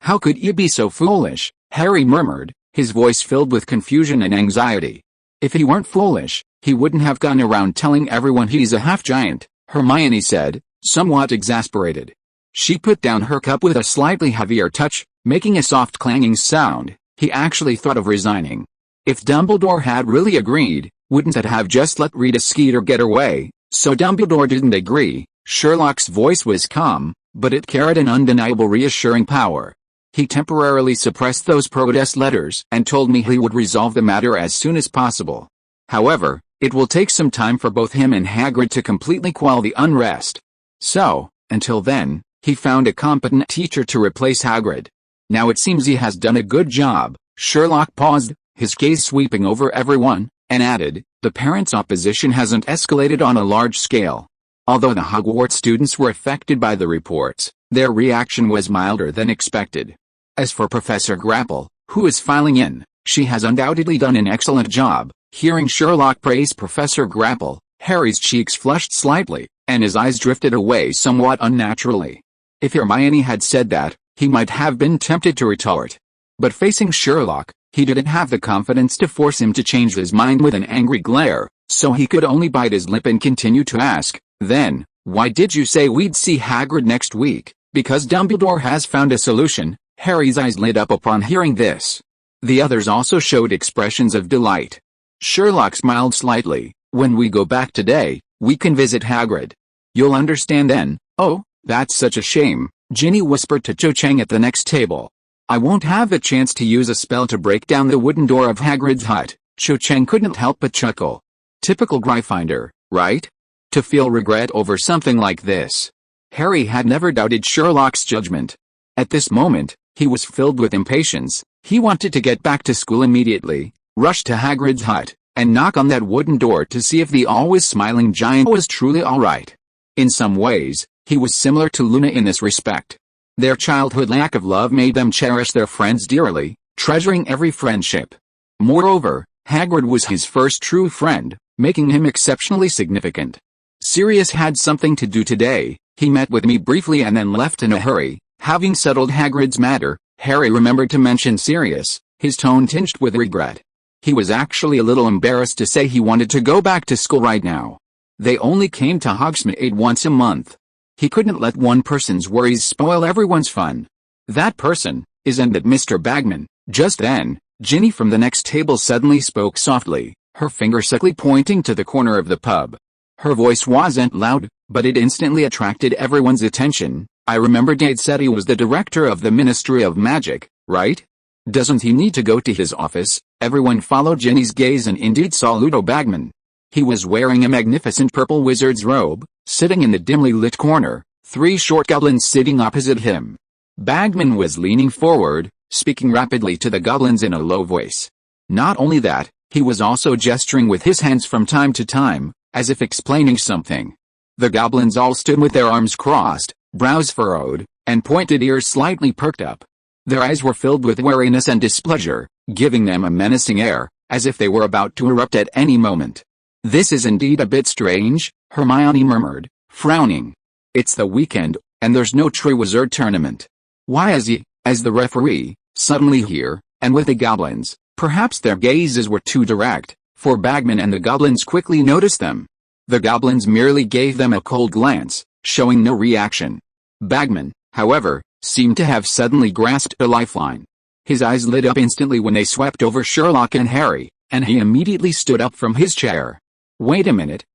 "How could you be so foolish?" Harry murmured, his voice filled with confusion and anxiety. "If he weren't foolish, he wouldn't have gone around telling everyone he's a half-giant," Hermione said, somewhat exasperated. She put down her cup with a slightly heavier touch, making a soft clanging sound. "He actually thought of resigning. If Dumbledore had really agreed, wouldn't it have just let Rita Skeeter get her way?" "So Dumbledore didn't agree." Sherlock's voice was calm, but it carried an undeniable reassuring power. "He temporarily suppressed those protest letters and told me he would resolve the matter as soon as possible. However, it will take some time for both him and Hagrid to completely quell the unrest. So, until then, he found a competent teacher to replace Hagrid. Now it seems he has done a good job." Sherlock paused, his gaze sweeping over everyone, and added, "The parents' opposition hasn't escalated on a large scale. Although the Hogwarts students were affected by the reports, their reaction was milder than expected. As for Professor Grapple, who is filing in, she has undoubtedly done an excellent job." Hearing Sherlock praise Professor Grapple, Harry's cheeks flushed slightly, and his eyes drifted away somewhat unnaturally. If Hermione had said that, he might have been tempted to retort. But facing Sherlock, he didn't have the confidence to force him to change his mind with an angry glare, so he could only bite his lip and continue to ask, "Then, why did you say we'd see Hagrid next week?" "Because Dumbledore has found a solution." Harry's eyes lit up upon hearing this. The others also showed expressions of delight. Sherlock smiled slightly. "When we go back today, we can visit Hagrid. You'll understand then." "Oh, that's such a shame," Ginny whispered to Cho Chang at the next table. "I won't have a chance to use a spell to break down the wooden door of Hagrid's hut." Cho Chang couldn't help but chuckle. Typical Gryffindor, right? To feel regret over something like this. Harry had never doubted Sherlock's judgment. At this moment, he was filled with impatience. He wanted to get back to school immediately, rush to Hagrid's hut, and knock on that wooden door to see if the always smiling giant was truly all right. In some ways, he was similar to Luna in this respect. Their childhood lack of love made them cherish their friends dearly, treasuring every friendship. Moreover, Hagrid was his first true friend, making him exceptionally significant. "Sirius had something to do today. He met with me briefly and then left in a hurry." Having settled Hagrid's matter, Harry remembered to mention Sirius, his tone tinged with regret. He was actually a little embarrassed to say he wanted to go back to school right now. They only came to Hogsmeade once a month. He couldn't let one person's worries spoil everyone's fun. That person isn't it Mr. Bagman? Just then, Ginny from the next table suddenly spoke softly, her finger sickly pointing to the corner of the pub. Her voice wasn't loud, but it instantly attracted everyone's attention. I remember Dad said he was the director of the Ministry of Magic, right? Doesn't he need to go to his office? Everyone followed Ginny's gaze and indeed saw Ludo Bagman. He was wearing a magnificent purple wizard's robe, sitting in the dimly lit corner, 3 short goblins sitting opposite him. Bagman was leaning forward, speaking rapidly to the goblins in a low voice. Not only that, he was also gesturing with his hands from time to time, as if explaining something. The goblins all stood with their arms crossed, brows furrowed, and pointed ears slightly perked up. Their eyes were filled with wariness and displeasure, giving them a menacing air, as if they were about to erupt at any moment. "This is indeed a bit strange," Hermione murmured, frowning. "It's the weekend, and there's no Triwizard Tournament. Why is he, as the referee, suddenly here, and with the goblins?" Perhaps their gazes were too direct, for Bagman and the goblins quickly noticed them. The goblins merely gave them a cold glance, showing no reaction. Bagman, however, seemed to have suddenly grasped a lifeline. His eyes lit up instantly when they swept over Sherlock and Harry, and he immediately stood up from his chair. Wait a minute,"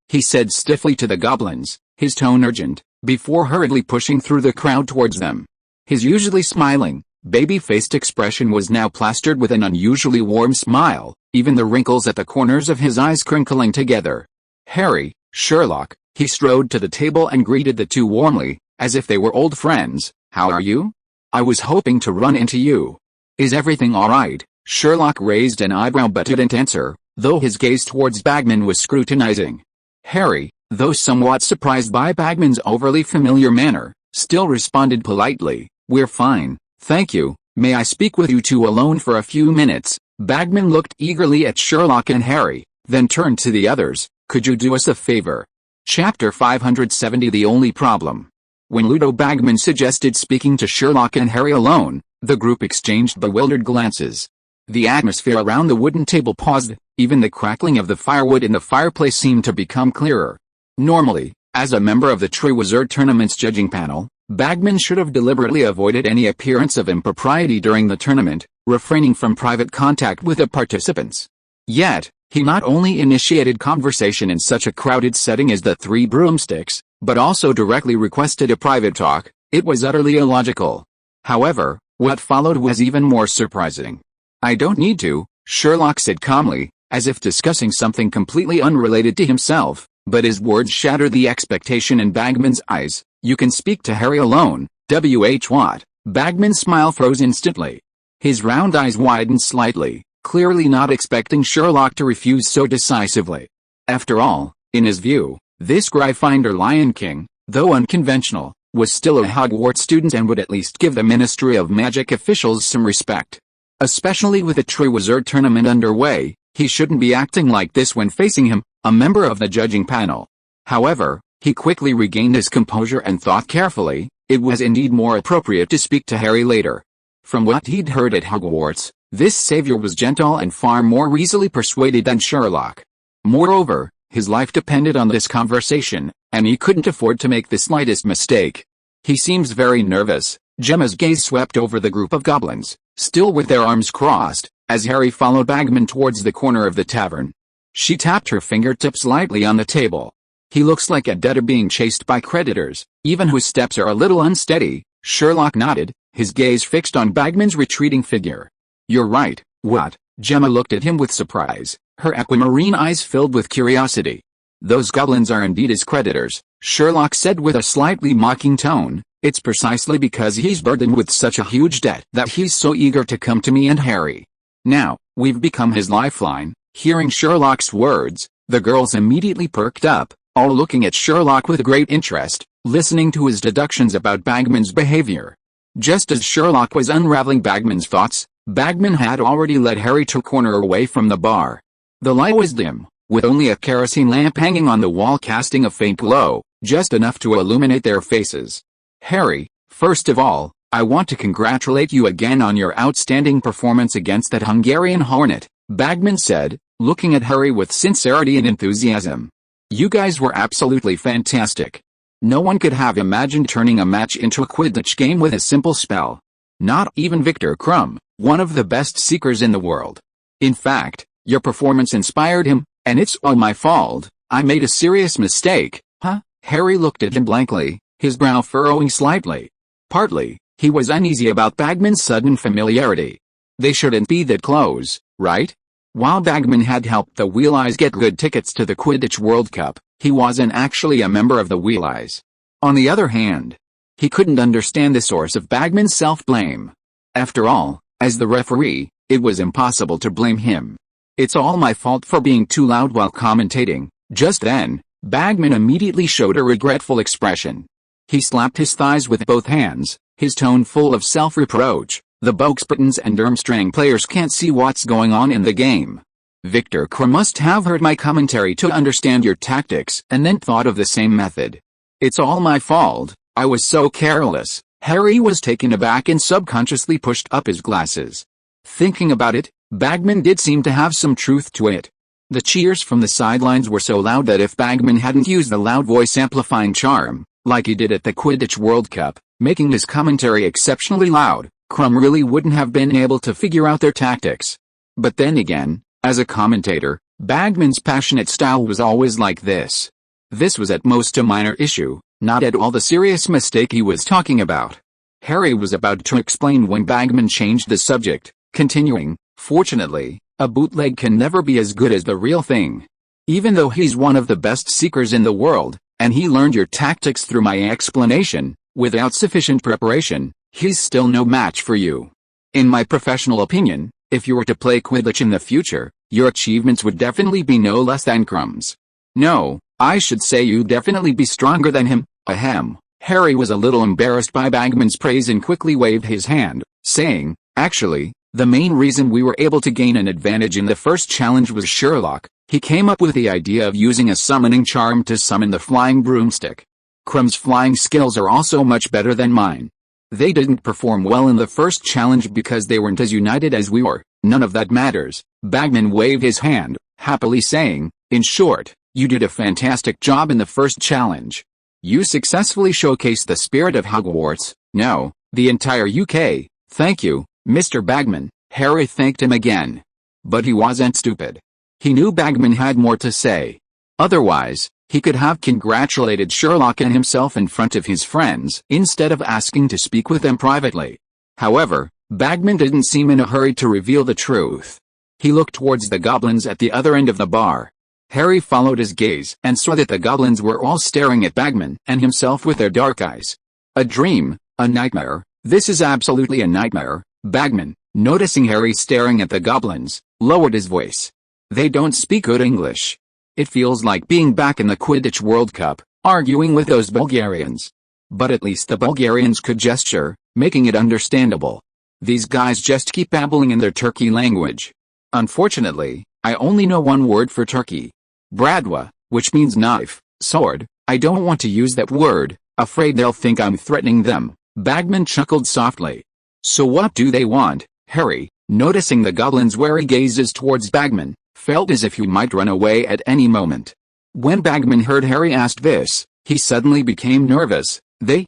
he said stiffly to the goblins, his tone urgent, before hurriedly pushing through the crowd towards them. His usually smiling, baby-faced expression was now plastered with an unusually warm smile, even the wrinkles at the corners of his eyes crinkling together. "Harry, Sherlock," he strode to the table and greeted the two warmly, as if they were old friends. "How are you? I was hoping to run into you." "Is everything all right?" Sherlock raised an eyebrow but didn't answer, though his gaze towards Bagman was scrutinizing. Harry, though somewhat surprised by Bagman's overly familiar manner, still responded politely, "We're fine, thank you. May I speak with you two alone for a few minutes?" Bagman looked eagerly at Sherlock and Harry, then turned to the others. "Could you do us a favor?" Chapter 570 The Only Problem. When Ludo Bagman suggested speaking to Sherlock and Harry alone, the group exchanged bewildered glances. The atmosphere around the wooden table paused, even the crackling of the firewood in the fireplace seemed to become clearer. Normally, as a member of the Triwizard Tournament's judging panel, Bagman should have deliberately avoided any appearance of impropriety during the tournament, refraining from private contact with the participants. Yet, he not only initiated conversation in such a crowded setting as the Three Broomsticks, but also directly requested a private talk. It was utterly illogical. However, what followed was even more surprising. "I don't need to," Sherlock said calmly, as if discussing something completely unrelated to himself, but his words shattered the expectation in Bagman's eyes. "You can speak to Harry alone, What?" Bagman's smile froze instantly. His round eyes widened slightly, clearly not expecting Sherlock to refuse so decisively. After all, in his view, this Gryffindor Lion King, though unconventional, was still a Hogwarts student and would at least give the Ministry of Magic officials some respect. Especially with the Triwizard Tournament underway, he shouldn't be acting like this when facing him, a member of the judging panel. However, he quickly regained his composure and thought carefully. It was indeed more appropriate to speak to Harry later. From what he'd heard at Hogwarts, this savior was gentle and far more easily persuaded than Sherlock. Moreover, his life depended on this conversation, and he couldn't afford to make the slightest mistake. "He seems very nervous." Gemma's gaze swept over the group of goblins, still with their arms crossed, as Harry followed Bagman towards the corner of the tavern. She tapped her fingertips lightly on the table. "He looks like a debtor being chased by creditors, even whose steps are a little unsteady." Sherlock nodded, his gaze fixed on Bagman's retreating figure. "You're right." "What?" Gemma looked at him with surprise, her aquamarine eyes filled with curiosity. "Those goblins are indeed his creditors," Sherlock said with a slightly mocking tone. "It's precisely because he's burdened with such a huge debt that he's so eager to come to me and Harry. Now, we've become his lifeline." Hearing Sherlock's words, the girls immediately perked up, all looking at Sherlock with great interest, listening to his deductions about Bagman's behavior. Just as Sherlock was unraveling Bagman's thoughts, Bagman had already led Harry to a corner away from the bar. The light was dim, with only a kerosene lamp hanging on the wall casting a faint glow, just enough to illuminate their faces. "Harry, first of all, I want to congratulate you again on your outstanding performance against that Hungarian hornet," Bagman said, looking at Harry with sincerity and enthusiasm. "You guys were absolutely fantastic." No one could have imagined turning a match into a Quidditch game with a simple spell. Not even Victor Crumb, one of the best seekers in the world. In fact, your performance inspired him, and it's all my fault. I made a serious mistake. Huh? Harry looked at him blankly, his brow furrowing slightly. Partly, he was uneasy about Bagman's sudden familiarity. They shouldn't be that close, right? While Bagman had helped the Wheeleyes get good tickets to the Quidditch World Cup, he wasn't actually a member of the Wheeleyes. On the other hand, he couldn't understand the source of Bagman's self-blame. After all, as the referee, it was impossible to blame him. It's all my fault for being too loud while commentating. Just then, Bagman immediately showed a regretful expression. He slapped his thighs with both hands, his tone full of self-reproach. The Boxburtons and Durmstrang players can't see what's going on in the game. Victor Crumb must have heard my commentary to understand your tactics and then thought of the same method. It's all my fault, I was so careless. Harry was taken aback and subconsciously pushed up his glasses. Thinking about it, Bagman did seem to have some truth to it. The cheers from the sidelines were so loud that if Bagman hadn't used the loud voice amplifying charm, like he did at the Quidditch World Cup, making his commentary exceptionally loud, Crumb really wouldn't have been able to figure out their tactics. But then again, as a commentator, Bagman's passionate style was always like this. This was at most a minor issue, not at all the serious mistake he was talking about. Harry was about to explain when Bagman changed the subject, continuing, "Fortunately, a bootleg can never be as good as the real thing. Even though he's one of the best seekers in the world, and he learned your tactics through my explanation, without sufficient preparation, he's still no match for you. In my professional opinion, if you were to play Quidditch in the future, your achievements would definitely be no less than Crumb's. No, I should say you'd definitely be stronger than him." Ahem. Harry was a little embarrassed by Bagman's praise and quickly waved his hand, saying, "Actually, the main reason we were able to gain an advantage in the first challenge was Sherlock. He came up with the idea of using a summoning charm to summon the flying broomstick. Crumb's flying skills are also much better than mine. They didn't perform well in the first challenge because they weren't as united as we were. None of that matters." Bagman waved his hand, happily saying, "In short, you did a fantastic job in the first challenge. You successfully showcased the spirit of Hogwarts, no, the entire UK. Thank you, Mr. Bagman." Harry thanked him again. But he wasn't stupid. He knew Bagman had more to say. Otherwise, he could have congratulated Sherlock and himself in front of his friends instead of asking to speak with them privately. However, Bagman didn't seem in a hurry to reveal the truth. He looked towards the goblins at the other end of the bar. Harry followed his gaze and saw that the goblins were all staring at Bagman and himself with their dark eyes. A dream, a nightmare, this is absolutely a nightmare. Bagman, noticing Harry staring at the goblins, lowered his voice. "They don't speak good English. It feels like being back in the Quidditch World Cup, arguing with those Bulgarians. But at least the Bulgarians could gesture, making it understandable. These guys just keep babbling in their Turkey language. Unfortunately, I only know one word for Turkey. Bradwa, which means knife, sword. I don't want to use that word, afraid they'll think I'm threatening them." Bagman chuckled softly. "So what do they want?" Harry, noticing the goblins' wary gazes towards Bagman, felt as if he might run away at any moment. When Bagman heard Harry ask this, he suddenly became nervous. They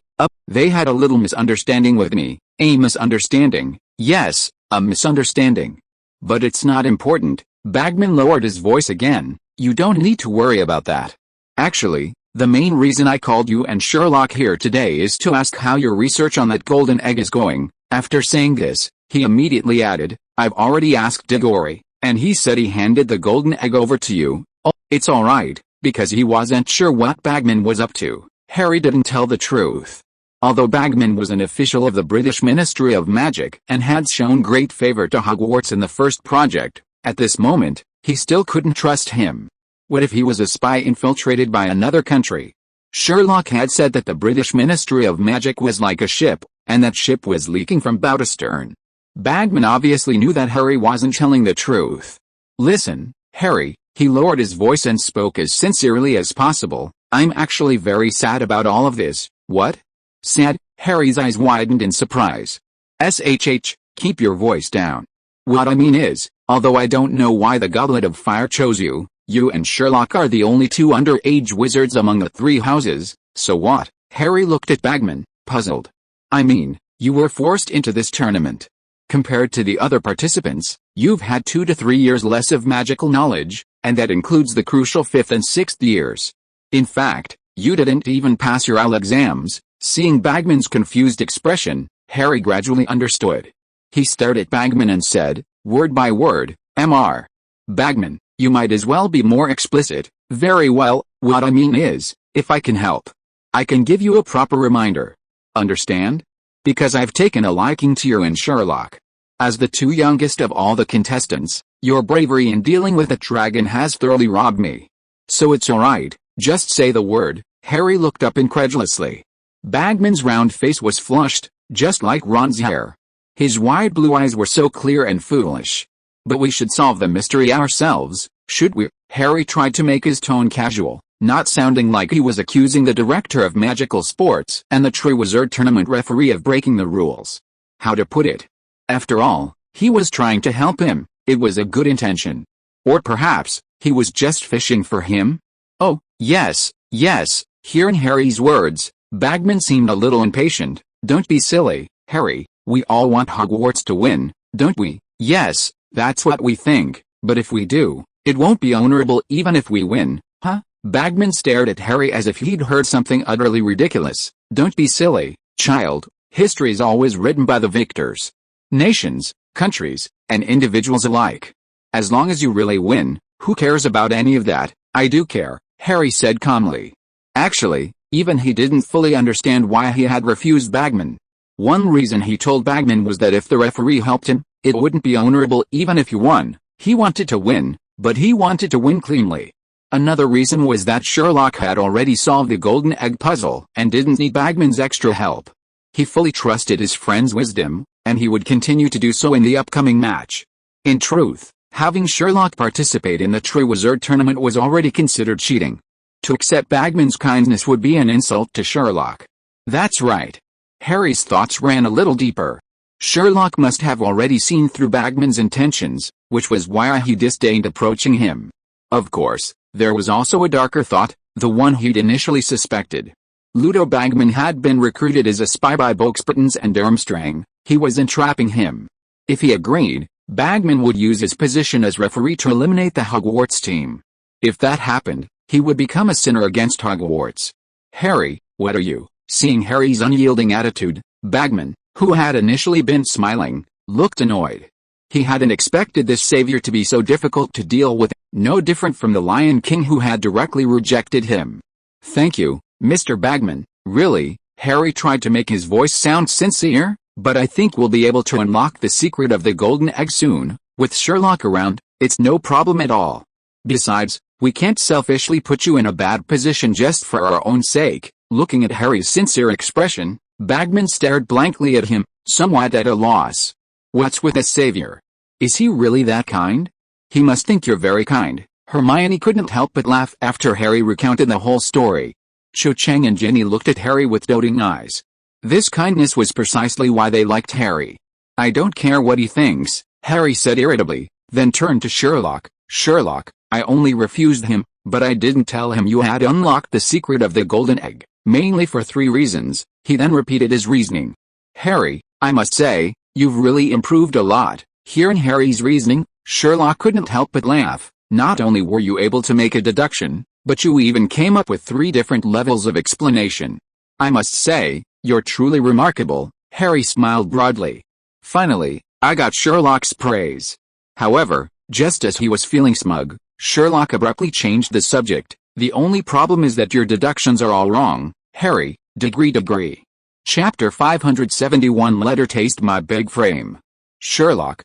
had a little misunderstanding with me." "A misunderstanding? Yes, a misunderstanding. But it's not important." Bagman lowered his voice again. "You don't need to worry about that. Actually, the main reason I called you and Sherlock here today is to ask how your research on that golden egg is going." After saying this, he immediately added, "I've already asked Diggory, and he said he handed the golden egg over to you." "Oh, it's alright," because he wasn't sure what Bagman was up to. Harry didn't tell the truth. Although Bagman was an official of the British Ministry of Magic and had shown great favor to Hogwarts in the first project, at this moment, he still couldn't trust him. What if he was a spy infiltrated by another country? Sherlock had said that the British Ministry of Magic was like a ship, and that ship was leaking from bow to stern. Bagman obviously knew that Harry wasn't telling the truth. "Listen, Harry," he lowered his voice and spoke as sincerely as possible, "I'm actually very sad about all of this." "What? Sad?" Harry's eyes widened in surprise. Keep your voice down. "What I mean is, although I don't know why the Goblet of Fire chose you, you and Sherlock are the only two underage wizards among the three houses, So what? Harry looked at Bagman, puzzled. I mean, you were forced into this tournament. Compared to the other participants, you've had 2 to 3 years less of magical knowledge, and that includes the crucial 5th and 6th years. In fact, you didn't even pass your AL exams. Seeing Bagman's confused expression, Harry gradually understood. He stared at Bagman and said, word by word, Mr. Bagman, you might as well be more explicit. Very well, what I mean is, if I can help, I can give you a proper reminder. Understand? Because I've taken a liking to you and Sherlock. As the 2 youngest of all the contestants, your bravery in dealing with a dragon has thoroughly robbed me. So it's alright, just say the word. Harry looked up incredulously. Bagman's round face was flushed, just like Ron's hair. His wide blue eyes were so clear and foolish. But we should solve the mystery ourselves, should we? Harry tried to make his tone casual, not sounding like he was accusing the director of magical sports and the Triwizard Tournament referee of breaking the rules. How to put it? After all, he was trying to help him. It was a good intention. Or perhaps, he was just fishing for him? Oh, yes. Hearing Harry's words, Bagman seemed a little impatient. Don't be silly, Harry, we all want Hogwarts to win, don't we? Yes, that's what we think, but if we do, it won't be honorable even if we win, huh? Bagman stared at Harry as if he'd heard something utterly ridiculous. Don't be silly, child, history's always written by the victors. Nations, countries, and individuals alike. As long as you really win, who cares about any of that? I do care, Harry said calmly. Actually, even he didn't fully understand why he had refused Bagman. One reason he told Bagman was that if the referee helped him, it wouldn't be honorable even if he won. He wanted to win, but he wanted to win cleanly. Another reason was that Sherlock had already solved the golden egg puzzle and didn't need Bagman's extra help. He fully trusted his friend's wisdom, and he would continue to do so in the upcoming match. In truth, having Sherlock participate in the Triwizard Tournament was already considered cheating. To accept Bagman's kindness would be an insult to Sherlock. That's right. Harry's thoughts ran a little deeper. Sherlock must have already seen through Bagman's intentions, which was why he disdained approaching him. Of course, there was also a darker thought, the one he'd initially suspected. Ludo Bagman had been recruited as a spy by Boxpertons and Durmstrang. He was entrapping him. If he agreed, Bagman would use his position as referee to eliminate the Hogwarts team. If that happened, he would become a sinner against Hogwarts. Harry, what are you? Seeing Harry's unyielding attitude, Bagman, who had initially been smiling, looked annoyed. He hadn't expected this savior to be so difficult to deal with, no different from the Lion King who had directly rejected him. Thank you, Mr. Bagman, really. Harry tried to make his voice sound sincere, but I think we'll be able to unlock the secret of the golden egg soon. With Sherlock around, it's no problem at all. Besides, we can't selfishly put you in a bad position just for our own sake. Looking at Harry's sincere expression, Bagman stared blankly at him, somewhat at a loss. What's with a savior? Is he really that kind? He must think you're very kind. Hermione couldn't help but laugh after Harry recounted the whole story. Cho Chang and Ginny looked at Harry with doting eyes. This kindness was precisely why they liked Harry. I don't care what he thinks, Harry said irritably, then turned to Sherlock. Sherlock, I only refused him, but I didn't tell him you had unlocked the secret of the golden egg, mainly for 3 reasons. He then repeated his reasoning. Harry, I must say, you've really improved a lot. Hearing Harry's reasoning, Sherlock couldn't help but laugh. Not only were you able to make a deduction, but you even came up with 3 different levels of explanation. I must say, you're truly remarkable. Harry smiled broadly. Finally, I got Sherlock's praise. However, just as he was feeling smug, Sherlock abruptly changed the subject. The only problem is that your deductions are all wrong, Harry. Degree. Chapter 571 Letter Taste My Big Frame. Sherlock,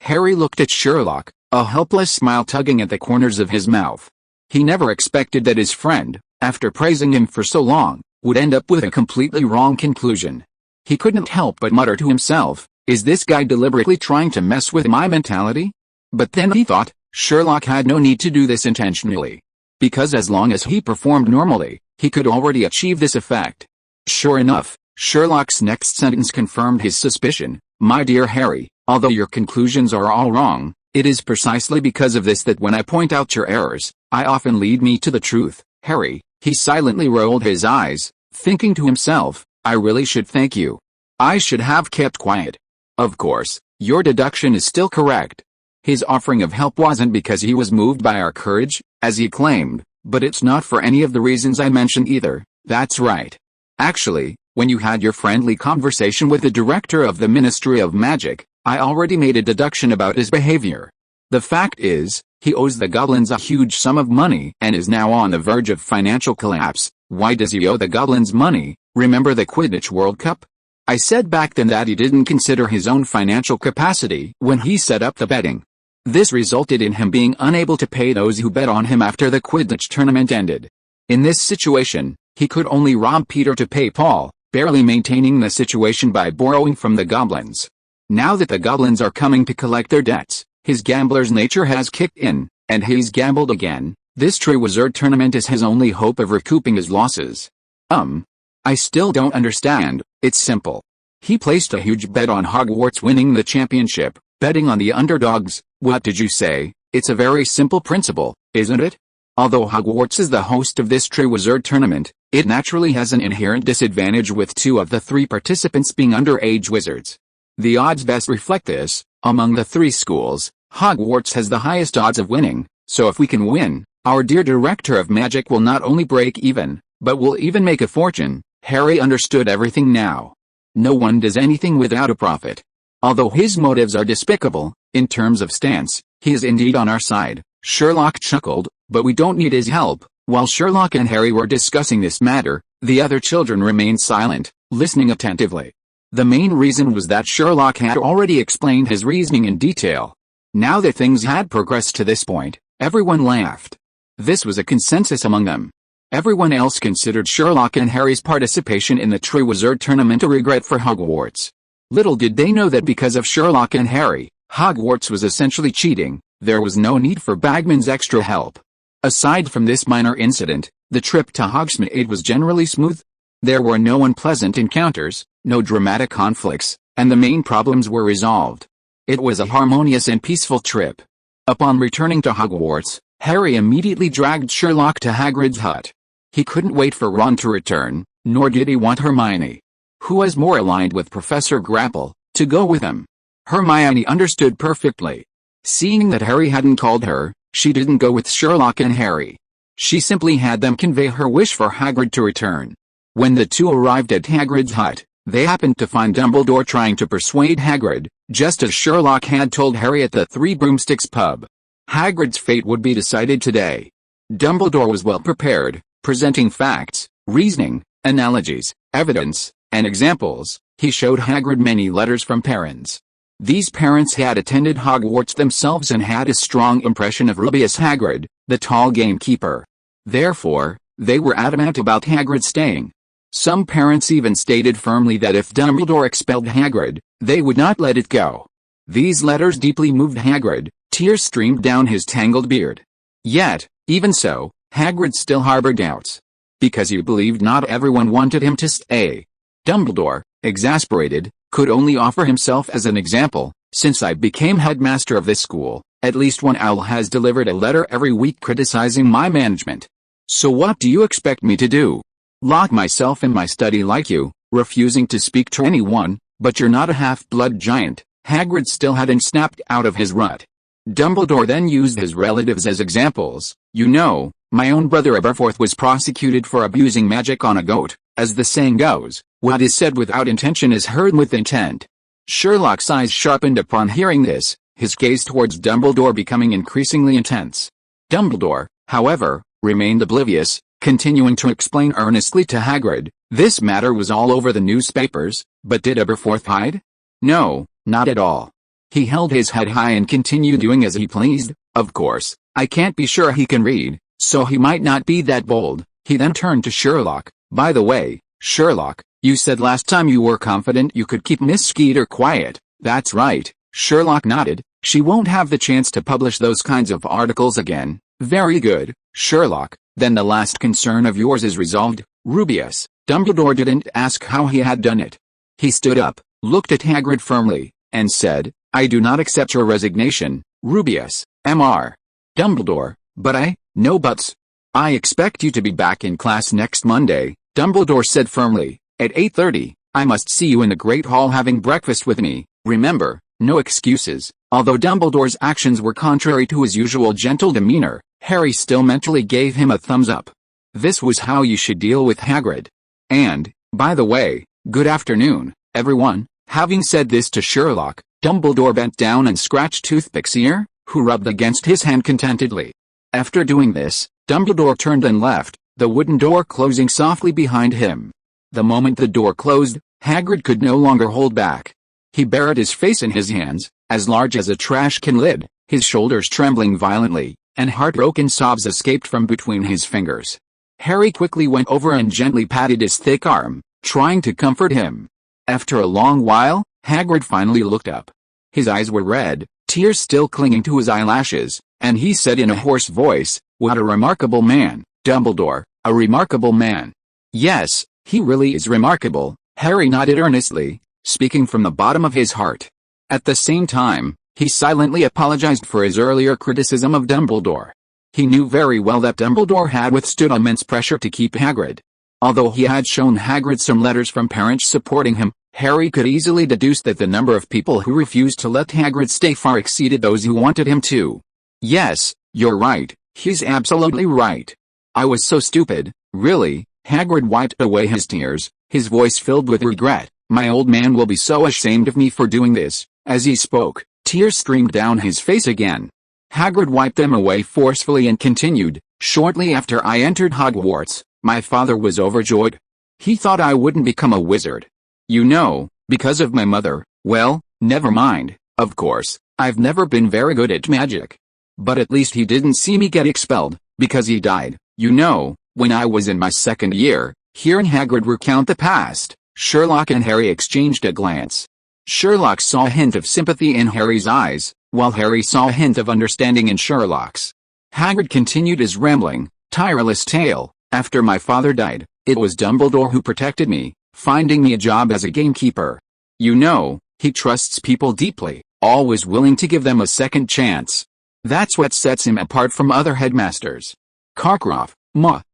Harry looked at Sherlock, a helpless smile tugging at the corners of his mouth. He never expected that his friend, after praising him for so long, would end up with a completely wrong conclusion. He couldn't help but mutter to himself, is this guy deliberately trying to mess with my mentality? But then he thought, Sherlock had no need to do this intentionally. Because as long as he performed normally, he could already achieve this effect. Sure enough, Sherlock's next sentence confirmed his suspicion. My dear Harry, although your conclusions are all wrong, it is precisely because of this that when I point out your errors, I often lead me to the truth. Harry, He silently rolled his eyes, thinking to himself, I really should thank you. I should have kept quiet. Of course, your deduction is still correct. His offering of help wasn't because he was moved by our courage, as he claimed, but it's not for any of the reasons I mentioned either. That's right. Actually, when you had your friendly conversation with the director of the Ministry of Magic, I already made a deduction about his behavior. The fact is, he owes the goblins a huge sum of money and is now on the verge of financial collapse. Why does he owe the goblins money? Remember the Quidditch World Cup? I said back then that he didn't consider his own financial capacity when he set up the betting. This resulted in him being unable to pay those who bet on him after the Quidditch tournament ended. In this situation, he could only rob Peter to pay Paul, barely maintaining the situation by borrowing from the goblins. Now that the goblins are coming to collect their debts, his gambler's nature has kicked in, and he's gambled again. This Triwizard tournament is his only hope of recouping his losses. I still don't understand. It's simple. He placed a huge bet on Hogwarts winning the championship, betting on the underdogs. What did you say? It's a very simple principle, isn't it? Although Hogwarts is the host of this Triwizard tournament, it naturally has an inherent disadvantage with 2 of the 3 participants being underage wizards. The odds best reflect this. Among the 3 schools, Hogwarts has the highest odds of winning, so if we can win, our dear Director of Magic will not only break even, but will even make a fortune. Harry understood everything now. No one does anything without a profit. Although his motives are despicable, in terms of stance, he is indeed on our side. Sherlock chuckled, but we don't need his help. While Sherlock and Harry were discussing this matter, the other children remained silent, listening attentively. The main reason was that Sherlock had already explained his reasoning in detail. Now that things had progressed to this point, everyone laughed. This was a consensus among them. Everyone else considered Sherlock and Harry's participation in the Triwizard tournament a regret for Hogwarts. Little did they know that because of Sherlock and Harry, Hogwarts was essentially cheating. There was no need for Bagman's extra help. Aside from this minor incident, the trip to Hogsmeade was generally smooth. There were no unpleasant encounters, no dramatic conflicts, and the main problems were resolved. It was a harmonious and peaceful trip. Upon returning to Hogwarts, Harry immediately dragged Sherlock to Hagrid's hut. He couldn't wait for Ron to return, nor did he want Hermione, who was more aligned with Professor Grapple, to go with him. Hermione understood perfectly. Seeing that Harry hadn't called her, she didn't go with Sherlock and Harry. She simply had them convey her wish for Hagrid to return. When the 2 arrived at Hagrid's hut, they happened to find Dumbledore trying to persuade Hagrid, just as Sherlock had told Harry at the Three Broomsticks pub. Hagrid's fate would be decided today. Dumbledore was well prepared, presenting facts, reasoning, analogies, evidence, and examples. He showed Hagrid many letters from parents. These parents had attended Hogwarts themselves and had a strong impression of Rubeus Hagrid, the tall gamekeeper. Therefore, they were adamant about Hagrid staying. Some parents even stated firmly that if Dumbledore expelled Hagrid, they would not let it go. These letters deeply moved Hagrid. Tears streamed down his tangled beard. Yet, even so, Hagrid still harbored doubts. Because he believed not everyone wanted him to stay. Dumbledore, exasperated, could only offer himself as an example. Since I became headmaster of this school, at least one owl has delivered a letter every week criticizing my management. So what do you expect me to do? Lock myself in my study like you, refusing to speak to anyone? But you're not a half-blood giant. Hagrid still hadn't snapped out of his rut. Dumbledore then used his relatives as examples. You know, my own brother Aberforth was prosecuted for abusing magic on a goat. As the saying goes, what is said without intention is heard with intent. Sherlock's eyes sharpened upon hearing this, his gaze towards Dumbledore becoming increasingly intense. Dumbledore, however, remained oblivious, continuing to explain earnestly to Hagrid. This matter was all over the newspapers, but did Aberforth hide? No, not at all. He held his head high and continued doing as he pleased. Of course, I can't be sure he can read, so he might not be that bold. He then turned to Sherlock. By the way, Sherlock, you said last time you were confident you could keep Miss Skeeter quiet. That's right. Sherlock nodded. She won't have the chance to publish those kinds of articles again. Very good, Sherlock. Then the last concern of yours is resolved. Rubeus. Dumbledore didn't ask how he had done it. He stood up, looked at Hagrid firmly, and said, I do not accept your resignation, Rubeus, Mr. Dumbledore, but no buts. "I expect you to be back in class next Monday," Dumbledore said firmly. "At 8:30, I must see you in the Great Hall having breakfast with me. Remember, no excuses." Although Dumbledore's actions were contrary to his usual gentle demeanor, Harry still mentally gave him a thumbs up. This was how you should deal with Hagrid. "And, by the way, good afternoon, everyone." Having said this to Sherlock, Dumbledore bent down and scratched Toothpick's ear, who rubbed against his hand contentedly. After doing this, Dumbledore turned and left, the wooden door closing softly behind him. The moment the door closed, Hagrid could no longer hold back. He buried his face in his hands, as large as a trash can lid, his shoulders trembling violently, and heartbroken sobs escaped from between his fingers. Harry quickly went over and gently patted his thick arm, trying to comfort him. After a long while, Hagrid finally looked up. His eyes were red, tears still clinging to his eyelashes, and he said in a hoarse voice, "What a remarkable man, Dumbledore, a remarkable man." "Yes, he really is remarkable," Harry nodded earnestly, speaking from the bottom of his heart. At the same time, he silently apologized for his earlier criticism of Dumbledore. He knew very well that Dumbledore had withstood immense pressure to keep Hagrid. Although he had shown Hagrid some letters from parents supporting him, Harry could easily deduce that the number of people who refused to let Hagrid stay far exceeded those who wanted him to. "Yes, you're right, he's absolutely right. I was so stupid, really." Hagrid wiped away his tears, his voice filled with regret. "My old man will be so ashamed of me for doing this." As he spoke, tears streamed down his face again. Hagrid wiped them away forcefully and continued, "Shortly after I entered Hogwarts, my father was overjoyed. He thought I wouldn't become a wizard. You know, because of my mother. Well, never mind, of course, I've never been very good at magic. But at least he didn't see me get expelled, because he died, you know, when I was in my second year." Hearing Hagrid recount the past, Sherlock and Harry exchanged a glance. Sherlock saw a hint of sympathy in Harry's eyes, while Harry saw a hint of understanding in Sherlock's. Hagrid continued his rambling, tireless tale. "After my father died, it was Dumbledore who protected me, finding me a job as a gamekeeper. You know, he trusts people deeply, always willing to give them a second chance. That's what sets him apart from other headmasters. Karkaroff,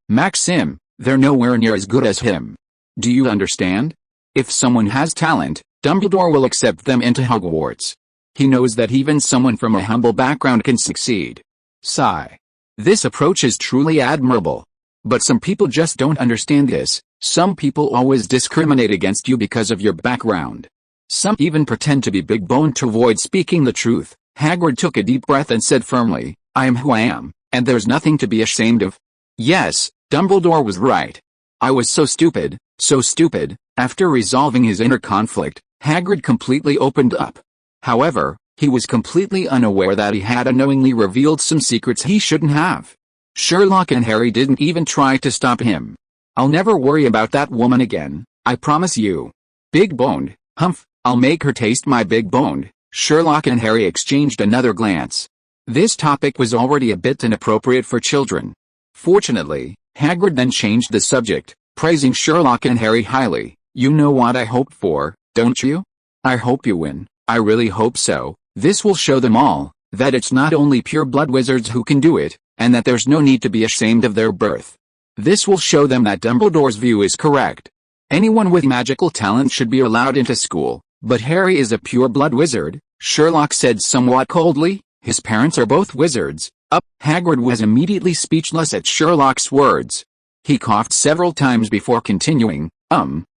Maxim, they're nowhere near as good as him. Do you understand? If someone has talent, Dumbledore will accept them into Hogwarts. He knows that even someone from a humble background can succeed." Sigh. "This approach is truly admirable. But some people just don't understand this. Some people always discriminate against you because of your background. Some even pretend to be big-boned to avoid speaking the truth." Hagrid took a deep breath and said firmly, "I am who I am, and there's nothing to be ashamed of." Yes, Dumbledore was right. I was so stupid, so stupid. After resolving his inner conflict, Hagrid completely opened up. However, he was completely unaware that he had unknowingly revealed some secrets he shouldn't have. Sherlock and Harry didn't even try to stop him. "I'll never worry about that woman again, I promise you." "Big-boned, humph, I'll make her taste my big-boned." Sherlock and Harry exchanged another glance. This topic was already a bit inappropriate for children. Fortunately, Hagrid then changed the subject, praising Sherlock and Harry highly. "You know what I hope for, don't you? I hope you win. I really hope so. This will show them all that it's not only pure-blood wizards who can do it, and that there's no need to be ashamed of their birth. This will show them that Dumbledore's view is correct. Anyone with magical talent should be allowed into school, but Harry is a pure-blood wizard," Sherlock said somewhat coldly. "His parents are both wizards." Hagrid was immediately speechless at Sherlock's words. He coughed several times before continuing,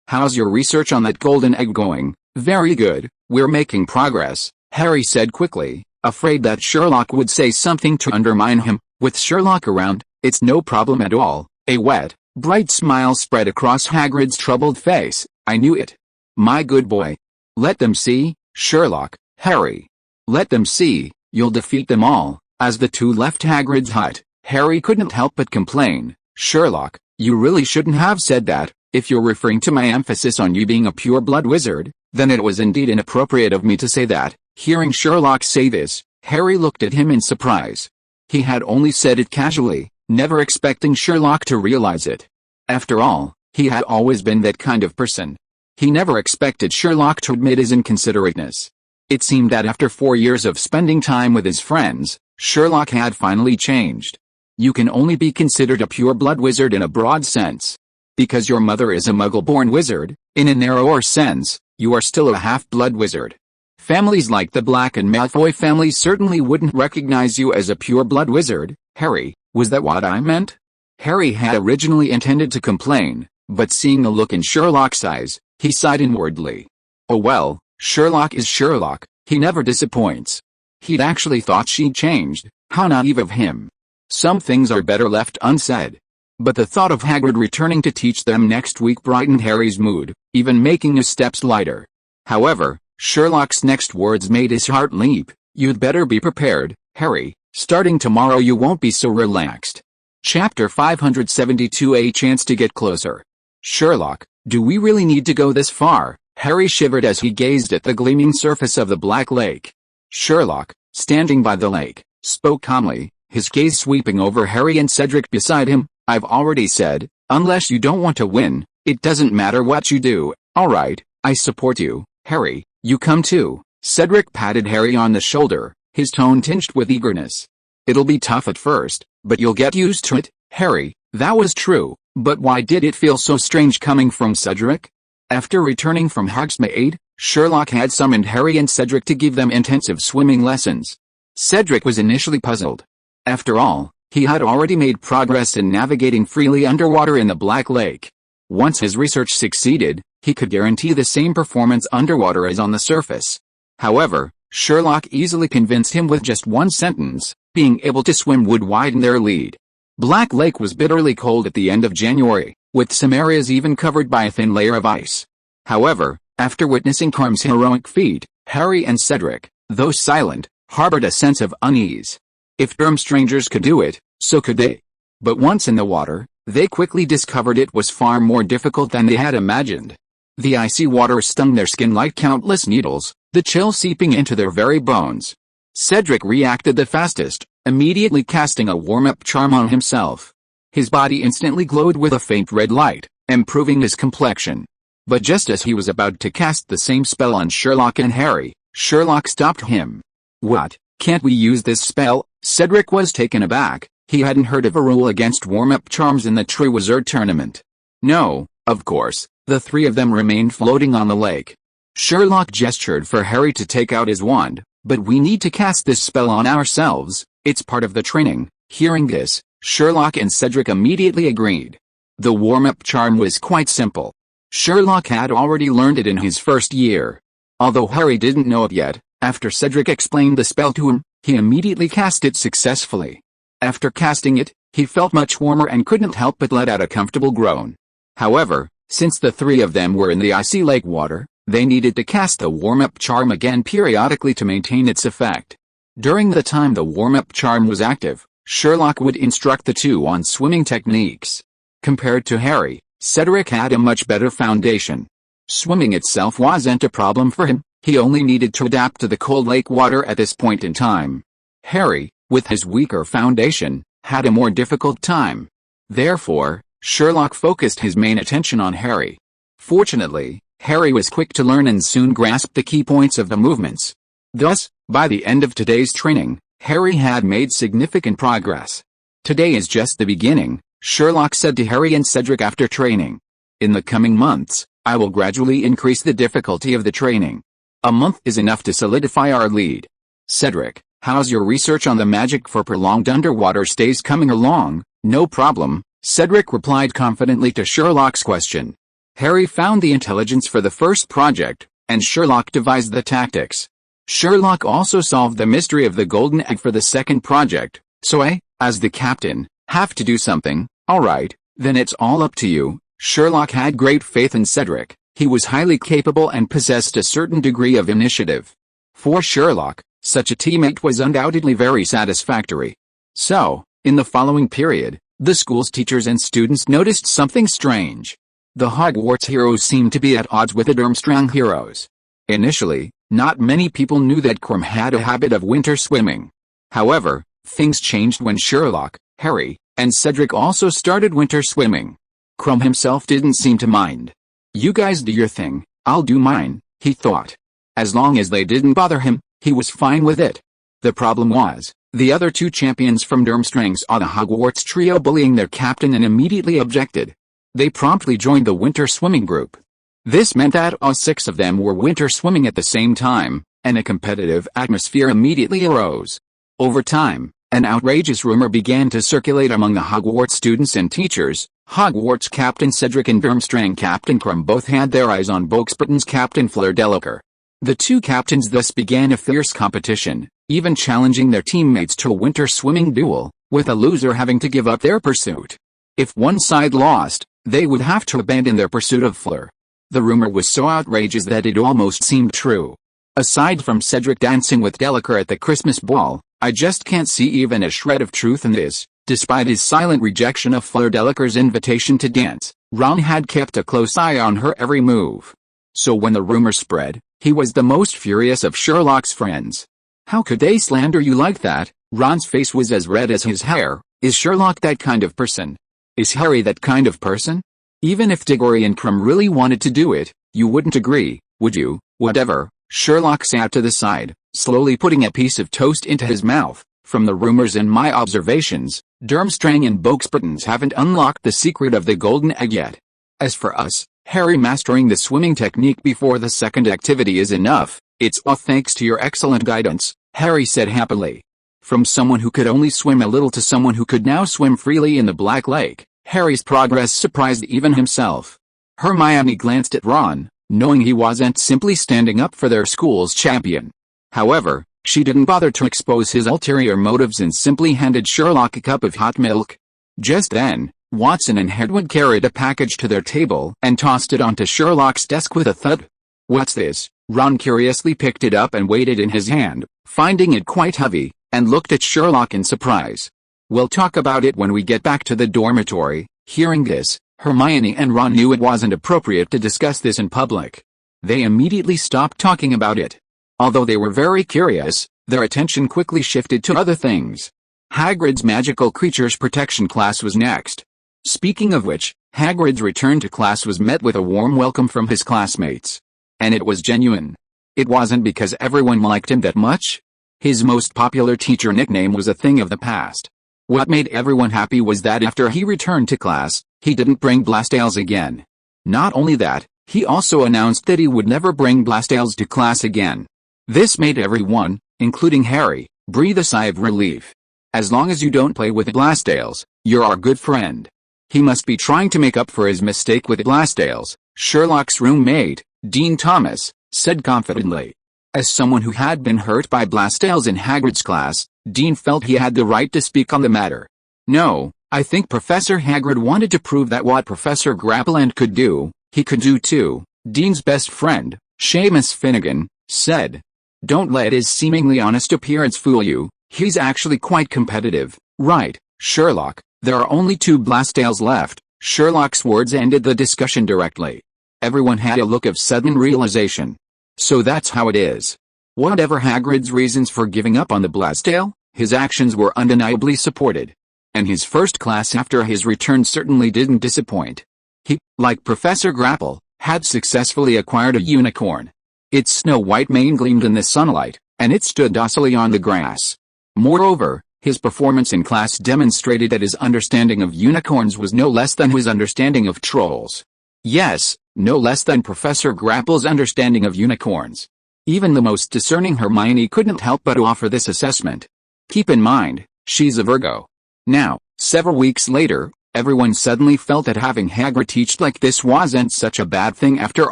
"How's your research on that golden egg going?" "Very good, we're making progress," Harry said quickly, afraid that Sherlock would say something to undermine him. With Sherlock around, it's no problem at all. A wet, bright smile spread across Hagrid's troubled face. "I knew it. My good boy. Let them see, Sherlock, Harry. Let them see, you'll defeat them all." As the two left Hagrid's hut, Harry couldn't help but complain, "Sherlock, you really shouldn't have said that. If you're referring to my emphasis on you being a pure-blood wizard, then it was indeed inappropriate of me to say that." Hearing Sherlock say this, Harry looked at him in surprise. He had only said it casually, never expecting Sherlock to realize it. After all, he had always been that kind of person. He never expected Sherlock to admit his inconsiderateness. It seemed that after 4 years of spending time with his friends, Sherlock had finally changed. You can only be considered a pure-blood wizard in a broad sense. Because your mother is a muggle-born wizard, in a narrower sense, you are still a half-blood wizard. Families like the Black and Malfoy families certainly wouldn't recognize you as a pure-blood wizard. Harry, was that what I meant? Harry had originally intended to complain, but seeing the look in Sherlock's eyes, he sighed inwardly. Oh well, Sherlock is Sherlock, he never disappoints. He'd actually thought she'd changed. How naive of him. Some things are better left unsaid. But the thought of Hagrid returning to teach them next week brightened Harry's mood, even making his steps lighter. However, Sherlock's next words made his heart leap. You'd better be prepared, Harry. Starting tomorrow you won't be so relaxed. Chapter 572. A chance to get closer. Sherlock, do we really need to go this far? Harry shivered as he gazed at the gleaming surface of the Black Lake. Sherlock, standing by the lake, spoke calmly, his gaze sweeping over Harry and Cedric beside him. I've already said, unless you don't want to win, it doesn't matter what you do. Alright, I support you, Harry, you come too. Cedric patted Harry on the shoulder, his tone tinged with eagerness. It'll be tough at first, but you'll get used to it, Harry. That was true, but why did it feel so strange coming from Cedric? After returning from Hogsmeade, Sherlock had summoned Harry and Cedric to give them intensive swimming lessons. Cedric was initially puzzled. After all, he had already made progress in navigating freely underwater in the Black Lake. Once his research succeeded, he could guarantee the same performance underwater as on the surface. However, Sherlock easily convinced him with just one sentence, being able to swim would widen their lead. Black Lake was bitterly cold at the end of January, with some areas even covered by a thin layer of ice. However, after witnessing Crum's heroic feat, Harry and Cedric, though silent, harbored a sense of unease. If strangers could do it, so could they. But once in the water, they quickly discovered it was far more difficult than they had imagined. The icy water stung their skin like countless needles, the chill seeping into their very bones. Cedric reacted the fastest, immediately casting a warm-up charm on himself. His body instantly glowed with a faint red light, improving his complexion. But just as he was about to cast the same spell on Sherlock and Harry, Sherlock stopped him. What? Can't we use this spell? Cedric was taken aback. He hadn't heard of a rule against warm-up charms in the Triwizard Tournament. No, of course. The three of them remained floating on the lake. Sherlock gestured for Harry to take out his wand. But we need to cast this spell on ourselves. It's part of the training. Hearing this, Sherlock and Cedric immediately agreed. The warm-up charm was quite simple. Sherlock had already learned it in his first year. Although Harry didn't know it yet, after Cedric explained the spell to him, he immediately cast it successfully. After casting it, he felt much warmer and couldn't help but let out a comfortable groan. However, since the three of them were in the icy lake water, they needed to cast the warm-up charm again periodically to maintain its effect. During the time the warm-up charm was active, Sherlock would instruct the two on swimming techniques. Compared to Harry, Cedric had a much better foundation. Swimming itself wasn't a problem for him. He only needed to adapt to the cold lake water at this point in time. Harry, with his weaker foundation, had a more difficult time. Therefore, Sherlock focused his main attention on Harry. Fortunately, Harry was quick to learn and soon grasped the key points of the movements. Thus, by the end of today's training, Harry had made significant progress. Today is just the beginning, Sherlock said to Harry and Cedric after training. In the coming months, I will gradually increase the difficulty of the training. A month is enough to solidify our lead. Cedric, how's your research on the magic for prolonged underwater stays coming along? No problem, Cedric replied confidently to Sherlock's question. Harry found the intelligence for the first project, and Sherlock devised the tactics. Sherlock also solved the mystery of the golden egg for the second project, so I, as the captain, have to do something. Alright, then it's all up to you. Sherlock had great faith in Cedric. He was highly capable and possessed a certain degree of initiative. For Sherlock, such a teammate was undoubtedly very satisfactory. So, in the following period, the school's teachers and students noticed something strange. The Hogwarts heroes seemed to be at odds with the Durmstrang heroes. Initially, not many people knew that Krum had a habit of winter swimming. However, things changed when Sherlock, Harry, and Cedric also started winter swimming. Krum himself didn't seem to mind. You guys do your thing, I'll do mine, he thought. As long as they didn't bother him, he was fine with it. The problem was, The other two champions from Durmstrang saw the Hogwarts trio bullying their captain and immediately objected. They promptly joined the winter swimming group. This meant that all 6 of them were winter swimming at the same time, and a competitive atmosphere immediately arose. Over time, an outrageous rumor began to circulate among the Hogwarts students and teachers. Hogwarts Captain Cedric and Durmstrang Captain Crumb both had their eyes on Boxburton's Captain Fleur Delacour. The two captains thus began a fierce competition, even challenging their teammates to a winter swimming duel, with a loser having to give up their pursuit. If one side lost, they would have to abandon their pursuit of Fleur. The rumor was so outrageous that it almost seemed true. Aside from Cedric dancing with Delacour at the Christmas ball, I just can't see even a shred of truth in this. Despite his silent rejection of Fleur Delacour's invitation to dance, Ron had kept a close eye on her every move. So when the rumor spread, he was the most furious of Sherlock's friends. How could they slander you like that? Ron's face was as red as his hair. Is Sherlock that kind of person? Is Harry that kind of person? Even if Diggory and Crumb really wanted to do it, you wouldn't agree, would you? Whatever. Sherlock sat to the side, slowly putting a piece of toast into his mouth. From the rumors and my observations, Durmstrang and Boxburtons haven't unlocked the secret of the golden egg yet. As for us, Harry mastering the swimming technique before the second activity is enough. It's all thanks to your excellent guidance, Harry said happily. From someone who could only swim a little to someone who could now swim freely in the Black Lake, Harry's progress surprised even himself. Hermione glanced at Ron, knowing he wasn't simply standing up for their school's champion. However, she didn't bother to expose his ulterior motives and simply handed Sherlock a cup of hot milk. Just then, Watson and Hedwig carried a package to their table and tossed it onto Sherlock's desk with a thud. What's this? Ron curiously picked it up and weighed it in his hand, finding it quite heavy, and looked at Sherlock in surprise. We'll talk about it when we get back to the dormitory. Hearing this, Hermione and Ron knew it wasn't appropriate to discuss this in public. They immediately stopped talking about it. Although they were very curious, their attention quickly shifted to other things. Hagrid's magical creatures protection class was next. Speaking of which, Hagrid's return to class was met with a warm welcome from his classmates. And it was genuine. It wasn't because everyone liked him that much. His most popular teacher nickname was a thing of the past. What made everyone happy was that after he returned to class, he didn't bring Blastales again. Not only that, he also announced that he would never bring Blastales to class again. This made everyone, including Harry, breathe a sigh of relief. As long as you don't play with Blastales, you're our good friend. He must be trying to make up for his mistake with Blastales, Sherlock's roommate, Dean Thomas, said confidently. As someone who had been hurt by Blastales in Hagrid's class, Dean felt he had the right to speak on the matter. No, I think Professor Hagrid wanted to prove that what Professor Grappleand could do, he could do too, Dean's best friend, Seamus Finnegan, said. Don't let his seemingly honest appearance fool you, he's actually quite competitive, right, Sherlock? There are only 2 Blastales left. Sherlock's words ended the discussion directly. Everyone had a look of sudden realization. So that's how it is. Whatever Hagrid's reasons for giving up on the Blastale, his actions were undeniably supported. And his first class after his return certainly didn't disappoint. He, like Professor Grapple, had successfully acquired a unicorn. Its snow-white mane gleamed in the sunlight, and it stood docilely on the grass. Moreover, his performance in class demonstrated that his understanding of unicorns was no less than his understanding of trolls. Yes, no less than Professor Grapple's understanding of unicorns. Even the most discerning Hermione couldn't help but offer this assessment. Keep in mind, she's a Virgo. Now, several weeks later, everyone suddenly felt that having Hagrid teach like this wasn't such a bad thing after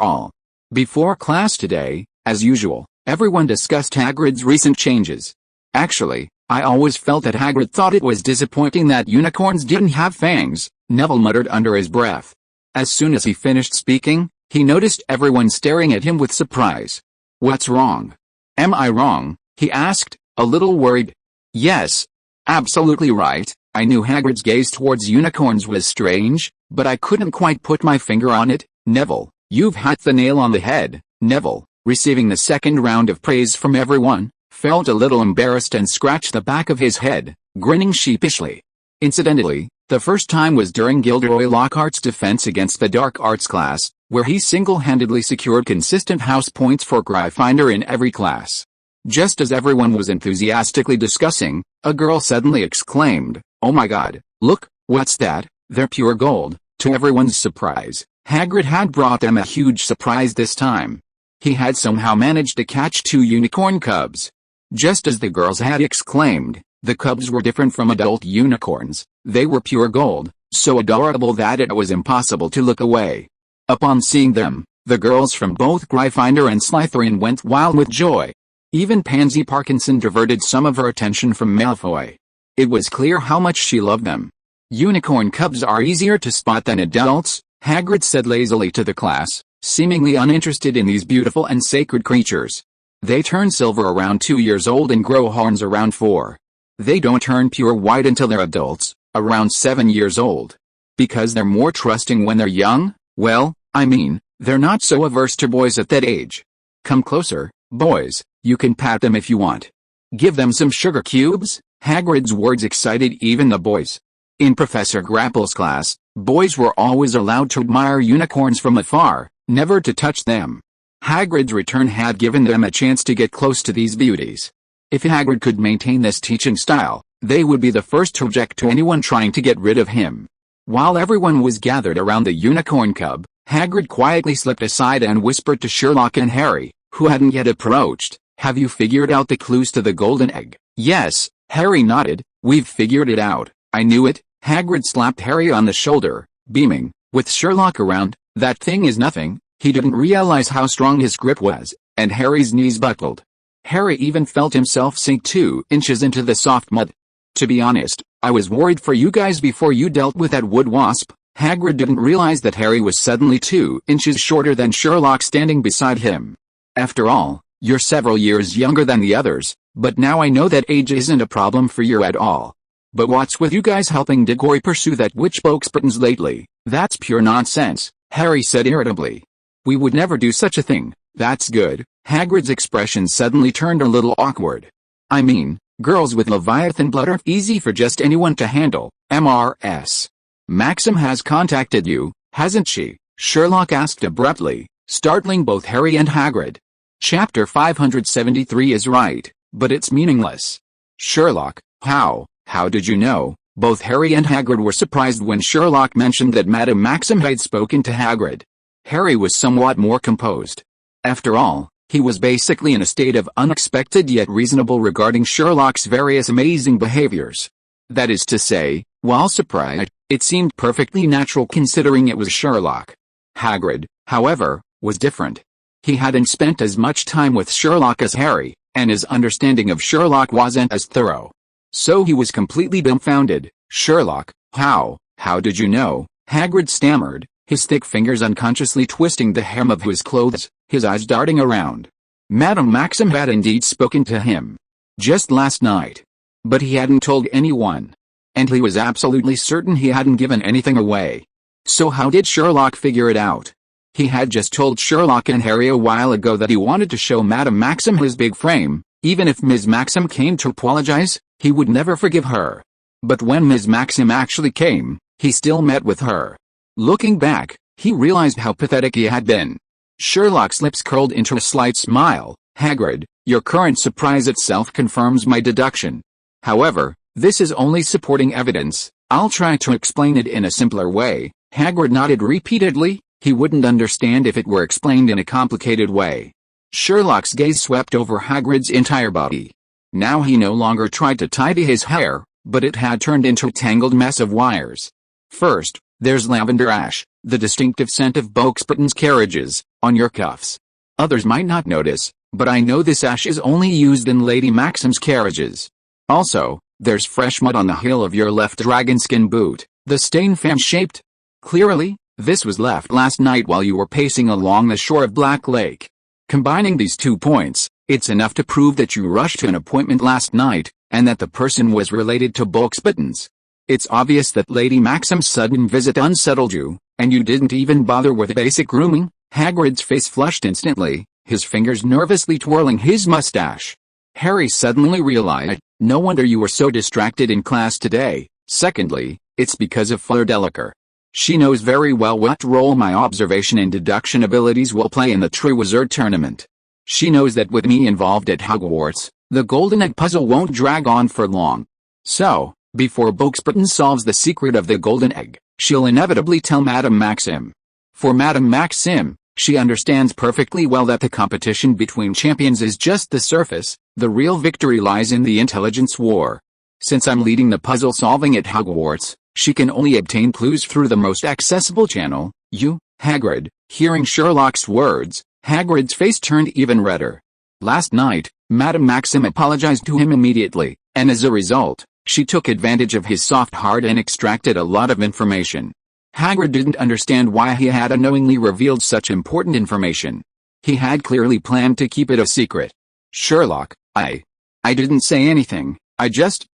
all. Before class today, as usual, everyone discussed Hagrid's recent changes. Actually, I always felt that Hagrid thought it was disappointing that unicorns didn't have fangs, Neville muttered under his breath. As soon as he finished speaking, he noticed everyone staring at him with surprise. What's wrong? Am I wrong? He asked, a little worried. Yes. Absolutely right. I knew Hagrid's gaze towards unicorns was strange, but I couldn't quite put my finger on it. Neville, you've hit the nail on the head. Neville, receiving the second round of praise from everyone, felt a little embarrassed and scratched the back of his head, grinning sheepishly. Incidentally, the first time was during Gilderoy Lockhart's defense against the Dark Arts class, where he single-handedly secured consistent house points for Gryffindor in every class. Just as everyone was enthusiastically discussing, a girl suddenly exclaimed, "Oh my God, look, what's that? They're pure gold." To everyone's surprise, Hagrid had brought them a huge surprise this time. He had somehow managed to catch 2 unicorn cubs. Just as the girls had exclaimed, the cubs were different from adult unicorns. They were pure gold, so adorable that it was impossible to look away. Upon seeing them, the girls from both Gryffindor and Slytherin went wild with joy. Even Pansy Parkinson diverted some of her attention from Malfoy. It was clear how much she loved them. "Unicorn cubs are easier to spot than adults," Hagrid said lazily to the class, seemingly uninterested in these beautiful and sacred creatures. "They turn silver around 2 years old and grow horns around 4. They don't turn pure white until they're adults, around 7 years old. Because they're more trusting when they're young? Well, I mean, they're not so averse to boys at that age. Come closer, boys, you can pat them if you want. Give them some sugar cubes." Hagrid's words excited even the boys. In Professor Grapple's class, boys were always allowed to admire unicorns from afar, never to touch them. Hagrid's return had given them a chance to get close to these beauties. If Hagrid could maintain this teaching style, they would be the first to object to anyone trying to get rid of him. While everyone was gathered around the unicorn cub, Hagrid quietly slipped aside and whispered to Sherlock and Harry, who hadn't yet approached, "Have you figured out the clues to the golden egg?" "Yes," Harry nodded, "we've figured it out. I knew it." Hagrid slapped Harry on the shoulder, beaming. With Sherlock around, that thing is nothing. He didn't realize how strong his grip was, and Harry's knees buckled. Harry even felt himself sink 2 inches into the soft mud. "To be honest, I was worried for you guys before you dealt with that wood wasp." Hagrid didn't realize that Harry was suddenly 2 inches shorter than Sherlock standing beside him. "After all, you're several years younger than the others, but now I know that age isn't a problem for you at all. But what's with you guys helping Diggory pursue that witch spokespersons lately? That's pure nonsense," Harry said irritably. "We would never do such a thing." "That's good." Hagrid's expression suddenly turned a little awkward. "I mean, girls with Leviathan blood are easy for just anyone to handle. Mrs. Maxim has contacted you, hasn't she?" Sherlock asked abruptly, startling both Harry and Hagrid. Chapter 573 is right, but it's meaningless. Sherlock, how did you know? Both Harry and Hagrid were surprised when Sherlock mentioned that Madame Maxim had spoken to Hagrid. Harry was somewhat more composed. After all, he was basically in a state of unexpected yet reasonable regarding Sherlock's various amazing behaviors. That is to say, while surprised, it seemed perfectly natural considering it was Sherlock. Hagrid, however, was different. He hadn't spent as much time with Sherlock as Harry, and his understanding of Sherlock wasn't as thorough. So he was completely dumbfounded. "Sherlock, how did you know?" Hagrid stammered, his thick fingers unconsciously twisting the hem of his clothes, his eyes darting around. Madame Maxim had indeed spoken to him. Just last night. But he hadn't told anyone. And he was absolutely certain he hadn't given anything away. So how did Sherlock figure it out? He had just told Sherlock and Harry a while ago that he wanted to show Madame Maxim his big frame. Even if Ms. Maxim came to apologize, he would never forgive her. But when Ms. Maxim actually came, he still met with her. Looking back, he realized how pathetic he had been. Sherlock's lips curled into a slight smile. "Hagrid, your current surprise itself confirms my deduction. However, this is only supporting evidence. I'll try to explain it in a simpler way." Hagrid nodded repeatedly. He wouldn't understand if it were explained in a complicated way. Sherlock's gaze swept over Hagrid's entire body. Now he no longer tried to tidy his hair, but it had turned into a tangled mess of wires. "First, there's lavender ash, the distinctive scent of Boxburton's carriages, on your cuffs. Others might not notice, but I know this ash is only used in Lady Maxim's carriages. Also, there's fresh mud on the heel of your left dragonskin boot, the stain fan-shaped. Clearly, this was left last night while you were pacing along the shore of Black Lake. Combining these 2 points, it's enough to prove that you rushed to an appointment last night, and that the person was related to Boxburton's. It's obvious that Lady Maxim's sudden visit unsettled you, and you didn't even bother with basic grooming." Hagrid's face flushed instantly, his fingers nervously twirling his mustache. Harry suddenly realized, no wonder you were so distracted in class today. Secondly, it's because of Fleur-Delacour. She knows very well what role my observation and deduction abilities will play in the Triwizard Tournament. She knows that with me involved at Hogwarts, the golden egg puzzle won't drag on for long. So, before Boxburton solves the secret of the golden egg, she'll inevitably tell Madame Maxim. For Madame Maxim, she understands perfectly well that the competition between champions is just the surface, the real victory lies in the intelligence war. Since I'm leading the puzzle solving at Hogwarts, she can only obtain clues through the most accessible channel, you, Hagrid. Hearing Sherlock's words, Hagrid's face turned even redder. Last night, Madame Maxim apologized to him immediately, and as a result, she took advantage of his soft heart and extracted a lot of information. Hagrid didn't understand why he had unknowingly revealed such important information. He had clearly planned to keep it a secret. Sherlock, I didn't say anything,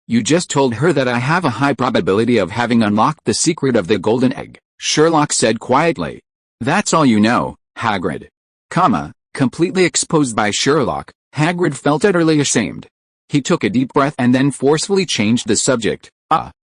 you just told her that I have a high probability of having unlocked the secret of the golden egg, Sherlock said quietly. That's all you know, Hagrid. Completely exposed by Sherlock, Hagrid felt utterly ashamed. He took a deep breath and then forcefully changed the subject.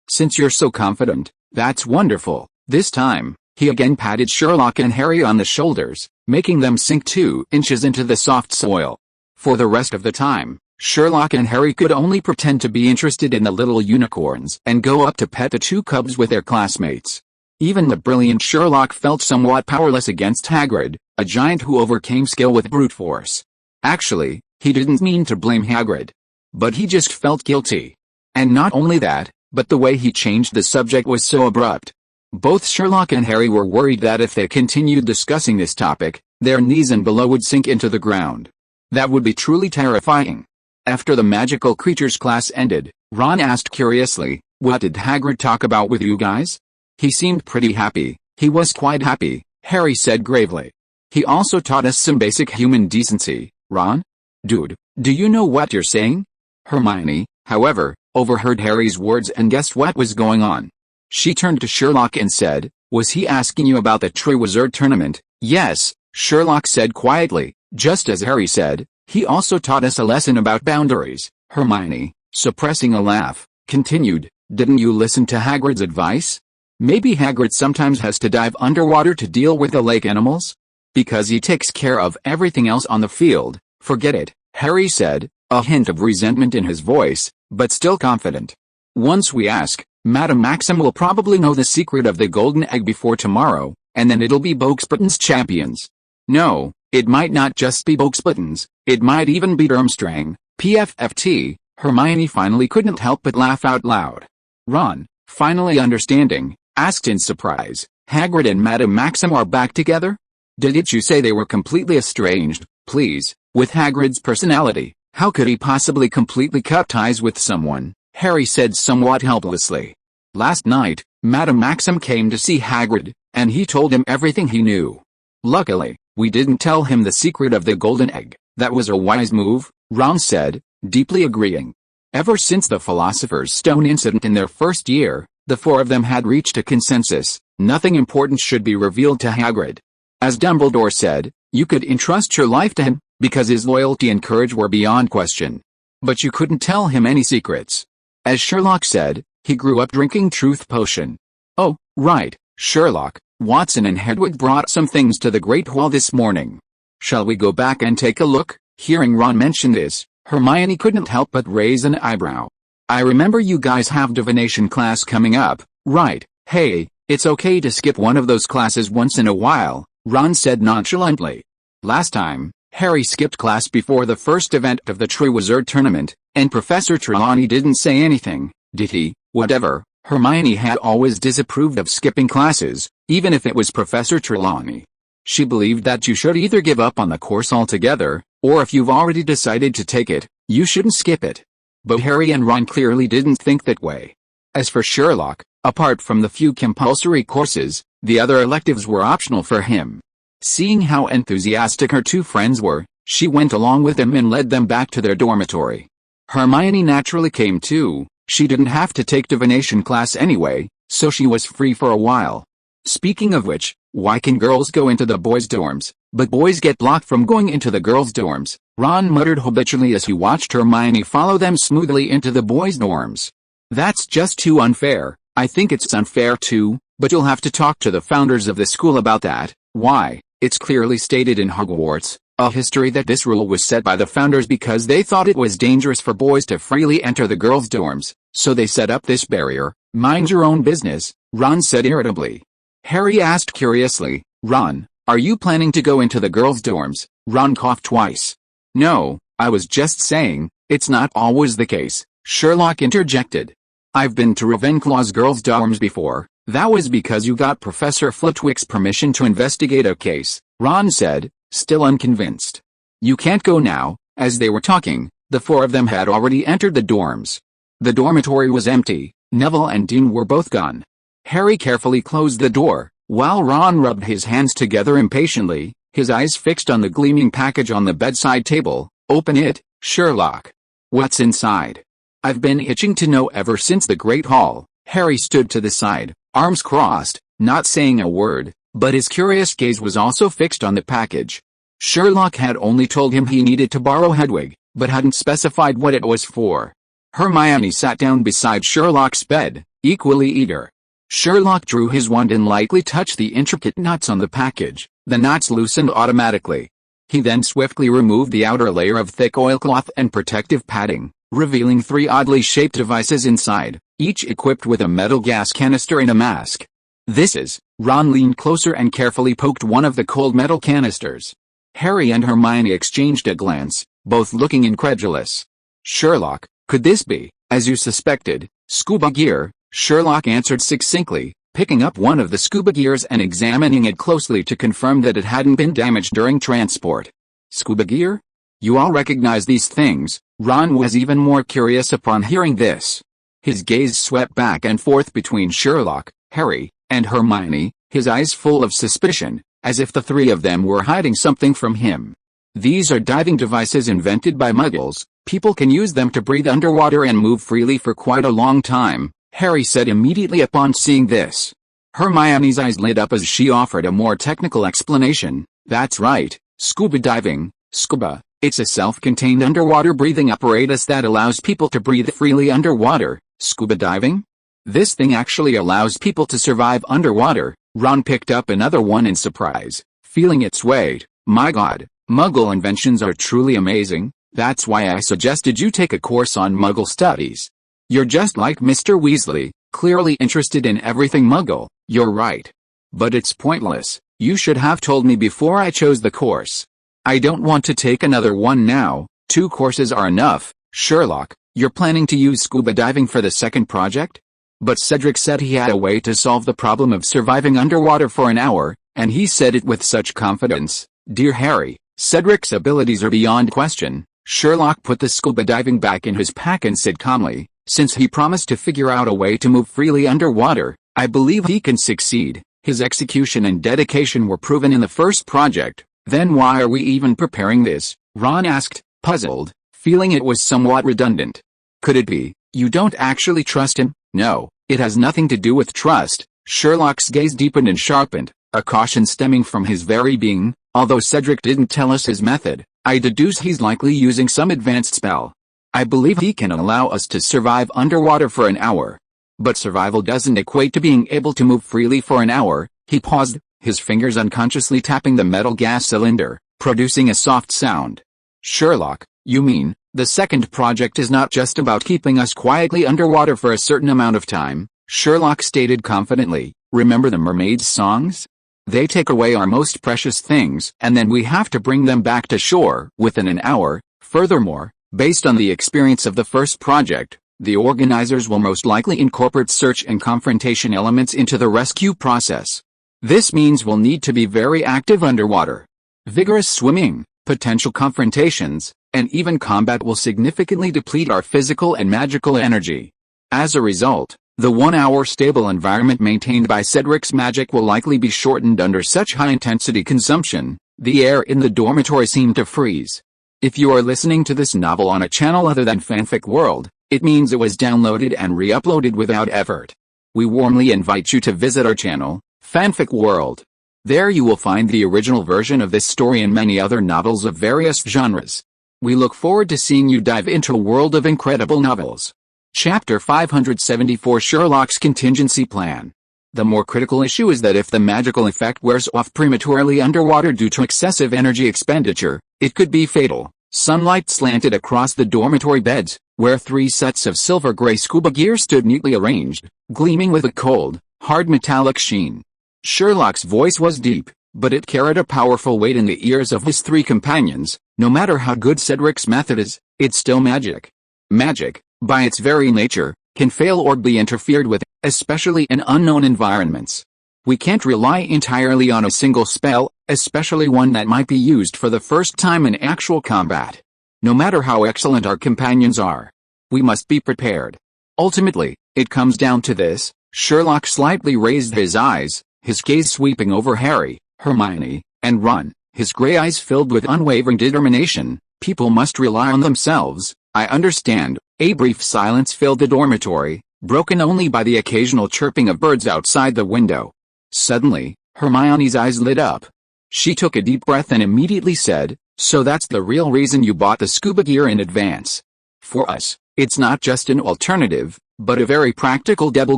Since you're so confident, that's wonderful. This time, he again patted Sherlock and Harry on the shoulders, making them sink 2 inches into the soft soil. For the rest of the time, Sherlock and Harry could only pretend to be interested in the little unicorns and go up to pet the 2 cubs with their classmates. Even the brilliant Sherlock felt somewhat powerless against Hagrid, a giant who overcame skill with brute force. Actually, he didn't mean to blame Hagrid. But he just felt guilty. And not only that, but the way he changed the subject was so abrupt. Both Sherlock and Harry were worried that if they continued discussing this topic, their knees and below would sink into the ground. That would be truly terrifying. After the magical creatures class ended, Ron asked curiously, "What did Hagrid talk about with you guys?" "He seemed pretty happy." "He was quite happy," Harry said gravely. "He also taught us some basic human decency." "Ron? Dude, do you know what you're saying?" Hermione, however, overheard Harry's words and guessed what was going on. She turned to Sherlock and said, "Was he asking you about the Triwizard Tournament?" "Yes," Sherlock said quietly. "Just as Harry said, he also taught us a lesson about boundaries." Hermione, suppressing a laugh, continued, "Didn't you listen to Hagrid's advice? Maybe Hagrid sometimes has to dive underwater to deal with the lake animals? Because he takes care of everything else on the field." "Forget it," Harry said, a hint of resentment in his voice, but still confident. "Once we ask, Madame Maxim will probably know the secret of the golden egg before tomorrow, and then it'll be Boxburton's champions. No, it might not just be Boxburton's, it might even be Durmstrang, PFFT, Hermione finally couldn't help but laugh out loud. Ron, finally understanding, asked in surprise, "Hagrid and Madame Maxim are back together? Didn't you say they were completely estranged?" "Please, with Hagrid's personality, how could he possibly completely cut ties with someone?" Harry said somewhat helplessly. "Last night, Madame Maxim came to see Hagrid, and he told him everything he knew. Luckily, we didn't tell him the secret of the golden egg." "That was a wise move," Ron said, deeply agreeing. Ever since the Philosopher's Stone incident in their first year, the 4 of them had reached a consensus: nothing important should be revealed to Hagrid. As Dumbledore said, you could entrust your life to him, because his loyalty and courage were beyond question. But you couldn't tell him any secrets. As Sherlock said, he grew up drinking Truth Potion. "Oh, right, Sherlock, Watson and Hedwig brought some things to the Great Hall this morning. Shall we go back and take a look?" Hearing Ron mention this, Hermione couldn't help but raise an eyebrow. "I remember you guys have divination class coming up, right?" "Hey, it's okay to skip one of those classes once in a while," Ron said nonchalantly. Last time, Harry skipped class before the first event of the Triwizard Tournament, and Professor Trelawney didn't say anything, did he? Whatever, Hermione had always disapproved of skipping classes, even if it was Professor Trelawney. She believed that you should either give up on the course altogether, or if you've already decided to take it, you shouldn't skip it. But Harry and Ron clearly didn't think that way. As for Sherlock, apart from the few compulsory courses, the other electives were optional for him. Seeing how enthusiastic her 2 friends were, she went along with them and led them back to their dormitory. Hermione naturally came too. She didn't have to take divination class anyway, so she was free for a while. Speaking of which, why can girls go into the boys' dorms, but boys get blocked from going into the girls' dorms? Ron muttered habitually as he watched Hermione follow them smoothly into the boys' dorms. "That's just too unfair." "I think it's unfair too, but you'll have to talk to the founders of the school about that." "Why? It's clearly stated in Hogwarts, A history that this rule was set by the founders because they thought it was dangerous for boys to freely enter the girls' dorms, so they set up this barrier. Mind your own business, Ron said irritably. Harry asked curiously, Ron, are you planning to go into the girls' dorms? Ron coughed twice. No, I was just saying, it's not always the case, Sherlock interjected. I've been to Ravenclaw's girls' dorms before. That was because you got Professor Flitwick's permission to investigate a case, Ron said, still unconvinced. You can't go now. As they were talking, the four of them had already entered the dorms. The dormitory was empty. Neville and Dean were both gone. Harry carefully closed the door, while Ron rubbed his hands together impatiently, his eyes fixed on the gleaming package on the bedside table. Open it, Sherlock. What's inside? I've been itching to know ever since the Great Hall. Harry stood to the side, arms crossed, not saying a word, but his curious gaze was also fixed on the package. Sherlock had only told him he needed to borrow Hedwig, but hadn't specified what it was for. Hermione sat down beside Sherlock's bed, equally eager. Sherlock drew his wand and lightly touched the intricate knots on the package. The knots loosened automatically. He then swiftly removed the outer layer of thick oilcloth and protective padding, revealing three oddly shaped devices inside, each equipped with a metal gas canister and a mask. This is. Ron leaned closer and carefully poked one of the cold metal canisters. Harry and Hermione exchanged a glance, both looking incredulous. Sherlock, could this be, as you suspected, scuba gear? Sherlock answered succinctly, picking up one of the scuba gears and examining it closely to confirm that it hadn't been damaged during transport. Scuba gear? You all recognize these things? Ron was even more curious upon hearing this. His gaze swept back and forth between Sherlock, Harry, and Hermione, his eyes full of suspicion, as if the three of them were hiding something from him. These are diving devices invented by Muggles. People can use them to breathe underwater and move freely for quite a long time, Harry said immediately upon seeing this. Hermione's eyes lit up as she offered a more technical explanation. That's right, scuba diving. Scuba, it's a self-contained underwater breathing apparatus that allows people to breathe freely underwater. Scuba diving? This thing actually allows people to survive underwater. Ron picked up another one in surprise, feeling its weight. My God, Muggle inventions are truly amazing. That's why I suggested you take a course on Muggle studies. You're just like Mr. Weasley, clearly interested in everything Muggle. You're right. But it's pointless. You should have told me before I chose the course. I don't want to take another one now. 2 courses are enough. Sherlock, you're planning to use scuba diving for the second project? But Cedric said he had a way to solve the problem of surviving underwater for an hour, and he said it with such confidence. Dear Harry, Cedric's abilities are beyond question. Sherlock put the scuba diving back in his pack and said calmly, since he promised to figure out a way to move freely underwater, I believe he can succeed. His execution and dedication were proven in the first project. Then why are we even preparing this? Ron asked, puzzled, feeling it was somewhat redundant. Could it be, you don't actually trust him? No, it has nothing to do with trust. Sherlock's gaze deepened and sharpened, a caution stemming from his very being. Although Cedric didn't tell us his method, I deduce he's likely using some advanced spell. I believe he can allow us to survive underwater for an hour. But survival doesn't equate to being able to move freely for an hour. He paused, his fingers unconsciously tapping the metal gas cylinder, producing a soft sound. Sherlock, you mean, the second project is not just about keeping us quietly underwater for a certain amount of time? Sherlock stated confidently. Remember the mermaids' songs? They take away our most precious things, and then we have to bring them back to shore within an hour. Furthermore, based on the experience of the first project, the organizers will most likely incorporate search and confrontation elements into the rescue process. This means we'll need to be very active underwater. Vigorous swimming, potential confrontations, and even combat will significantly deplete our physical and magical energy. As a result, the 1-hour stable environment maintained by Cedric's magic will likely be shortened under such high-intensity consumption. The air in the dormitory seemed to freeze. If you are listening to this novel on a channel other than Fanfic World, it means it was downloaded and re-uploaded without effort. We warmly invite you to visit our channel, Fanfic World. There you will find the original version of this story and many other novels of various genres. We look forward to seeing you dive into a world of incredible novels. Chapter 574 Sherlock's Contingency Plan. The more critical issue is that if the magical effect wears off prematurely underwater due to excessive energy expenditure, it could be fatal. Sunlight slanted across the dormitory beds, where 3 sets of silver-gray scuba gear stood neatly arranged, gleaming with a cold, hard metallic sheen. Sherlock's voice was deep, but it carried a powerful weight in the ears of his 3 companions. No matter how good Cedric's method is, it's still magic. Magic, by its very nature, can fail or be interfered with, especially in unknown environments. We can't rely entirely on a single spell, especially one that might be used for the first time in actual combat. No matter how excellent our companions are, we must be prepared. Ultimately, it comes down to this. Sherlock slightly raised his eyes, his gaze sweeping over Harry, Hermione, and Ron, his gray eyes filled with unwavering determination. People must rely on themselves, I understand. A brief silence filled the dormitory, broken only by the occasional chirping of birds outside the window. Suddenly, Hermione's eyes lit up. She took a deep breath and immediately said, "So that's the real reason you bought the scuba gear in advance. For us, it's not just an alternative, but a very practical double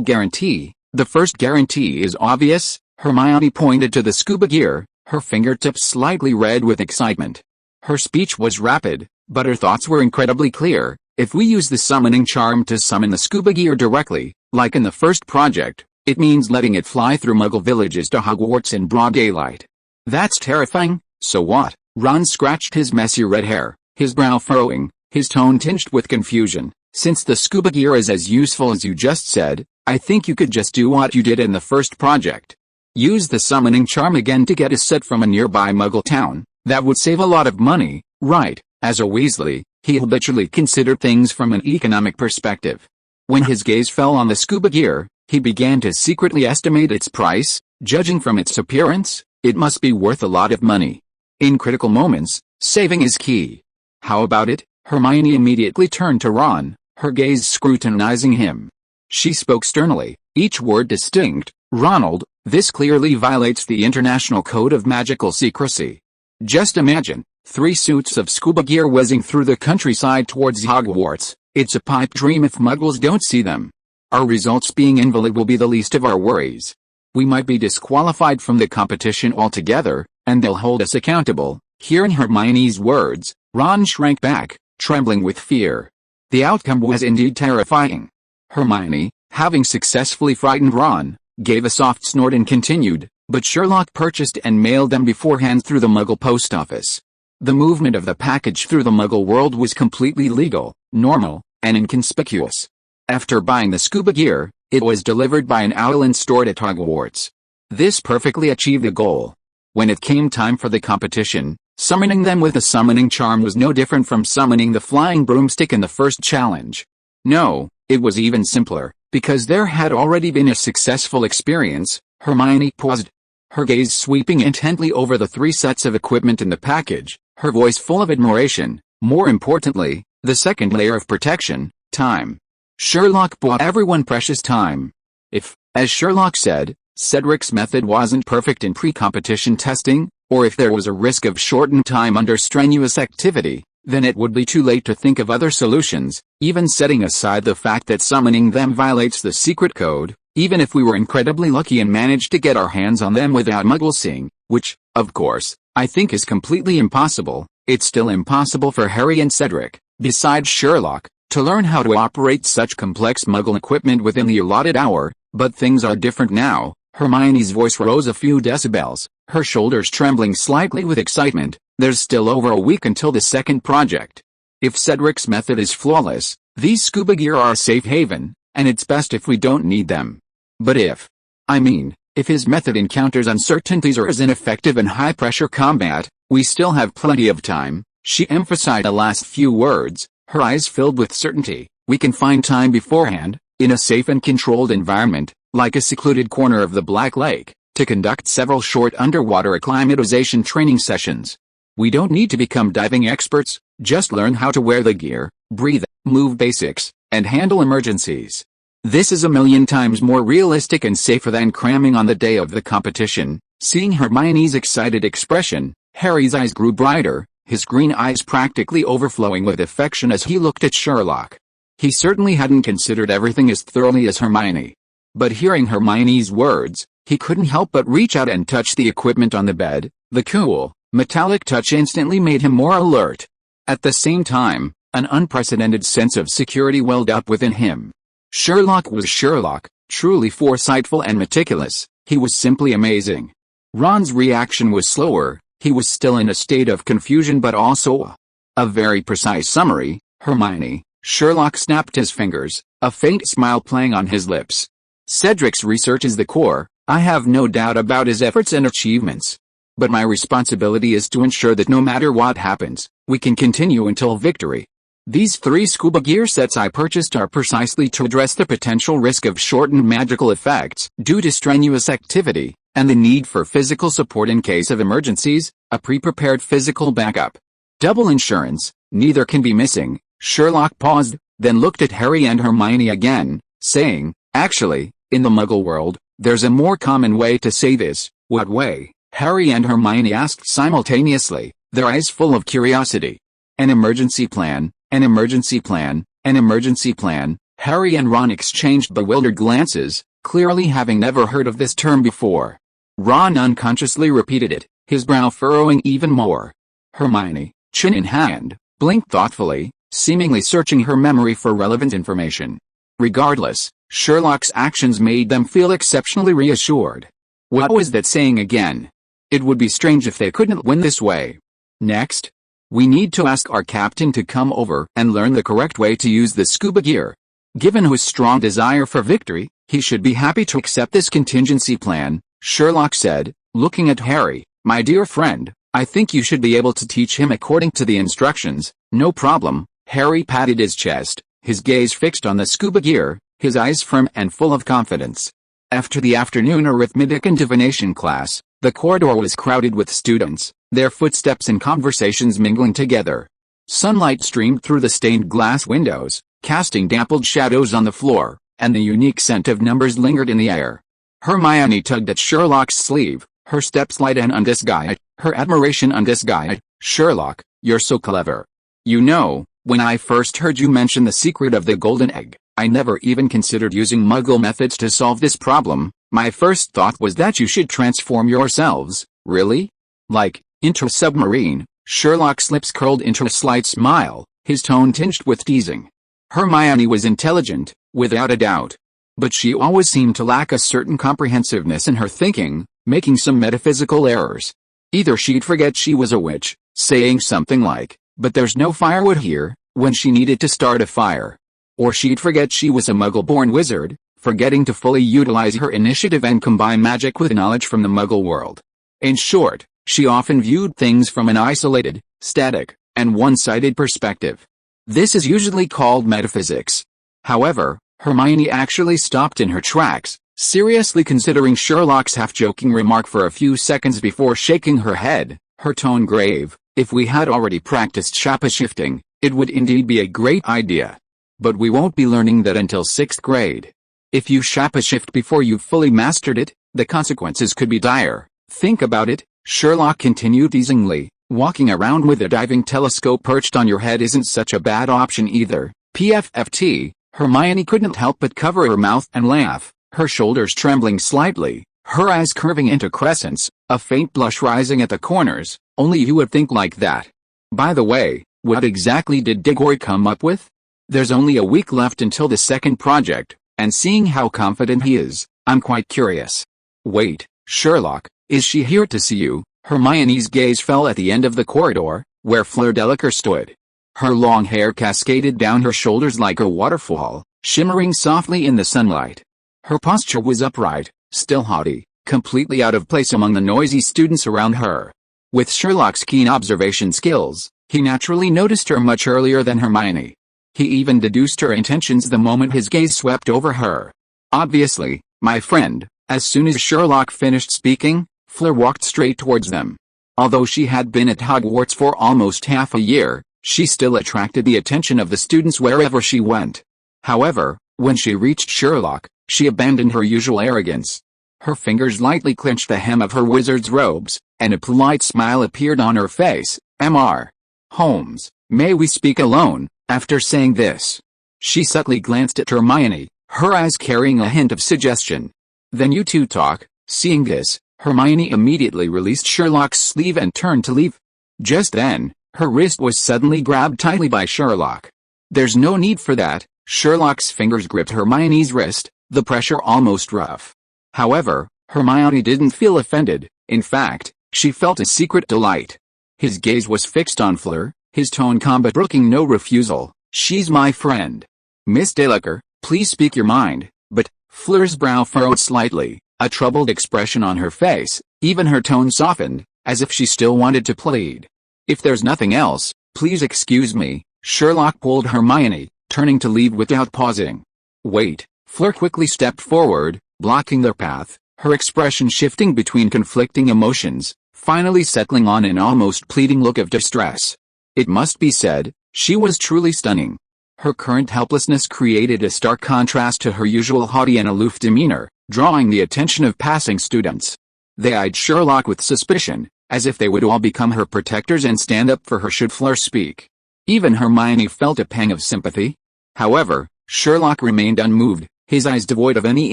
guarantee." The first guarantee is obvious. Hermione pointed to the scuba gear, her fingertips slightly red with excitement. Her speech was rapid, but her thoughts were incredibly clear. If we use the summoning charm to summon the scuba gear directly, like in the first project, it means letting it fly through Muggle villages to Hogwarts in broad daylight. That's terrifying. So what? Ron scratched his messy red hair, his brow furrowing, his tone tinged with confusion. Since the scuba gear is as useful as you just said, I think you could just do what you did in the first project. Use the summoning charm again to get a set from a nearby Muggle town. That would save a lot of money, right? As a Weasley, he habitually considered things from an economic perspective. When his gaze fell on the scuba gear, he began to secretly estimate its price. Judging from its appearance, it must be worth a lot of money. In critical moments, saving is key. How about it? Hermione immediately turned to Ron, her gaze scrutinizing him. She spoke sternly, each word distinct. "Ronald, this clearly violates the International Code of Magical Secrecy. Just imagine 3 suits of scuba gear whizzing through the countryside towards Hogwarts. It's a pipe dream if Muggles don't see them. Our results being invalid will be the least of our worries. We might be disqualified from the competition altogether, and they'll hold us accountable." Hearing Hermione's words, Ron shrank back, trembling with fear. The outcome was indeed terrifying. Hermione, having successfully frightened Ron, gave a soft snort and continued, "But Sherlock purchased and mailed them beforehand through the Muggle post office. The movement of the package through the Muggle world was completely legal, normal, and inconspicuous. After buying the scuba gear, it was delivered by an owl and stored at Hogwarts. This perfectly achieved the goal. When it came time for the competition, summoning them with a summoning charm was no different from summoning the flying broomstick in the first challenge. No, it was even simpler, because there had already been a successful experience." Hermione paused, her gaze sweeping intently over the 3 sets of equipment in the package, her voice full of admiration. More importantly, the second layer of protection, time. Sherlock bought everyone precious time. If, as Sherlock said, Cedric's method wasn't perfect in pre-competition testing, or if there was a risk of shortened time under strenuous activity, then it would be too late to think of other solutions. Even setting aside the fact that summoning them violates the secret code, even if we were incredibly lucky and managed to get our hands on them without Muggles seeing, which, of course, I think is completely impossible, it's still impossible for Harry and Cedric, besides Sherlock, to learn how to operate such complex Muggle equipment within the allotted hour. But things are different now. Hermione's voice rose a few decibels, her shoulders trembling slightly with excitement. There's still over a week until the second project. If Cedric's method is flawless, these scuba gear are a safe haven, and it's best if we don't need them. But if his method encounters uncertainties or is ineffective in high-pressure combat, we still have plenty of time. She emphasized the last few words, her eyes filled with certainty. We can find time beforehand, in a safe and controlled environment, like a secluded corner of the Black Lake, to conduct several short underwater acclimatization training sessions. We don't need to become diving experts, just learn how to wear the gear, breathe, move basics, and handle emergencies. This is a million times more realistic and safer than cramming on the day of the competition. Seeing Hermione's excited expression, Harry's eyes grew brighter, his green eyes practically overflowing with affection as he looked at Sherlock. He certainly hadn't considered everything as thoroughly as Hermione. But hearing Hermione's words, he couldn't help but reach out and touch the equipment on the bed. The cool, metallic touch instantly made him more alert. At the same time, an unprecedented sense of security welled up within him. Sherlock was Sherlock, truly foresightful and meticulous. He was simply amazing. Ron's reaction was slower. He was still in a state of confusion but also a very precise summary. Hermione. Sherlock snapped his fingers, a faint smile playing on his lips. Cedric's research is the core. I have no doubt about his efforts and achievements. But my responsibility is to ensure that no matter what happens, we can continue until victory. These 3 scuba gear sets I purchased are precisely to address the potential risk of shortened magical effects due to strenuous activity, and the need for physical support in case of emergencies, a pre-prepared physical backup. Double insurance, neither can be missing. Sherlock paused, then looked at Harry and Hermione again, saying, actually, in the Muggle world, there's a more common way to say this. What way? Harry and Hermione asked simultaneously, their eyes full of curiosity. An emergency plan, an emergency plan, an emergency plan. Harry and Ron exchanged bewildered glances, clearly having never heard of this term before. Ron unconsciously repeated it, his brow furrowing even more. Hermione, chin in hand, blinked thoughtfully, seemingly searching her memory for relevant information. Regardless, Sherlock's actions made them feel exceptionally reassured. What was that saying again? It would be strange if they couldn't win this way. Next, we need to ask our captain to come over and learn the correct way to use the scuba gear. Given his strong desire for victory, he should be happy to accept this contingency plan, Sherlock said, looking at Harry. My dear friend, I think you should be able to teach him according to the instructions. No problem. Harry patted his chest, his gaze fixed on the scuba gear, his eyes firm and full of confidence. After the afternoon arithmetic and divination class, the corridor was crowded with students, their footsteps and conversations mingling together. Sunlight streamed through the stained glass windows, casting dappled shadows on the floor, and the unique scent of numbers lingered in the air. Hermione tugged at Sherlock's sleeve, her steps light and undisguised, her admiration undisguised. Sherlock, you're so clever. You know, when I first heard you mention the secret of the golden egg, I never even considered using Muggle methods to solve this problem. My first thought was that you should transform yourselves. Really? Like, into a submarine? Sherlock's lips curled into a slight smile, his tone tinged with teasing. Hermione was intelligent, without a doubt. But she always seemed to lack a certain comprehensiveness in her thinking, making some metaphysical errors. Either she'd forget she was a witch, saying something like, but there's no firewood here, when she needed to start a fire. Or she'd forget she was a Muggle-born wizard, forgetting to fully utilize her initiative and combine magic with knowledge from the Muggle world. In short, she often viewed things from an isolated, static, and one-sided perspective. This is usually called metaphysics. However, Hermione actually stopped in her tracks, seriously considering Sherlock's half-joking remark for a few seconds before shaking her head, her tone grave. If we had already practiced shapeshifting, it would indeed be a great idea. But we won't be learning that until 6th grade. If you shapeshift before you've fully mastered it, the consequences could be dire. Think about it, Sherlock continued teasingly. Walking around with a diving telescope perched on your head isn't such a bad option either. PFFT, Hermione couldn't help but cover her mouth and laugh, her shoulders trembling slightly, her eyes curving into crescents, a faint blush rising at the corners. Only you would think like that. By the way, what exactly did Diggory come up with? There's only a week left until the second project, and seeing how confident he is, I'm quite curious. Wait, Sherlock, is she here to see you? Hermione's gaze fell at the end of the corridor, where Fleur Delacour stood. Her long hair cascaded down her shoulders like a waterfall, shimmering softly in the sunlight. Her posture was upright, still haughty, completely out of place among the noisy students around her. With Sherlock's keen observation skills, he naturally noticed her much earlier than Hermione. He even deduced her intentions the moment his gaze swept over her. Obviously, my friend, as soon as Sherlock finished speaking, Fleur walked straight towards them. Although she had been at Hogwarts for almost half a year, she still attracted the attention of the students wherever she went. However, when she reached Sherlock, she abandoned her usual arrogance. Her fingers lightly clenched the hem of her wizard's robes, and a polite smile appeared on her face. Mr. Holmes, may we speak alone? After saying this, she subtly glanced at Hermione, her eyes carrying a hint of suggestion. "Then you two talk." Seeing this, Hermione immediately released Sherlock's sleeve and turned to leave. Just then, her wrist was suddenly grabbed tightly by Sherlock. "There's no need for that." Sherlock's fingers gripped Hermione's wrist, the pressure almost rough. However, Hermione didn't feel offended. In fact, she felt a secret delight. His gaze was fixed on Fleur, his tone calm but brooking no refusal. "She's my friend. Miss Delacour, please speak your mind." But Fleur's brow furrowed slightly, a troubled expression on her face. Even her tone softened, as if she still wanted to plead. "If there's nothing else, please excuse me." Sherlock pulled Hermione, turning to leave without pausing. "Wait." Fleur quickly stepped forward, blocking their path, her expression shifting between conflicting emotions, finally settling on an almost pleading look of distress. It must be said, she was truly stunning. Her current helplessness created a stark contrast to her usual haughty and aloof demeanor, drawing the attention of passing students. They eyed Sherlock with suspicion, as if they would all become her protectors and stand up for her should Fleur speak. Even Hermione felt a pang of sympathy. However, Sherlock remained unmoved, his eyes devoid of any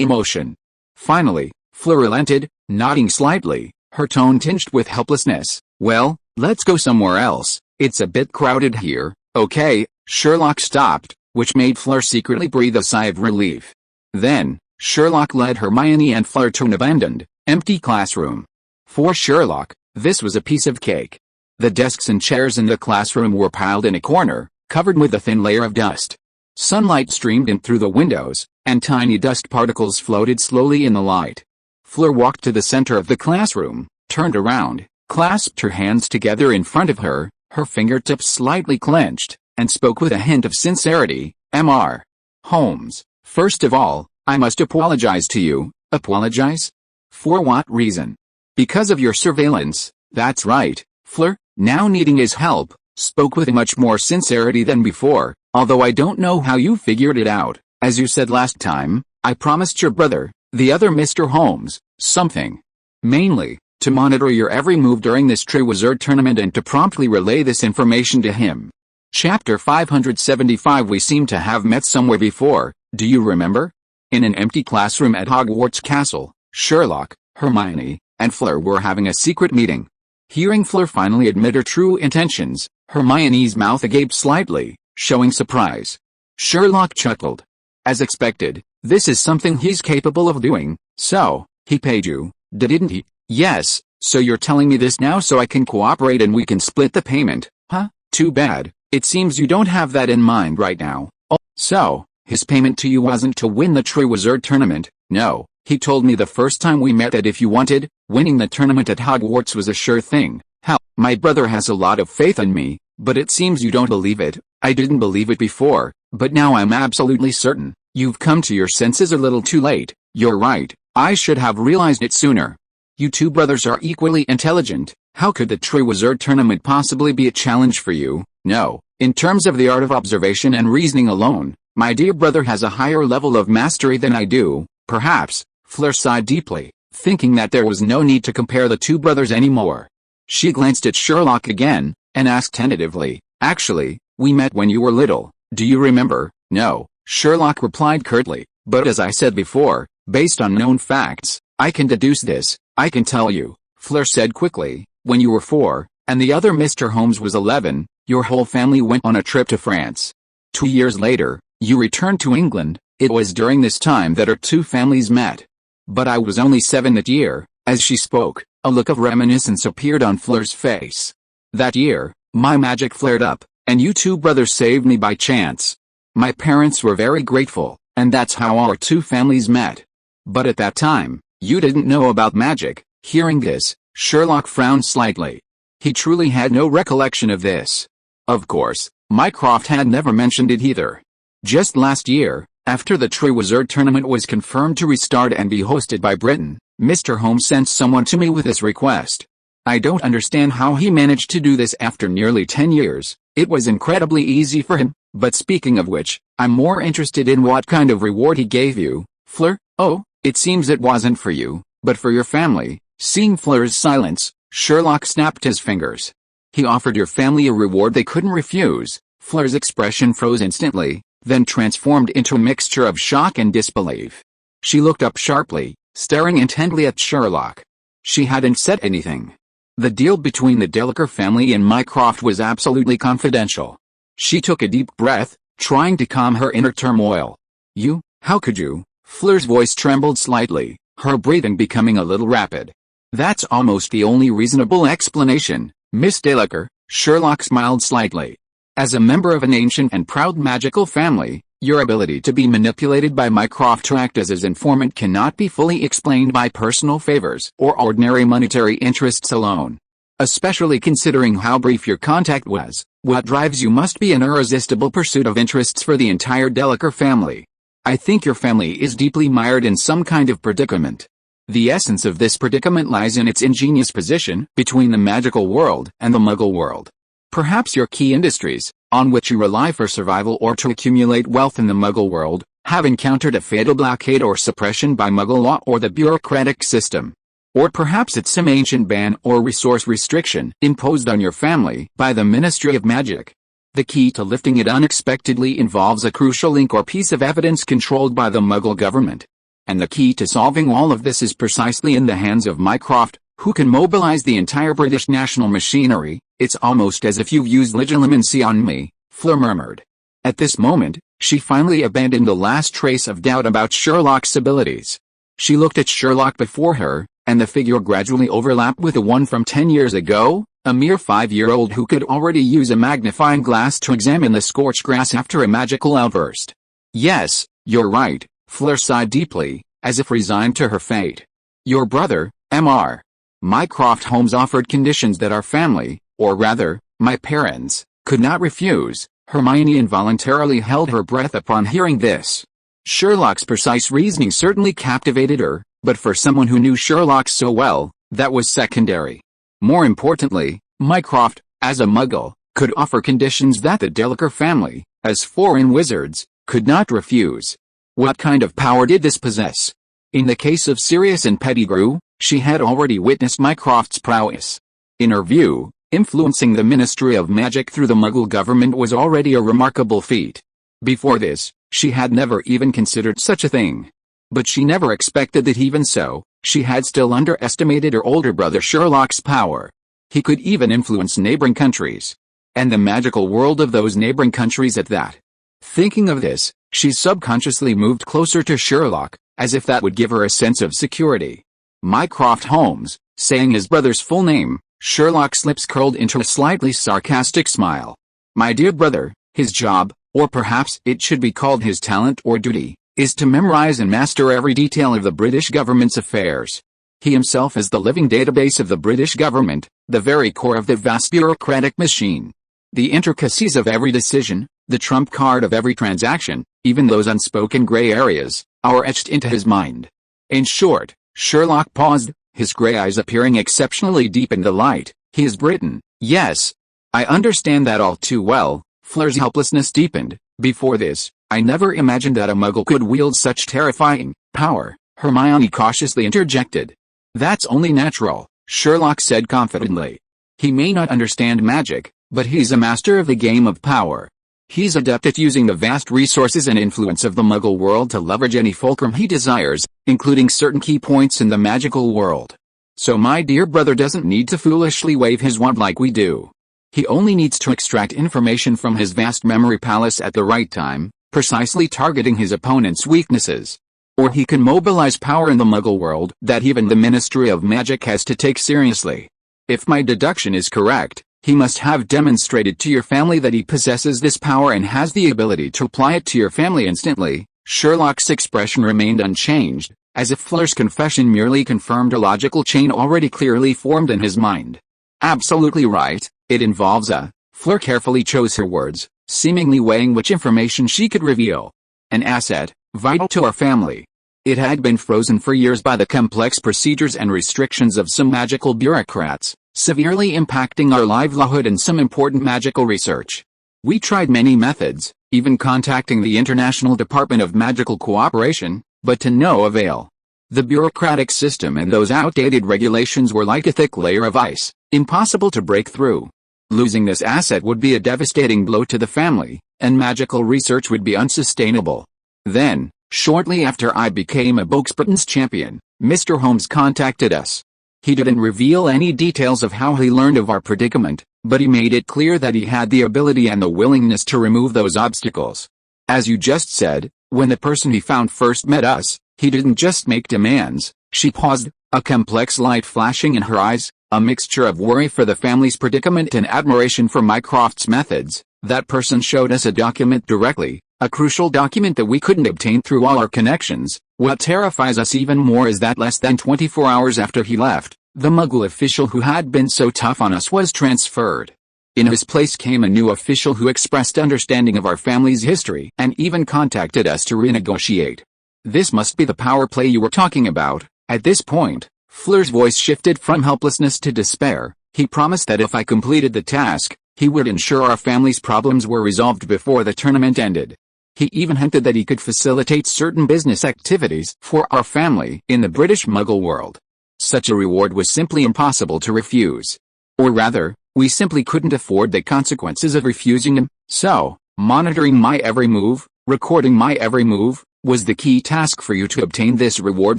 emotion. Finally, Fleur relented, nodding slightly, her tone tinged with helplessness. "Well, let's go somewhere else. It's a bit crowded here." "Okay." Sherlock stopped, which made Fleur secretly breathe a sigh of relief. Then, Sherlock led Hermione and Fleur to an abandoned, empty classroom. For Sherlock, this was a piece of cake. The desks and chairs in the classroom were piled in a corner, covered with a thin layer of dust. Sunlight streamed in through the windows, and tiny dust particles floated slowly in the light. Fleur walked to the center of the classroom, turned around, clasped her hands together in front of her, her fingertips slightly clenched, and spoke with a hint of sincerity. "Mr. Holmes, first of all, I must apologize to you." "Apologize? For what reason?" "Because of your surveillance." "That's right." Fleur, now needing his help, spoke with much more sincerity than before. "Although I don't know how you figured it out. As you said last time, I promised your brother, the other Mr. Holmes, something. Mainly, to monitor your every move during this Triwizard tournament and to promptly relay this information to him." Chapter 575. We seem to have met somewhere before, do you remember? In an empty classroom at Hogwarts Castle, Sherlock, Hermione, and Fleur were having a secret meeting. Hearing Fleur finally admit her true intentions, Hermione's mouth agape slightly, showing surprise. Sherlock chuckled. "As expected, this is something he's capable of doing." "So, he paid you, didn't he?" "Yes, so you're telling me this now so I can cooperate and we can split the payment, huh? Too bad, it seems you don't have that in mind right now." "Oh, so, his payment to you wasn't to win the Triwizard tournament?" "No, he told me the first time we met that if you wanted, winning the tournament at Hogwarts was a sure thing." "How?" "My brother has a lot of faith in me, but it seems you don't believe it." "I didn't believe it before, but now I'm absolutely certain. You've come to your senses a little too late." "You're right, I should have realized it sooner. You two brothers are equally intelligent. How could the Triwizard tournament possibly be a challenge for you?" "No, in terms of the art of observation and reasoning alone, my dear brother has a higher level of mastery than I do, perhaps." Fleur sighed deeply, thinking that there was no need to compare the two brothers anymore. She glanced at Sherlock again, and asked tentatively, "Actually, we met when you were little, do you remember?" "No," Sherlock replied curtly, "but as I said before, based on known facts, I can deduce this. I can tell you," Fleur said quickly, "when you were 4, and the other Mr. Holmes was 11, your whole family went on a trip to France. 2 years later, you returned to England. It was during this time that our two families met. But I was only 7 that year." As she spoke, a look of reminiscence appeared on Fleur's face. "That year, my magic flared up, and you two brothers saved me by chance. My parents were very grateful, and that's how our two families met. But at that time, you didn't know about magic." Hearing this, Sherlock frowned slightly. He truly had no recollection of this. Of course, Mycroft had never mentioned it either. Just last year, after the Triwizard tournament was confirmed to restart and be hosted by Britain, Mr. Holmes sent someone to me with this request. I don't understand how he managed to do this after nearly 10 years. It was incredibly easy for him, but speaking of which, I'm more interested in what kind of reward he gave you." "Fleur? Oh, it seems it wasn't for you, but for your family." Seeing Fleur's silence, Sherlock snapped his fingers. "He offered your family a reward they couldn't refuse." Fleur's expression froze instantly, then transformed into a mixture of shock and disbelief. She looked up sharply, staring intently at Sherlock. She hadn't said anything. The deal between the Delacour family and Mycroft was absolutely confidential. She took a deep breath, trying to calm her inner turmoil. "You? How could you?" Fleur's voice trembled slightly, her breathing becoming a little rapid. "That's almost the only reasonable explanation, Miss Delacour." Sherlock smiled slightly. "As a member of an ancient and proud magical family, your ability to be manipulated by Mycroft to act as his informant cannot be fully explained by personal favors or ordinary monetary interests alone. Especially considering how brief your contact was, what drives you must be an irresistible pursuit of interests for the entire Delacour family. I think your family is deeply mired in some kind of predicament. The essence of this predicament lies in its ingenious position between the magical world and the Muggle world. Perhaps your key industries, on which you rely for survival or to accumulate wealth in the Muggle world, have encountered a fatal blockade or suppression by Muggle law or the bureaucratic system. Or perhaps it's some ancient ban or resource restriction imposed on your family by the Ministry of Magic. The key to lifting it unexpectedly involves a crucial link or piece of evidence controlled by the Muggle government. And the key to solving all of this is precisely in the hands of Mycroft, who can mobilize the entire British national machinery. "It's almost as if you've used legilimency on me," Fleur murmured. At this moment, she finally abandoned the last trace of doubt about Sherlock's abilities. She looked at Sherlock before her, and the figure gradually overlapped with the one from 10 years ago, a mere 5-year-old who could already use a magnifying glass to examine the scorched grass after a magical outburst. "Yes, you're right," Fleur sighed deeply, as if resigned to her fate. "Your brother, Mr. Mycroft Holmes, offered conditions that our family, or rather, my parents, could not refuse." Hermione involuntarily held her breath upon hearing this. Sherlock's precise reasoning certainly captivated her, but for someone who knew Sherlock so well, that was secondary. More importantly, Mycroft, as a Muggle, could offer conditions that the Delacour family, as foreign wizards, could not refuse. What kind of power did this possess? In the case of Sirius and Pettigrew, she had already witnessed Mycroft's prowess. In her view, influencing the Ministry of Magic through the Muggle government was already a remarkable feat. Before this, she had never even considered such a thing. But she never expected that even so, she had still underestimated her older brother Sherlock's power. He could even influence neighboring countries. And the magical world of those neighboring countries at that. Thinking of this, she subconsciously moved closer to Sherlock, as if that would give her a sense of security. "Mycroft Holmes," saying his brother's full name, Sherlock's lips curled into a slightly sarcastic smile. "My dear brother, his job, or perhaps it should be called his talent or duty, is to memorize and master every detail of the British government's affairs. He himself is the living database of the British government, the very core of the vast bureaucratic machine. The intricacies of every decision, the trump card of every transaction, even those unspoken gray areas, are etched into his mind. In short," Sherlock paused, his gray eyes appearing exceptionally deep in the light, "he is Britain." "Yes, I understand that all too well." Fleur's helplessness deepened. "Before this, I never imagined that a Muggle could wield such terrifying power," Hermione cautiously interjected. "That's only natural," Sherlock said confidently. "He may not understand magic, but he's a master of the game of power. He's adept at using the vast resources and influence of the Muggle world to leverage any fulcrum he desires, including certain key points in the magical world. So my dear brother doesn't need to foolishly wave his wand like we do. He only needs to extract information from his vast memory palace at the right time, precisely targeting his opponent's weaknesses. Or he can mobilize power in the Muggle world that even the Ministry of Magic has to take seriously. If my deduction is correct, he must have demonstrated to your family that he possesses this power and has the ability to apply it to your family instantly." Sherlock's expression remained unchanged, as if Fleur's confession merely confirmed a logical chain already clearly formed in his mind. "Absolutely right, it involves a..." Fleur carefully chose her words, seemingly weighing which information she could reveal. "An asset, vital to our family. It had been frozen for years by the complex procedures and restrictions of some magical bureaucrats, severely impacting our livelihood and some important magical research. We tried many methods, even contacting the International Department of Magical Cooperation, but to no avail. The bureaucratic system and those outdated regulations were like a thick layer of ice, impossible to break through. Losing this asset would be a devastating blow to the family, and magical research would be unsustainable. Then, shortly after I became a Britain's champion, Mr. Holmes contacted us. He didn't reveal any details of how he learned of our predicament, but he made it clear that he had the ability and the willingness to remove those obstacles. As you just said, when the person he found first met us, he didn't just make demands. She paused, a complex light flashing in her eyes, a mixture of worry for the family's predicament and admiration for Mycroft's methods. That person showed us a document directly, a crucial document that we couldn't obtain through all our connections. What terrifies us even more is that less than 24 hours after he left, the Muggle official who had been so tough on us was transferred. In his place came a new official who expressed understanding of our family's history and even contacted us to renegotiate. This must be the power play you were talking about. At this point, Fleur's voice shifted from helplessness to despair. He promised that if I completed the task, he would ensure our family's problems were resolved before the tournament ended. He even hinted that he could facilitate certain business activities for our family in the British Muggle world. Such a reward was simply impossible to refuse. Or rather, we simply couldn't afford the consequences of refusing him, so, monitoring my every move, recording my every move, was the key task for you to obtain this reward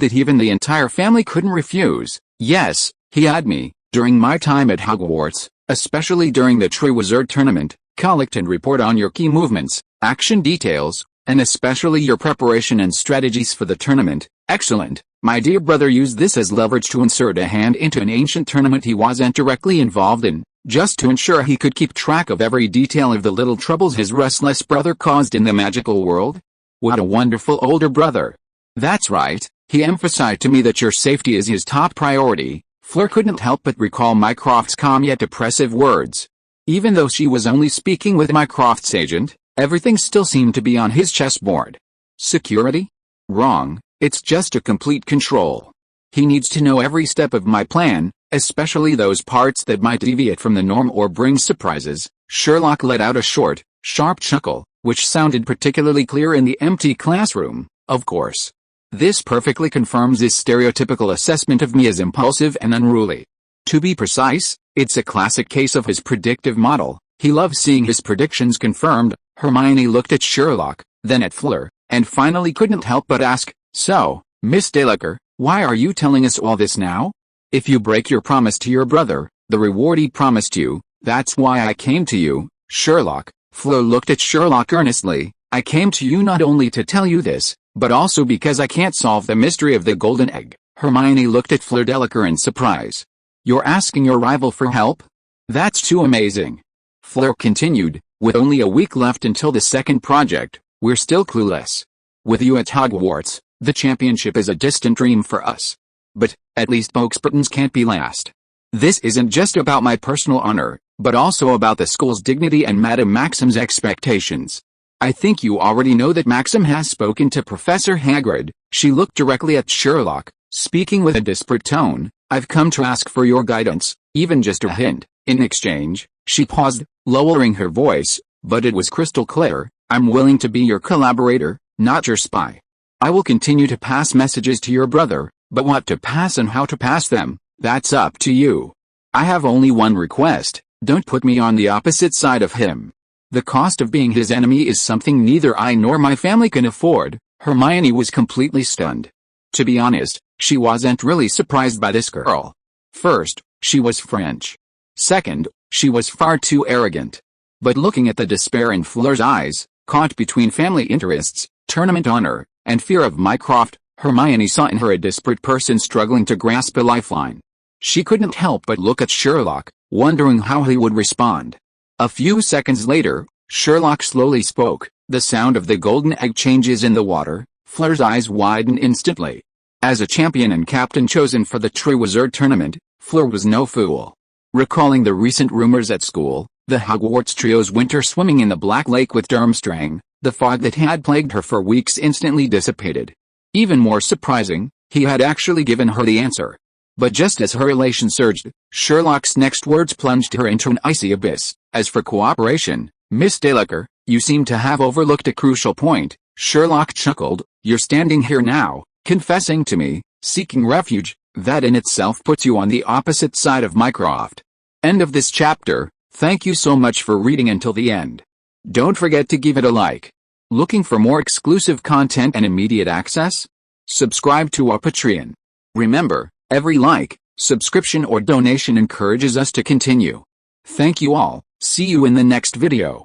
that even the entire family couldn't refuse. Yes, he had me, during my time at Hogwarts, especially during the Triwizard Tournament, collect and report on your key movements, action details, and especially your preparation and strategies for the tournament. Excellent. My dear brother used this as leverage to insert a hand into an ancient tournament he wasn't directly involved in, just to ensure he could keep track of every detail of the little troubles his restless brother caused in the magical world. What a wonderful older brother. That's right, he emphasized to me that your safety is his top priority. Fleur couldn't help but recall Mycroft's calm yet oppressive words. Even though she was only speaking with Mycroft's agent, everything still seemed to be on his chessboard. Security? Wrong, it's just a complete control. He needs to know every step of my plan, especially those parts that might deviate from the norm or bring surprises. Sherlock let out a short, sharp chuckle, which sounded particularly clear in the empty classroom. Of course. This perfectly confirms his stereotypical assessment of me as impulsive and unruly. To be precise, it's a classic case of his predictive model. He loves seeing his predictions confirmed. Hermione looked at Sherlock, then at Fleur, and finally couldn't help but ask, "So, Miss Delacour, why are you telling us all this now? If you break your promise to your brother, the reward he promised you, that's why I came to you, Sherlock." Fleur looked at Sherlock earnestly. "I came to you not only to tell you this, but also because I can't solve the mystery of the golden egg." Hermione looked at Fleur Delacour in surprise. "You're asking your rival for help? That's too amazing." Fleur continued, "With only a week left until the second project, we're still clueless. With you at Hogwarts, the championship is a distant dream for us. But, at least Britain's can't be last. This isn't just about my personal honor, but also about the school's dignity and Madame Maxim's expectations. I think you already know that Maxim has spoken to Professor Hagrid." She looked directly at Sherlock, speaking with a desperate tone. "I've come to ask for your guidance, even just a hint. In exchange," she paused, lowering her voice, but it was crystal clear, "I'm willing to be your collaborator, not your spy. I will continue to pass messages to your brother, but what to pass and how to pass them, that's up to you. I have only one request, don't put me on the opposite side of him. The cost of being his enemy is something neither I nor my family can afford." Hermione was completely stunned. To be honest, she wasn't really surprised by this girl. First, she was French. Second, she was far too arrogant. But looking at the despair in Fleur's eyes, caught between family interests, tournament honor, and fear of Mycroft, Hermione saw in her a desperate person struggling to grasp a lifeline. She couldn't help but look at Sherlock, wondering how he would respond. A few seconds later, Sherlock slowly spoke. "The sound of the golden egg changes in the water." Fleur's eyes widened instantly. As a champion and captain chosen for the Triwizard Tournament, Fleur was no fool. Recalling the recent rumors at school, the Hogwarts trio's winter swimming in the Black Lake with Durmstrang, the fog that had plagued her for weeks instantly dissipated. Even more surprising, he had actually given her the answer. But just as her elation surged, Sherlock's next words plunged her into an icy abyss. "As for cooperation, Miss Delacour, you seem to have overlooked a crucial point." Sherlock chuckled. "You're standing here now, confessing to me, seeking refuge. That in itself puts you on the opposite side of Mycroft." End of this chapter. Thank you so much for reading until the end. Don't forget to give it a like. Looking for more exclusive content and immediate access? Subscribe to our Patreon. Remember, every like, subscription or donation encourages us to continue. Thank you all. See you in the next video.